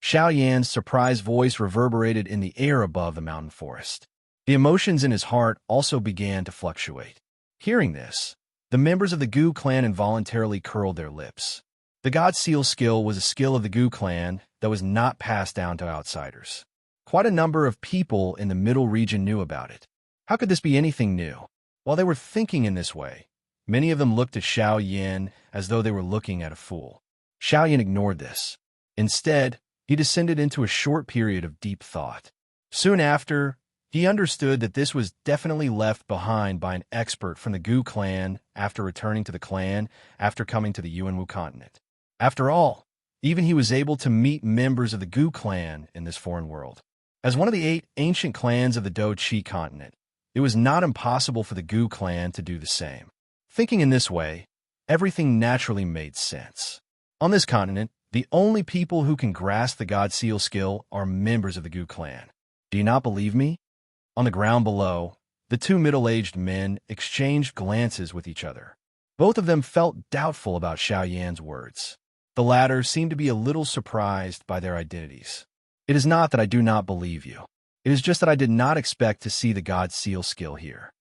[SPEAKER 1] Xiaoyan's surprised voice reverberated in the air above the mountain forest. The emotions in his heart also began to fluctuate. Hearing this, the members of the Gu clan involuntarily curled their lips. The God Seal skill was a skill of the Gu clan that was not passed down to outsiders. Quite a number of people in the middle region knew about it. How could this be anything new? While they were thinking in this way, many of them looked at Xiaoyan as though they were looking at a fool. Xiaoyan ignored this. Instead, he descended into a short period of deep thought. Soon after, he understood that this was definitely left behind by an expert from the Gu clan after returning to the clan after coming to the Yuanwu continent. After all, even he was able to meet members of the Gu clan in this foreign world. As one of the 8 ancient clans of the Do-Chi continent, it was not impossible for the Gu clan to do the same. Thinking in this way, everything naturally made sense. On this continent, the only people who can grasp the God Seal skill are members of the Gu clan. Do you not believe me? On the ground below, the two middle-aged men exchanged glances with each other. Both of them felt doubtful about Xiaoyan's words. The latter seemed to be a little surprised by their identities. "It is not that I do not believe you. It is just that I did not expect to see the God Seal skill here."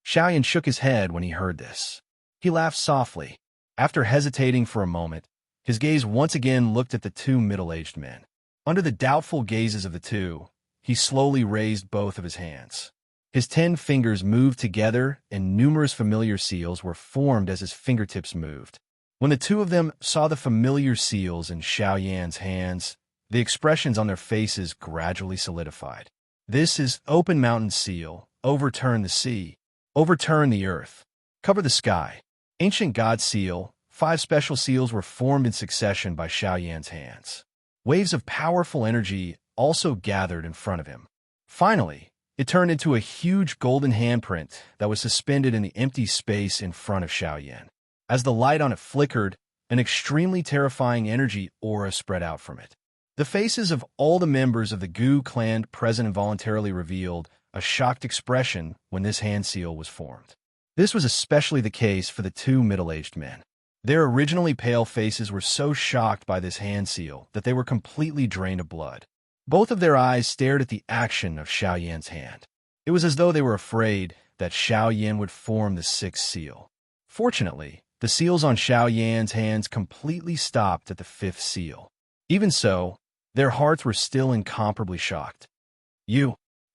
[SPEAKER 1] Xiaoyan shook his head when he heard this. He laughed softly. After hesitating for a moment, his gaze once again looked at the two middle-aged men. Under the doubtful gazes of the two, he slowly raised both of his hands. His 10 fingers moved together, and numerous familiar seals were formed as his fingertips moved. When the two of them saw the familiar seals in Xiaoyan's hands, the expressions on their faces gradually solidified. "This is Open Mountain Seal, Overturn the Sea. Overturn the earth. Cover the sky. Ancient God Seal. 5 special seals were formed in succession by Xiaoyan's hands. Waves of powerful energy also gathered in front of him. Finally, it turned into a huge golden handprint that was suspended in the empty space in front of Xiaoyan. As the light on it flickered, an extremely terrifying energy aura spread out from it. The faces of all the members of the Gu clan present involuntarily revealed a shocked expression when this hand seal was formed. This was especially the case for the 2 middle-aged men. Their originally pale faces were so shocked by this hand seal that they were completely drained of blood. Both of their eyes stared at the action of Xiaoyan's hand. It was as though they were afraid that Xiaoyan would form the 6th seal. Fortunately, the seals on Xiaoyan's hands completely stopped at the 5th seal. Even so, their hearts were still incomparably shocked.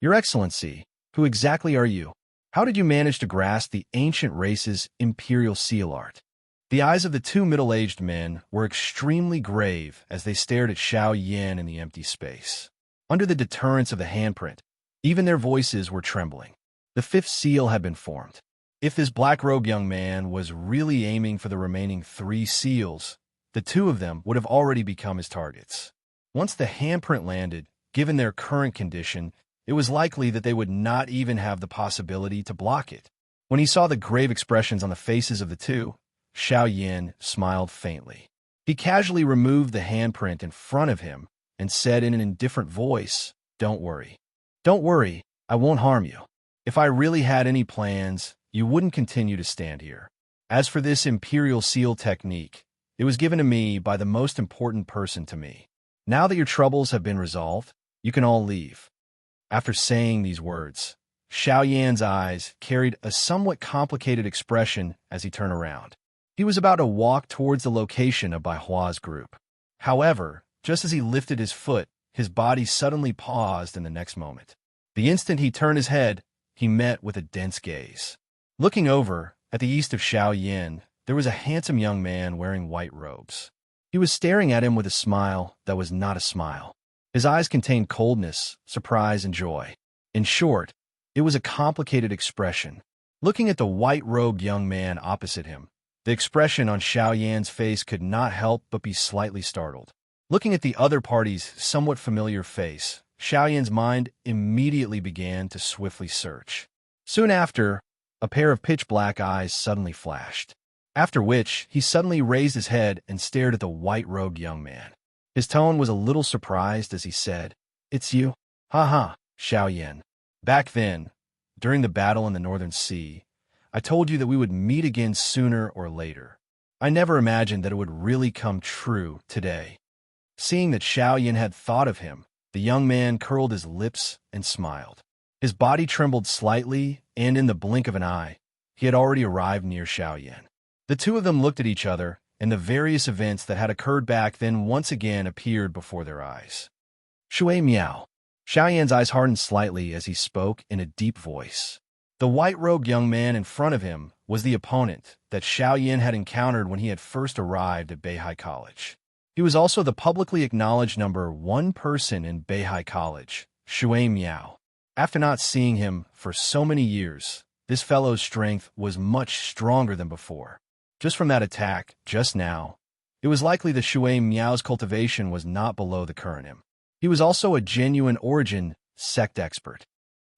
[SPEAKER 1] Your Excellency, who exactly are you? How did you manage to grasp the ancient race's imperial seal art? The eyes of the 2 middle-aged men were extremely grave as they stared at Xiaoyan in the empty space. Under the deterrence of the handprint, even their voices were trembling. The 5th seal had been formed. If this black-robed young man was really aiming for the remaining 3 seals, the 2 of them would have already become his targets. Once the handprint landed, given their current condition, it was likely that they would not even have the possibility to block it. When he saw the grave expressions on the faces of the 2, Xiaoyan smiled faintly. He casually removed the handprint in front of him and said in an indifferent voice, "Don't worry. Don't worry, I won't harm you. If I really had any plans, you wouldn't continue to stand here. As for this imperial seal technique, it was given to me by the most important person to me. Now that your troubles have been resolved, you can all leave." After saying these words, Xiaoyan's eyes carried a somewhat complicated expression as he turned around. He was about to walk towards the location of Bai Hua's group. However, just as he lifted his foot, his body suddenly paused in the next moment. The instant he turned his head, he met with a dense gaze. Looking over, at the east of Xiaoyan, there was a handsome young man wearing white robes. He was staring at him with a smile that was not a smile. His eyes contained coldness, surprise, and joy. In short, it was a complicated expression. Looking at the white-robed young man opposite him, the expression on Xiaoyan's face could not help but be slightly startled. Looking at the other party's somewhat familiar face, Xiaoyan's mind immediately began to swiftly search. Soon after, a pair of pitch-black eyes suddenly flashed, after which he suddenly raised his head and stared at the white-robed young man. His tone was a little surprised as he said, "It's you? Ha, Xiaoyan. Back then, during the battle in the Northern Sea, I told you that we would meet again sooner or later. I never imagined that it would really come true today." Seeing that Xiaoyan had thought of him, the young man curled his lips and smiled. His body trembled slightly, and in the blink of an eye, he had already arrived near Xiaoyan. The 2 of them looked at each other, and the various events that had occurred back then once again appeared before their eyes. "Shui Miao." Xiaoyan's eyes hardened slightly as he spoke in a deep voice. The white-robed young man in front of him was the opponent that Xiaoyan had encountered when he had first arrived at Beihai College. He was also the publicly acknowledged number 1 person in Beihai College, Shui Miao. After not seeing him for so many years, this fellow's strength was much stronger than before. Just from that attack, just now, it was likely that Shui Miao's cultivation was not below the current him. He was also a genuine origin sect expert.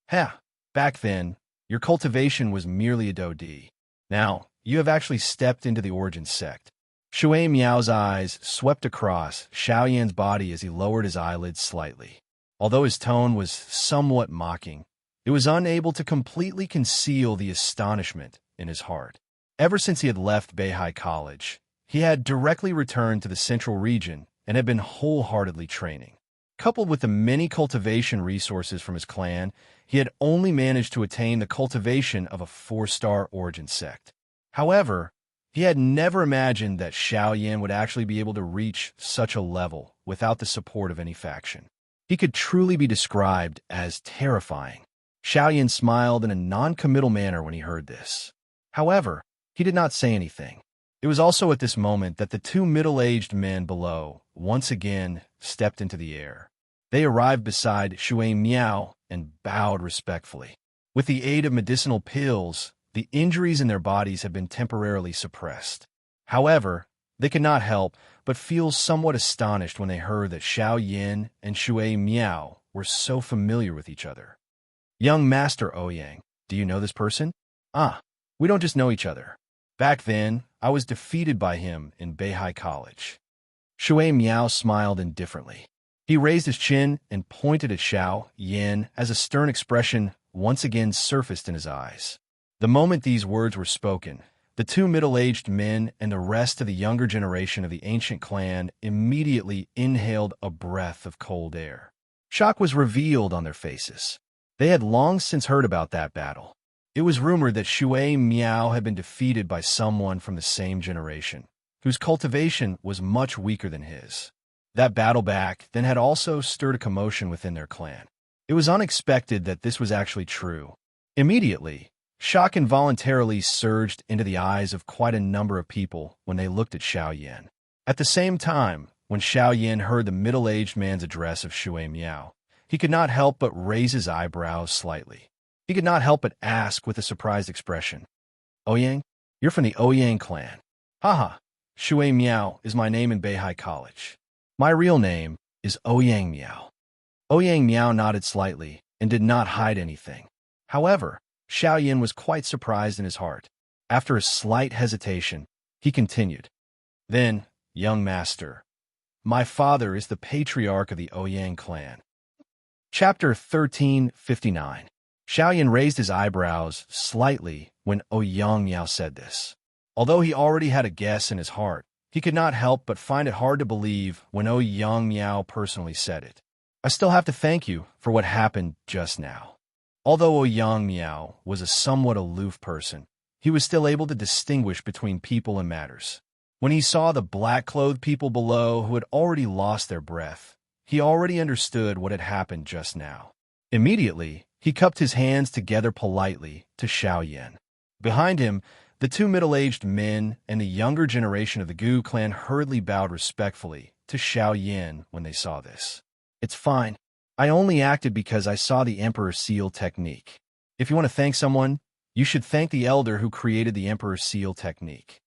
[SPEAKER 1] Back then, your cultivation was merely a Dodi. Now, you have actually stepped into the origin sect. Shui Miao's eyes swept across Xiaoyan's body as he lowered his eyelids slightly. Although his tone was somewhat mocking, it was unable to completely conceal the astonishment in his heart. Ever since he had left Beihai College, he had directly returned to the central region and had been wholeheartedly training. Coupled with the many cultivation resources from his clan, he had only managed to attain the cultivation of a 4-star origin sect. However, he had never imagined that Xiaoyan would actually be able to reach such a level without the support of any faction. He could truly be described as terrifying. Xiaoyan smiled in a non-committal manner when he heard this. However, he did not say anything. It was also at this moment that the 2 middle-aged men below once again stepped into the air. They arrived beside Shui Miao and bowed respectfully. With the aid of medicinal pills, The injuries in their bodies had been temporarily suppressed. However, they could not help but feel somewhat astonished when they heard that Xiao Yin and Shui Miao were so familiar with each other. Young Master Ouyang, do you know this person? Ah, we don't just know each other. Back then, I was defeated by him in Beihai College. Shui Miao smiled indifferently. He raised his chin and pointed at Xiao Yin as a stern expression once again surfaced in his eyes. The moment these words were spoken, the two middle-aged men and the rest of the younger generation of the ancient clan immediately inhaled a breath of cold air. Shock was revealed on their faces. They had long since heard about that battle. It was rumored that Shui Miao had been defeated by someone from the same generation, whose cultivation was much weaker than his. That battle back then had also stirred a commotion within their clan. It was unexpected that this was actually true. Immediately, shock involuntarily surged into the eyes of quite a number of people when they looked at Xiao Yin. At the same time, when Xiao Yin heard the middle-aged man's address of Shui Miao, he could not help but raise his eyebrows slightly. He could not help but ask with a surprised expression, "Ouyang, you're from the Ouyang clan." "Haha, Shui Miao is my name in Beihai College. My real name is Ouyang Miao." Ouyang Miao nodded slightly and did not hide anything. However, Xiao Yin was quite surprised in his heart. After a slight hesitation, he continued, "Then, young master, my father is the patriarch of the Ouyang clan." Chapter 1359. Xiao Yin raised his eyebrows slightly when Ouyang Miao said this. Although he already had a guess in his heart, he could not help but find it hard to believe when Ouyang Miao personally said it. "I still have to thank you for what happened just now." Although Ouyang Miao was a somewhat aloof person, he was still able to distinguish between people and matters. When he saw the black-clothed people below who had already lost their breath, he already understood what had happened just now. Immediately, he cupped his hands together politely to Xiao Yin. Behind him, the two middle-aged men and the younger generation of the Gu clan hurriedly bowed respectfully to Xiao Yin when they saw this. "It's fine. I only acted because I saw the Emperor's Seal technique. If you want to thank someone, you should thank the elder who created the Emperor's Seal technique."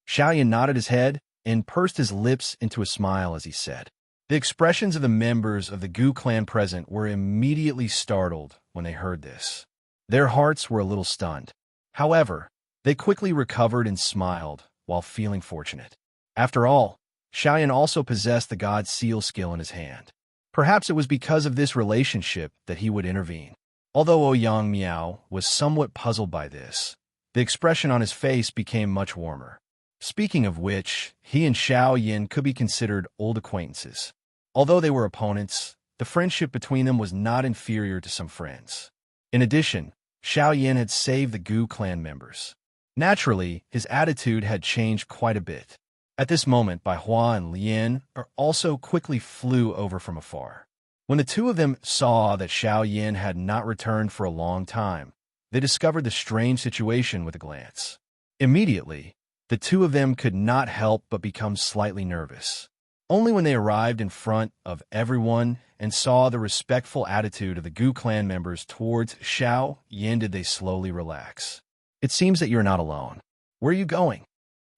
[SPEAKER 1] Xiao Yin nodded his head and pursed his lips into a smile as he said. The expressions of the members of the Gu clan present were immediately startled when they heard this. Their hearts were a little stunned. However, they quickly recovered and smiled while feeling fortunate. After all, Xiao Yin also possessed the God's Seal skill in his hand. Perhaps it was because of this relationship that he would intervene. Although Ouyang Miao was somewhat puzzled by this, the expression on his face became much warmer. Speaking of which, he and Xiao Yin could be considered old acquaintances. Although they were opponents, the friendship between them was not inferior to some friends. In addition, Xiao Yin had saved the Gu clan members. Naturally, his attitude had changed quite a bit. At this moment, Bai Hua and Lian also quickly flew over from afar. When the two of them saw that Xiao Yin had not returned for a long time, they discovered the strange situation with a glance. Immediately, the two of them could not help but become slightly nervous. Only when they arrived in front of everyone and saw the respectful attitude of the Gu clan members towards Xiao Yin did they slowly relax. "It seems that you're not alone. Where are you going?"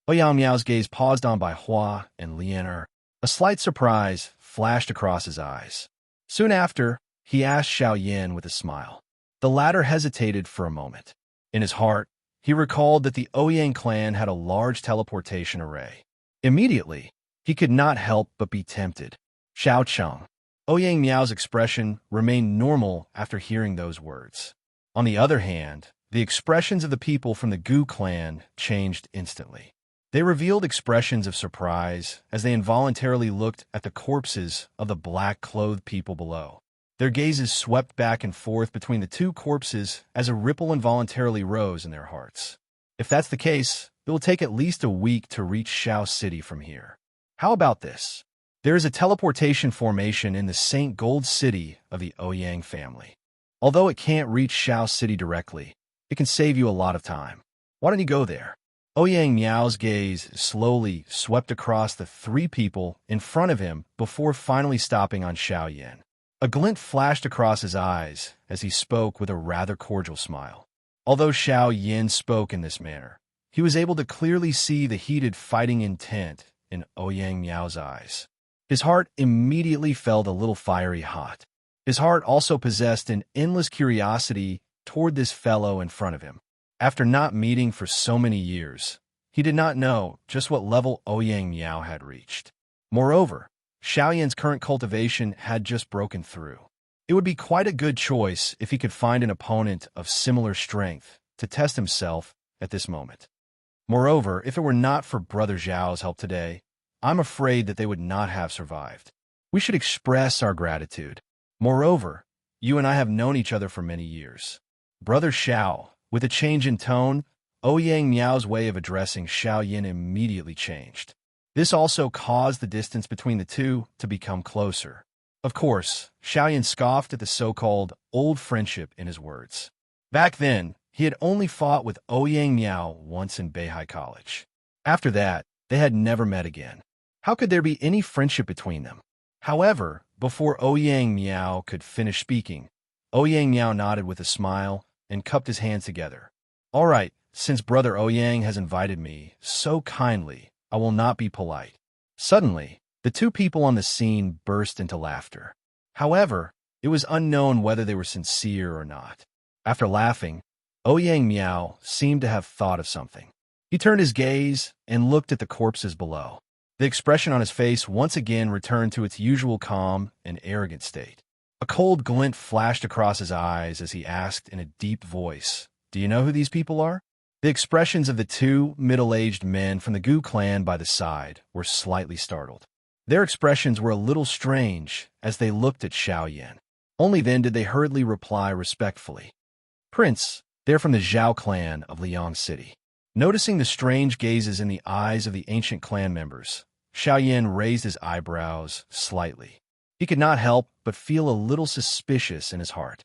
[SPEAKER 1] Ouyang Miao's gaze paused on Bai Hua and Lian. A slight surprise flashed across his eyes. Soon after, he asked Xiao Yin with a smile. The latter hesitated for a moment. In his heart, he recalled that the Ouyang clan had a large teleportation array. Immediately, he could not help but be tempted. "Xiao Cheng." Ouyang Miao's expression remained normal after hearing those words. On the other hand, the expressions of the people from the Gu clan changed instantly. They revealed expressions of surprise as they involuntarily looked at the corpses of the black-clothed people below. Their gazes swept back and forth between the two corpses as a ripple involuntarily rose in their hearts. If that's the case, it will take at least a week to reach Shao City from here. How about this? There is a teleportation formation in the St. Gold City of the Ouyang family. Although it can't reach Shao City directly, it can save you a lot of time. Why don't you go there? Ouyang Miao's gaze slowly swept across the three people in front of him before finally stopping on Xiao Yin. A glint flashed across his eyes as he spoke with a rather cordial smile. Although Xiao Yin spoke in this manner, he was able to clearly see the heated fighting intent in Ouyang Miao's eyes. His heart immediately felt a little fiery hot. His heart also possessed an endless curiosity toward this fellow in front of him. After not meeting for so many years, he did not know just what level Ouyang Miao had reached. Moreover, Xiaoyan's current cultivation had just broken through. It would be quite a good choice if he could find an opponent of similar strength to test himself at this moment. Moreover, if it were not for Brother Zhao's help today, I'm afraid that they would not have survived. We should express our gratitude. Moreover, you and I have known each other for many years. Brother Xiao, with a change in tone, Ouyang Miao's way of addressing Xiao Yin immediately changed. This also caused the distance between the two to become closer. Of course, Xiao Yin scoffed at the so-called old friendship in his words. Back then, he had only fought with Ouyang Miao once in Beihai College. After that, they had never met again. How could there be any friendship between them? However, before Ouyang Miao could finish speaking, Ouyang Miao nodded with a smile and cupped his hands together. All right, since Brother Ouyang has invited me so kindly, I will not be polite. Suddenly, the two people on the scene burst into laughter. However, it was unknown whether they were sincere or not. After laughing, Ouyang Miao seemed to have thought of something. He turned his gaze and looked at the corpses below. The expression on his face once again returned to its usual calm and arrogant state. A cold glint flashed across his eyes as he asked in a deep voice, "Do you know who these people are?" The expressions of the two middle-aged men from the Gu clan by the side were slightly startled. Their expressions were a little strange as they looked at Xiao Yin. Only then did they hurriedly reply respectfully. "Prince, they're from the Zhao clan of Liang City." Noticing the strange gazes in the eyes of the ancient clan members, Xiao Yin raised his eyebrows slightly. He could not help but feel a little suspicious in his heart.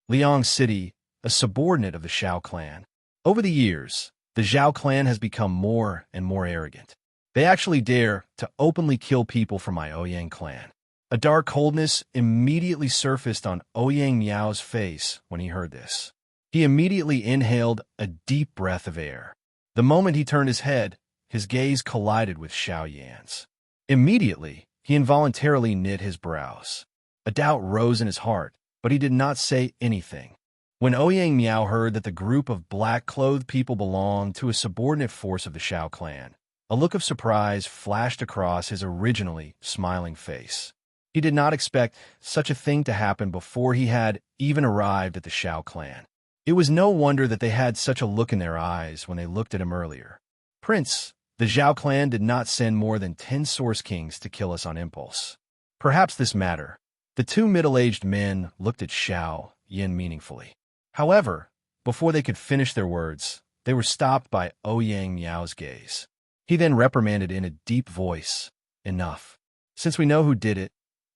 [SPEAKER 1] Liang City, a subordinate of the Xiao clan. Over the years, the Zhao clan has become more and more arrogant. They actually dare to openly kill people from my Ouyang clan. A dark coldness immediately surfaced on Ouyang Miao's face when he heard this. He immediately inhaled a deep breath of air. The moment he turned his head, his gaze collided with Xiao Yan's. Immediately, he involuntarily knit his brows. A doubt rose in his heart, but he did not say anything. When Ouyang Miao heard that the group of black-clothed people belonged to a subordinate force of the Xiao clan, a look of surprise flashed across his originally smiling face. He did not expect such a thing to happen before he had even arrived at the Xiao clan. It was no wonder that they had such a look in their eyes when they looked at him earlier. "Prince, the Zhao clan did not send more than 10 Source Kings to kill us on impulse. Perhaps this matter." The two middle-aged men looked at Xiao Yin meaningfully. However, before they could finish their words, they were stopped by Ouyang Miao's gaze. He then reprimanded in a deep voice, "Enough. Since we know who did it,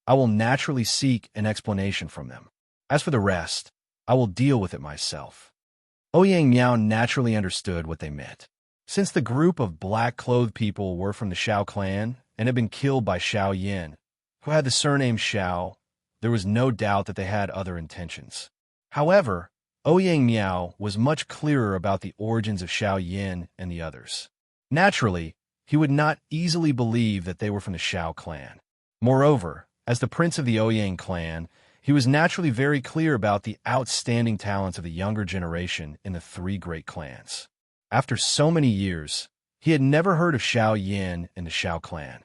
[SPEAKER 1] I will naturally seek an explanation from them. As for the rest, I will deal with it myself." Ouyang Miao naturally understood what they meant. Since the group of black-clothed people were from the Xiao clan and had been killed by Xiao Yin, who had the surname Xiao, there was no doubt that they had other intentions. However, Ouyang Miao was much clearer about the origins of Xiao Yin and the others. Naturally, he would not easily believe that they were from the Xiao clan. Moreover, as the prince of the Ouyang clan, he was naturally very clear about the outstanding talents of the younger generation in the three great clans. After so many years, he had never heard of Xiao Yin in the Xiao clan.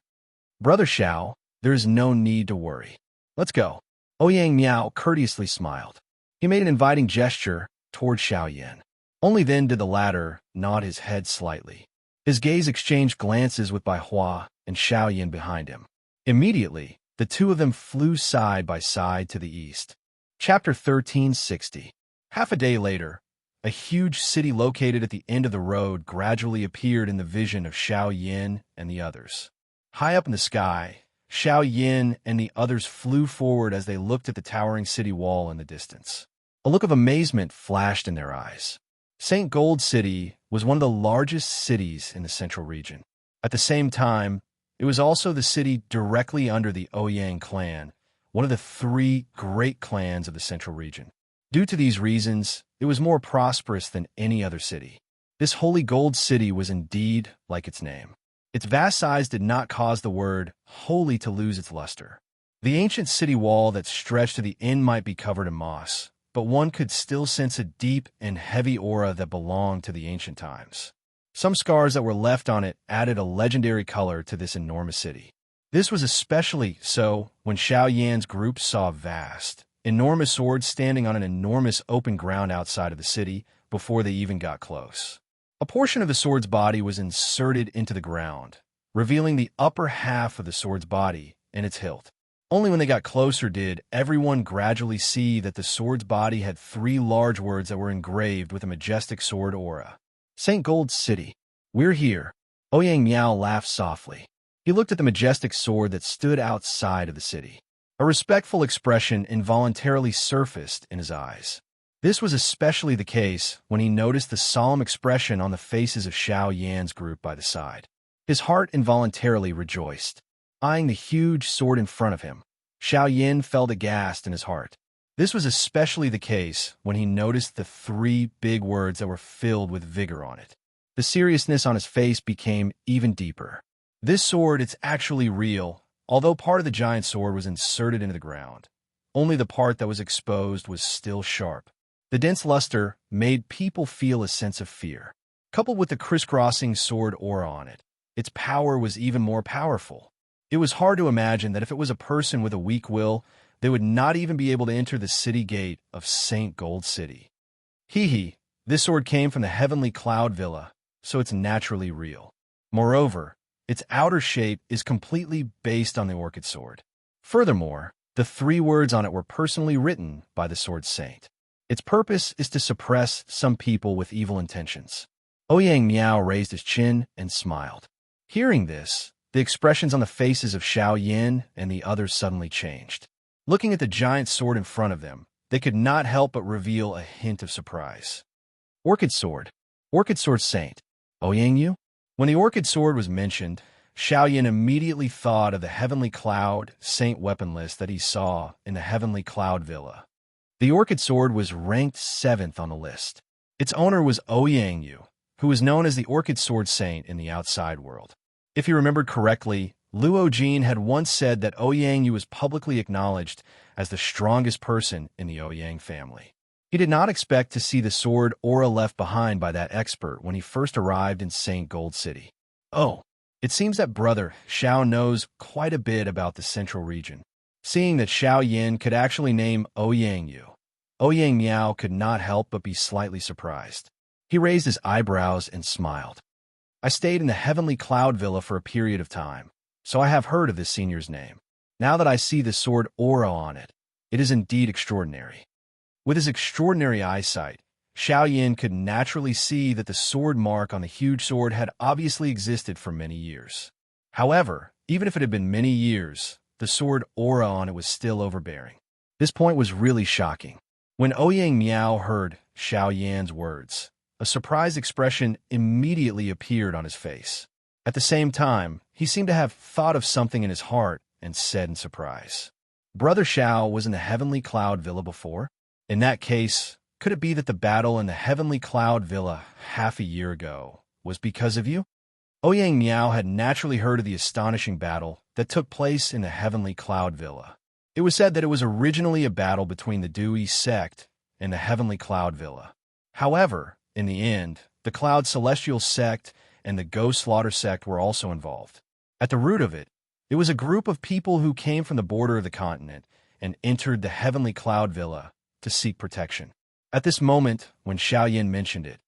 [SPEAKER 1] "Brother Xiao, there is no need to worry. Let's go." Ouyang Miao courteously smiled. He made an inviting gesture toward Xiao Yin. Only then did the latter nod his head slightly. His gaze exchanged glances with Bai Hua and Xiao Yin behind him. Immediately, the two of them flew side by side to the east. Chapter 1360. Half a day later, a huge city located at the end of the road gradually appeared in the vision of Xiao Yin and the others. High up in the sky, Xiao Yin and the others flew forward as they looked at the towering city wall in the distance. A look of amazement flashed in their eyes. St. Gold City was one of the largest cities in the central region. At the same time, it was also the city directly under the Ouyang clan, one of the three great clans of the central region. Due to these reasons, it was more prosperous than any other city. This holy gold city was indeed like its name. Its vast size did not cause the word holy to lose its luster. The ancient city wall that stretched to the end might be covered in moss, but one could still sense a deep and heavy aura that belonged to the ancient times. Some scars that were left on it added a legendary color to this enormous city. This was especially so when Xiao Yan's group saw a vast, enormous sword standing on an enormous open ground outside of the city before they even got close. A portion of the sword's body was inserted into the ground, revealing the upper half of the sword's body and its hilt. Only when they got closer did everyone gradually see that the sword's body had 3 large words that were engraved with a majestic sword aura. St. Gold's City. We're here. Ouyang Miao laughed softly. He looked at the majestic sword that stood outside of the city. A respectful expression involuntarily surfaced in his eyes. This was especially the case when he noticed the solemn expression on the faces of Xiao Yan's group by the side. His heart involuntarily rejoiced. Eyeing the huge sword in front of him, Xiao Yan felt aghast in his heart. This was especially the case when he noticed the 3 big words that were filled with vigor on it. The seriousness on his face became even deeper. This sword, it's actually real, although part of the giant sword was inserted into the ground. Only the part that was exposed was still sharp. The dense luster made people feel a sense of fear. Coupled with the crisscrossing sword aura on it, its power was even more powerful. It was hard to imagine that if it was a person with a weak will, they would not even be able to enter the city gate of St. Gold City. This sword came from the heavenly cloud villa, so it's naturally real. Moreover, its outer shape is completely based on the orchid sword. Furthermore, the 3 words on it were personally written by the sword saint. Its purpose is to suppress some people with evil intentions. Ouyang Miao raised his chin and smiled. Hearing this, the expressions on the faces of Xiao Yan and the others suddenly changed. Looking at the giant sword in front of them, they could not help but reveal a hint of surprise. Orchid sword saint. Ouyang Yu? When the orchid sword was mentioned, Xiao Yan immediately thought of the heavenly cloud saint weapon list that he saw in the heavenly cloud villa. The orchid sword was ranked 7th on the list. Its owner was Ouyang Yu, who was known as the orchid sword saint in the outside world. If he remembered correctly, Luo Jin had once said that Ouyang Yu was publicly acknowledged as the strongest person in the Ouyang family. He did not expect to see the sword aura left behind by that expert when he first arrived in St. Gold City. Oh, it seems that brother Xiao knows quite a bit about the central region. Seeing that Xiao Yan could actually name Ouyang Yu, Ouyang Miao could not help but be slightly surprised. He raised his eyebrows and smiled. I stayed in the heavenly cloud villa for a period of time, so I have heard of this senior's name. Now that I see the sword aura on it, it is indeed extraordinary. With his extraordinary eyesight, Xiao Yan could naturally see that the sword mark on the huge sword had obviously existed for many years. However, even if it had been many years, the sword aura on it was still overbearing. This point was really shocking. When Ouyang Miao heard Xiao Yan's words, a surprised expression immediately appeared on his face. At the same time, he seemed to have thought of something in his heart and said in surprise, "Brother Xiao was in the heavenly cloud villa before? In that case, could it be that the battle in the heavenly cloud villa half a year ago was because of you?" Ouyang Miao had naturally heard of the astonishing battle that took place in the heavenly cloud villa. It was said that it was originally a battle between the Dewey sect and the heavenly cloud villa. However, in the end, the Cloud Celestial sect and the Ghost Slaughter sect were also involved. At the root of it, it was a group of people who came from the border of the continent and entered the heavenly cloud villa to seek protection. At this moment, when Xiao Yan mentioned it,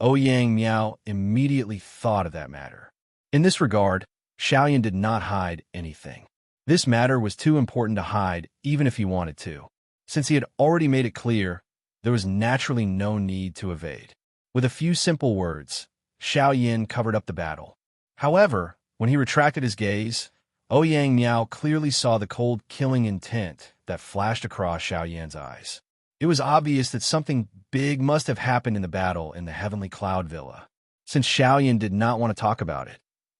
[SPEAKER 1] Ouyang Miao immediately thought of that matter. In this regard, Xiao Yan did not hide anything. This matter was too important to hide even if he wanted to. Since he had already made it clear, there was naturally no need to evade. With a few simple words, Xiao Yan covered up the battle. However, when he retracted his gaze, Ouyang Miao clearly saw the cold, killing intent that flashed across Xiao Yan's eyes. It was obvious that something big must have happened in the battle in the heavenly cloud villa. Since Xiao Yan did not want to talk about it,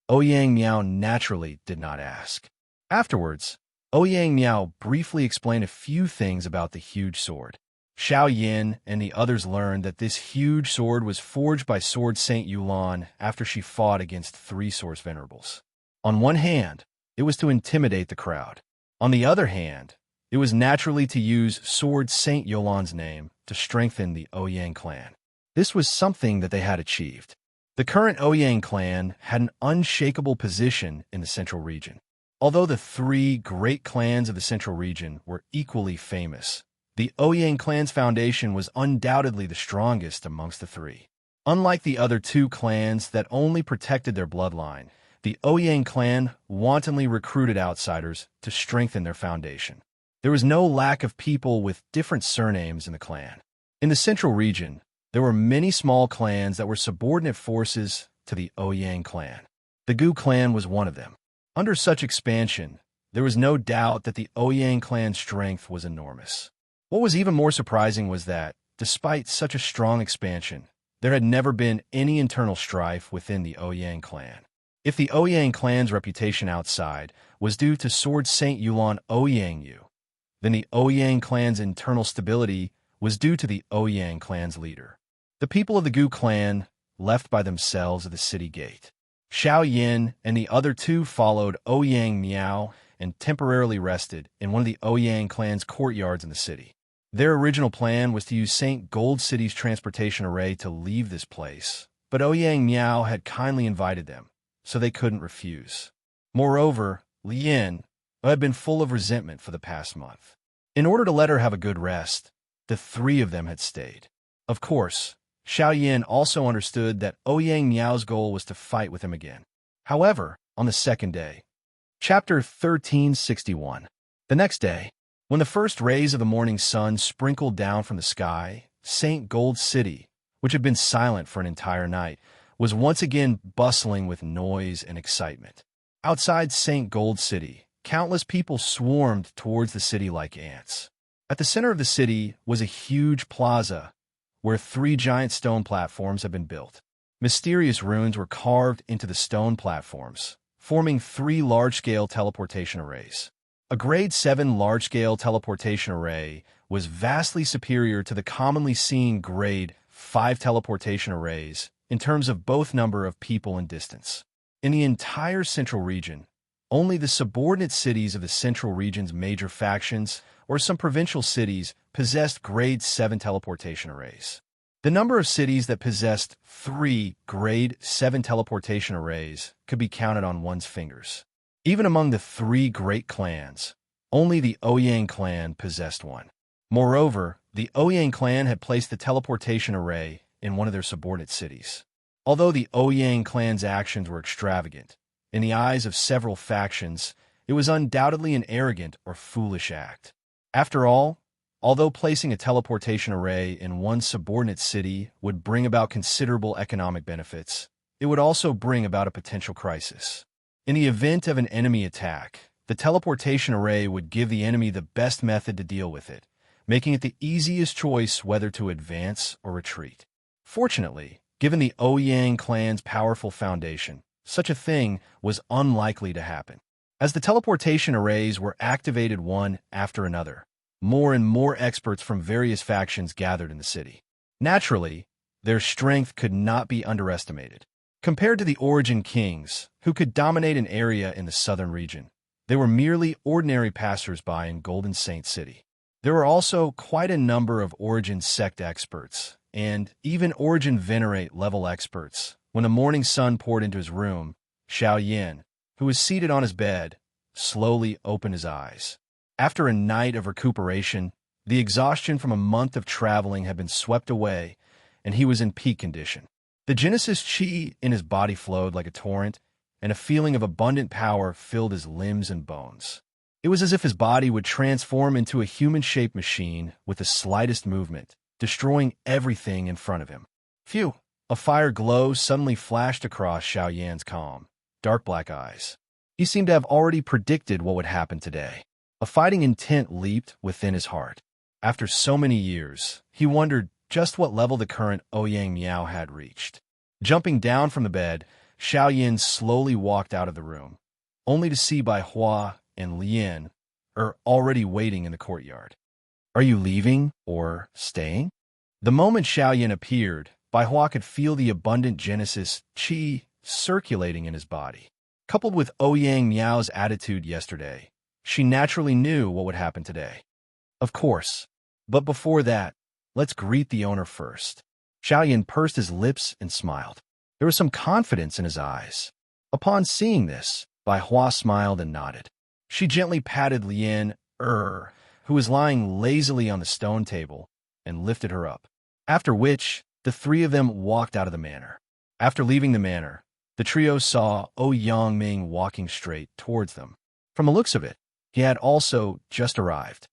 [SPEAKER 1] Ouyang Miao naturally did not ask. Afterwards, Ouyang Miao briefly explained a few things about the huge sword. Xiao Yin and the others learned that this huge sword was forged by Sword Saint Yulan after she fought against three Source Venerables. On one hand, it was to intimidate the crowd. On the other hand, it was naturally to use Sword Saint Yulan's name to strengthen the Ouyang clan. This was something that they had achieved. The current Ouyang clan had an unshakable position in the Central Region. Although the three great clans of the Central Region were equally famous, the Ouyang clan's foundation was undoubtedly the strongest amongst the three. Unlike the other two clans that only protected their bloodline, the Ouyang clan wantonly recruited outsiders to strengthen their foundation. There was no lack of people with different surnames in the clan. In the Central Region, there were many small clans that were subordinate forces to the Ouyang clan. The Gu clan was one of them. Under such expansion, there was no doubt that the Ouyang clan's strength was enormous. What was even more surprising was that, despite such a strong expansion, there had never been any internal strife within the Ouyang clan. If the Ouyang clan's reputation outside was due to Sword Saint Yulan Ouyang Yu, then the Ouyang clan's internal stability was due to the Ouyang clan's leader. The people of the Gu clan left by themselves at the city gate. Xiao Yin and the other two followed Ouyang Miao and temporarily rested in one of the Ouyang clan's courtyards in the city. Their original plan was to use St. Gold City's transportation array to leave this place, but Ouyang Miao had kindly invited them, so they couldn't refuse. Moreover, Lian had been full of resentment for the past month. In order to let her have a good rest, the three of them had stayed. Of course, Xiao Yin also understood that Ouyang Miao's goal was to fight with him again. However, on the second day, Chapter 1361. The next day, when the first rays of the morning sun sprinkled down from the sky, St. Gold City, which had been silent for an entire night, was once again bustling with noise and excitement. Outside St. Gold City, countless people swarmed towards the city like ants. At the center of the city was a huge plaza where three giant stone platforms had been built. Mysterious runes were carved into the stone platforms, forming three large-scale teleportation arrays. A Grade 7 large-scale teleportation array was vastly superior to the commonly seen Grade 5 teleportation arrays in terms of both number of people and distance. In the entire Central Region, only the subordinate cities of the Central Region's major factions or some provincial cities possessed Grade 7 teleportation arrays. The number of cities that possessed 3 Grade 7 teleportation arrays could be counted on one's fingers. Even among the 3 great clans, only the Ouyang clan possessed one. Moreover, the Ouyang clan had placed the teleportation array in one of their subordinate cities. Although the Ouyang clan's actions were extravagant, in the eyes of several factions, it was undoubtedly an arrogant or foolish act. After all, although placing a teleportation array in one subordinate city would bring about considerable economic benefits, it would also bring about a potential crisis. In the event of an enemy attack, the teleportation array would give the enemy the best method to deal with it, making it the easiest choice whether to advance or retreat. Fortunately, given the Ouyang clan's powerful foundation, such a thing was unlikely to happen. As the teleportation arrays were activated one after another, more and more experts from various factions gathered in the city. Naturally, their strength could not be underestimated. Compared to the Origin Kings, who could dominate an area in the southern region, they were merely ordinary passers-by in Golden Saint City. There were also quite a number of Origin Sect experts, and even Origin Venerate level experts. When the morning sun poured into his room, Xiao Yin, who was seated on his bed, slowly opened his eyes. After a night of recuperation, the exhaustion from a month of traveling had been swept away, and he was in peak condition. The Genesis Chi in his body flowed like a torrent, and a feeling of abundant power filled his limbs and bones. It was as if his body would transform into a human-shaped machine with the slightest movement, destroying everything in front of him. Phew! A fire glow suddenly flashed across Xiao Yan's calm, dark black eyes. He seemed to have already predicted what would happen today. A fighting intent leaped within his heart. After so many years, he wondered just what level the current Ouyang Miao had reached. Jumping down from the bed, Xiao Yin slowly walked out of the room, only to see Bai Hua and Lian already waiting in the courtyard. Are you leaving or staying? The moment Xiao Yan appeared, Bai Hua could feel the abundant Genesis qi circulating in his body. Coupled with Ouyang Miao's attitude yesterday, she naturally knew what would happen today. Of course. But before that, let's greet the owner first. Xiao Yan pursed his lips and smiled. There was some confidence in his eyes. Upon seeing this, Bai Hua smiled and nodded. She gently patted Lian who was lying lazily on the stone table, and lifted her up. After which, the three of them walked out of the manor. After leaving the manor, the trio saw Yangming walking straight towards them. From the looks of it, he had also just arrived.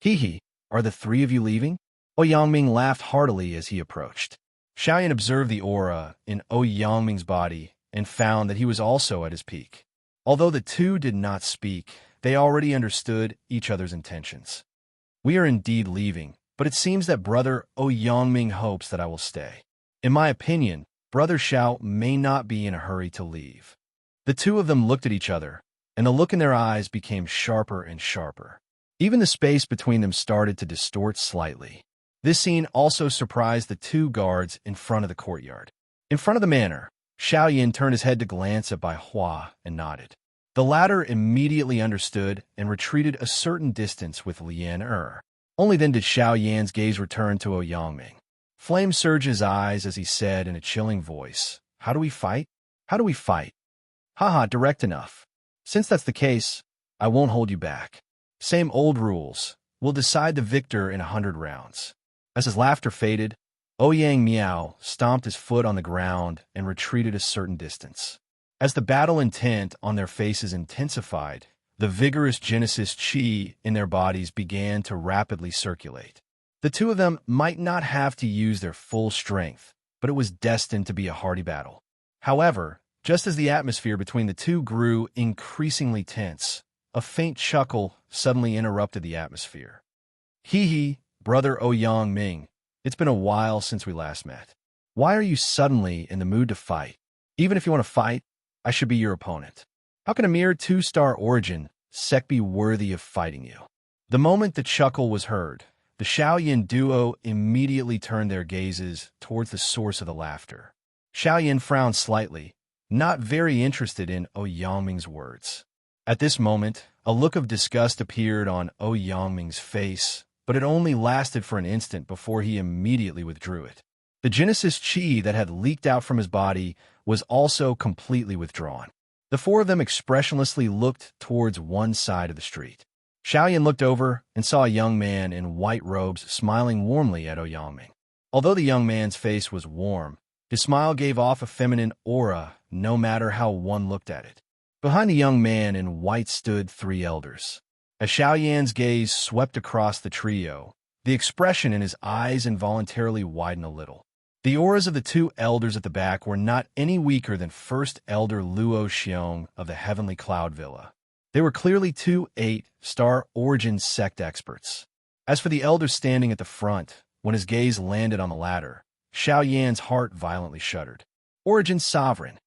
[SPEAKER 1] Hee, are the three of you leaving? Yangming laughed heartily as he approached. Xiao Yan observed the aura in Yangming's body and found that he was also at his peak. Although the two did not speak, they already understood each other's intentions. We are indeed leaving, but it seems that Brother Yangming hopes that I will stay. In my opinion, Brother Xiao may not be in a hurry to leave. The two of them looked at each other, and the look in their eyes became sharper and sharper. Even the space between them started to distort slightly. This scene also surprised the two guards in front of the courtyard. In front of the manor, Xiao Yan turned his head to glance at Bai Hua and nodded. The latter immediately understood and retreated a certain distance with Lian. Only then did Xiao Yan's gaze return to Yangming. Flame surged in his eyes as he said in a chilling voice, "How do we fight? How do we fight? Haha, direct enough. Since that's the case, I won't hold you back. Same old rules. We'll decide the victor in 100 rounds. As his laughter faded, Ouyang Miao stomped his foot on the ground and retreated a certain distance. As the battle intent on their faces intensified, the vigorous Genesis Qi in their bodies began to rapidly circulate. The two of them might not have to use their full strength, but it was destined to be a hearty battle. However, just as the atmosphere between the two grew increasingly tense, a faint chuckle suddenly interrupted the atmosphere. Hee, Brother Yangming, it's been a while since we last met. Why are you suddenly in the mood to fight? Even if you want to fight, I should be your opponent. How can a mere 2-star origin sect be worthy of fighting you? The moment the chuckle was heard, the Xiao Yan duo immediately turned their gazes towards the source of the laughter. Xiao Yan frowned slightly, not very interested in Yangming's words. At this moment, a look of disgust appeared on Yangming's face, but it only lasted for an instant before he immediately withdrew it. The Genesis Qi that had leaked out from his body was also completely withdrawn. The four of them expressionlessly looked towards one side of the street. Xiao Yan looked over and saw a young man in white robes smiling warmly at Yangming. Although the young man's face was warm, his smile gave off a feminine aura no matter how one looked at it. Behind the young man in white stood three elders. As Xiao Yan's gaze swept across the trio, the expression in his eyes involuntarily widened a little. The auras of the two elders at the back were not any weaker than First Elder Luo Xiong of the Heavenly Cloud Villa. They were clearly two 8-star origin sect experts. As for the elder standing at the front, when his gaze landed on the latter, Xiao Yan's heart violently shuddered. Origin Sovereign.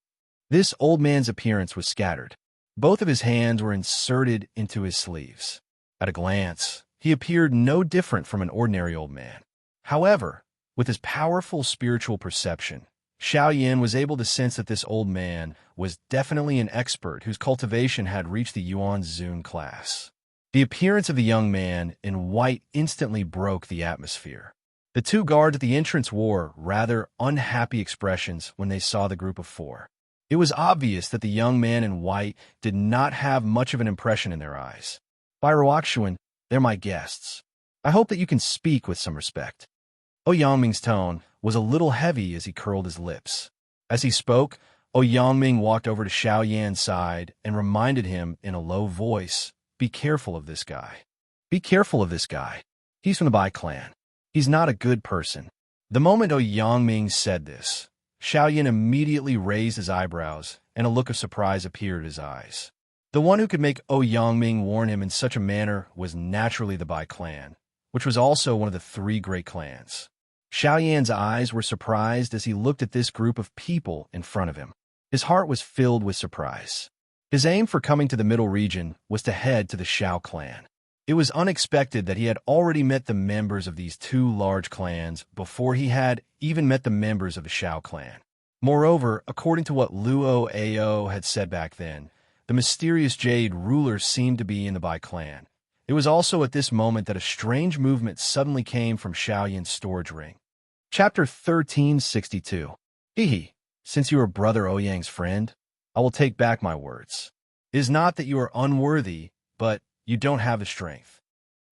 [SPEAKER 1] This old man's appearance was scattered. Both of his hands were inserted into his sleeves. At a glance, he appeared no different from an ordinary old man. However, with his powerful spiritual perception, Xiao Yan was able to sense that this old man was definitely an expert whose cultivation had reached the Yuan Zun class. The appearance of the young man in white instantly broke the atmosphere. The two guards at the entrance wore rather unhappy expressions when they saw the group of four. It was obvious that the young man in white did not have much of an impression in their eyes. By Ruoxuan, they're my guests. I hope that you can speak with some respect. Yangming's tone was a little heavy as he curled his lips. As he spoke, Yangming walked over to Xiao Yan's side and reminded him in a low voice, "Be careful of this guy. Be careful of this guy. He's from the Bai clan. He's not a good person." The moment Yangming said this, Xiao Yan immediately raised his eyebrows, and a look of surprise appeared in his eyes. The one who could make Yangming warn him in such a manner was naturally the Bai clan, which was also one of the three great clans. Xiao Yan's eyes were surprised as he looked at this group of people in front of him. His heart was filled with surprise. His aim for coming to the Middle Region was to head to the Xiao clan. It was unexpected that he had already met the members of these two large clans before he had even met the members of the Shao clan. Moreover, according to what Luo Ao had said back then, the mysterious Jade ruler seemed to be in the Bai clan. It was also at this moment that a strange movement suddenly came from Xiaoyan's storage ring. Chapter 1362. Hehe, since you are Brother Ouyang's friend, I will take back my words. It is not that you are unworthy, but you don't have the strength.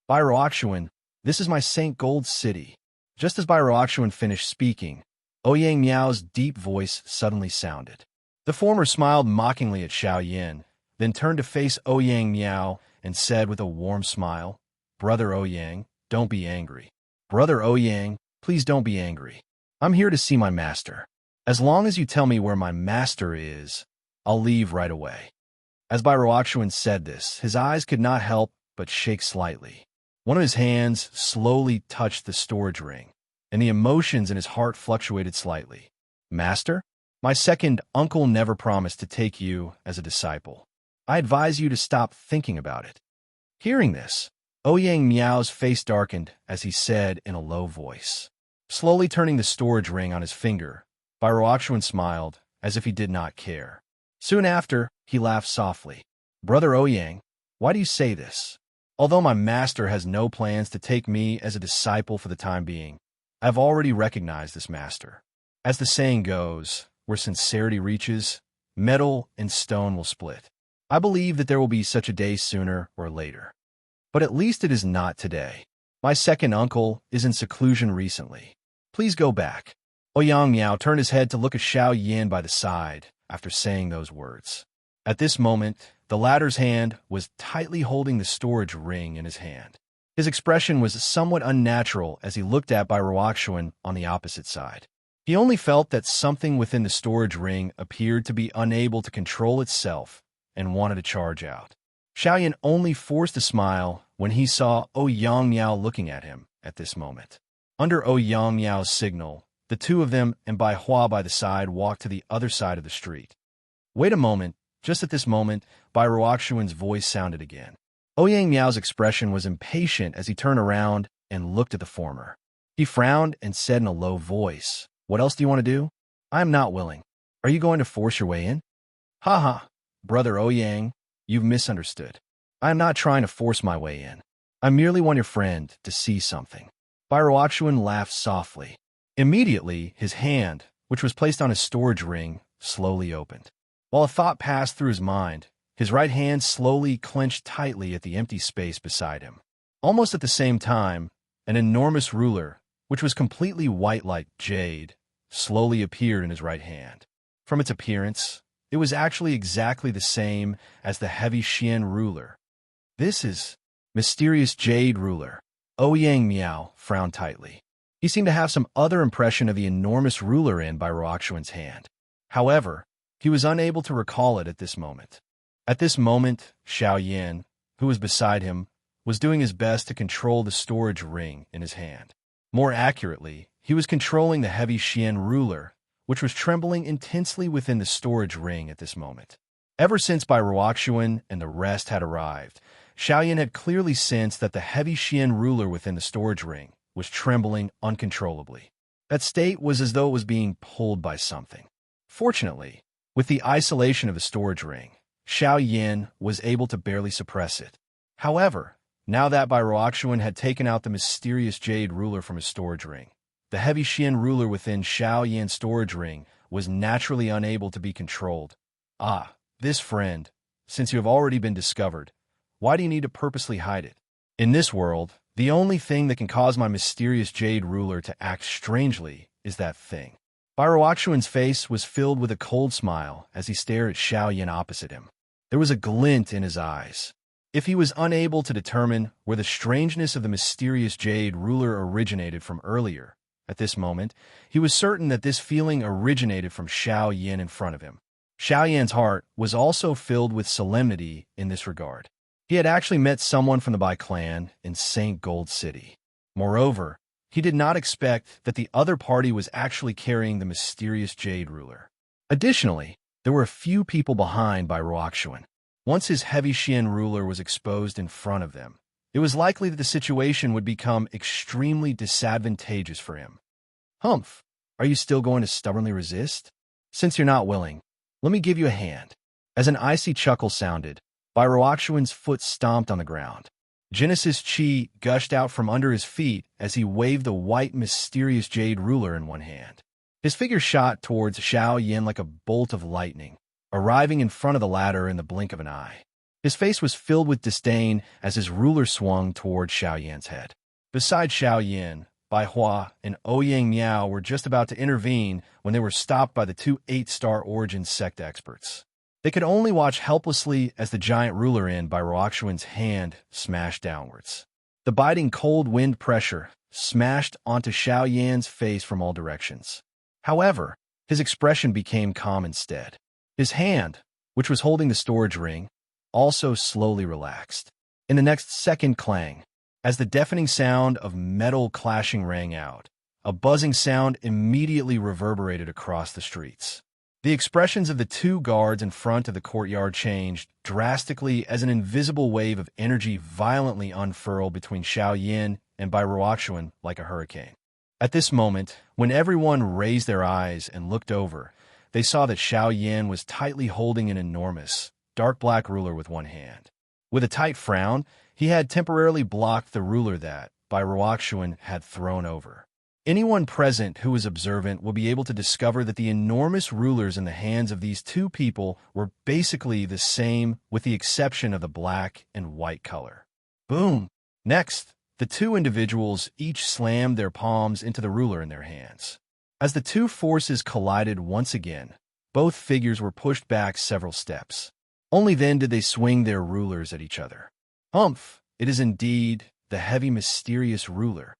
[SPEAKER 1] By Roakshuan, this is my Saint Gold city. Just as By Roakshuan finished speaking, Ouyang Miao's deep voice suddenly sounded. The former smiled mockingly at Xiaoyan, then turned to face Ouyang Miao and said with a warm smile, Brother Ouyang, don't be angry. Brother Ouyang, please don't be angry. I'm here to see my master. As long as you tell me where my master is, I'll leave right away. As By Roakshuan said this, his eyes could not help but shake slightly. One of his hands slowly touched the storage ring, and the emotions in his heart fluctuated slightly. Master? My second uncle never promised to take you as a disciple. I advise you to stop thinking about it. Hearing this, Ouyang Miao's face darkened as he said in a low voice. Slowly turning the storage ring on his finger, By Roakshuan smiled as if he did not care. Soon after, he laughed softly. Brother Ouyang, why do you say this? Although my master has no plans to take me as a disciple for the time being, I have already recognized this master. As the saying goes, where sincerity reaches, metal and stone will split. I believe that there will be such a day sooner or later. But at least it is not today. My second uncle is in seclusion recently. Please go back. Ouyang Miao turned his head to look at Xiaoyan by the side after saying those words. At this moment, the latter's hand was tightly holding the storage ring in his hand. His expression was somewhat unnatural as he looked at By Roakshuan on the opposite side. He only felt that something within the storage ring appeared to be unable to control itself and wanted to charge out. Xiaoyan only forced a smile when he saw Ouyang Miao looking at him at this moment. Under Ouyang Miao's signal, the two of them and Bai Hua by the side walked to the other side of the street. Wait a moment. Just at this moment, Bai Roakshuan's voice sounded again. Ouyang Miao's expression was impatient as he turned around and looked at the former. He frowned and said in a low voice, What else do you want to do? I am not willing. Are you going to force your way in? Ha ha, Brother Ouyang, you've misunderstood. I am not trying to force my way in. I merely want your friend to see something. Bai Roakshuan laughed softly. Immediately, his hand, which was placed on his storage ring, slowly opened. While a thought passed through his mind, his right hand slowly clenched tightly at the empty space beside him. Almost at the same time, an enormous ruler, which was completely white like jade, slowly appeared in his right hand. From its appearance, it was actually exactly the same as the heavy Xian ruler. This is mysterious jade ruler. Ouyang Miao frowned tightly. He seemed to have some other impression of the enormous ruler in By Roakshuan's hand. However, he was unable to recall it at this moment. At this moment, Xiaoyan, who was beside him, was doing his best to control the storage ring in his hand. More accurately, he was controlling the heavy Xian ruler, which was trembling intensely within the storage ring at this moment. Ever since Bai Roakshuan and the rest had arrived, Xiaoyan had clearly sensed that the heavy Xian ruler within the storage ring was trembling uncontrollably. That state was as though it was being pulled by something. Fortunately, with the isolation of the storage ring, Xiaoyan was able to barely suppress it. However, now that Bai Roakshuan had taken out the mysterious jade ruler from his storage ring, the heavy Xian ruler within Xiaoyan's storage ring was naturally unable to be controlled. Ah, this friend, since you have already been discovered, why do you need to purposely hide it? In this world, the only thing that can cause my mysterious jade ruler to act strangely is that thing. Bai Roakshuan's face was filled with a cold smile as he stared at Xiaoyan opposite him. There was a glint in his eyes. If he was unable to determine where the strangeness of the mysterious jade ruler originated from earlier, at this moment, he was certain that this feeling originated from Xiaoyan in front of him. Xiaoyan's heart was also filled with solemnity in this regard. He had actually met someone from the Bai clan in Saint Gold City. Moreover, he did not expect that the other party was actually carrying the mysterious jade ruler. Additionally, there were a few people behind Bai Roakshuan. Once his heavy Xian ruler was exposed in front of them, it was likely that the situation would become extremely disadvantageous for him. Humph, are you still going to stubbornly resist? Since you're not willing, let me give you a hand. As an icy chuckle sounded, Byroakshuan's foot stomped on the ground. Genesis' chi gushed out from under his feet as he waved the white, mysterious jade ruler in one hand. His figure shot towards Xiao Yin like a bolt of lightning, arriving in front of the latter in the blink of an eye. His face was filled with disdain as his ruler swung toward Xiao Yan's head. Beside Xiao Yin, Bai Hua and Ouyang Miao were just about to intervene when they were stopped by the two 8-star origin sect experts. They could only watch helplessly as the giant ruler in Byroakshuan's hand smashed downwards. The biting cold wind pressure smashed onto Xiao Yan's face from all directions. However, his expression became calm instead. His hand, which was holding the storage ring, also slowly relaxed. In the next second, clang, as the deafening sound of metal clashing rang out, a buzzing sound immediately reverberated across the streets. The expressions of the two guards in front of the courtyard changed drastically as an invisible wave of energy violently unfurled between Xiao Yin and Byroakshuan like a hurricane. At this moment, when everyone raised their eyes and looked over, they saw that Xiao Yin was tightly holding an enormous, dark black ruler with one hand. With a tight frown, he had temporarily blocked the ruler that Byroakshuan had thrown over. Anyone present who was observant will be able to discover that the enormous rulers in the hands of these two people were basically the same with the exception of the black and white color. Boom! Next, the two individuals each slammed their palms into the ruler in their hands. As the two forces collided once again, both figures were pushed back several steps. Only then did they swing their rulers at each other. Humph! It is indeed the heavy, mysterious ruler.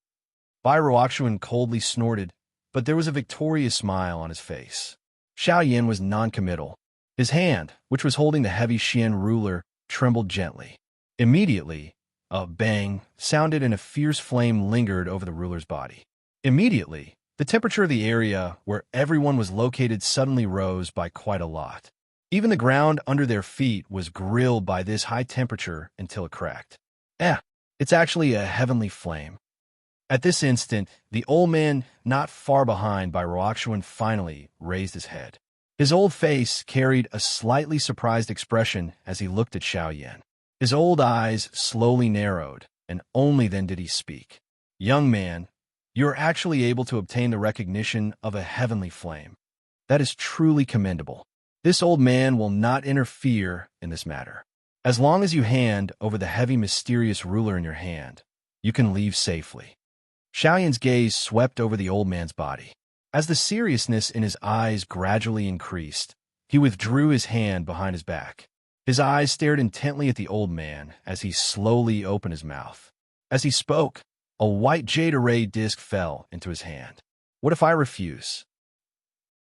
[SPEAKER 1] Byroakshuan coldly snorted, but there was a victorious smile on his face. Xiao Yin was noncommittal. His hand, which was holding the heavy Xian ruler, trembled gently. Immediately, a bang sounded and a fierce flame lingered over the ruler's body. Immediately, the temperature of the area where everyone was located suddenly rose by quite a lot. Even the ground under their feet was grilled by this high temperature until it cracked. It's actually a heavenly flame. At this instant, the old man not far behind Byroakshuan finally raised his head. His old face carried a slightly surprised expression as he looked at Xiao Yin. His old eyes slowly narrowed, and only then did he speak. Young man, you are actually able to obtain the recognition of a heavenly flame. That is truly commendable. This old man will not interfere in this matter. As long as you hand over the heavy, mysterious ruler in your hand, you can leave safely. Xiao Yin's gaze swept over the old man's body. As the seriousness in his eyes gradually increased, he withdrew his hand behind his back. His eyes stared intently at the old man as he slowly opened his mouth. As he spoke, a white jade array disc fell into his hand. What if I refuse?